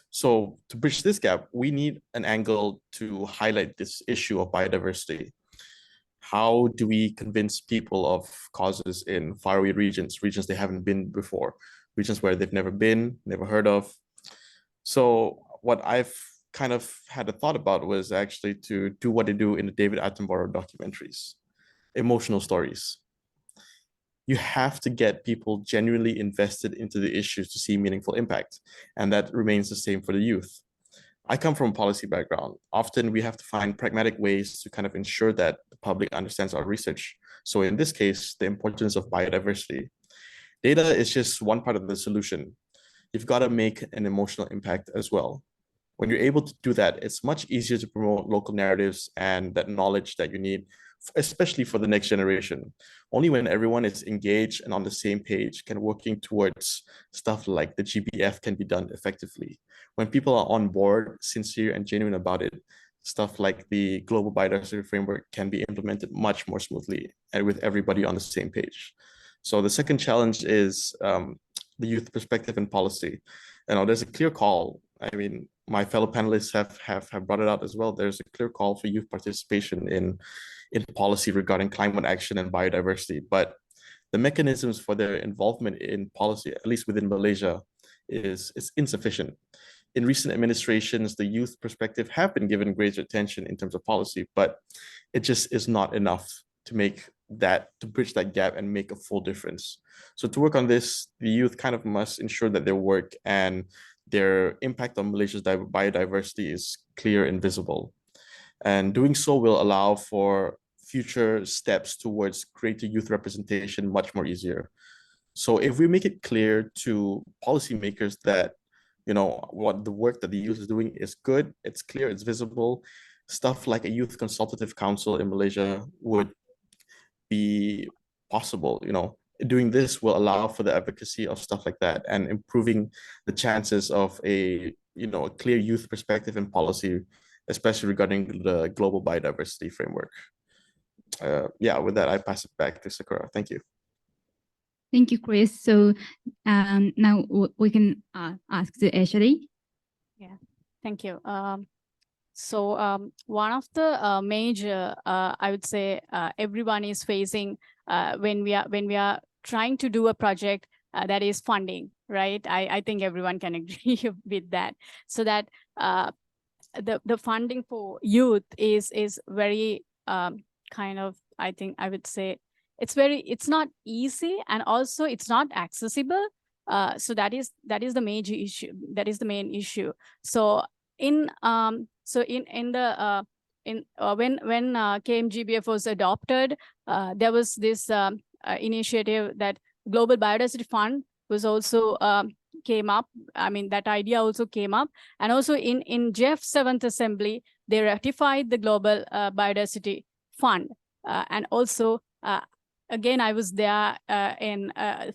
So to bridge this gap, we need an angle to highlight this issue of biodiversity. How do we convince people of causes in faraway regions they haven't been before, regions where they've never been, never heard of? So what I've kind of had a thought about was actually to do what they do in the David Attenborough documentaries, emotional stories. You have to get people genuinely invested into the issues to see meaningful impact. And that remains the same for the youth. I come from a policy background. Often we have to find pragmatic ways to kind of ensure that the public understands our research. So in this case, the importance of biodiversity. Data is just one part of the solution. You've got to make an emotional impact as well. When you're able to do that, it's much easier to promote local narratives and that knowledge that you need, especially for the next generation. Only when everyone is engaged and on the same page can working towards stuff like the GBF can be done effectively. When people are on board, sincere and genuine about it, stuff like the Global Biodiversity Framework can be implemented much more smoothly and with everybody on the same page. So the second challenge is the youth perspective and policy. There's a clear call. I mean, my fellow panelists have brought it out as well. There's a clear call for youth participation in policy regarding climate action and biodiversity, but the mechanisms for their involvement in policy, at least within Malaysia, is insufficient. In recent administrations, the youth perspective have been given greater attention in terms of policy, but it just is not enough to bridge that gap and make a full difference. So to work on this, the youth kind of must ensure that their work and their impact on Malaysia's biodiversity is clear and visible. And doing so will allow for future steps towards greater youth representation much more easier. So if we make it clear to policymakers that, what the work that the youth is doing is good, it's clear, it's visible, stuff like a youth consultative council in Malaysia would be possible. Doing this will allow for the advocacy of stuff like that and improving the chances of a clear youth perspective and policy, especially regarding the Global Biodiversity Framework. With that, I pass it back to Sakura. Thank you. Thank you, Chris. So now we can ask to Ashley. Yeah, thank you. So one of the major, I would say, everyone is facing when we are trying to do a project that is funding, right? I think everyone can agree with that. So that the funding for youth is very kind of, I think I would say it's not easy, and also it's not accessible. So that is the major issue. That is the main issue. So when KMGBF was adopted, there was this initiative that Global Biodiversity Fund was also came up. I mean, that idea also came up. And also in Jeff's 7th Assembly, they ratified the Global Biodiversity Fund. And also, again, I was there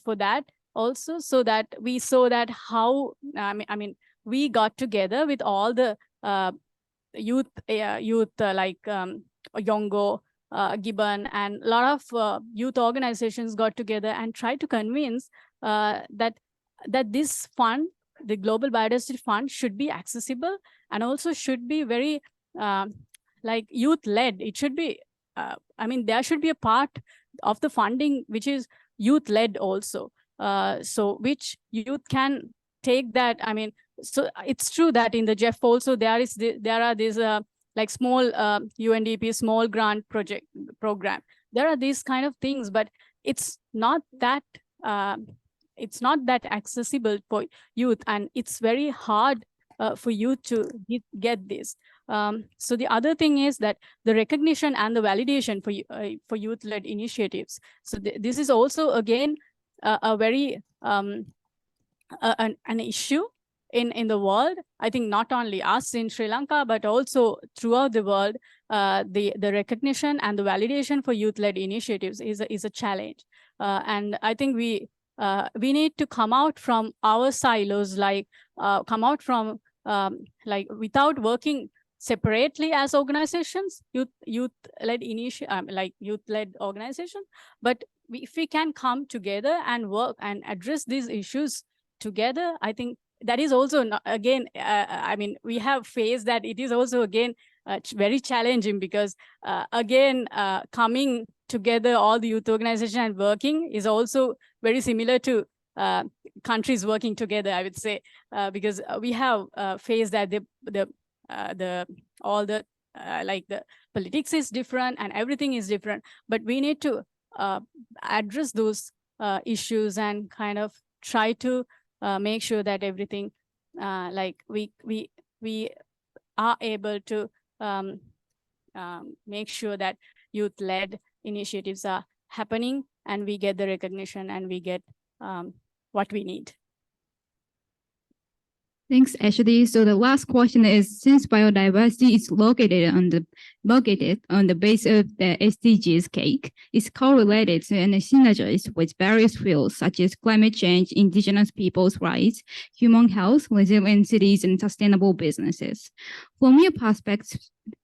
for that also, so that we saw that how, I mean, we got together with all the youth like Yongo, Gibbon, and a lot of youth organizations got together and tried to convince that this fund, the Global Biodiversity Fund, should be accessible and also should be very like youth-led. It should be I mean, there should be a part of the funding which is youth-led also. So which youth can take that. I mean, so it's true that in the GEF also there are these like small UNDP small grant program. There are these kind of things, but it's not that accessible for youth, and it's very hard for youth to get this. So the other thing is that the recognition and the validation for youth-led initiatives. So this is also again a very an issue in the world. I think not only us in Sri Lanka, but also throughout the world, the recognition and the validation for youth-led initiatives is a challenge. And I think we need to come out from our silos, like come out from like without working separately as organizations, youth-led youth-led organization, but if we can come together and work and address these issues together, I think that is also again, I mean, we have faced that it is also again very challenging, because again, coming together all the youth organization and working is also very similar to countries working together, I would say, because we have faced that all the like the politics is different and everything is different, but we need to address those issues and kind of try to make sure that everything like we are able to make sure that youth-led initiatives are happening and we get the recognition and we get what we need. Thanks, Ashley. So the last question is, since biodiversity is located on the base of the SDGs cake, is correlated and synergized with various fields such as climate change, indigenous people's rights, human health, resilient cities, and sustainable businesses. From your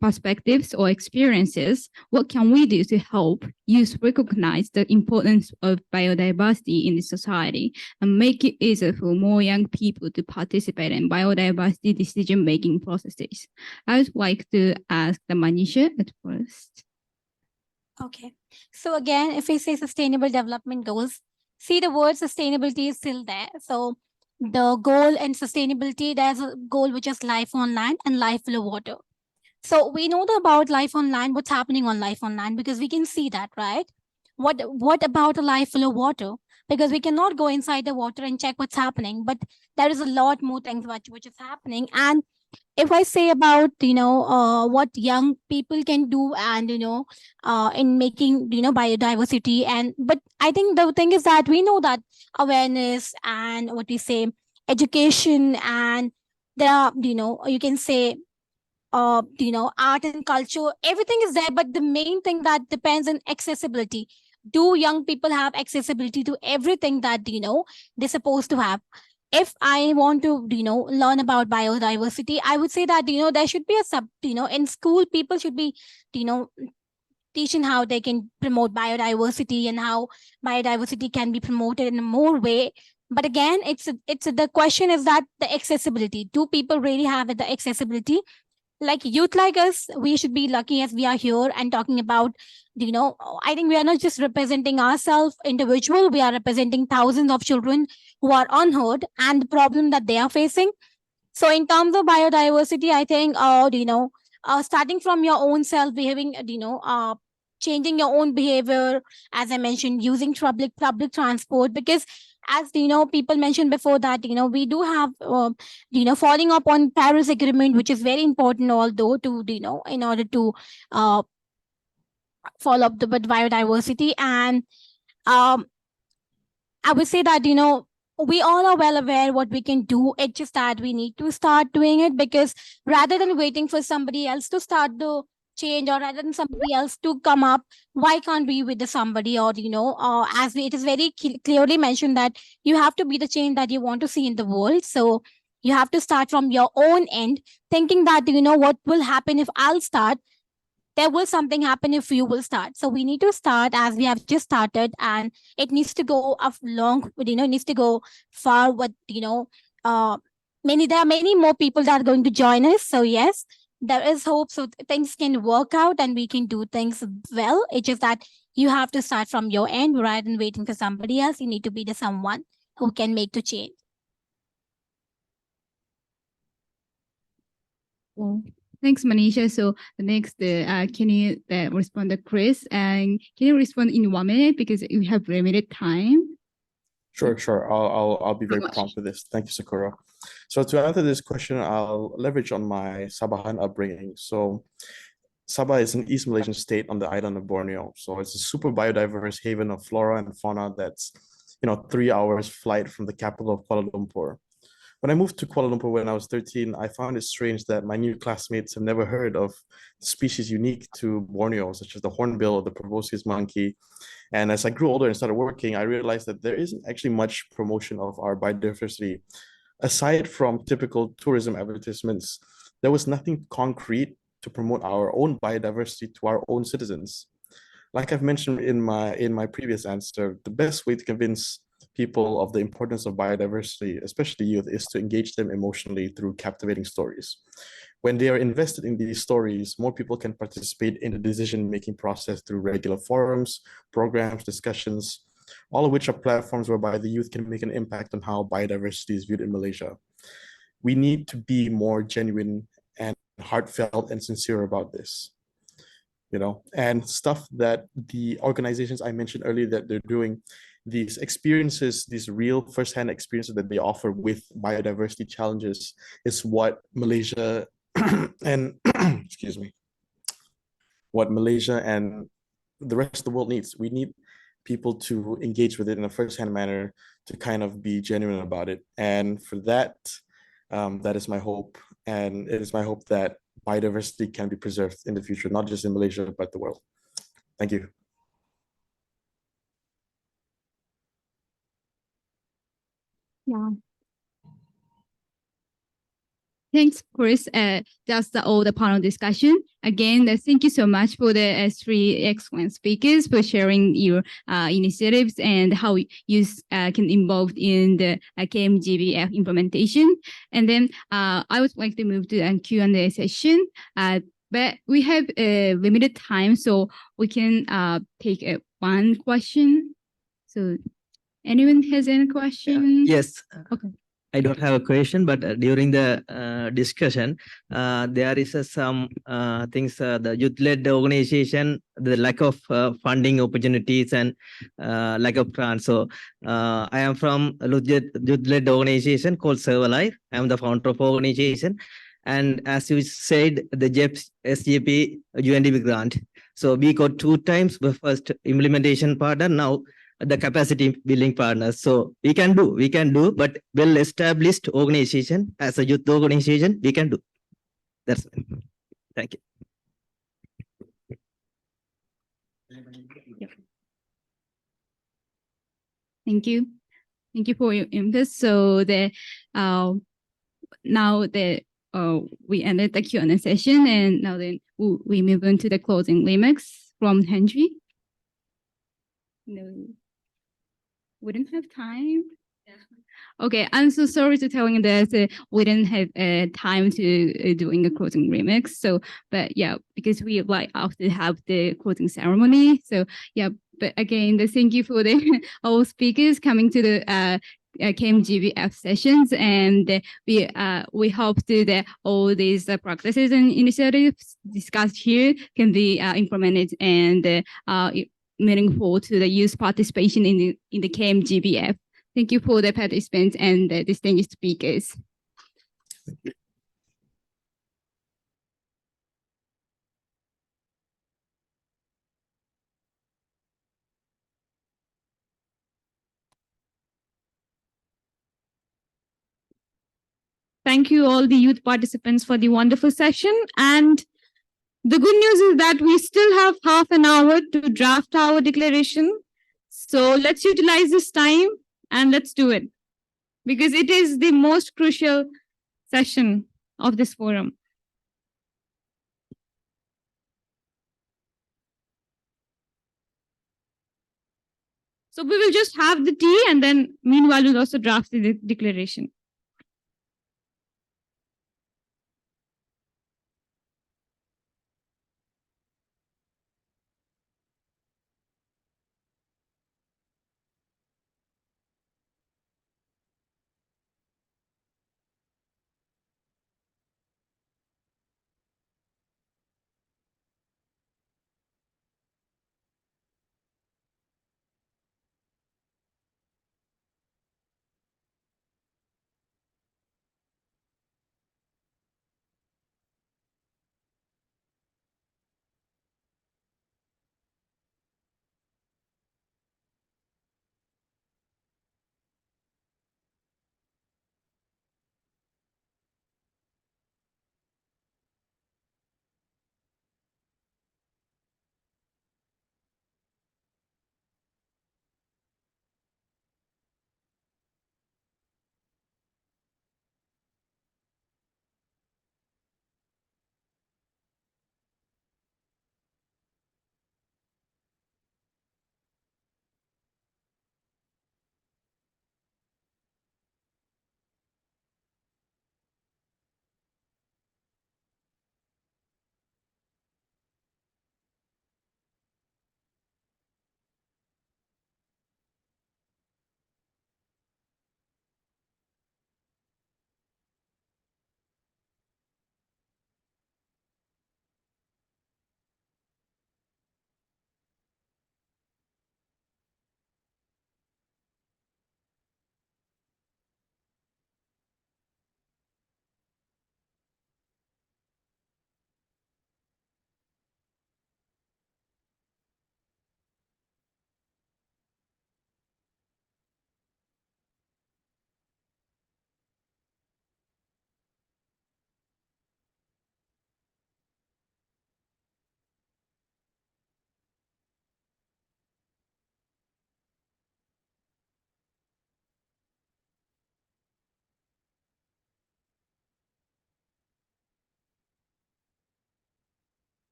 perspectives or experiences, what can we do to help youth recognize the importance of biodiversity in the society and make it easier for more young people to participate in biodiversity decision-making processes? I would like to ask the Manisha at first. Okay. So again, if we say sustainable development goals, see the word sustainability is still there. So the goal and sustainability, there's a goal which is life on land and life below water. So we know about life on land, what's happening on life on land, because we can see that, right? What about a life full of water? Because we cannot go inside the water and check what's happening, but there is a lot more things which is happening. And if I say about, what young people can do and, in making, biodiversity, but I think the thing is that we know that awareness and what we say, education, and there are, you can say, art and culture, everything is there, but the main thing that depends on accessibility. Do young people have accessibility to everything that, they're supposed to have? If I want to, learn about biodiversity, I would say that, there should be a in school, people should be, teaching how they can promote biodiversity and how biodiversity can be promoted in a more way. But again, the question is that the accessibility, do people really have the accessibility? Like youth like us, we should be lucky as we are here and talking about, I think we are not just representing ourselves individual, we are representing thousands of children who are unheard and the problem that they are facing. So in terms of biodiversity, I think, starting from your own self behaving, changing your own behavior, as I mentioned, using public transport, because as people mentioned before that, we do have, following up on Paris Agreement, which is very important, although to, in order to follow up the biodiversity. And I would say that, we all are well aware what we can do. It's just that we need to start doing it, because rather than waiting for somebody else to start the change, or rather than somebody else to come up, why can't we with the somebody? Or as it is very clearly mentioned that you have to be the change that you want to see in the world. So you have to start from your own end, thinking that what will happen if I'll start, there will something happen if you will start. So we need to start as we have just started, and it needs to go up long, it needs to go far. What there are many more people that are going to join us. So yes, there is hope, so things can work out and we can do things well. It's just that you have to start from your end rather than waiting for somebody else. You need to be the someone who can make the change. Well, thanks, Manisha. So the next, can you respond to Chris? And can you respond in 1 minute because we have limited time? Sure. I'll be very prompt with this. Thank you, Sakura. So to answer this question, I'll leverage on my Sabahan upbringing. So Sabah is an East Malaysian state on the island of Borneo. So it's a super biodiverse haven of flora and fauna that's, 3 hours flight from the capital of Kuala Lumpur. When I moved to Kuala Lumpur when I was 13, I found it strange that my new classmates have never heard of species unique to Borneo, such as the hornbill or the proboscis monkey. And as I grew older and started working, I realized that there isn't actually much promotion of our biodiversity. Aside from typical tourism advertisements, there was nothing concrete to promote our own biodiversity to our own citizens. Like I've mentioned in my previous answer, the best way to convince people of the importance of biodiversity, especially youth, is to engage them emotionally through captivating stories. When they are invested in these stories, more people can participate in the decision-making process through regular forums, programs, discussions, all of which are platforms whereby the youth can make an impact on how biodiversity is viewed in Malaysia. We need to be more genuine and heartfelt and sincere about this. And stuff that the organizations I mentioned earlier that they're doing, these experiences, these real firsthand experiences that they offer with biodiversity challenges is what Malaysia and excuse me, what Malaysia and the rest of the world needs. We need people to engage with it in a firsthand manner to kind of be genuine about it. And for that, that is my hope. And it is my hope that biodiversity can be preserved in the future, not just in Malaysia, but the world. Thank you. Yeah. Thanks, Chris. That's all the panel discussion. Again, thank you so much for the three excellent speakers for sharing your initiatives and how you can involve in the KMGBF implementation. And then I would like to move to a Q&A session. But we have limited time, so we can take one question. So anyone has any question? Yes. Okay. I don't have a question, but during the discussion, there is some things, the youth-led organization, the lack of funding opportunities and lack of grants. So I am from a youth-led organization called Serverlife. I am the founder of organization. And as you said, the JEPS SGP UNDP grant. So we got 2 times the first implementation partner, now the capacity building partners. So we can do, but well-established organization as a youth organization, we can do. That's it. Thank you. Thank you. Thank you for your input. So now we ended the Q&A session, and now then we move on to the closing remarks from Henry. No, we didn't have time. Okay, I'm so sorry to tell you that we didn't have time to doing a closing remarks. So, but yeah, because we like often have the closing ceremony. So yeah, but again, thank you for the all speakers coming to the KMGBF sessions, and we hope that all these practices and initiatives discussed here can be implemented and meaningful to the youth participation in the KMGBF. Thank you for the participants and the distinguished speakers. Thank you. Thank you all the youth participants for the wonderful session. And the good news is that we still have half an hour to draft our declaration. So let's utilize this time and let's do it, because it is the most crucial session of this forum. So we will just have the tea, and then meanwhile we'll also draft the declaration.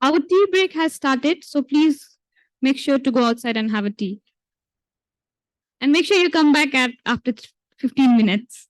Our tea break has started, so please make sure to go outside and have a tea. And make sure you come back after 15 minutes.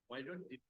Why don't it?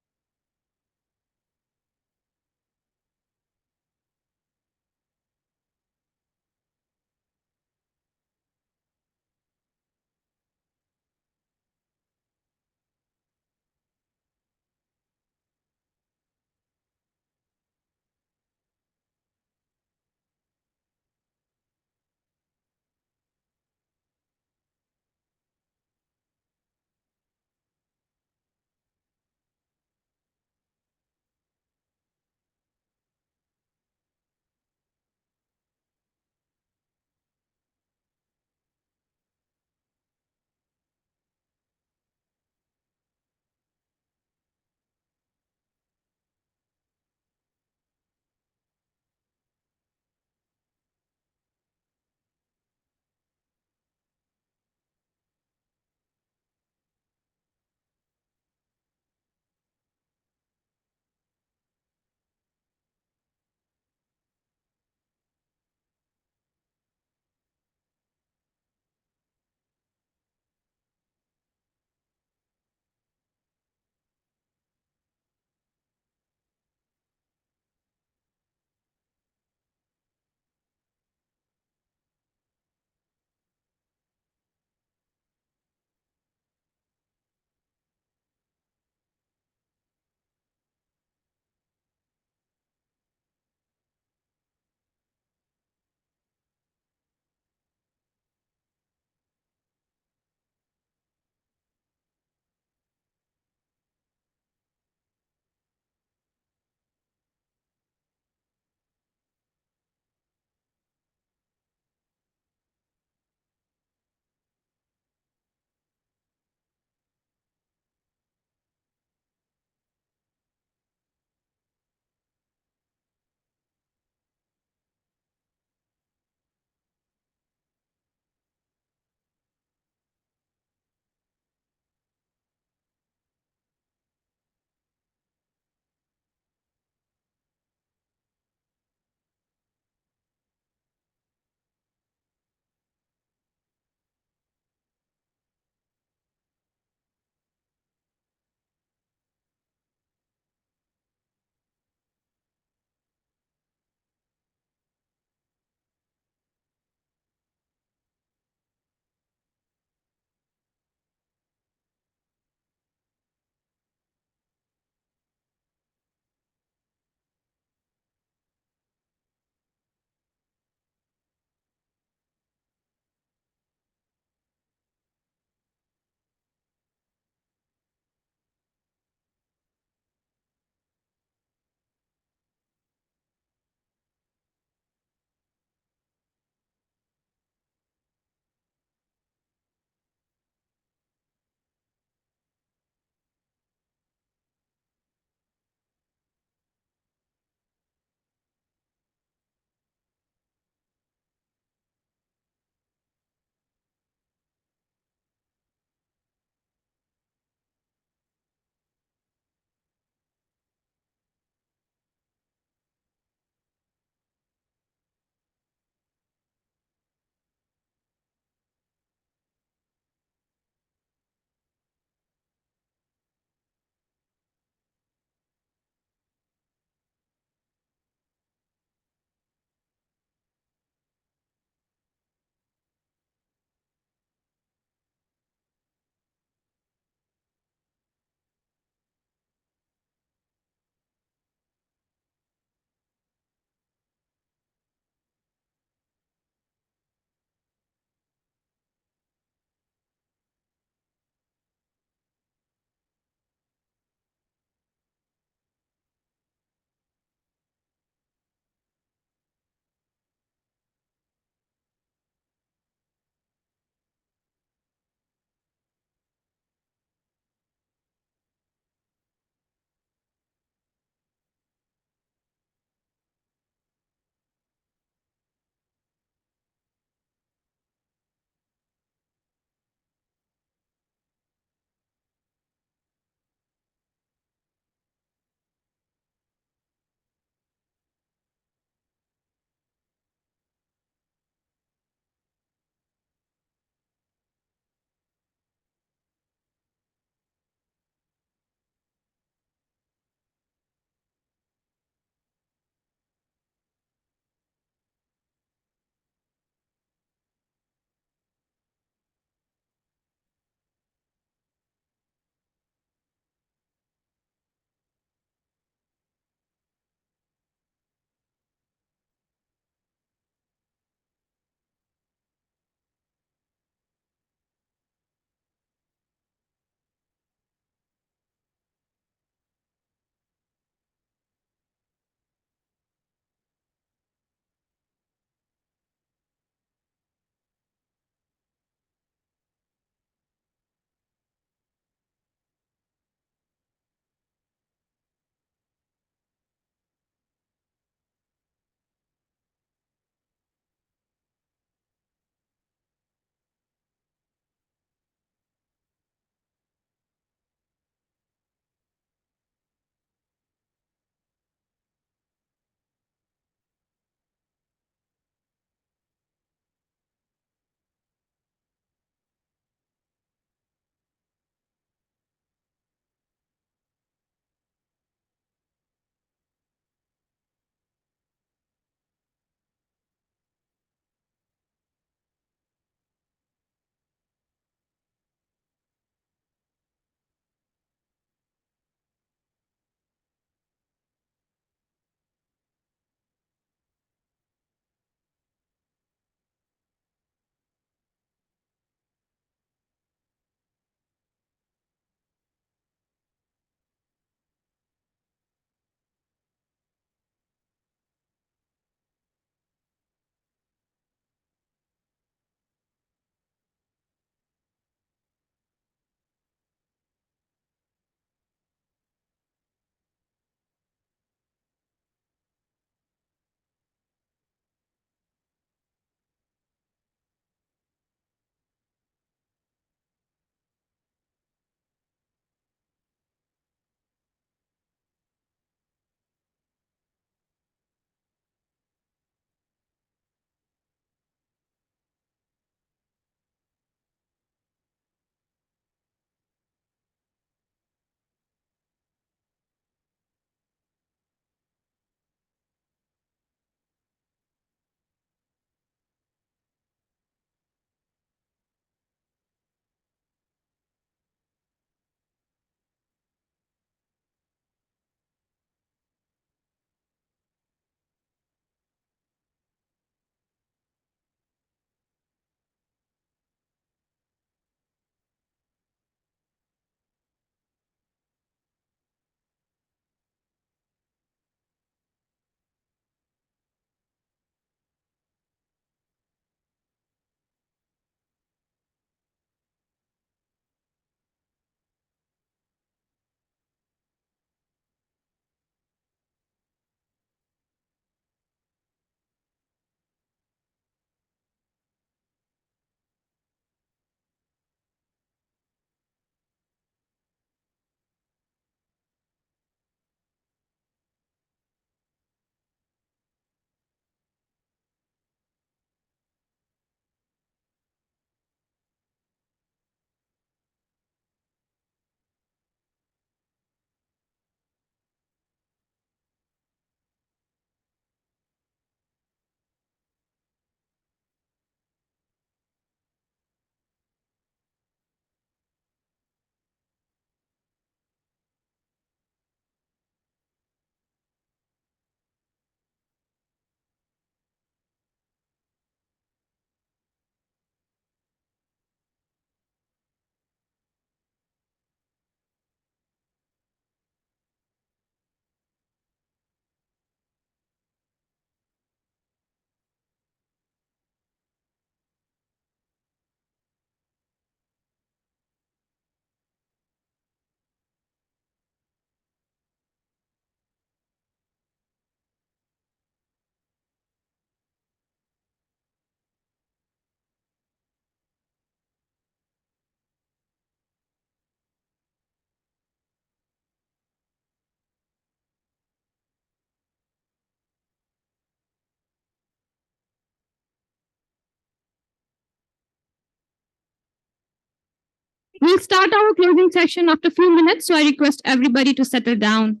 We'll start our closing session after a few minutes, so I request everybody to settle down.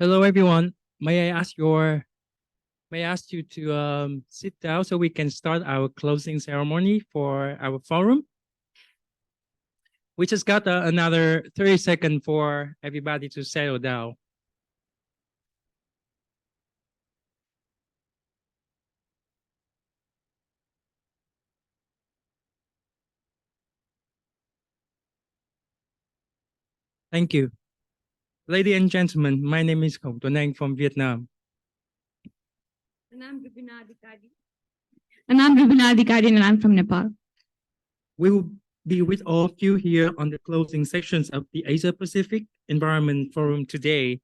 Hello, everyone. May I ask you to sit down so we can start our closing ceremony for our forum? We just got another 30 seconds for everybody to settle down. Thank you. Ladies and gentlemen, my name is Khổng Tuấn Anh from Vietnam. And I'm Rubina Adhikari, and I'm from Nepal. We will be with all of you here on the closing sections of the Asia Pacific Environment Forum today.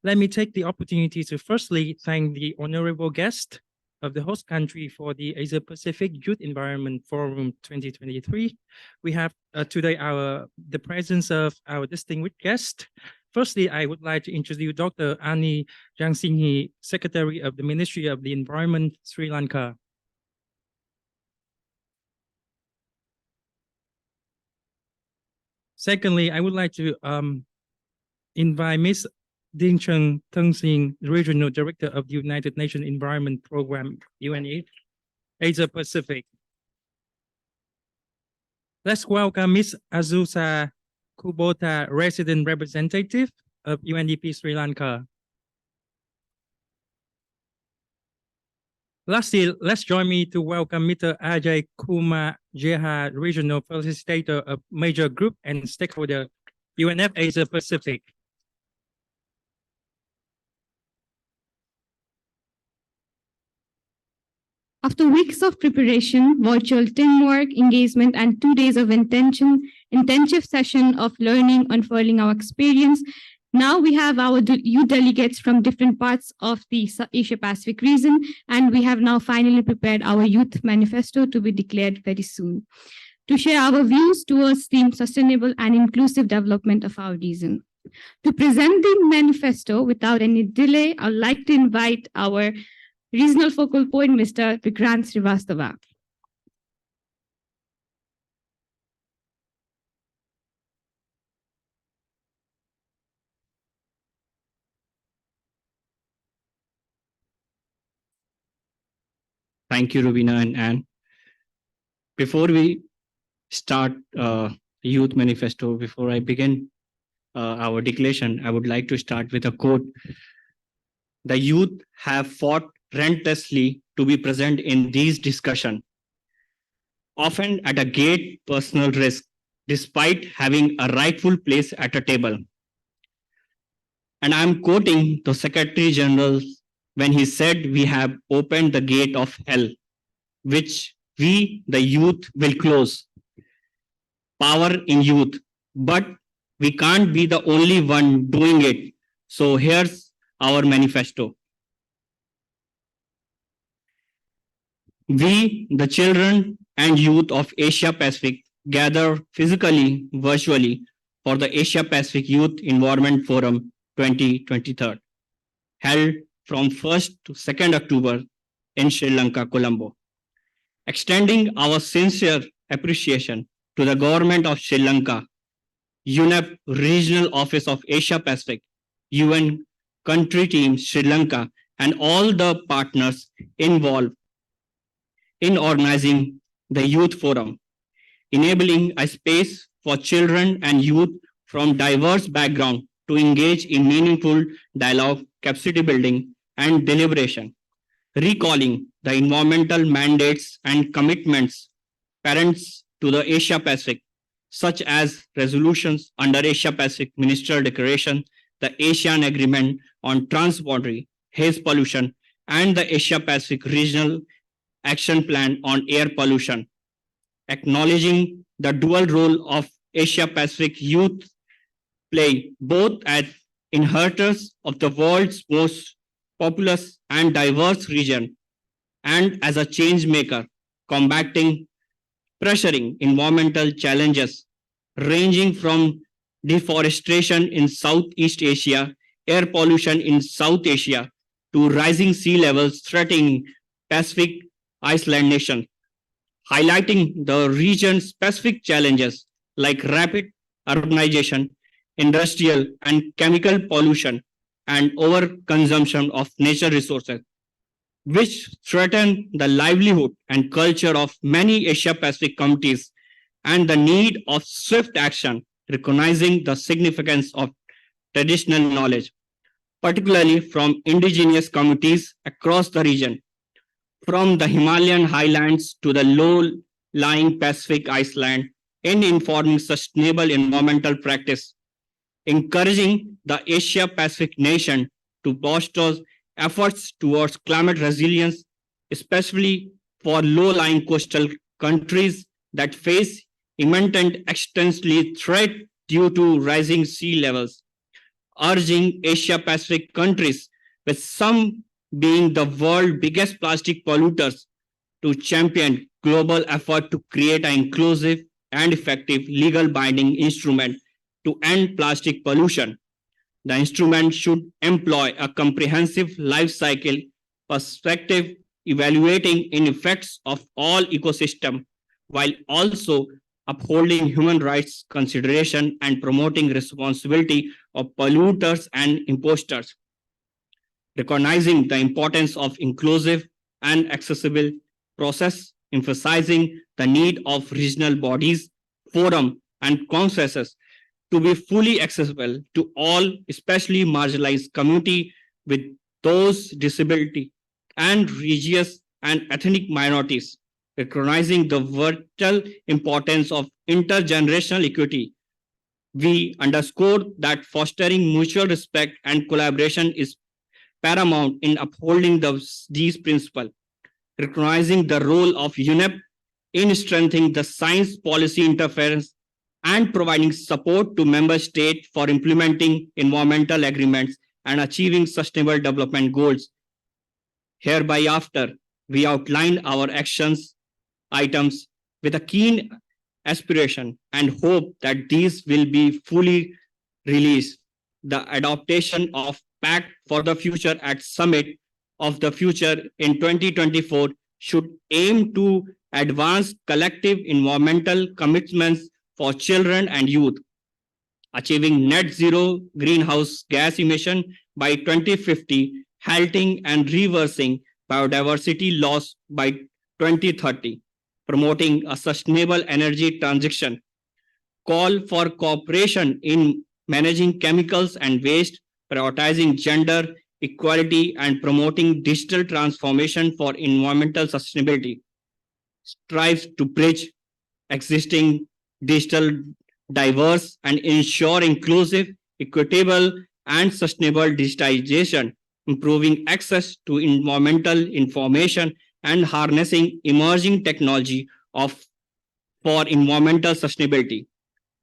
Let me take the opportunity to firstly thank the honorable guest of the host country for the Asia Pacific Youth Environment Forum 2023. We have today the presence of our distinguished guest. Firstly, I would like to introduce Dr. Ani Jangsinghi, Secretary of the Ministry of the Environment, Sri Lanka. Secondly, I would like to invite Ms. Dinh Cheng Thung-Sing, Regional Director of the United Nations Environment Program, UNE, Asia Pacific. Let's welcome Ms. Azusa Kubota, Resident Representative of UNDP Sri Lanka. Lastly, let's join me to welcome Mr. Ajay Kumar Jeha, Regional Facilitator of Major Group and Stakeholder, UNF Asia Pacific. After weeks of preparation, virtual teamwork, engagement, and 2 days of intensive session of learning, unfurling our experience, now we have our youth delegates from different parts of the Asia Pacific region, and we have now finally prepared our youth manifesto to be declared very soon to share our views towards the sustainable and inclusive development of our region. To present the manifesto without any delay, I would like to invite our Regional Focal Point, Mr. Vikrant Srivastava. Thank you, Rubina and Anne. Before we start Youth Manifesto, before I begin our declaration, I would like to start with a quote. The youth have fought relentlessly to be present in these discussions, often at a great personal risk, despite having a rightful place at a table. And I'm quoting the Secretary General when he said, "We have opened the gate of hell, which we, the youth, will close." Power in youth, but we can't be the only one doing it. So here's our manifesto. We, the children and youth of Asia Pacific, gather physically, virtually for the Asia Pacific Youth Environment Forum 2023, held from 1st to 2nd October in Sri Lanka, Colombo. Extending our sincere appreciation to the government of Sri Lanka, UNEP Regional Office of Asia Pacific, UN Country Team Sri Lanka, and all the partners involved in organizing the Youth Forum, enabling a space for children and youth from diverse backgrounds to engage in meaningful dialogue, capacity building, and deliberation, recalling the environmental mandates and commitments parents to the Asia Pacific, such as resolutions under Asia Pacific Ministerial Declaration, the ASEAN Agreement on Transboundary Haze Pollution, and the Asia Pacific Regional Action Plan on Air Pollution, acknowledging the dual role of Asia Pacific youth play both as inheritors of the world's most populous and diverse region and as a change maker, combating pressuring environmental challenges ranging from deforestation in Southeast Asia, air pollution in South Asia, to rising sea levels threatening Pacific island nations, highlighting the region's specific challenges like rapid urbanization, industrial and chemical pollution, and overconsumption of natural resources, which threaten the livelihood and culture of many Asia Pacific communities, and the need of swift action, recognizing the significance of traditional knowledge, particularly from indigenous communities across the region, from the Himalayan highlands to the low-lying Pacific island, in informing sustainable environmental practice, encouraging the Asia Pacific nation to foster efforts towards climate resilience, especially for low-lying coastal countries that face imminent extensively threat due to rising sea levels, urging Asia Pacific countries, with some being the world's biggest plastic polluters, to champion global effort to create an inclusive and effective legal binding instrument to end plastic pollution. The instrument should employ a comprehensive life cycle perspective, evaluating in effects of all ecosystems, while also upholding human rights consideration and promoting responsibility of polluters and imposters, recognizing the importance of inclusive and accessible process, emphasizing the need of regional bodies, forum, and consensus to be fully accessible to all, especially marginalized community with those disability and religious and ethnic minorities, recognizing the vital importance of intergenerational equity. We underscore that fostering mutual respect and collaboration is paramount in upholding these principles, recognizing the role of UNEP in strengthening the science policy interference and providing support to member states for implementing environmental agreements and achieving sustainable development goals. Hereby after, we outline our actions items with a keen aspiration and hope that these will be fully released. The adaptation of Pact for the Future at Summit of the Future in 2024 should aim to advance collective environmental commitments for children and youth, achieving net zero greenhouse gas emission by 2050, halting and reversing biodiversity loss by 2030, promoting a sustainable energy transition, call for cooperation in managing chemicals and waste, prioritizing gender equality and promoting digital transformation for environmental sustainability, strives to bridge existing digital diverse and ensure inclusive, equitable, and sustainable digitization, improving access to environmental information and harnessing emerging technology for environmental sustainability.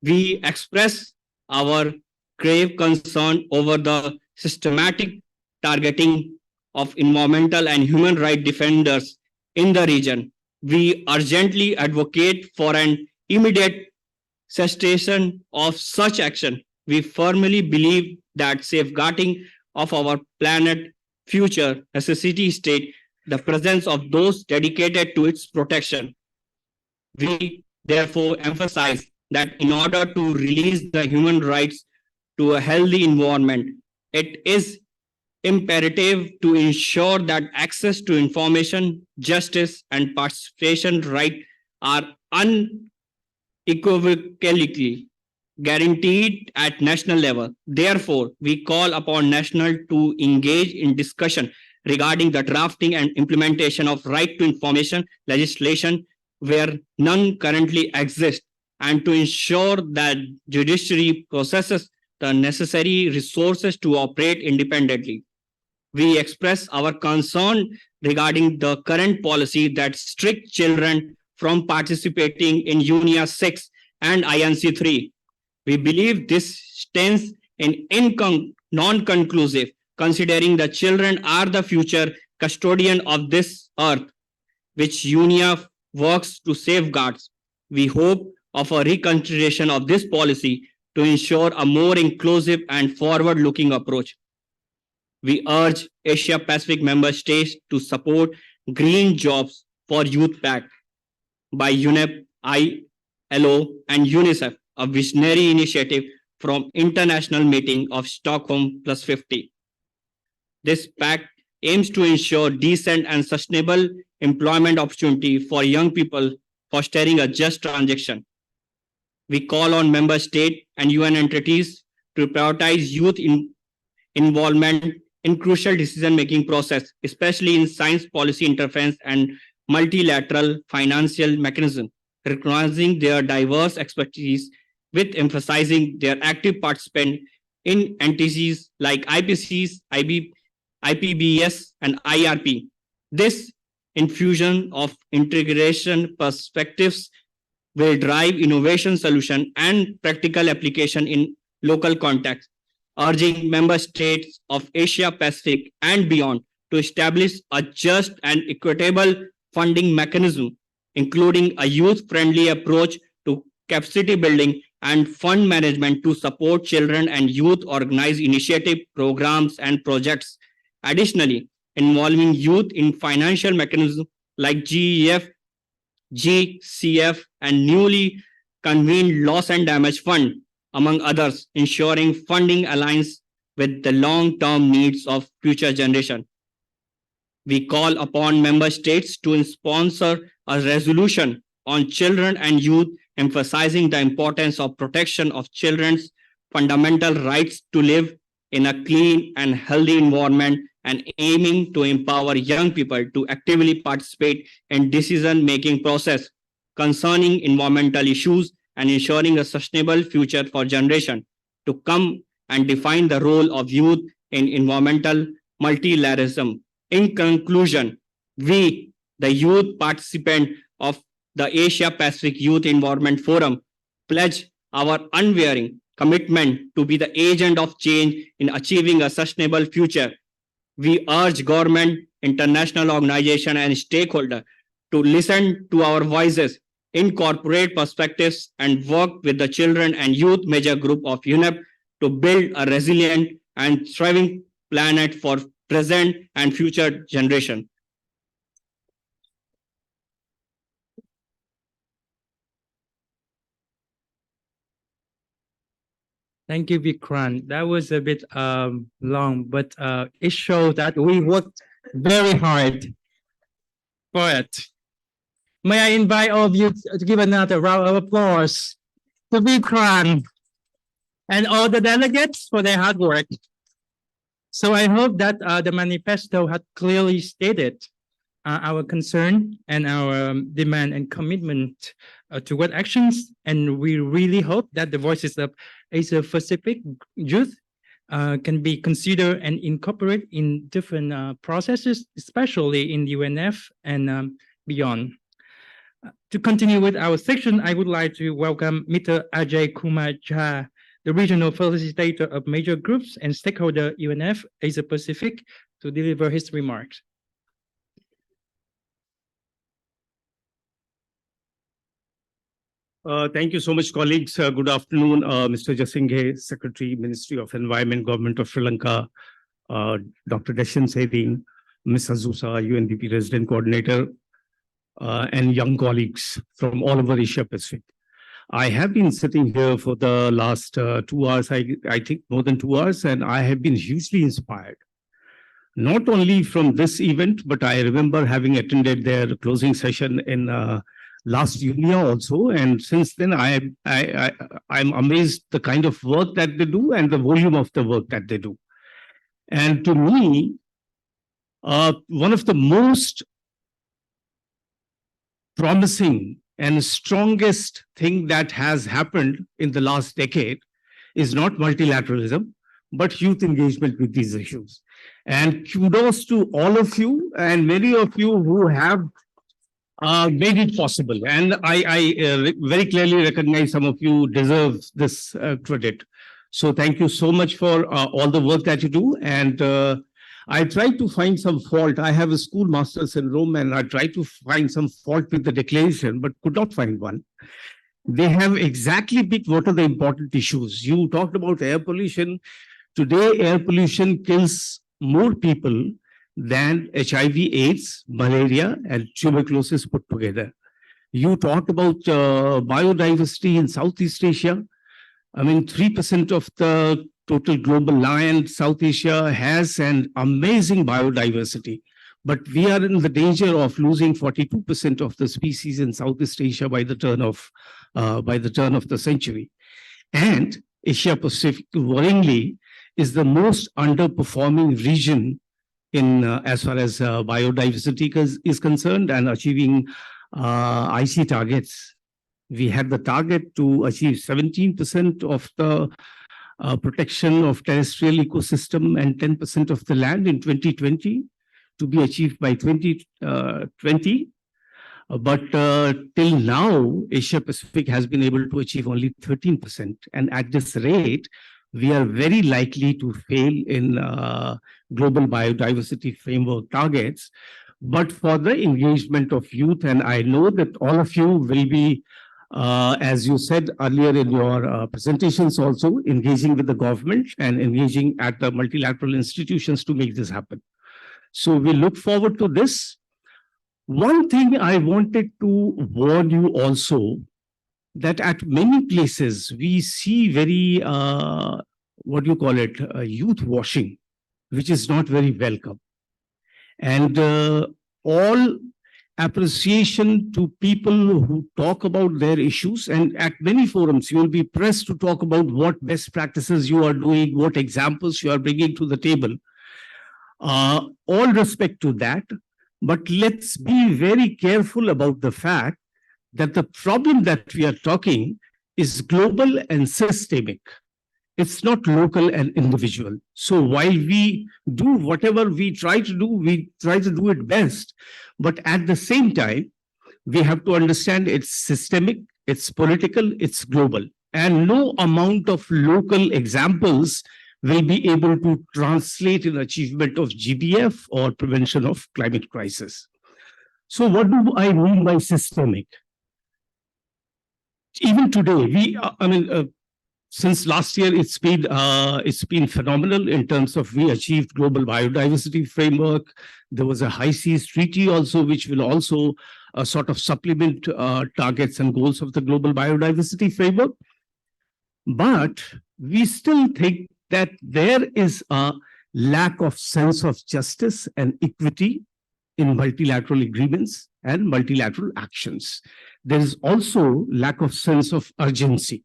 We express our grave concern over the systematic targeting of environmental and human rights defenders in the region. We urgently advocate for an immediate cessation of such action. We firmly believe that safeguarding of our planet future necessity state the presence of those dedicated to its protection. We therefore emphasize that in order to release the human rights to a healthy environment, it is imperative to ensure that access to information, justice, and participation right are unequivocally guaranteed at national level. Therefore, we call upon national to engage in discussion regarding the drafting and implementation of right to information legislation where none currently exists, and to ensure that judiciary possesses the necessary resources to operate independently. We express our concern regarding the current policy that restricts children from participating in UNIA 6 and INC 3. We believe this stands in non-conclusive, considering the children are the future custodian of this earth, which UNIA works to safeguard. We hope of a reconsideration of this policy to ensure a more inclusive and forward-looking approach. We urge Asia Pacific member states to support Green Jobs for Youth Pact by UNEP, ILO, and UNICEF, a visionary initiative from International Meeting of Stockholm Plus 50. This pact aims to ensure decent and sustainable employment opportunity for young people, fostering a just transition. We call on member state and UN entities to prioritize youth involvement in crucial decision-making process, especially in science policy interference and multilateral financial mechanism, recognizing their diverse expertise with emphasizing their active participation in entities like IPCs, IPBES, and IRP. This infusion of integration perspectives will drive innovation solution and practical application in local context, urging member states of Asia Pacific and beyond to establish a just and equitable funding mechanism, including a youth-friendly approach to capacity building and fund management to support children and youth organized initiative, programs, and projects. Additionally, involving youth in financial mechanisms like GEF, GCF, and newly convened Loss and Damage Fund, among others, ensuring funding aligns with the long-term needs of future generation. We call upon member states to sponsor a resolution on children and youth, emphasizing the importance of protection of children's fundamental rights to live in a clean and healthy environment, and aiming to empower young people to actively participate in decision-making process concerning environmental issues and ensuring a sustainable future for generation to come, and define the role of youth in environmental multilateralism. In conclusion, we, the youth participant of the Asia Pacific Youth Environment Forum, pledge our unwavering commitment to be the agent of change in achieving a sustainable future. We urge government, international organizations, and stakeholders to listen to our voices, incorporate perspectives, and work with the children and youth major group of UNEP to build a resilient and thriving planet for present and future generation. Thank you, Vikran. That was a bit long, but it showed that we worked very hard for it. May I invite all of you to give another round of applause to Vikran and all the delegates for their hard work. So I hope that the manifesto had clearly stated our concern and our demand and commitment toward actions. And we really hope that the voices of Asia Pacific youth can be considered and incorporated in different processes, especially in the UNF and beyond. To continue with our section, I would like to welcome Mr. Ajay Kumar Jha, the regional facilitator of major groups and stakeholder UNF Asia Pacific, to deliver his remarks. Thank you so much, colleagues. Good afternoon, Mr. Jasinghe, Secretary, Ministry of Environment, Government of Sri Lanka, Dr. Deshan Sethi, Ms. Azusa, UNDP Resident Coordinator, and young colleagues from all over Asia Pacific. I have been sitting here for the last 2 hours, I think more than 2 hours, and I have been hugely inspired. Not only from this event, but I remember having attended their closing session in last year also, and since then I'm amazed the kind of work that they do and the volume of the work that they do. And to me, one of the most promising and strongest thing that has happened in the last decade is not multilateralism, but youth engagement with these issues. And kudos to all of you and many of you who have made it possible. And I very clearly recognize some of you deserve this credit. So thank you so much for all the work that you do. And I tried to find some fault. I have a schoolmaster syndrome, and I tried to find some fault with the declaration, but could not find one. They have exactly picked what are the important issues. You talked about air pollution. Today, air pollution kills more people than HIV, AIDS, malaria, and tuberculosis put together. You talked about biodiversity in Southeast Asia. I mean, 3% of the total global land, South Asia has an amazing biodiversity, but we are in the danger of losing 42% of the species in Southeast Asia by the turn of the century. And Asia Pacific, worryingly, is the most underperforming region in as far as biodiversity is concerned and achieving IC targets. We had the target to achieve 17% of the protection of terrestrial ecosystem and 10% of the land in 2020 to be achieved by 2020. But till now, Asia Pacific has been able to achieve only 13%. And at this rate, we are very likely to fail in global biodiversity framework targets. But for the engagement of youth, and I know that all of you will be, as you said earlier in your presentations also, engaging with the government and engaging at the multilateral institutions to make this happen. So we look forward to this. One thing I wanted to warn you also, that at many places we see very, what do you call it, youth washing, which is not very welcome. And all appreciation to people who talk about their issues, and at many forums you will be pressed to talk about what best practices you are doing, what examples you are bringing to the table. All respect to that, but let's be very careful about the fact that the problem that we are talking is global and systemic. It's not local and individual. So while we do whatever we try to do it best. But at the same time, we have to understand it's systemic, it's political, it's global. And no amount of local examples will be able to translate an achievement of GBF or prevention of climate crisis. So what do I mean by systemic? Even today, since last year, it's been phenomenal in terms of we achieved global biodiversity framework. There was a high seas treaty also, which will also sort of supplement targets and goals of the global biodiversity framework. But we still think that there is a lack of sense of justice and equity in multilateral agreements and multilateral actions. There is also lack of sense of urgency.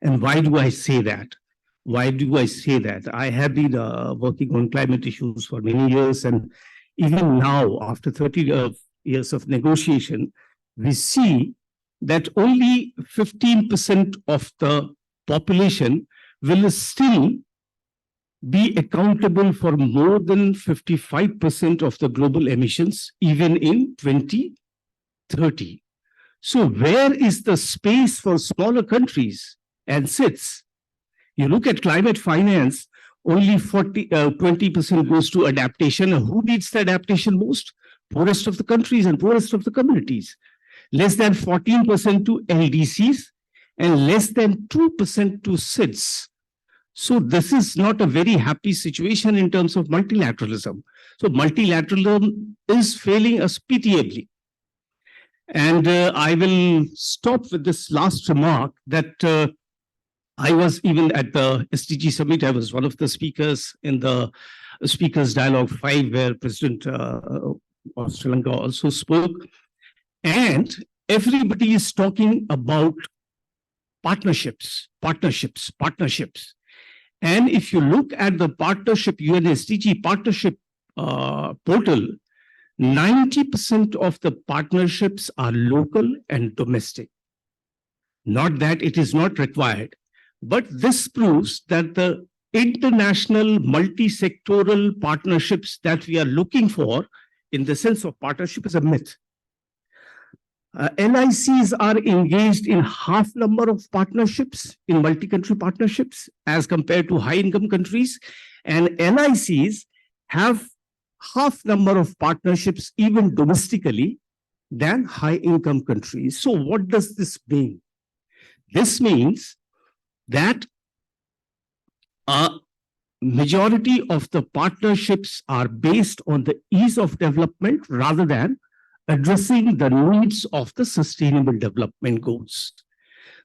And why do I say that? Why do I say that? I have been working on climate issues for many years, and even now, after 30 years of negotiation, we see that only 15% of the population will still be accountable for more than 55% of the global emissions, even in 2030. So where is the space for smaller countries and sits? You look at climate finance, only 20% goes to adaptation. Who needs the adaptation most? Poorest of the countries and poorest of the communities. less than 14% to LDCs, and less than 2% to SIDS. So this is not a very happy situation in terms of multilateralism. So multilateralism is failing us pitiably. And I will stop with this last remark that I was even at the SDG Summit. I was one of the speakers in the Speakers Dialogue 5, where President of Sri Lanka also spoke. And everybody is talking about partnerships. And if you look at the partnership, UN SDG partnership portal, 90% of the partnerships are local and domestic. Not that it is not required, but this proves that the international multi-sectoral partnerships that we are looking for in the sense of partnership is a myth. LICs are engaged in half number of partnerships, in multi-country partnerships, as compared to high-income countries, and LICs have half number of partnerships even domestically than high-income countries. So what does this mean? This means that a majority of the partnerships are based on the ease of development rather than addressing the needs of the sustainable development goals.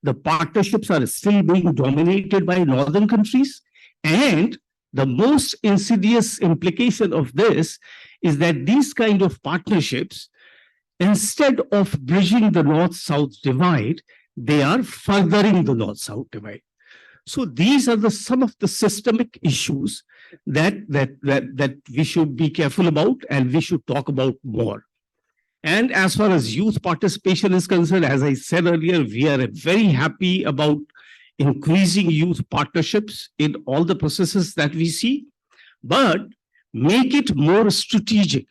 The partnerships are still being dominated by northern countries, and the most insidious implication of this is that these kind of partnerships, instead of bridging the north-south divide, they are furthering the north-south divide. So these are some of the systemic issues that we should be careful about and we should talk about more. And as far as youth participation is concerned, as I said earlier, we are very happy about increasing youth partnerships in all the processes that we see, but make it more strategic.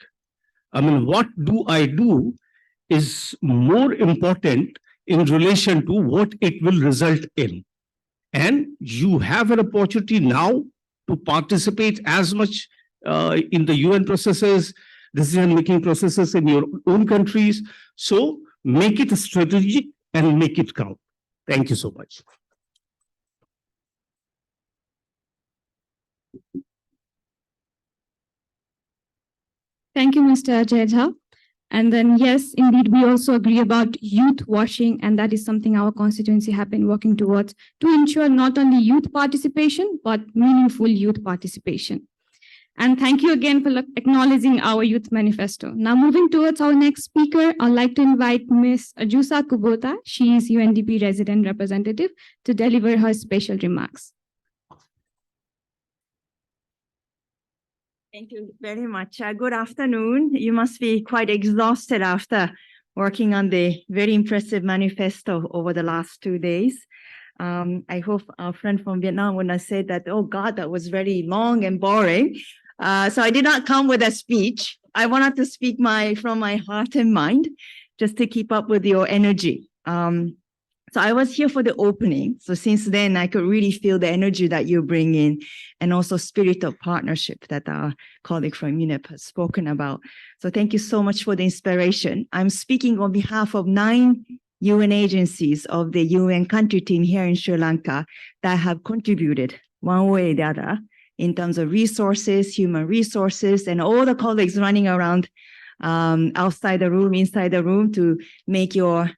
I mean, what do I do is more important in relation to what it will result in. And you have an opportunity now to participate as much in the UN processes, decision-making processes in your own countries. So make it strategic and make it count. Thank you so much. Thank you, Mr. Jha. And then, yes, indeed, we also agree about youth washing, and that is something our constituency have been working towards to ensure not only youth participation, but meaningful youth participation. And thank you again for acknowledging our youth manifesto. Now, moving towards our next speaker, I'd like to invite Ms. Ajusa Kubota. She is UNDP resident representative to deliver her special remarks. Thank you very much. Good afternoon. You must be quite exhausted after working on the very impressive manifesto over the last 2 days. I hope our friend from Vietnam would not say that, oh God, that was very long and boring. So I did not come with a speech. I wanted to speak from my heart and mind, just to keep up with your energy. So I was here for the opening. So since then, I could really feel the energy that you bring in, and also spirit of partnership that our colleague from UNEP has spoken about. So thank you so much for the inspiration. I'm speaking on behalf of 9 UN agencies of the UN country team here in Sri Lanka that have contributed one way or the other in terms of resources, human resources, and all the colleagues running around outside the room, inside the room to make your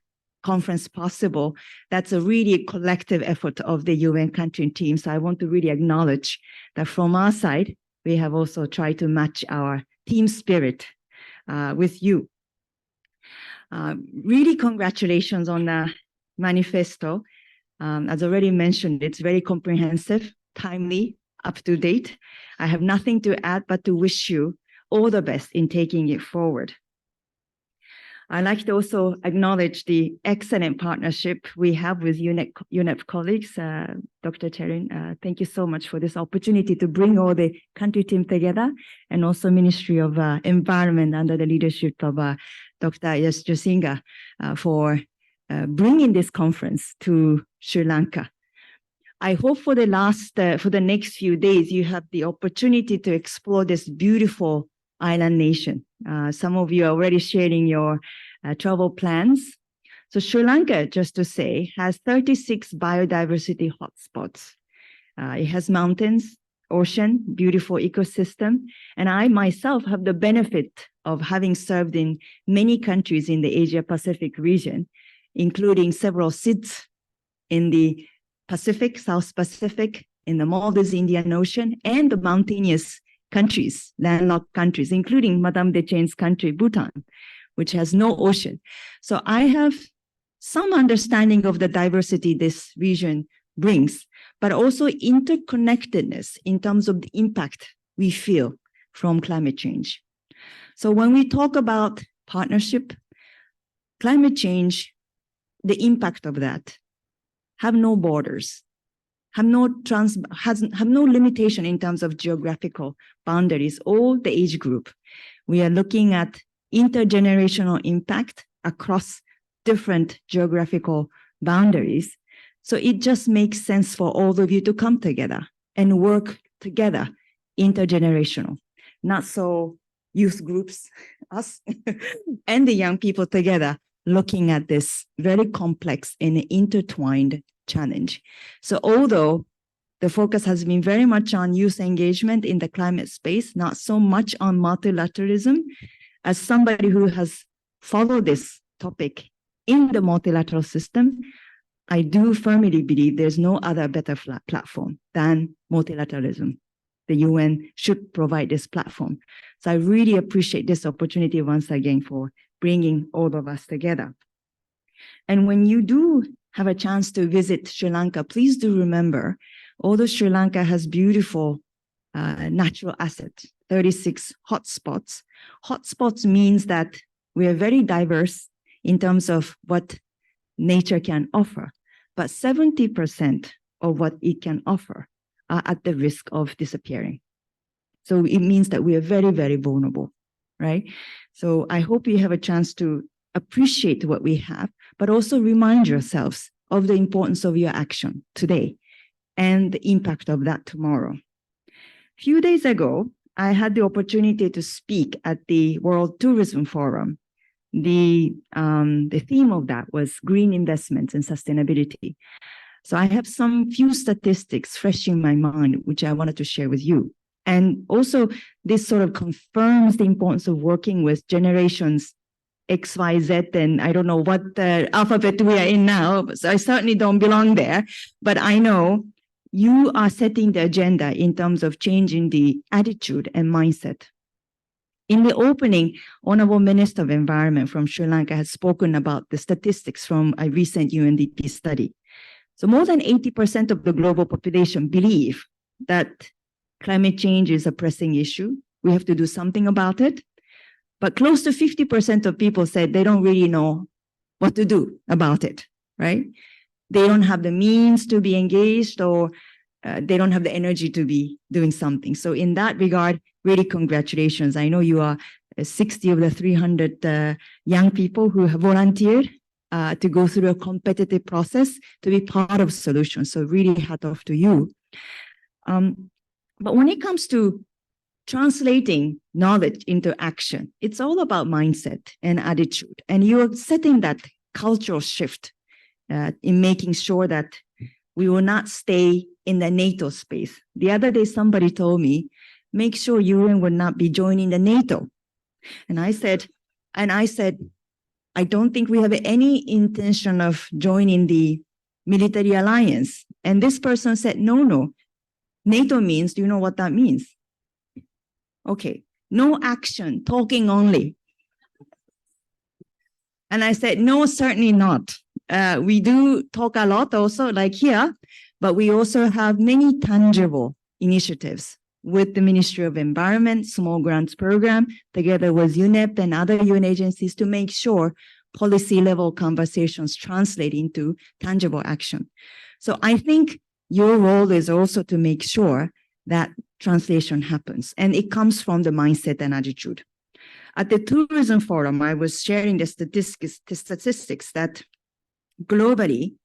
conference possible. That's a really collective effort of the UN country team. So I want to really acknowledge that from our side, we have also tried to match our team spirit with you. Really congratulations on the manifesto. As already mentioned, it's very comprehensive, timely, up to date. I have nothing to add but to wish you all the best in taking it forward. I'd like to also acknowledge the excellent partnership we have with UNEP colleagues. Dr. Cherin, thank you so much for this opportunity to bring all the country team together, and also Ministry of Environment under the leadership of Dr. Yash Josinga for bringing this conference to Sri Lanka. I hope for the next few days, you have the opportunity to explore this beautiful island nation. Some of you are already sharing your travel plans. So Sri Lanka, just to say, has 36 biodiversity hotspots. It has mountains, ocean, beautiful ecosystem. And I myself have the benefit of having served in many countries in the Asia Pacific region, including several seats in the Pacific, South Pacific, in the Maldives, Indian Ocean, and the mountainous countries, landlocked countries, including Madame de Chain's country, Bhutan, which has no ocean. So I have some understanding of the diversity this region brings, but also interconnectedness in terms of the impact we feel from climate change. So when we talk about partnership, climate change, the impact of that have no borders, have no limitation in terms of geographical boundaries or the age group. We are looking at intergenerational impact across different geographical boundaries. So it just makes sense for all of you to come together and work together, intergenerational, not so youth groups, us, and the young people together, looking at this very complex and intertwined challenge. So although the focus has been very much on youth engagement in the climate space, not so much on multilateralism, as somebody who has followed this topic in the multilateral system, I do firmly believe there's no other better platform than multilateralism. The UN should provide this platform. So I really appreciate this opportunity once again for bringing all of us together. And when you do have a chance to visit Sri Lanka, please do remember, although Sri Lanka has beautiful natural assets, 36 hotspots. Hotspots means that we are very diverse in terms of what nature can offer, but 70% of what it can offer are at the risk of disappearing. So it means that we are very, very vulnerable, right? So I hope you have a chance to appreciate what we have, but also remind yourselves of the importance of your action today and the impact of that tomorrow. A few days ago, I had the opportunity to speak at the World Tourism Forum. The theme of that was green investments and sustainability. So I have some few statistics fresh in my mind, which I wanted to share with you. And also this sort of confirms the importance of working with generations X, Y, Z, and I don't know what alphabet we are in now. So I certainly don't belong there, but I know you are setting the agenda in terms of changing the attitude and mindset. In the opening, Honorable Minister of Environment from Sri Lanka has spoken about the statistics from a recent UNDP study. So more than 80% of the global population believe that climate change is a pressing issue. We have to do something about it. But close to 50% of people said they don't really know what to do about it, right? They don't have the means to be engaged, or they don't have the energy to be doing something. So in that regard, really congratulations. I know you are 60 of the 300 young people who have volunteered to go through a competitive process to be part of solutions. So really hat off to you. But when it comes to translating knowledge into action, it's all about mindset and attitude. And you're setting that cultural shift in making sure that we will not stay in the NATO space. The other day, somebody told me, make sure UN will not be joining the NATO. And I said, I don't think we have any intention of joining the military alliance. And this person said, no, NATO means, do you know what that means? Okay, no action, talking only. And I said, no, certainly not. We do talk a lot also, like here, but we also have many tangible initiatives with the Ministry of Environment, Small Grants Program, together with UNEP and other UN agencies to make sure policy level conversations translate into tangible action. So I think your role is also to make sure that translation happens, and it comes from the mindset and attitude. At the Tourism Forum, I was sharing the statistics that globally,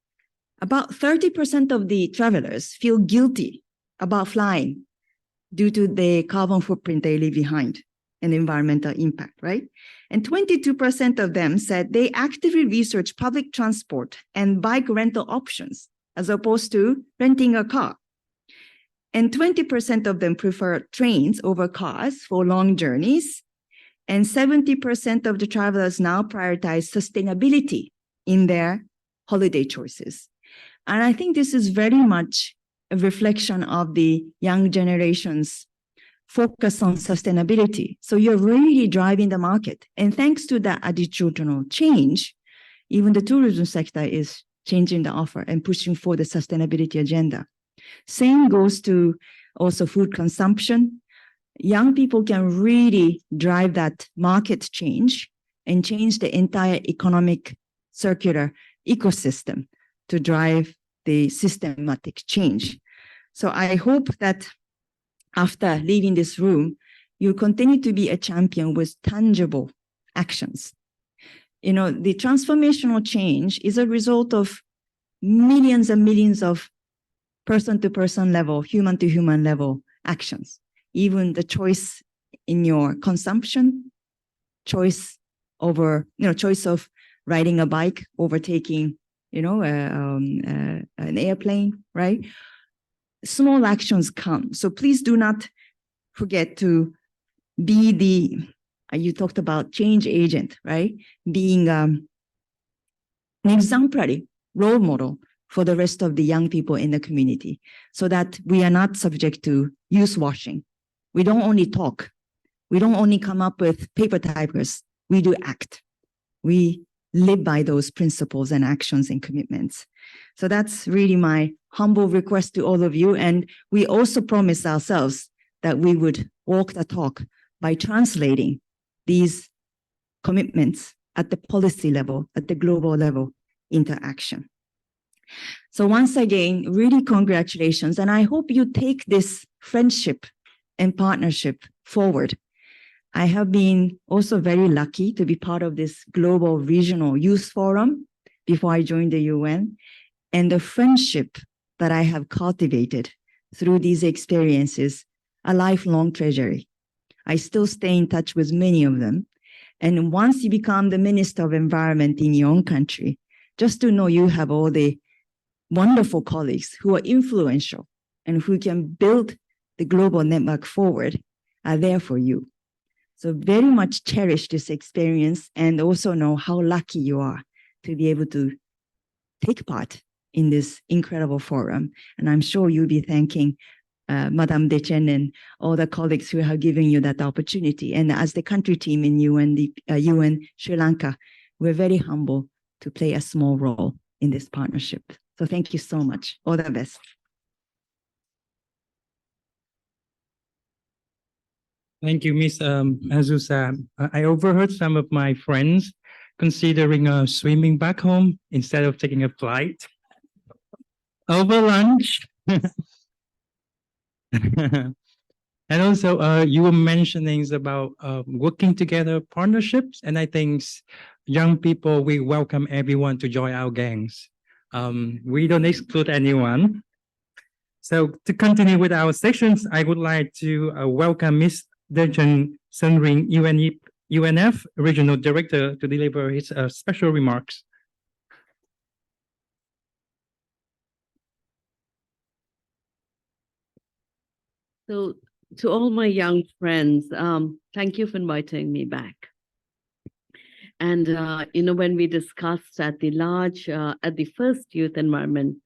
about 30% of the travelers feel guilty about flying due to the carbon footprint they leave behind and environmental impact, right? And 22% of them said they actively research public transport and bike rental options as opposed to renting a car. And 20% of them prefer trains over cars for long journeys. And 70% of the travelers now prioritize sustainability in their holiday choices. And I think this is very much a reflection of the young generation's focus on sustainability. So you're really driving the market. And thanks to that attitudinal change, even the tourism sector is changing the offer and pushing for the sustainability agenda. Same goes to also food consumption. Young people can really drive that market change and change the entire economic circular ecosystem to drive the systematic change. So I hope that after leaving this room, you continue to be a champion with tangible actions. You know, the transformational change is a result of millions and millions of person-to-person level, human-to-human level actions. Even the choice in your consumption, choice over, choice of riding a bike, overtaking, an airplane, right? Small actions count. So please do not forget to be you talked about change agent, right? Being an exemplary role model for the rest of the young people in the community so that we are not subject to use washing. We don't only talk. We don't only come up with paper tigers. We do act. We live by those principles and actions and commitments. So that's really my humble request to all of you. And we also promise ourselves that we would walk the talk by translating these commitments at the policy level, at the global level, into action. So once again, really congratulations. And I hope you take this friendship and partnership forward. I have been also very lucky to be part of this global regional youth forum before I joined the UN. And the friendship that I have cultivated through these experiences, a lifelong treasury. I still stay in touch with many of them. And once you become the Minister of Environment in your own country, just to know you have all the wonderful colleagues who are influential and who can build the global network forward are there for you. So very much cherish this experience and also know how lucky you are to be able to take part in this incredible forum. And I'm sure you'll be thanking Madame Dechen and all the colleagues who have given you that opportunity. And as the country team in UN Sri Lanka, we're very humble to play a small role in this partnership. So thank you so much. All the best. Thank you, Ms. Azusa. I overheard some of my friends considering swimming back home instead of taking a flight over lunch. And also, you were mentioning about working together partnerships, and I think young people, we welcome everyone to join our gangs. We don't exclude anyone. So to continue with our sessions, I would like to welcome Ms. Dechen Sunring, UNF Regional Director, to deliver his special remarks. So to all my young friends, thank you for inviting me back. And, when we discussed at the first Youth Environment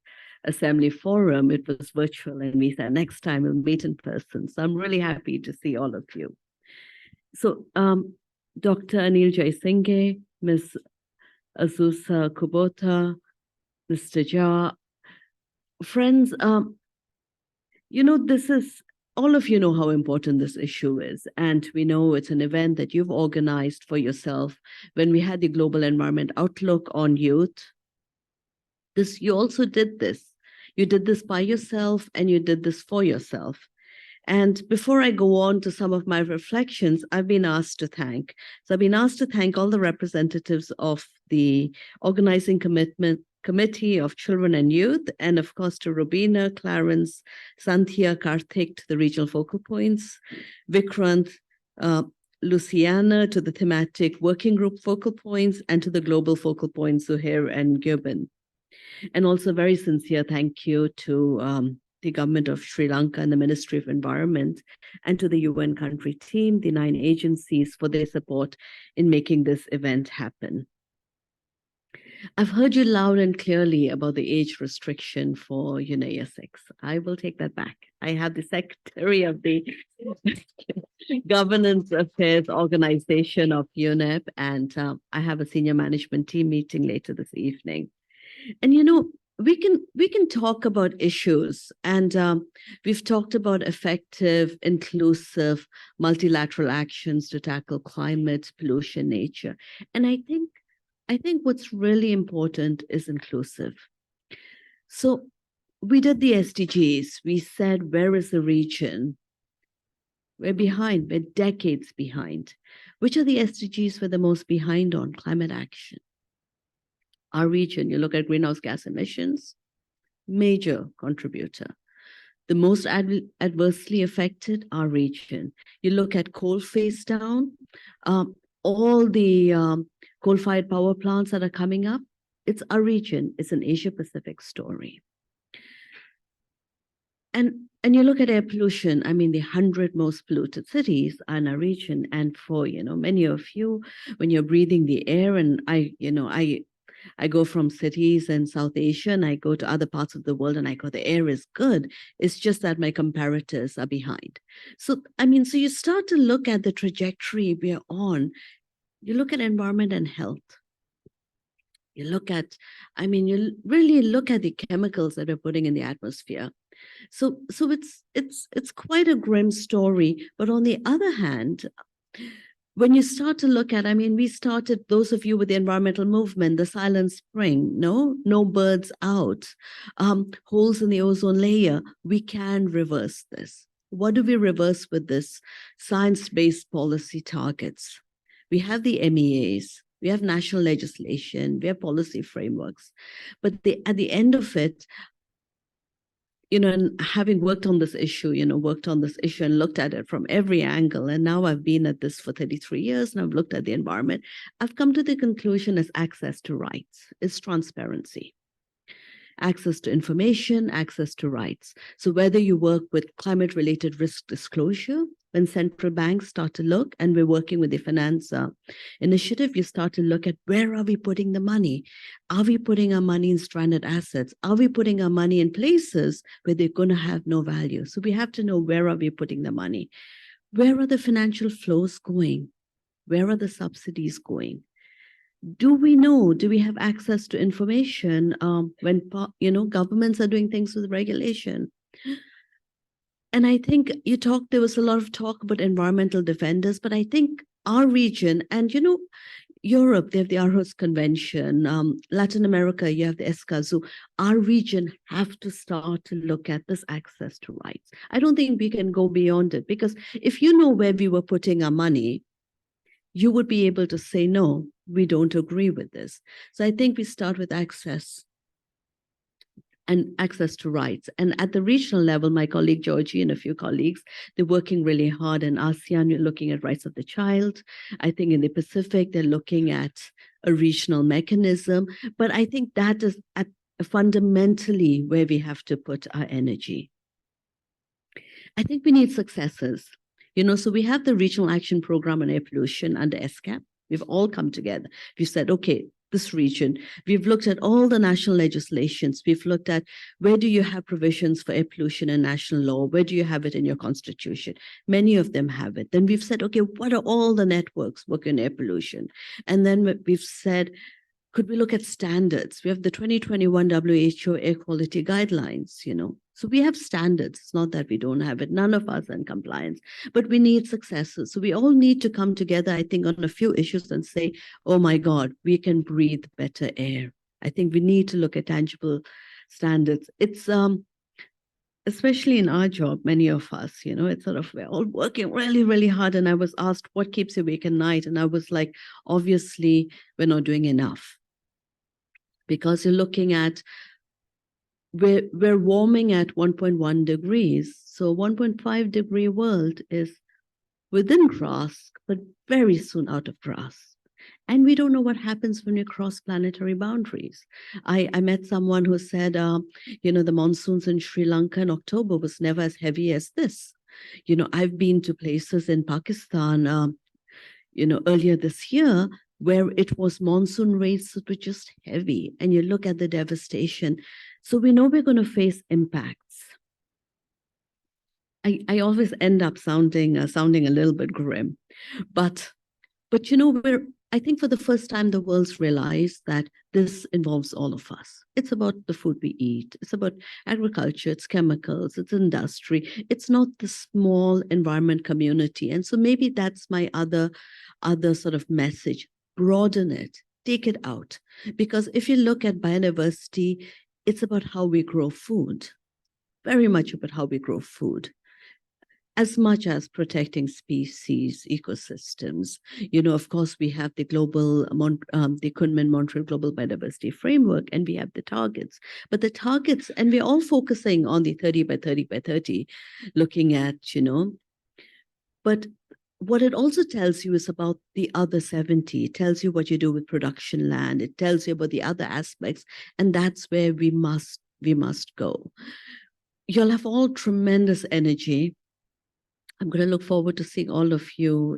Assembly Forum, it was virtual, and we said next time we'll meet in person. So I'm really happy to see all of you. So Dr. Anil Jaisinghe, Ms. Azusa Kubota, Mr. Jha, friends, this is, all of you know how important this issue is. And we know it's an event that you've organized for yourself. When we had the Global Environment Outlook on youth, you also did this. You did this by yourself and you did this for yourself. And before I go on to some of my reflections, I've been asked to thank. So I've been asked to thank all the representatives of the Organizing Committee of Children and Youth, and of course to Robina, Clarence, Santhia, Karthik, to the regional focal points, Vikrant, Luciana, to the thematic working group focal points, and to the global focal points, Zuhair and Gurban. And also very sincere thank you to the government of Sri Lanka and the Ministry of Environment, and to the UN country team, the 9 agencies, for their support in making this event happen. I've heard you loud and clearly about the age restriction for UNEA 6. I will take that back. I have the secretary of the Governance Affairs Organization of UNEP, and I have a senior management team meeting later this evening. And we can talk about issues, and we've talked about effective, inclusive, multilateral actions to tackle climate, pollution, nature. And I think what's really important is inclusive. So we did the SDGs. We said, where is the region? We're behind. We're decades behind. Which are the SDGs we're the most behind on? Climate action. Our region, you look at greenhouse gas emissions, major contributor. The most adversely affected, our region. You look at coal phase down, all the coal-fired power plants that are coming up, it's our region. It's an Asia-Pacific story. And you look at air pollution, I mean, the 100 most polluted cities are in our region. And for, many of you, when you're breathing the air, and I go from cities in South Asia and I go to other parts of the world and I go, the air is good. It's just that my comparators are behind. So you start to look at the trajectory we're on. You look at environment and health. You really look at the chemicals that we're putting in the atmosphere. So it's quite a grim story. But on the other hand, when you start to look at, we started, those of you with the environmental movement, the silent spring, no birds out, holes in the ozone layer, we can reverse this. What do we reverse with this? Science-based policy targets. We have the MEAs, we have national legislation, we have policy frameworks. But at the end of it, and having worked on this issue and looked at it from every angle, and now I've been at this for 33 years and I've looked at the environment, I've come to the conclusion is access to rights, is transparency. Access to information, access to rights. So whether you work with climate-related risk disclosure, when central banks start to look, and we're working with the finance initiative, you start to look at where are we putting the money? Are we putting our money in stranded assets? Are we putting our money in places where they're going to have no value? So we have to know, where are we putting the money? Where are the financial flows going? Where are the subsidies going? Do we have access to information when governments are doing things with regulation? And I think there was a lot of talk about environmental defenders, but I think our region, and Europe, they have the Aarhus Convention, Latin America, you have the ESCAZU. Our region have to start to look at this access to rights. I don't think we can go beyond it, because if you know where we were putting our money, you would be able to say, no, we don't agree with this. So I think we start with access and access to rights. And at the regional level, my colleague Georgie and a few colleagues, they're working really hard. In ASEAN, you're looking at rights of the child. I think in the Pacific, they're looking at a regional mechanism. But I think that is fundamentally where we have to put our energy. I think we need successes. So we have the Regional Action Program on Air Pollution under ESCAP. We've all come together. We've said, okay, this region, we've looked at all the national legislations. We've looked at, where do you have provisions for air pollution in national law? Where do you have it in your constitution? Many of them have it. Then we've said, okay, what are all the networks working in air pollution? And then we've said, could we look at standards? We have the 2021 WHO air quality guidelines, So we have standards. It's not that we don't have it. None of us are in compliance, but we need successes. So we all need to come together, I think, on a few issues and say, oh my God, we can breathe better air. I think we need to look at tangible standards. It's especially in our job, many of us, it's sort of, we're all working really, really hard. And I was asked, what keeps you awake at night? And I was like, obviously, we're not doing enough. Because you're looking at, we're warming at 1.1 degrees. So 1.5 degree world is within grass, but very soon out of grass. And we don't know what happens when we cross planetary boundaries. I met someone who said, the monsoons in Sri Lanka in October was never as heavy as this. I've been to places in Pakistan, earlier this year where it was monsoon rains that were just heavy, and you look at the devastation. So we know we're going to face impacts. I always end up sounding a little bit grim, but I think for the first time, the world's realized that this involves all of us. It's about the food we eat. It's about agriculture, it's chemicals, it's industry. It's not the small environment community. And so maybe that's my other sort of message. Broaden it, take it out. Because if you look at biodiversity, it's about how we grow food, very much about how we grow food, as much as protecting species, ecosystems. Of course, we have the the Kunming Montreal Global Biodiversity Framework, and we have the targets. But the targets, and we're all focusing on the 30 by 30 by 30, looking at, but what it also tells you is about the other 70. It tells you what you do with production land. It tells you about the other aspects, and that's where we must go. You'll have all tremendous energy. I'm going to look forward to seeing all of you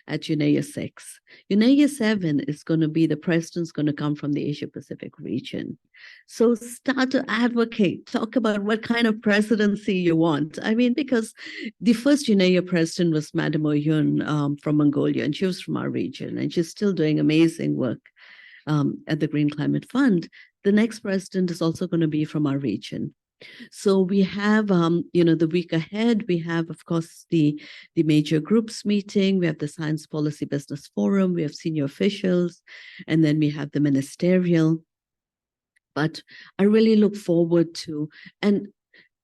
at UNEA 6. UNEA 7 is going to be, the president's going to come from the Asia Pacific region. So start to advocate, talk about what kind of presidency you want. I mean, because the first UNEA president was Madam Oyun from Mongolia, and she was from our region, and she's still doing amazing work at the Green Climate Fund. The next president is also going to be from our region. So we have, the week ahead, we have, of course, the major groups meeting. We have the Science Policy Business Forum. We have senior officials, and then we have the ministerial. But I really look forward to, and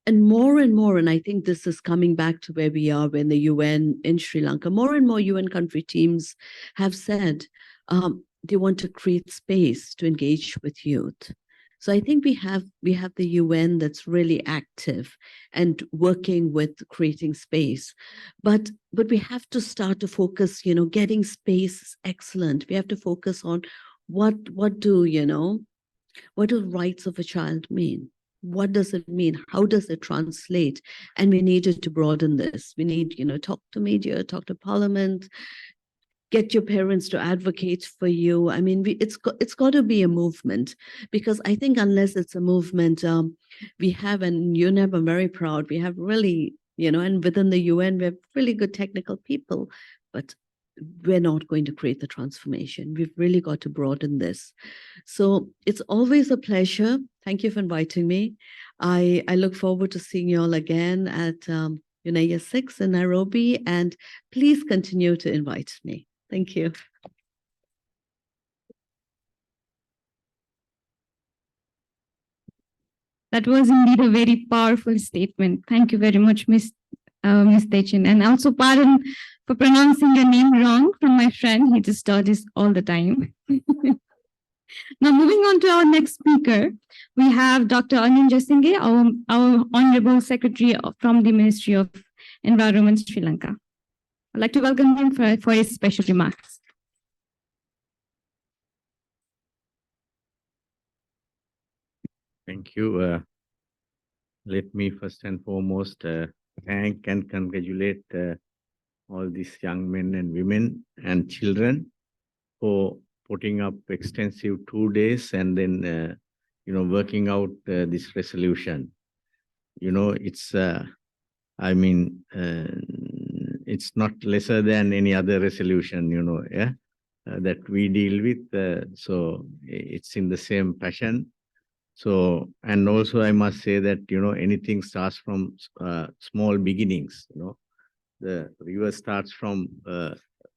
more, and I think this is coming back to where we are when the UN in Sri Lanka, more and more UN country teams have said they want to create space to engage with youth. So I think we have the UN that's really active and working with creating space, but we have to start to focus. Getting space is excellent. We have to focus on what do rights of a child mean? What does it mean? How does it translate? And we needed to broaden this. We need talk to media, talk to parliament. Get your parents to advocate for you. I mean, it's got to be a movement, because I think unless it's a movement, we have, and UNEP, I'm very proud, we have really, and within the UN, we have really good technical people, but we're not going to create the transformation. We've really got to broaden this. So it's always a pleasure. Thank you for inviting me. I look forward to seeing you all again at UNEA 6 in Nairobi, and please continue to invite me. Thank you. That was indeed a very powerful statement. Thank you very much, Ms. Techin. And also pardon for pronouncing your name wrong from my friend. He just does this all the time. Now, moving on to our next speaker, we have Dr. Anil Jasinghe, our Honorable Secretary from the Ministry of Environment, Sri Lanka. I'd like to welcome him for his special remarks. Thank you. Let me first and foremost thank and congratulate all these young men and women and children for putting up extensive 2 days and then, working out this resolution. It's, it's not lesser than any other resolution, that we deal with. So it's in the same passion. So, and also I must say that, anything starts from small beginnings, the river starts from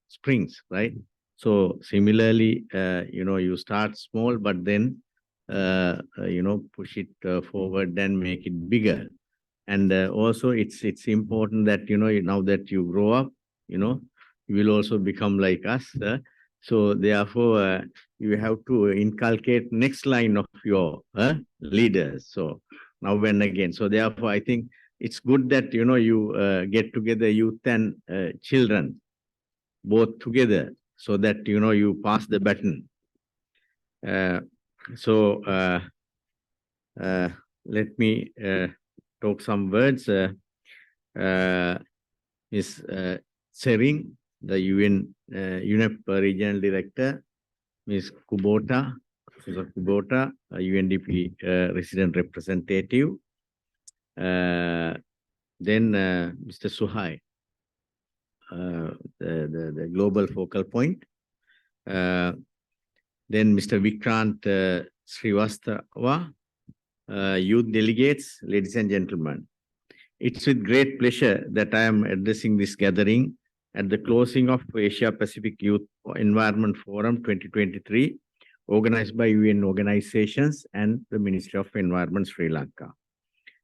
springs, right? So similarly, you start small, but then, push it forward and make it bigger. And also it's important that, now that you grow up, you will also become like us. So therefore, you have to inculcate next line of your leaders. So now and again. So therefore, I think it's good that, you know, you get together youth and children both together so that, you know, you pass the baton. Let me talk some words. Ms. Sering, the UN UNEP Regional Director, Ms. Kubota, Professor Kubota, UNDP Resident Representative, then Mr. Suhai, the Global Focal Point, then Mr. Vikrant Srivastava, youth delegates, ladies and gentlemen. It's with great pleasure that I am addressing this gathering at the closing of Asia Pacific Youth Environment Forum 2023, organized by UN organizations and the Ministry of Environment, Sri Lanka.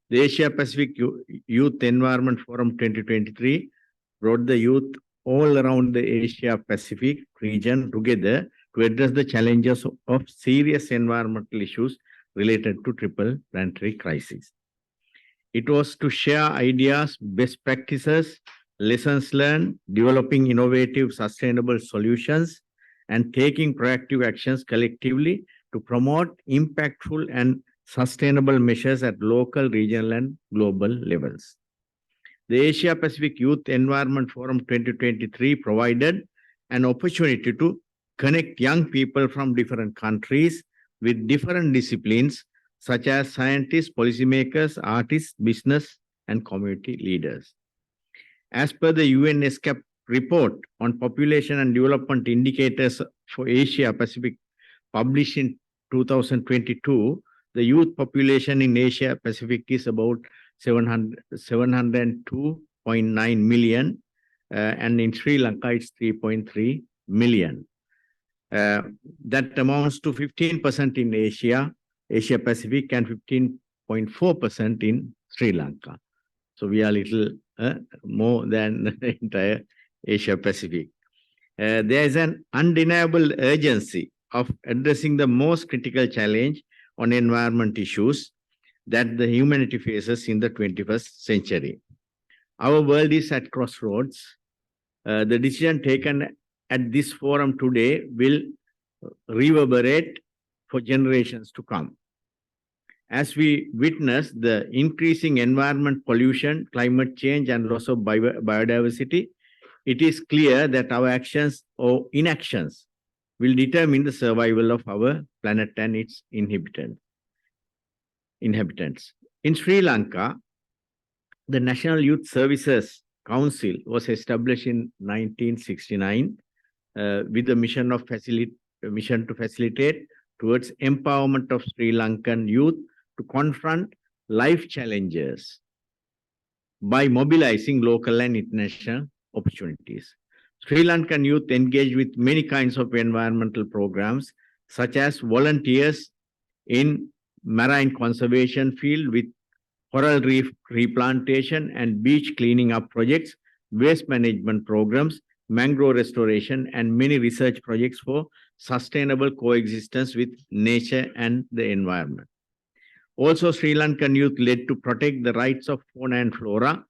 The Asia Pacific Youth Environment Forum 2023 brought the youth all around the Asia Pacific region together to address the challenges of serious environmental issues related to triple planetary crisis. It was to share ideas, best practices, lessons learned, developing innovative, sustainable solutions, and taking proactive actions collectively to promote impactful and sustainable measures at local, regional, and global levels. The Asia Pacific Youth Environment Forum 2023 provided an opportunity to connect young people from different countries with different disciplines such as scientists, policymakers, artists, business, and community leaders. As per the UNESCO report on population and development indicators for Asia Pacific published in 2022, the youth population in Asia Pacific is about 702.9 million, and in Sri Lanka it's 3.3 million. That amounts to 15% in Asia Pacific, and 15.4% in Sri Lanka. So we are little more than the entire Asia Pacific. There is an undeniable urgency of addressing the most critical challenge on environment issues that the humanity faces in the 21st century. Our world is at crossroads. The decision taken at this forum today will reverberate for generations to come. As we witness the increasing environment pollution, climate change, and loss of biodiversity, it is clear that our actions or inactions will determine the survival of our planet and its inhabitants. In Sri Lanka, the National Youth Services Council was established in 1969 with a mission to facilitate towards empowerment of Sri Lankan youth to confront life challenges by mobilizing local and international opportunities. Sri Lankan youth engage with many kinds of environmental programs, such as volunteers in marine conservation field with coral reef replantation and beach cleaning up projects, waste management programs, mangrove restoration, and many research projects for sustainable coexistence with nature and the environment. Also, Sri Lankan youth led to protect the rights of fauna and flora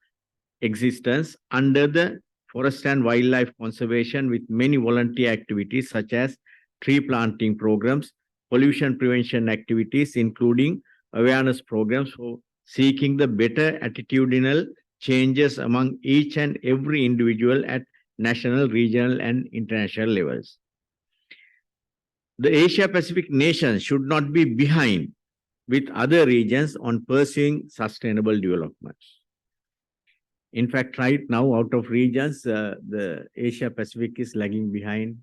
existence under the forest and wildlife conservation with many volunteer activities such as tree planting programs, pollution prevention activities, including awareness programs for seeking the better attitudinal changes among each and every individual at national, regional, and international levels. The Asia Pacific nations should not be behind with other regions on pursuing sustainable development. In fact, right now, out of regions, the Asia Pacific is lagging behind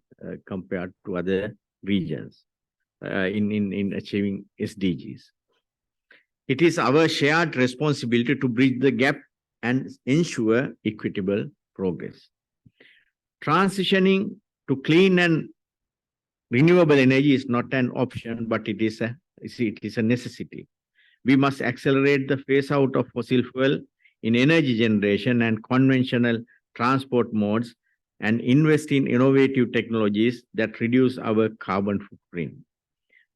compared to other regions in achieving SDGs. It is our shared responsibility to bridge the gap and ensure equitable progress. Transitioning to clean and renewable energy is not an option, but it is a necessity. We must accelerate the phase out of fossil fuel in energy generation and conventional transport modes and invest in innovative technologies that reduce our carbon footprint.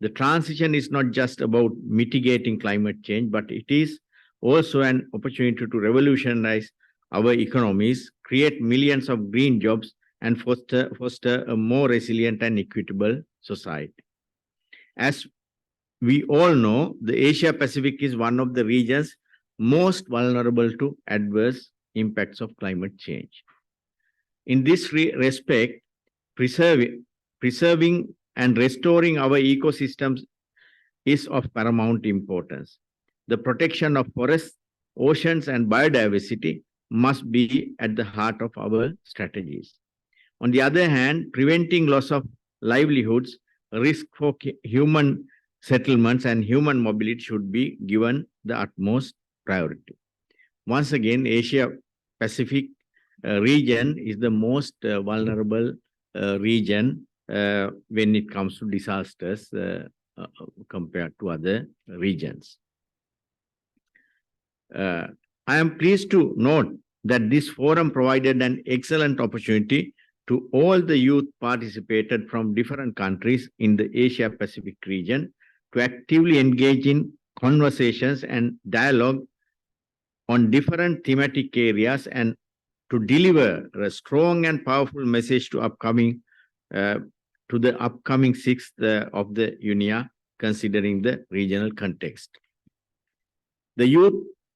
The transition is not just about mitigating climate change, but it is also an opportunity to revolutionize our economies, create millions of green jobs, and foster a more resilient and equitable society. As we all know, the Asia Pacific is one of the regions most vulnerable to adverse impacts of climate change. In this respect, preserving and restoring our ecosystems is of paramount importance. The protection of forests, oceans, and biodiversity must be at the heart of our strategies. On the other hand, preventing loss of livelihoods, risk for human settlements, and human mobility should be given the utmost priority. Once again, Asia Pacific region is the most vulnerable region when it comes to disasters compared to other regions. I am pleased to note that this forum provided an excellent opportunity to all the youth participated from different countries in the Asia Pacific region to actively engage in conversations and dialogue on different thematic areas and to deliver a strong and powerful message to the upcoming 6th of the UNIA, considering the regional context. The youth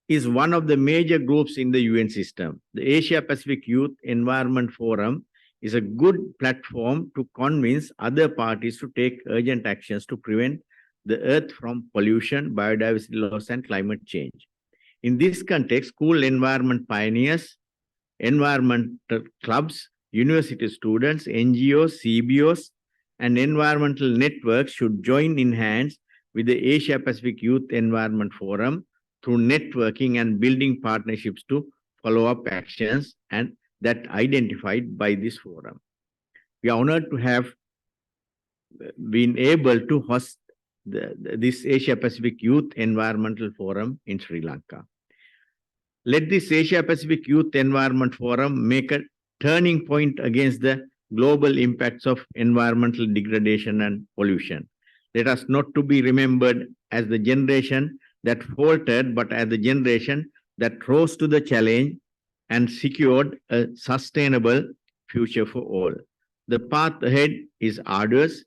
is one of the major groups in the UN system. The Asia Pacific Youth Environment Forum is a good platform to convince other parties to take urgent actions to prevent the Earth from pollution, biodiversity loss, and climate change. In this context, school environment pioneers, environmental clubs, university students, NGOs, CBOs, and environmental networks should join in hands with the Asia Pacific Youth Environment Forum through networking and building partnerships to follow up actions and that identified by this forum. We are honored to have been able to host this Asia Pacific Youth Environmental Forum in Sri Lanka. Let this Asia Pacific Youth Environment Forum make a turning point against the global impacts of environmental degradation and pollution. Let us not to be remembered as the generation that faltered, but as the generation that rose to the challenge and secured a sustainable future for all. The path ahead is arduous,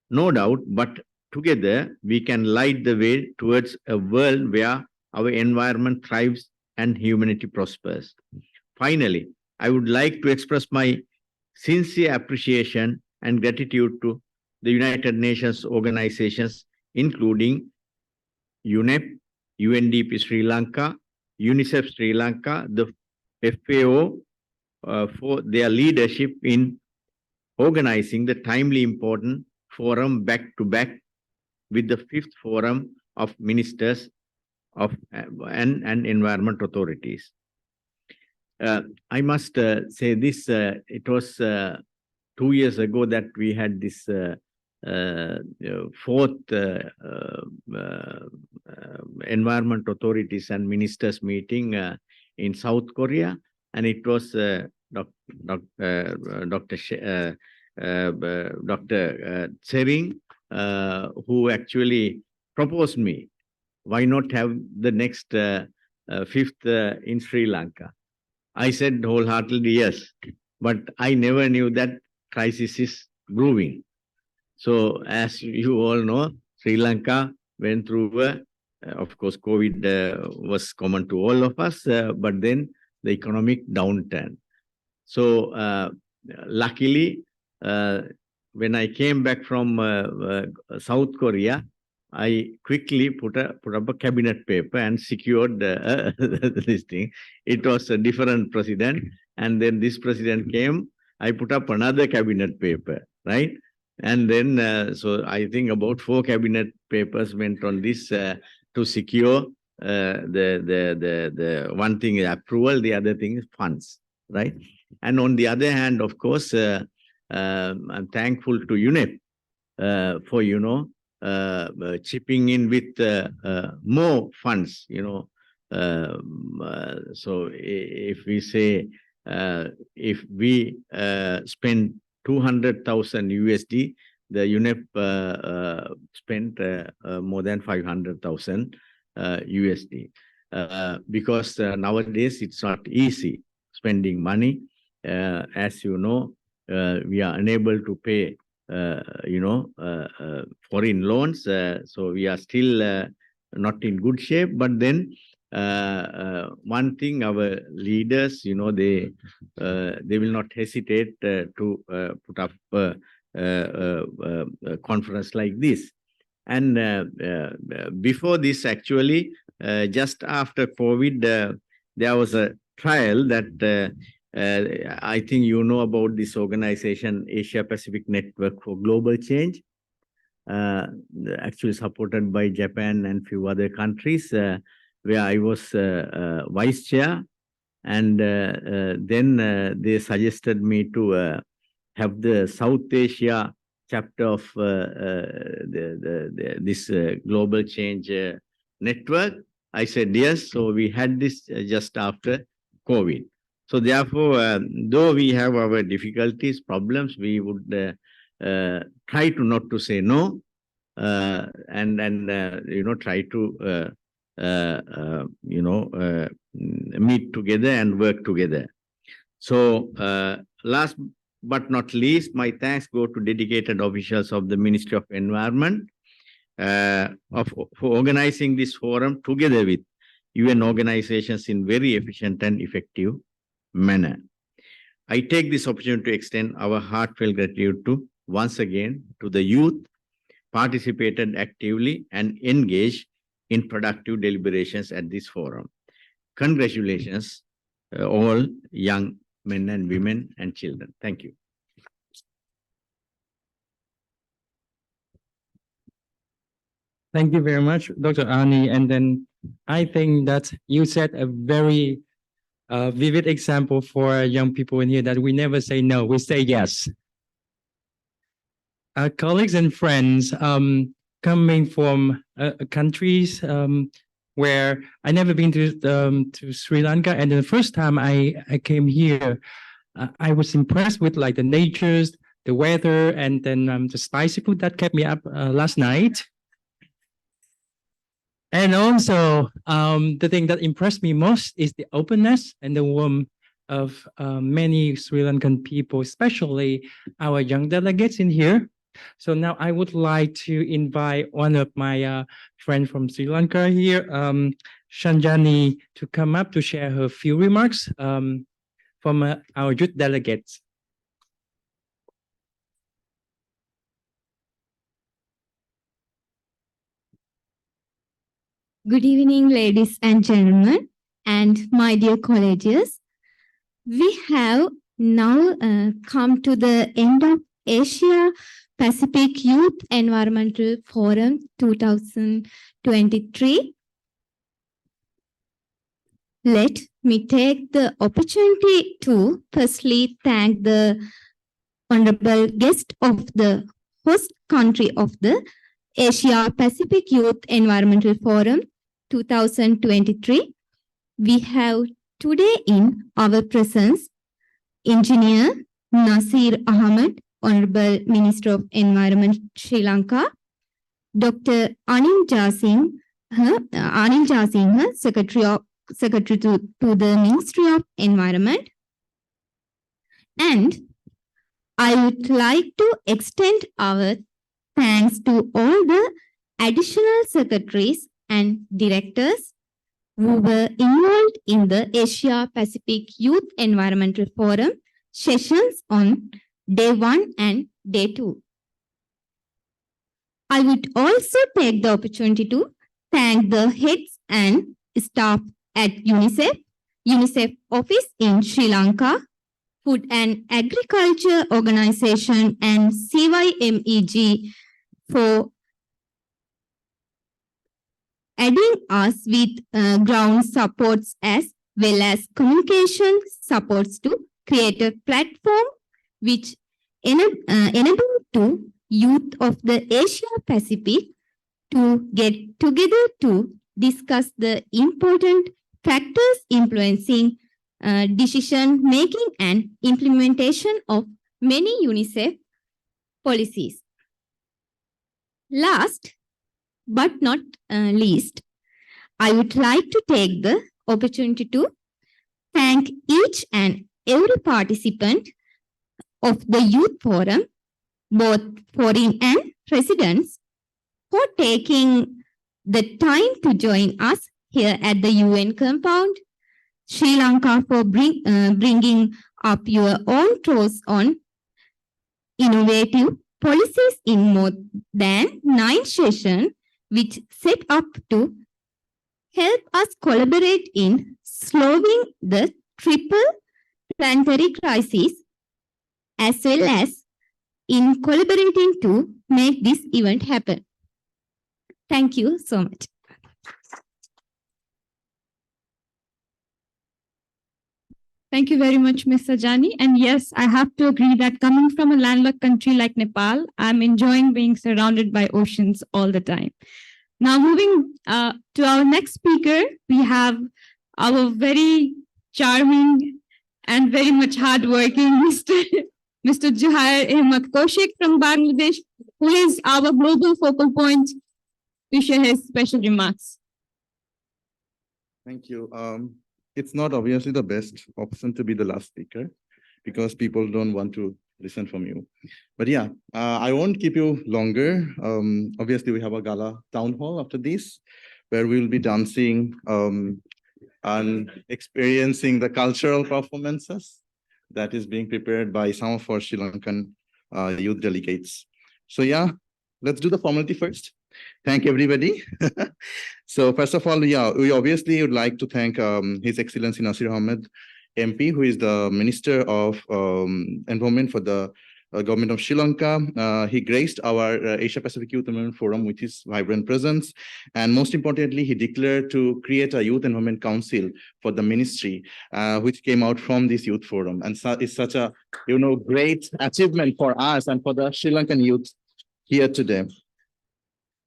no doubt, but together we can light the way towards a world where our environment thrives and humanity prospers. Finally, I would like to express my sincere appreciation and gratitude to the United Nations organizations, including UNEP, UNDP Sri Lanka, UNICEF Sri Lanka, the FAO, for their leadership in organizing the timely important forum back-to-back with the 5th Forum of Ministers of and Environment Authorities. I must say this, it was 2 years ago that we had this 4th Environment Authorities and Ministers meeting in South Korea, and it was Dr. Tsering who actually proposed me, why not have the next 5th in Sri Lanka? I said wholeheartedly yes, but I never knew that crisis is brewing. So as you all know, Sri Lanka went through, of course, COVID was common to all of us, but then the economic downturn. So luckily, when I came back from South Korea, I quickly put up a cabinet paper and secured this thing. It was a different president, and then this president came. I put up another cabinet paper, right? And then, so I think about 4 cabinet papers went on this to secure the one thing is approval, the other thing is funds, right? And on the other hand, of course, I'm thankful to UNEP for, chipping in with more funds, so if we say, if we spend 200,000 USD, the UNEP spent more than 500,000 USD. because nowadays it's not easy spending money. As you know, we are unable to pay, foreign loans. So we are still not in good shape. But then one thing, our leaders, they will not hesitate to put up a conference like this. And before this, actually, just after COVID, there was a trial that I think you know about this organization, Asia Pacific Network for Global Change, actually supported by Japan and few other countries, where I was vice chair. And then they suggested me to have the South Asia chapter of this global change network. I said yes. So we had this just after COVID. So therefore, though we have our difficulties, problems, we would try to not to say no, and try to meet together and work together. So last but not least, my thanks go to dedicated officials of the Ministry of Environment for organizing this forum together with UN organizations in very efficient and effective manner. I take this opportunity to extend our heartfelt gratitude to, once again, to the youth participated actively and engaged in productive deliberations at this forum. Congratulations, all young men and women and children. Thank you. Thank you very much, Dr. Ani. And then I think that you set a very vivid example for young people in here that we never say no, we say yes. Colleagues and friends coming from countries where I never been to Sri Lanka, and the first time I came here, I was impressed with like the natures, the weather, and then the spicy food that kept me up last night. And also, the thing that impressed me most is the openness and the warmth of many Sri Lankan people, especially our young delegates in here. So now I would like to invite one of my friends from Sri Lanka here, Shanjani, to come up to share her few remarks from our youth delegates. Good evening, ladies and gentlemen, and my dear colleagues. We have now come to the end of Asia Pacific Youth Environmental Forum 2023. Let me take the opportunity to firstly thank the honorable guest of the host country of the Asia Pacific Youth Environmental Forum 2023. We have today in our presence Engineer Nasir Ahmed, Honorable Minister of Environment, Sri Lanka, Dr. Anil Jasingh, Secretary to the Ministry of Environment. And I would like to extend our thanks to all the additional secretaries and directors who were involved in the Asia Pacific Youth Environmental Forum sessions on Day 1 and Day 2. I would also take the opportunity to thank the heads and staff at UNICEF office in Sri Lanka, Food and Agriculture Organization and CYMEG for adding us with ground supports as well as communication supports to create a platform which enable to youth of the Asia Pacific to get together to discuss the important factors influencing decision making and implementation of many UNICEF policies. Last but not least, I would like to take the opportunity to thank each and every participant of the Youth Forum, both foreign and residents, for taking the time to join us here at the UN compound, Sri Lanka for bringing up your own thoughts on innovative policies in more than 9 sessions, which set up to help us collaborate in slowing the triple planetary crisis, as well as in collaborating to make this event happen. Thank you so much. Thank you very much, Ms. Sajani. And yes, I have to agree that coming from a landlocked country like Nepal, I'm enjoying being surrounded by oceans all the time. Now, moving to our next speaker, we have our very charming and very much hardworking Mr. Juhair Ahmed Kaushik from Bangladesh, who is our global focal point to share his special remarks. Thank you. It's not obviously the best option to be the last speaker because people don't want to listen from you. But yeah, I won't keep you longer. Obviously, we have a gala town hall after this, where we'll be dancing and experiencing the cultural performances that is being prepared by some of our Sri Lankan youth delegates. So yeah, let's do the formality first. Thank everybody. So first of all, yeah, we obviously would like to thank His Excellency Nasir Ahmed, MP, who is the Minister of Environment for the Government of Sri Lanka. He graced our Asia Pacific Youth Environment Forum with his vibrant presence. And most importantly, he declared to create a Youth Environment Council for the ministry, which came out from this youth forum. And so it's such a great achievement for us and for the Sri Lankan youth here today.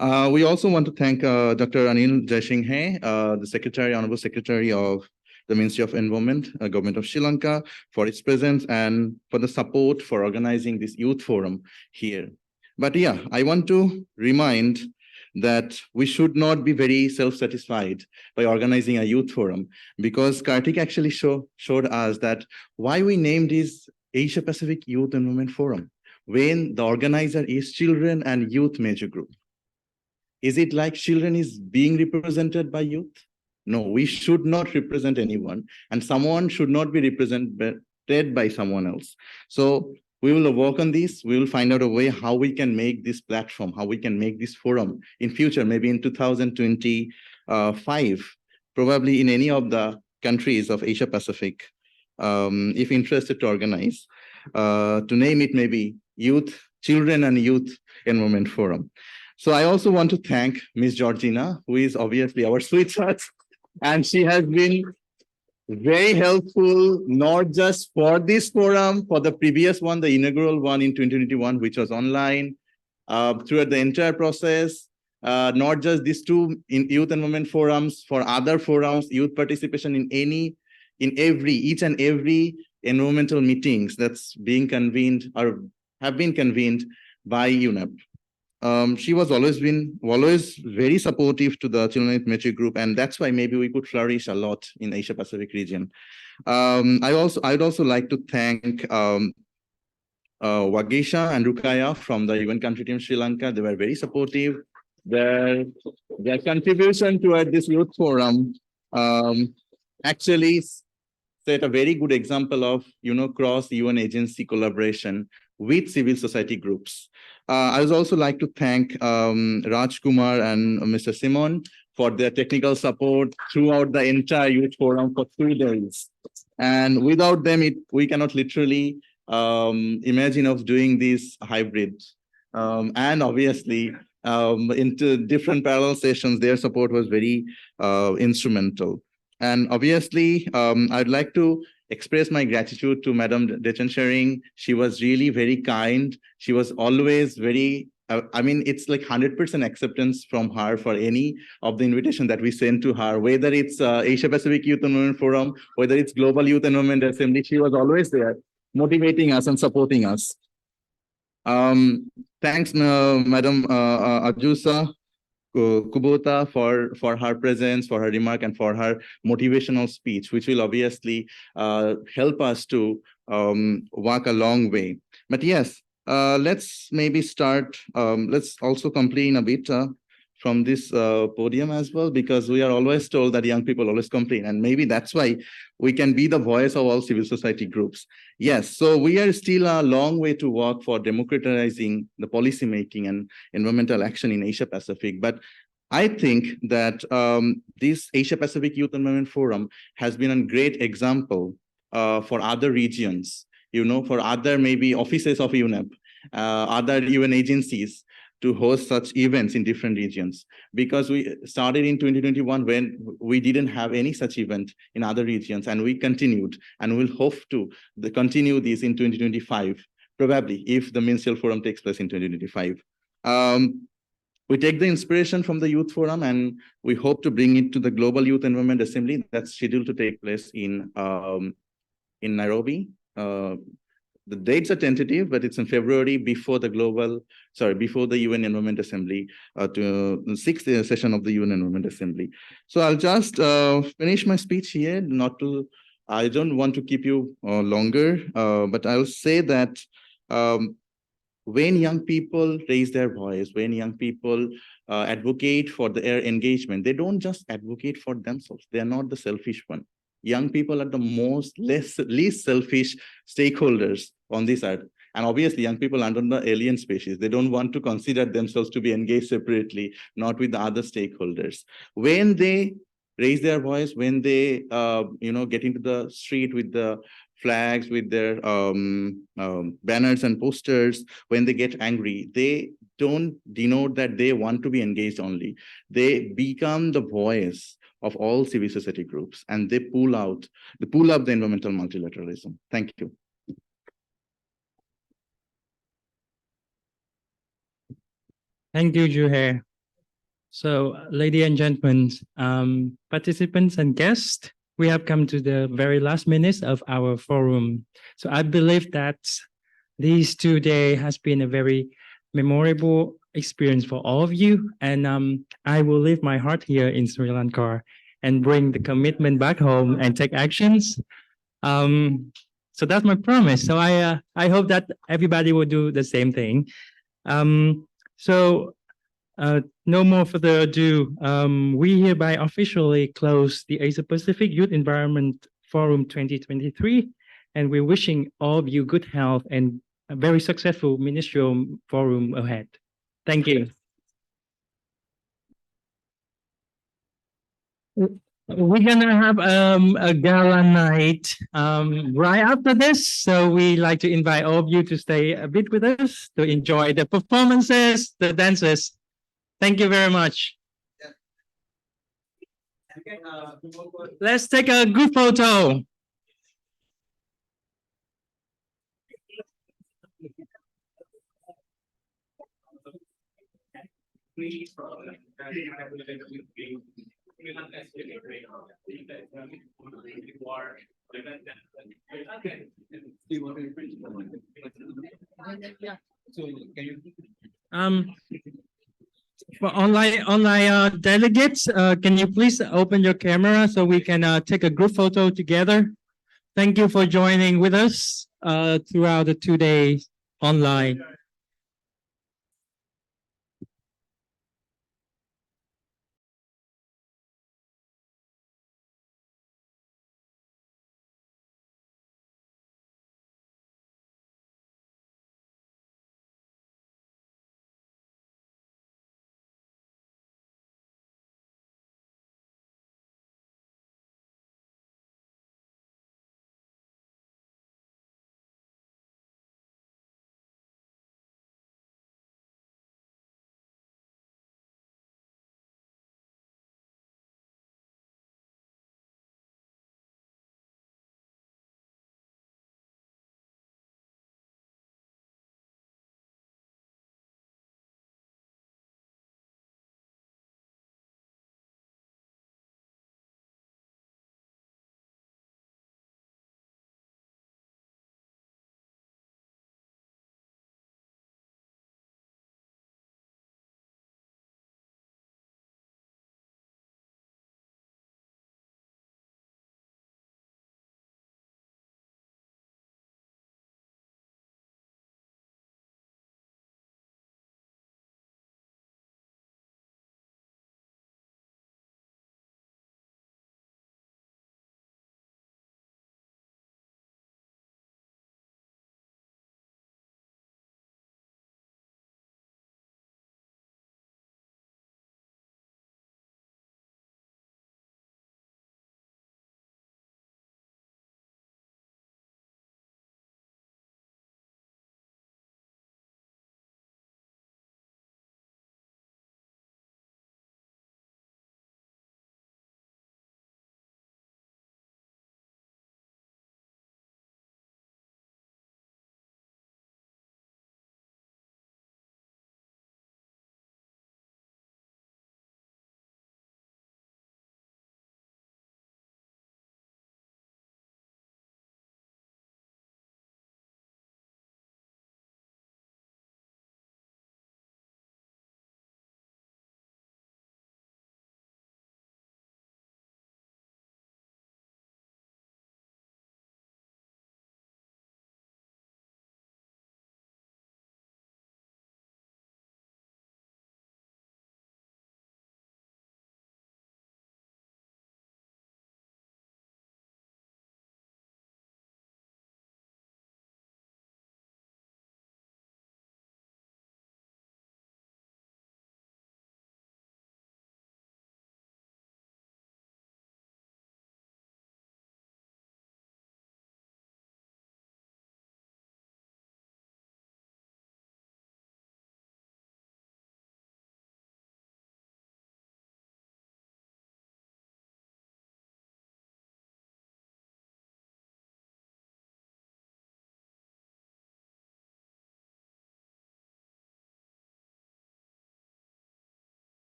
We also want to thank Dr. Anil Jaisinghe, the Honorable Secretary of the Ministry of Environment, Government of Sri Lanka, for its presence and for the support for organizing this youth forum here. But yeah, I want to remind that we should not be very self-satisfied by organizing a youth forum, because Kartik actually showed us that why we named this Asia Pacific Youth Environment Forum when the organizer is children and youth major group. Is it like children is being represented by youth? No, we should not represent anyone, and someone should not be represented by someone else. So we will work on this. We will find out a way how we can make this platform, how we can make this forum in future, maybe in 2025, probably in any of the countries of Asia Pacific, if interested to organize, to name it maybe Children and Youth Environment Forum. So I also want to thank Ms. Georgina, who is obviously our sweetheart, and she has been very helpful, not just for this forum, for the previous one, the inaugural one in 2021, which was online, throughout the entire process, not just these two youth environment forums, for other forums, youth participation in each and every environmental meetings that's being convened or have been convened by UNEP. She was always very supportive to the Children Metric Group, and that's why maybe we could flourish a lot in Asia Pacific region. I'd also like to thank Wagisha and Rukaya from the UN country team Sri Lanka. They were very supportive. Their contribution toward this youth forum actually set a very good example of cross UN agency collaboration with civil society groups. I would also like to thank Raj Kumar and Mr. Simon for their technical support throughout the entire youth forum for 3 days. And without them, we cannot literally imagine of doing this hybrid. And obviously, into different parallel sessions, their support was very instrumental. And obviously, I'd like to express my gratitude to Madam Dechen Sharing. She was really very kind. She was always very, it's like 100% acceptance from her for any of the invitation that we send to her, whether it's Asia Pacific Youth Environment Forum, whether it's Global Youth Environment Assembly, she was always there motivating us and supporting us. Thanks, Madam Ajusa Kubota for her presence, for her remark, and for her motivational speech, which will obviously help us to walk a long way. But yes, let's maybe start. Let's also complain a bit from this podium as well, because we are always told that young people always complain, and maybe that's why we can be the voice of all civil society groups. Yes, so we are still a long way to walk for democratizing the policy making and environmental action in Asia Pacific. But I think that this Asia Pacific Youth Environment Forum has been a great example for other regions, for other maybe offices of UNEP, other UN agencies, to host such events in different regions, because we started in 2021 when we didn't have any such event in other regions, and we continued, and we'll hope to continue this in 2025, probably if the Ministerial Forum takes place in 2025. We take the inspiration from the Youth Forum, and we hope to bring it to the Global Youth Environment Assembly that's scheduled to take place in Nairobi. The dates are tentative, but it's in February before the UN Environment Assembly, to the 6th session of the UN Environment Assembly. So I'll just finish my speech here. I don't want to keep you longer, but I'll say that when young people raise their voice, when young people advocate for their engagement, they don't just advocate for themselves. They are not the selfish one. Young people are the least selfish stakeholders on this earth. And obviously, young people are the alien species. They don't want to consider themselves to be engaged separately, not with the other stakeholders. When they raise their voice, when they get into the street with the flags, with their banners and posters, when they get angry, they don't denote that they want to be engaged only. They become the voice of all civil society groups, and they pull up the environmental multilateralism. Thank you. Thank you, Juhair. So, ladies and gentlemen, participants and guests, we have come to the very last minutes of our forum. So I believe that these 2 days has been a very memorable experience for all of you. And I will leave my heart here in Sri Lanka and bring the commitment back home and take actions. So that's my promise. So I hope that everybody will do the same thing. No more further ado, we hereby officially close the Asia Pacific Youth Environment Forum 2023, and we're wishing all of you good health and a very successful ministerial forum ahead. Thank you. We're gonna have a gala night right after this, so we like to invite all of you to stay a bit with us to enjoy the performances, the dances. Thank you very much. Let's take a group photo. For online delegates, can you please open your camera so we can take a group photo together? Thank you for joining with us throughout the 2 days online.